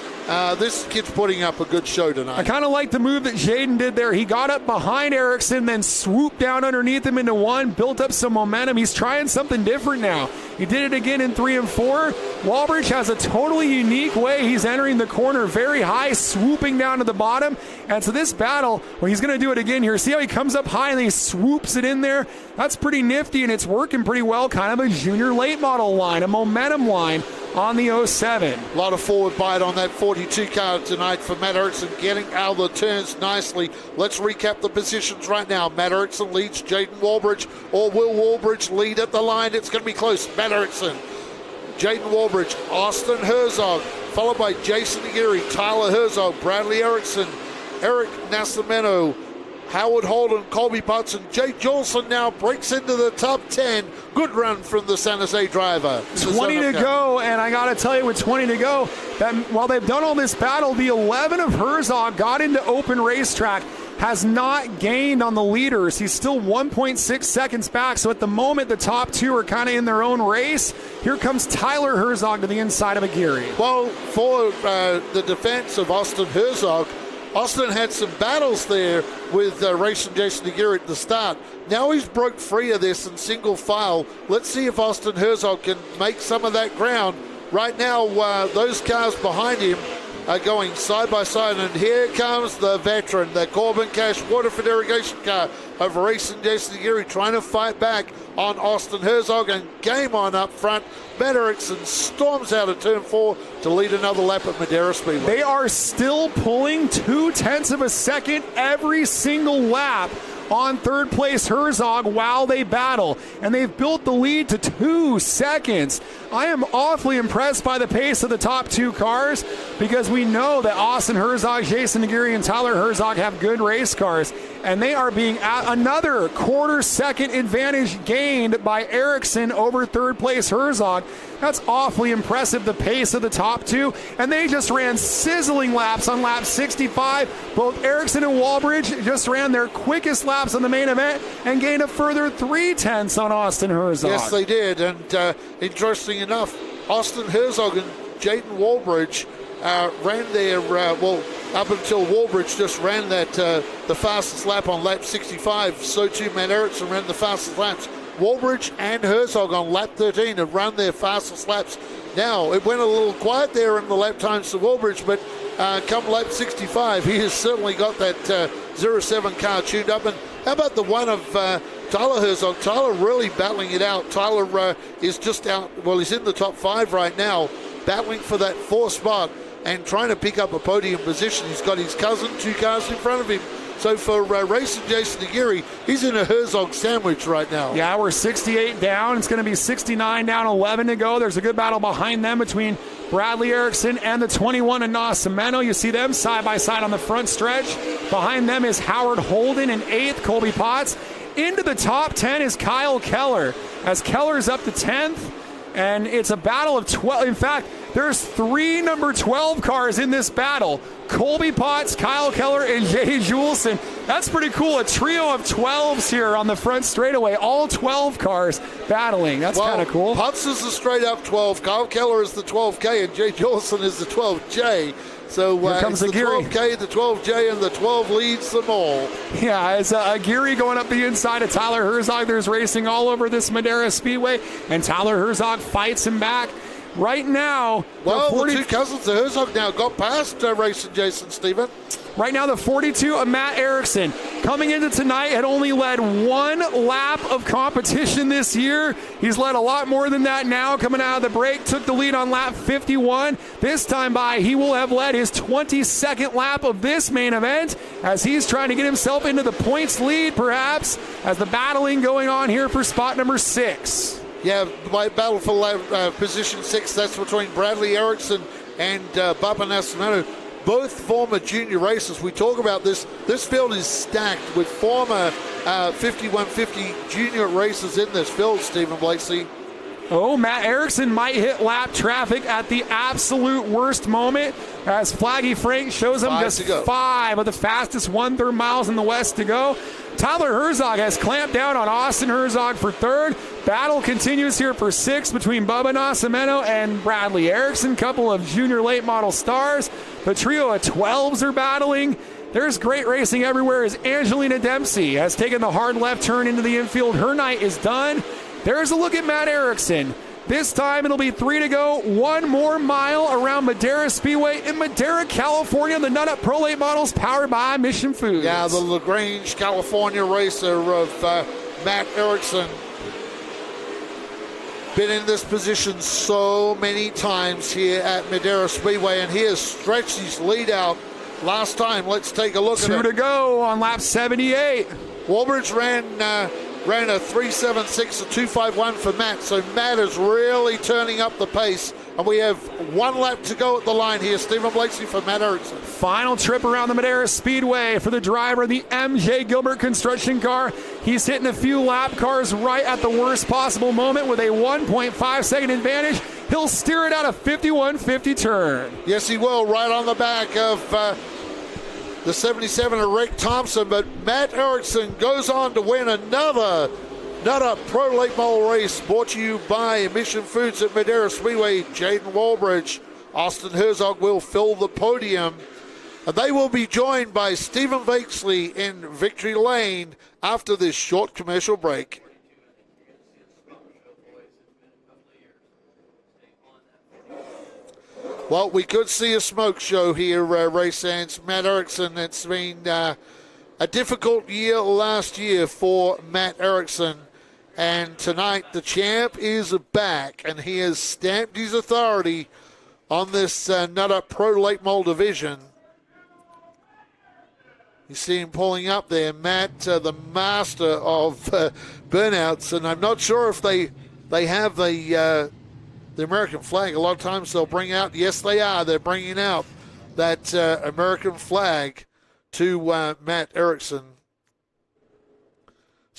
this kid's putting up a good show tonight. I kind of like the move that Jaden did there. He got up behind Erickson, then swooped down underneath him into 1, built up some momentum. He's trying something different now. He did it again in 3 and 4. Walbridge has a totally unique way. He's entering the corner very high, swooping down to the bottom. And so this battle, well, he's going to do it again here. See how he comes up high and he swoops it in there? That's pretty nifty, and it's working pretty well. Kind of a junior late model line, a momentum line on the 07. A lot of forward bite on that 42 car tonight for Matt Erickson, getting out of the turns nicely. Let's recap the positions right now. Matt Erickson leads Jaden Walbridge, or will Walbridge lead at the line? It's going to be close. Matt Erickson, Jaden Walbridge, Austin Herzog, followed by Jason Aguirre, Tyler Herzog, Bradley Erickson, Eric Nascimento, Howard Holden, Colby Potts, and Jake Jolson now breaks into the top 10. Good run from the San Jose driver. 20 to go, and I got to tell you, with 20 to go, that while they've done all this battle, the 11 of Herzog got into open racetrack, has not gained on the leaders. He's still 1.6 seconds back, so at the moment, the top 2 are kind of in their own race. Here comes Tyler Herzog to the inside of Aguirre. Well, for the defense of Austin Herzog, Austin had some battles there with racing Jason Aguirre at the start. Now he's broke free of this in single file. Let's see if Austin Herzog can make some of that ground. Right now, those cars behind him are going side by side, and here comes the veteran, the Corbin Cash Waterford irrigation car of racing Jason Aguirre, trying to fight back on Austin Herzog, and game on up front. Matt Erickson storms out of turn 4 to lead another lap at Madera Speedway. They are still pulling 0.2 of a second every single lap on third place Herzog while they battle, and they've built the lead to 2 seconds. I am awfully impressed by the pace of the top 2 cars, because we know that Austin Herzog, Jason Aguirre, and Tyler Herzog have good race cars, and they are being another quarter-second advantage gained by Erickson over third-place Herzog. That's awfully impressive, the pace of the top two, and they just ran sizzling laps on lap 65. Both Erickson and Walbridge just ran their quickest laps on the main event and gained a further 0.3 on Austin Herzog. Yes, they did, and interesting enough, Austin Herzog and Jaden Walbridge ran their, up until Walbridge just ran that the fastest lap on lap 65, so too Matt Erickson ran the fastest laps. Walbridge and Herzog on lap 13 have run their fastest laps. Now, it went a little quiet there in the lap times for Walbridge, but come lap 65, he has certainly got that 07 car tuned up. And how about the one of Tyler Herzog? Tyler really battling it out. Tyler is just out, well, he's in the top 5 right now, battling for that 4th spot and trying to pick up a podium position. He's got his cousin 2 cars in front of him. So for racing Jason Aguirre, he's in a Herzog sandwich right now. Yeah, we're 68 down. It's going to be 69 down, 11 to go. There's a good battle behind them between Bradley Erickson and the 21 and Nascimento. You see them side by side on the front stretch. Behind them is Howard Holden in 8th, Colby Potts. Into the top 10 is Kyle Keller, as Keller's up to 10th. And it's a battle of 12. In fact, there's 3 number 12 cars in this battle. Colby Potts, Kyle Keller, and Jay Juleson. That's pretty cool. A trio of 12s here on the front straightaway. All 12 cars battling. That's kind of cool. Potts is the straight-up 12. Kyle Keller is the 12K, and Jay Juleson is the 12J. So here comes it's the Aguirre. 12K, the 12J, and the 12 leads them all. Yeah, it's Aguirre going up the inside of Tyler Herzog. There's racing all over this Madera Speedway, and Tyler Herzog fights him back. Right now, the 2 cousins of Herzog now got past racing Jason Stephen. Right now, the 42 of Matt Erickson coming into tonight had only led 1 lap of competition this year. He's led a lot more than that now. Coming out of the break, took the lead on lap 51. This time by, he will have led his 22nd lap of this main event as he's trying to get himself into the points lead, perhaps, as the battling going on here for spot number 6. Yeah, battle for position 6. That's between Bradley Erickson and Bubba Nascimento. Both former junior racers. We talk about this. This field is stacked with former 5150 junior racers in this field, Stephen Blakeslee. Oh, Matt Erickson might hit lap traffic at the absolute worst moment as Flaggy Frank shows him just 5 of the fastest 1/3 miles in the West to go. Tyler Herzog has clamped down on Austin Herzog for 3rd. Battle continues here for 6th between Bubba Nascimento and Bradley Erickson, couple of junior late model stars. The trio of 12s are battling. There's great racing everywhere as Angelina Dempsey has taken the hard left turn into the infield. Her night is done. There's a look at Matt Erickson. This time it'll be 3 to go. 1 more mile around Madera Speedway in Madera, California. The Nut Up Pro Late Models powered by Mission Foods. Yeah, the LaGrange, California racer of Matt Erickson. Been in this position so many times here at Madera Speedway, and he has stretched his lead out last time. Let's take a look at it. 2 to go on lap 78. Walbridge ran a 3.76, a 2.51 for Matt. So Matt is really turning up the pace. And we have 1 lap to go at the line here. Stephen Blakeslee for Matt Erickson. Final trip around the Madera Speedway for the driver of the MJ Gilbert construction car. He's hitting a few lap cars right at the worst possible moment with a 1.5 second advantage. He'll steer it out a 51.50 turn. Yes, he will, right on the back of the 77 of Rick Thompson. But Matt Erickson goes on to win another Nut Up Pro Late Model race brought to you by Mission Foods at Madera Speedway. Jaden Walbridge, Austin Herzog will fill the podium. And they will be joined by Stephen Blakeslee in Victory Lane after this short commercial break. Well, we could see a smoke show here, race fans. Matt Erickson, it's been a difficult year last year for Matt Erickson. And tonight, the champ is back, and he has stamped his authority on this Nut Up Pro Late Model division. You see him pulling up there, Matt, the master of burnouts. And I'm not sure if they have the American flag. A lot of times they'll bring out, yes, they are. They're bringing out that American flag to Matt Erickson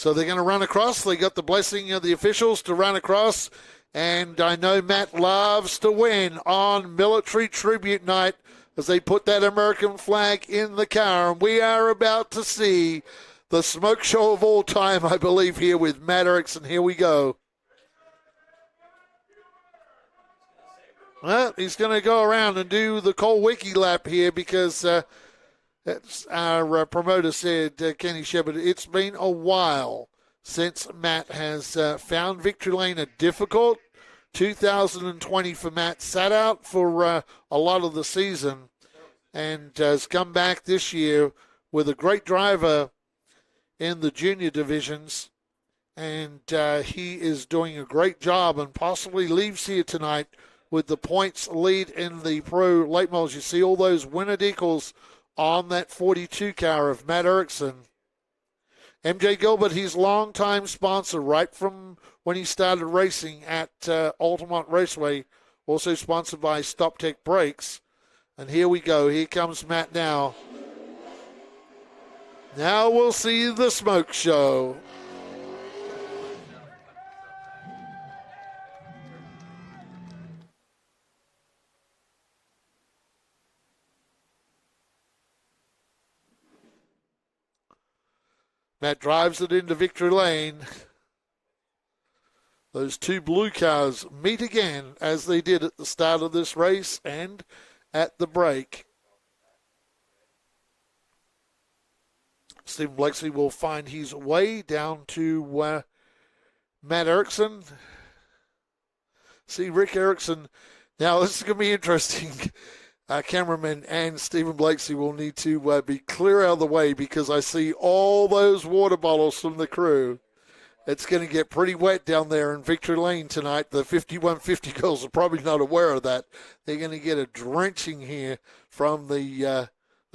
So they're going to run across. They got the blessing of the officials to run across. And I know Matt loves to win on Military Tribute Night as they put that American flag in the car. And we are about to see the smoke show of all time, I believe, here with Matt Erickson. Here we go. Well, he's going to go around and do the Cole Wiki lap here because that's our promoter said, Kenny Shepard, it's been a while since Matt has found Victory Lane a difficult 2020 for Matt. Sat out for a lot of the season and has come back this year with a great driver in the junior divisions. And he is doing a great job and possibly leaves here tonight with the points lead in the pro late models. You see all those winner decals on that 42 car of Matt Erickson. MJ Gilbert, his longtime sponsor, right from when he started racing at Altamont Raceway, also sponsored by Stop Tech Brakes. And here we go. Here comes Matt now. Now we'll see the smoke show. Matt drives it into Victory Lane. Those two blue cars meet again as they did at the start of this race and at the break. Stephen Blakeslee will find his way down to Matt Erickson. See Rick Erickson. Now this is going to be interesting. Cameraman and Stephen Blakeslee will need to be clear out of the way because I see all those water bottles from the crew. It's going to get pretty wet down there in Victory Lane tonight. The 5150 girls are probably not aware of that. They're going to get a drenching here from the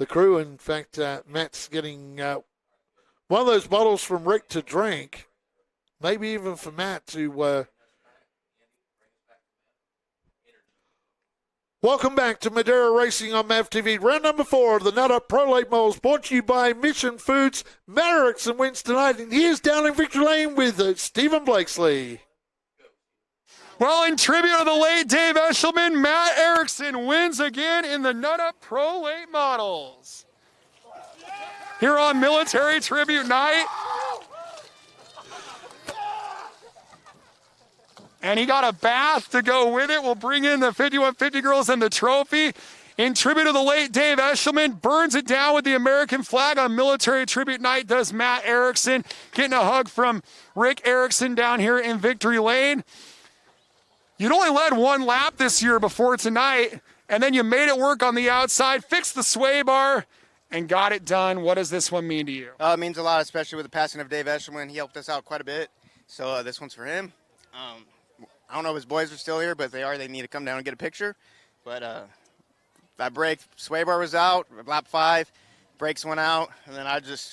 crew. In fact, Matt's getting one of those bottles from Rick to drink, maybe even for Matt to Welcome back to Madera Racing on MAVTV. Round number 4 of the Nut Up Pro Late Models brought to you by Mission Foods. Matt Erickson wins tonight, and here's down in Victory Lane with Stephen Blakeslee. Well, in tribute to the late Dave Eshelman, Matt Erickson wins again in the Nut Up Pro Late Models. Here on Military Tribute Night. And he got a bath to go with it. We'll bring in the 5150 girls and the trophy. In tribute to the late Dave Eshelman, burns it down with the American flag on Military Tribute Night, does Matt Erickson. Getting a hug from Rick Erickson down here in Victory Lane. You'd only led one lap this year before tonight, and then you made it work on the outside, fixed the sway bar, and got it done. What does this one mean to you? It means a lot, especially with the passing of Dave Eshelman. He helped us out quite a bit, so this one's for him. I don't know if his boys are still here, but if they are, they need to come down and get a picture. But that brake, sway bar was out, lap 5, brakes went out, and then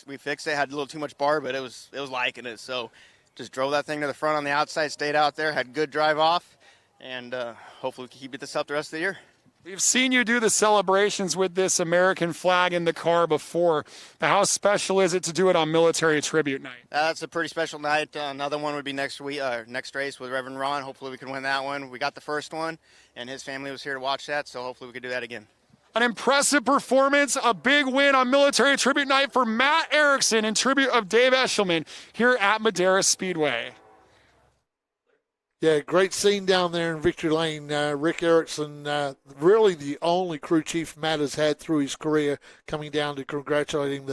we fixed it. Had a little too much bar, but it was liking it. So just drove that thing to the front on the outside, stayed out there, had good drive off, and hopefully we can keep this up the rest of the year. We've seen you do the celebrations with this American flag in the car before. How special is it to do it on Military Tribute Night? That's a pretty special night. Another one would be next race with Reverend Ron. Hopefully we can win that one. We got the first one, and his family was here to watch that, so hopefully we can do that again. An impressive performance, a big win on Military Tribute Night for Matt Erickson in tribute of Dave Eshelman here at Madera Speedway. Yeah, great scene down there in Victory Lane. Rick Erickson, really the only crew chief Matt has had through his career, coming down to congratulate him.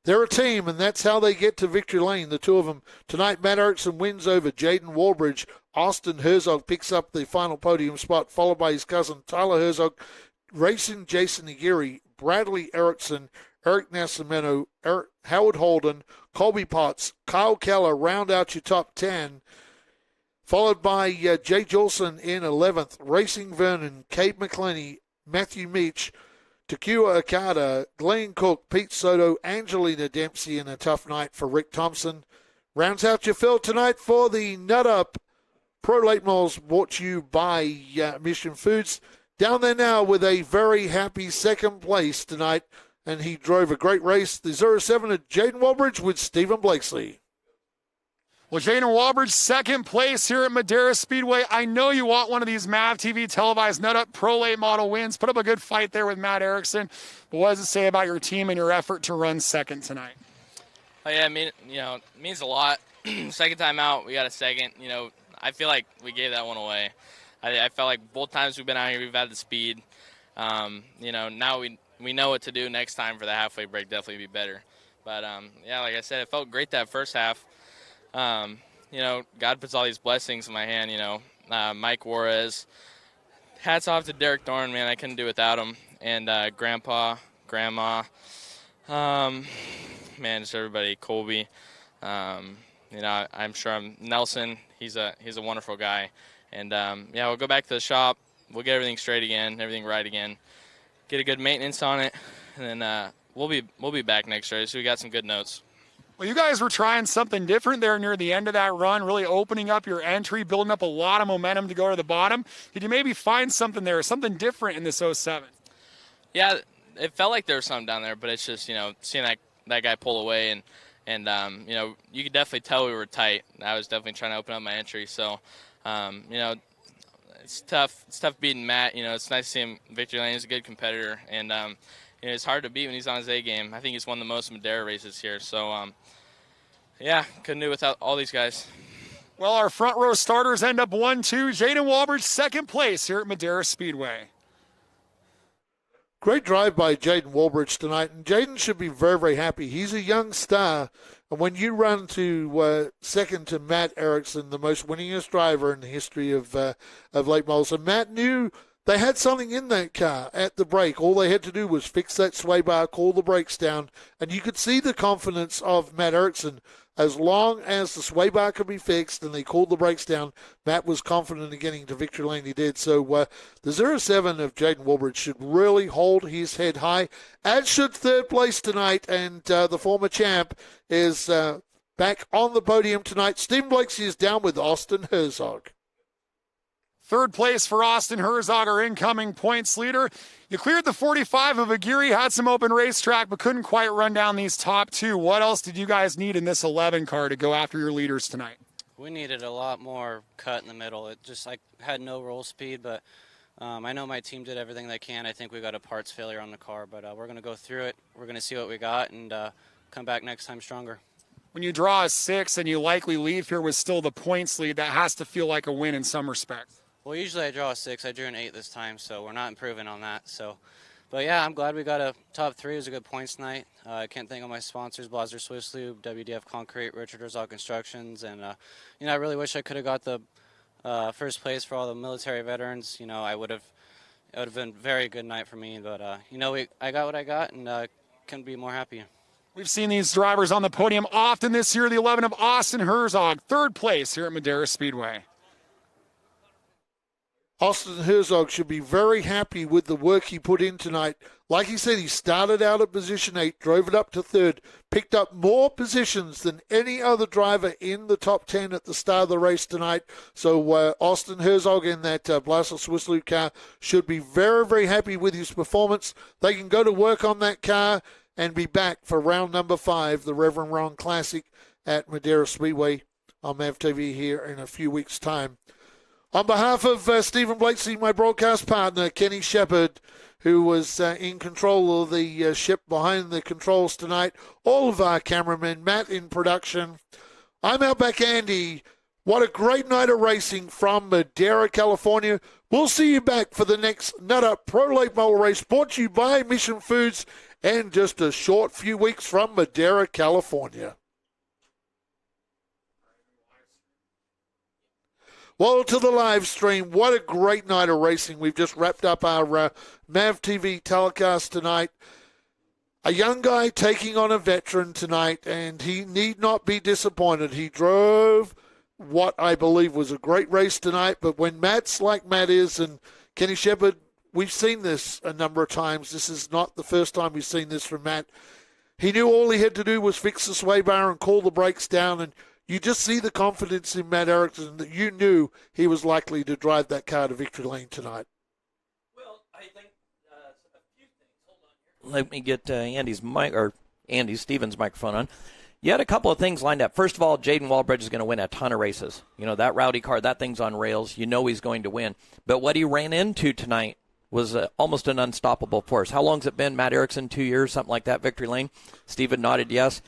They're a team, and that's how they get to Victory Lane, the two of them. Tonight, Matt Erickson wins over Jaden Warbridge. Austin Herzog picks up the final podium spot, followed by his cousin Tyler Herzog, racing Jason Aguirre, Bradley Erickson, Eric Nascimento, Howard Holden, Colby Potts, Kyle Keller round out your top 10. Followed by Jay Jolson in 11th, Racing Vernon, Cade McClenny, Matthew Meach, Takua Okada, Glenn Cook, Pete Soto, Angelina Dempsey in a tough night for Rick Thompson. Rounds out your field tonight for the Nut Up Pro Late Models brought to you by Mission Foods. Down there now with a very happy second place tonight, and he drove a great race. The 07 of Jaden Walbridge with Stephen Blakeslee. Well, Jaden Walbridge, second place here at Madera Speedway. I know you want one of these MAVTV televised nut-up Pro Late model wins. Put up a good fight there with Matt Erickson. But what does it say about your team and your effort to run second tonight? Oh, yeah, it means a lot. Second time out, we got a second. I feel like we gave that one away. I felt like both times we've been out here, we've had the speed. Now we know what to do next time for the halfway break. Definitely be better. But, like I said, it felt great that first half. God puts all these blessings in my hand, Mike Juarez. Hats off to Derek Thorne, man. I couldn't do without him. And Grandpa, Grandma, just everybody, Colby. I'm sure Nelson. He's a wonderful guy. And, we'll go back to the shop. We'll get everything straight again, everything right again. Get a good maintenance on it, and then we'll be back next race. So we got some good notes. Well, you guys were trying something different there near the end of that run, really opening up your entry, building up a lot of momentum to go to the bottom. Did you maybe find something there, something different in this 07? Yeah, it felt like there was something down there, but it's just, seeing that guy pull away and you could definitely tell we were tight. I was definitely trying to open up my entry. So, it's tough. It's tough beating Matt. It's nice to see him. Victory Lane is a good competitor, and it's hard to beat when he's on his A game. I think he's won the most Madera races here. So, couldn't do it without all these guys. Well, our front row starters end up 1-2. Jaden Walbridge, second place here at Madera Speedway. Great drive by Jaden Walbridge tonight, and Jaden should be very, very happy. He's a young star, and when you run to second to Matt Erickson, the most winningest driver in the history of late models, and Matt knew they had something in that car at the break. All they had to do was fix that sway bar, call the brakes down, and you could see the confidence of Matt Erickson. As long as the sway bar could be fixed and they called the brakes down, Matt was confident in getting to victory lane. He did. So the 07 of Jaden Walbridge should really hold his head high, as should third place tonight. And the former champ is back on the podium tonight. Stephen Blakesy is down with Austin Herzog. Third place for Austin Herzog, our incoming points leader. You cleared the 45 of Aguirre, had some open racetrack, but couldn't quite run down these top two. What else did you guys need in this 11 car to go after your leaders tonight? We needed a lot more cut in the middle. It just had no roll speed, but I know my team did everything they can. I think we got a parts failure on the car, but we're going to go through it. We're going to see what we got and come back next time stronger. When you draw a 6 and you likely leave here with still the points lead, that has to feel like a win in some respects. Well, usually I draw a 6. I drew an 8 this time, so we're not improving on that. But yeah, I'm glad we got a top 3. It was a good points night. I can't thank all my sponsors, Blaser Swiss Lube, WDF Concrete, Richard Herzog Constructions, and I really wish I could have got the first place for all the military veterans. It would have been a very good night for me. But I got what I got, and couldn't be more happy. We've seen these drivers on the podium often this year. The 11 of Austin Herzog, third place here at Madera Speedway. Austin Herzog should be very happy with the work he put in tonight. Like he said, he started out at position 8, drove it up to 3rd, picked up more positions than any other driver in the top 10 at the start of the race tonight. So Austin Herzog in that Blaser Swiss Lube car should be very, very happy with his performance. They can go to work on that car and be back for round number 5, the Reverend Ron Classic at Madera Speedway on MAVTV here in a few weeks' time. On behalf of Stephen Blakesy, my broadcast partner, Kenny Shepard, who was in control of the ship behind the controls tonight, all of our cameramen, Matt in production, I'm Outback Andy. What a great night of racing from Madera, California. We'll see you back for the next Nutter Pro Late Model race brought to you by Mission Foods and just a short few weeks from Madera, California. Well, to the live stream, what a great night of racing. We've just wrapped up our MAVTV telecast tonight. A young guy taking on a veteran tonight, and he need not be disappointed. He drove what I believe was a great race tonight, but when Matt's like Matt is, and Kenny Shepard, we've seen this a number of times. This is not the first time we've seen this from Matt. He knew all he had to do was fix the sway bar and call the brakes down, and you just see the confidence in Matt Erickson that you knew he was likely to drive that car to victory lane tonight. Well, I think a few things. Hold on here. Let me get Stevens' microphone on. You had a couple of things lined up. First of all, Jaden Walbridge is going to win a ton of races. You know, that rowdy car, that thing's on rails. You know he's going to win. But what he ran into tonight was almost an unstoppable force. How long's it been? Matt Erickson, 2 years, something like that, Victory Lane? Steven nodded yes.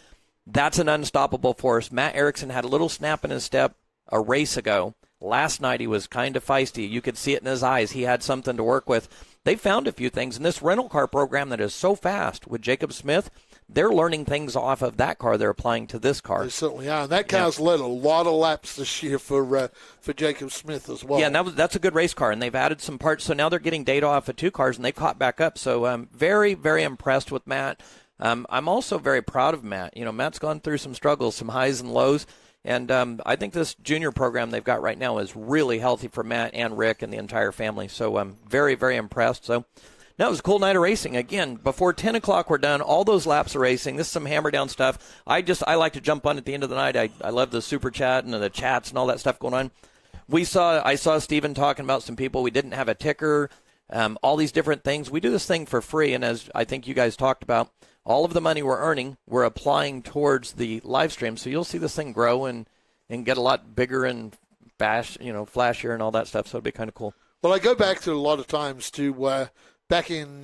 That's an unstoppable force. Matt Erickson had a little snap in his step a race ago. Last night he was kind of feisty. You could see it in his eyes. He had something to work with. They found a few things. In this rental car program that is so fast with Jacob Smith, they're learning things off of that car they're applying to this car. They certainly are. And that car's led a lot of laps this year for Jacob Smith as well. Yeah, and that's a good race car, and they've added some parts. So now they're getting data off of 2 cars, and they've caught back up. So I'm very, very impressed with Matt. I'm also very proud of Matt. You know, Matt's gone through some struggles, some highs and lows. And I think this junior program they've got right now is really healthy for Matt and Rick and the entire family. So I'm very, very impressed. So no, it was a cool night of racing. Again, before 10 o'clock we're done. All those laps of racing. This is some hammer down stuff. I like to jump on at the end of the night. I love the super chat and the chats and all that stuff going on. I saw Steven talking about some people. We didn't have a ticker, all these different things. We do this thing for free, and as I think you guys talked about, all of the money we're earning, we're applying towards the live stream. So you'll see this thing grow and get a lot bigger and flashier and all that stuff. So it'd be kind of cool. Well, I go back to a lot of times to back in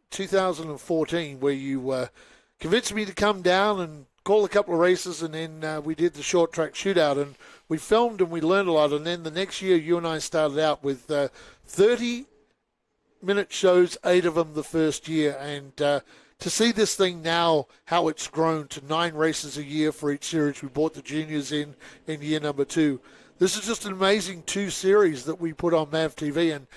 2014 where you convinced me to come down and call a couple of races, and then we did the short track shootout, and we filmed and we learned a lot. And then the next year you and I started out with 30-minute shows, 8 of them the first year, and to see this thing now, how it's grown to 9 races a year for each series. We brought the juniors in year number 2. This is just an amazing 2 series that we put on MAVTV. And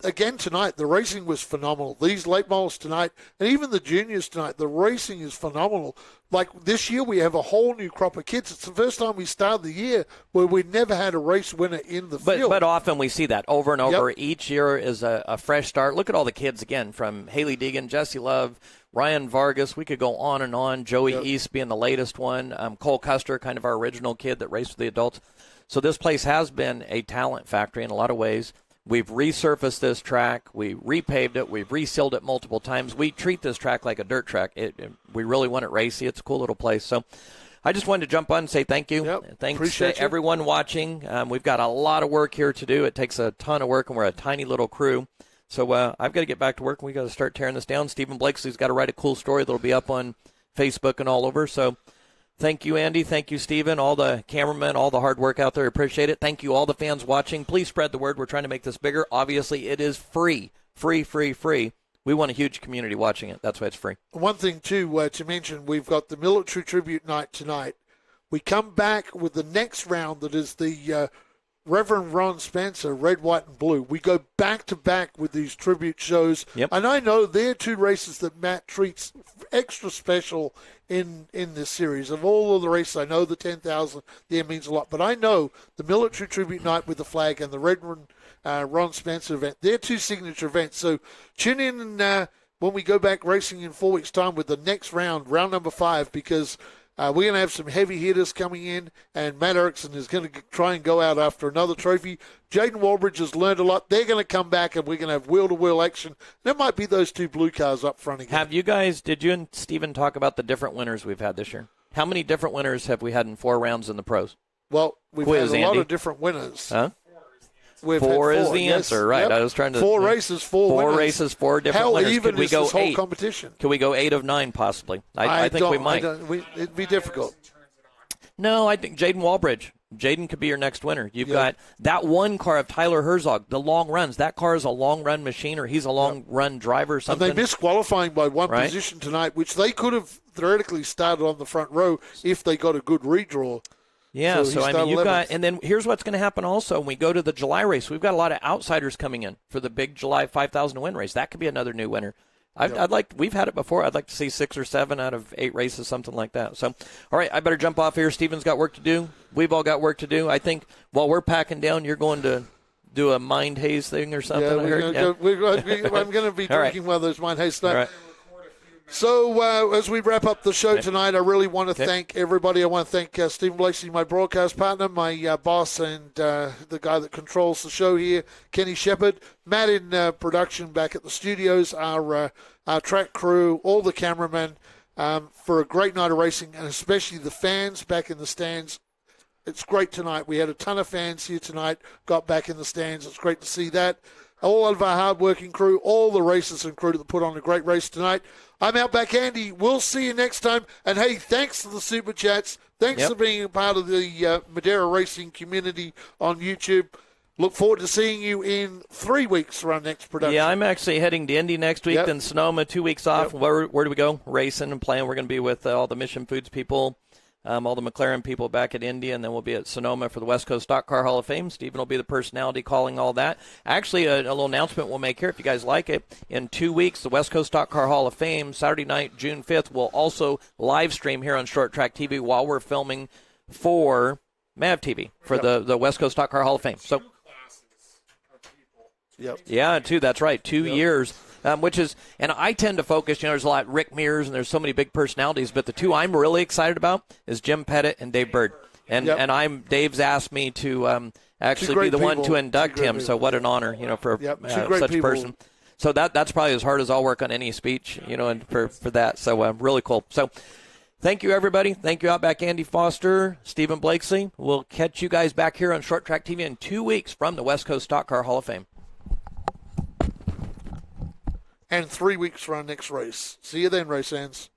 again tonight, the racing was phenomenal. These late models tonight, and even the juniors tonight, the racing is phenomenal. Like this year, we have a whole new crop of kids. It's the first time we started the year where we never had a race winner in the field. But often we see that over and over. Yep. Each year is a fresh start. Look at all the kids again, from Haley Deegan, Jesse Love, Ryan Vargas. We could go on and on. Joey East being the latest one. Cole Custer, kind of our original kid that raced with the adults. So this place has been a talent factory in a lot of ways. We've resurfaced this track. We repaved it. We've resealed it multiple times. We treat this track like a dirt track. We really want it racy. It's a cool little place. So I just wanted to jump on and say thank you. Yep. Thanks to everyone watching. We've got a lot of work here to do. It takes a ton of work, and we're a tiny little crew. So I've got to get back to work, and we've got to start tearing this down. Stephen Blakesley's got to write a cool story that'll be up on Facebook and all over. So thank you, Andy. Thank you, Stephen, all the cameramen, all the hard work out there. Appreciate it. Thank you, all the fans watching. Please spread the word. We're trying to make this bigger. Obviously, it is free. Free. We want a huge community watching it. That's why it's free. One thing, too, to mention, we've got the military tribute night tonight. We come back with the next round that is the Reverend Ron Spencer, Red, White, and Blue. We go back-to-back with these tribute shows. Yep. And I know they're 2 races that Matt treats extra special in this series. Of all of the races, I know the 10,000 there means a lot. But I know the military tribute night with the flag and the Reverend Ron Spencer event, they're 2 signature events. So tune in when we go back racing in 4 weeks' time with the next round number 5, because we're going to have some heavy hitters coming in, and Matt Erickson is going to try and go out after another trophy. Jaden Walbridge has learned a lot. They're going to come back, and we're going to have wheel-to-wheel action. There might be those 2 blue cars up front again. Did you and Steven talk about the different winners we've had this year? How many different winners have we had in 4 rounds in the pros? Well, we've had a lot of different winners. Huh? We've 4 had 4 is the answer, right? Yep. I was trying to 4 races, 4 winners. 4 races, 4 different winners. Even Could we go this whole 8? Competition? Could we go 8 of 9 possibly? I think we might. It'd be difficult. No, I think Jaden Walbridge. Jaden could be your next winner. You've got that one car of Tyler Herzog, the long runs. That car is a long-run machine, or he's a long-run driver or something. And they missed qualifying by 1 position tonight, which they could have theoretically started on the front row if they got a good redraw. Yeah, so I mean, you've got, and then here's what's going to happen also when we go to the July race. We've got a lot of outsiders coming in for the big July 5,000 win race. That could be another new winner. We've had it before. I'd like to see 6 or 7 out of 8 races, something like that. So, all right, I better jump off here. Steven's got work to do. We've all got work to do. I think while we're packing down, you're going to do a mind haze thing or something. I'm going to be drinking one of those mind haze tonight. So as we wrap up the show tonight, I really want to thank everybody. I want to thank Stephen Blakesley, my broadcast partner, my boss, and the guy that controls the show here, Kenny Shepard, Matt in production back at the studios, our track crew, all the cameramen. for a great night of racing, and especially the fans back in the stands. It's great tonight. We had a ton of fans here tonight, got back in the stands. It's great to see that. All of our hard-working crew, all the racers and crew that put on a great race tonight. I'm Outback Andy. We'll see you next time. And, hey, thanks for the Super Chats. Thanks for being a part of the Madera Racing community on YouTube. Look forward to seeing you in 3 weeks for our next production. Yeah, I'm actually heading to Indy next week, then Sonoma, 2 weeks off. Where do we go? Racing and playing. We're going to be with all the Mission Foods people, all the McLaren people back at Indy, and then we'll be at Sonoma for the West Coast Stock Car Hall of Fame. Stephen will be the personality calling all that. Actually, a little announcement we'll make here, if you guys like it. In 2 weeks, the West Coast Stock Car Hall of Fame, Saturday night, June 5th, will also live stream here on Short Track TV while we're filming for MAVTV for the West Coast Stock Car Hall of Fame. So. Yeah, that's right. 2 years, which is, and I tend to focus, there's a lot, Rick Mears, and there's so many big personalities, but the two I'm really excited about is Jim Pettit and Dave Bird. And Dave's asked me to actually be the one to induct him, so what an honor, for such a person. So that's probably as hard as I'll work on any speech, and for that. So really cool. So thank you, everybody. Thank you, Outback Andy Foster, Stephen Blakesley. We'll catch you guys back here on Short Track TV in 2 weeks from the West Coast Stock Car Hall of Fame. And 3 weeks for our next race. See you then, race fans.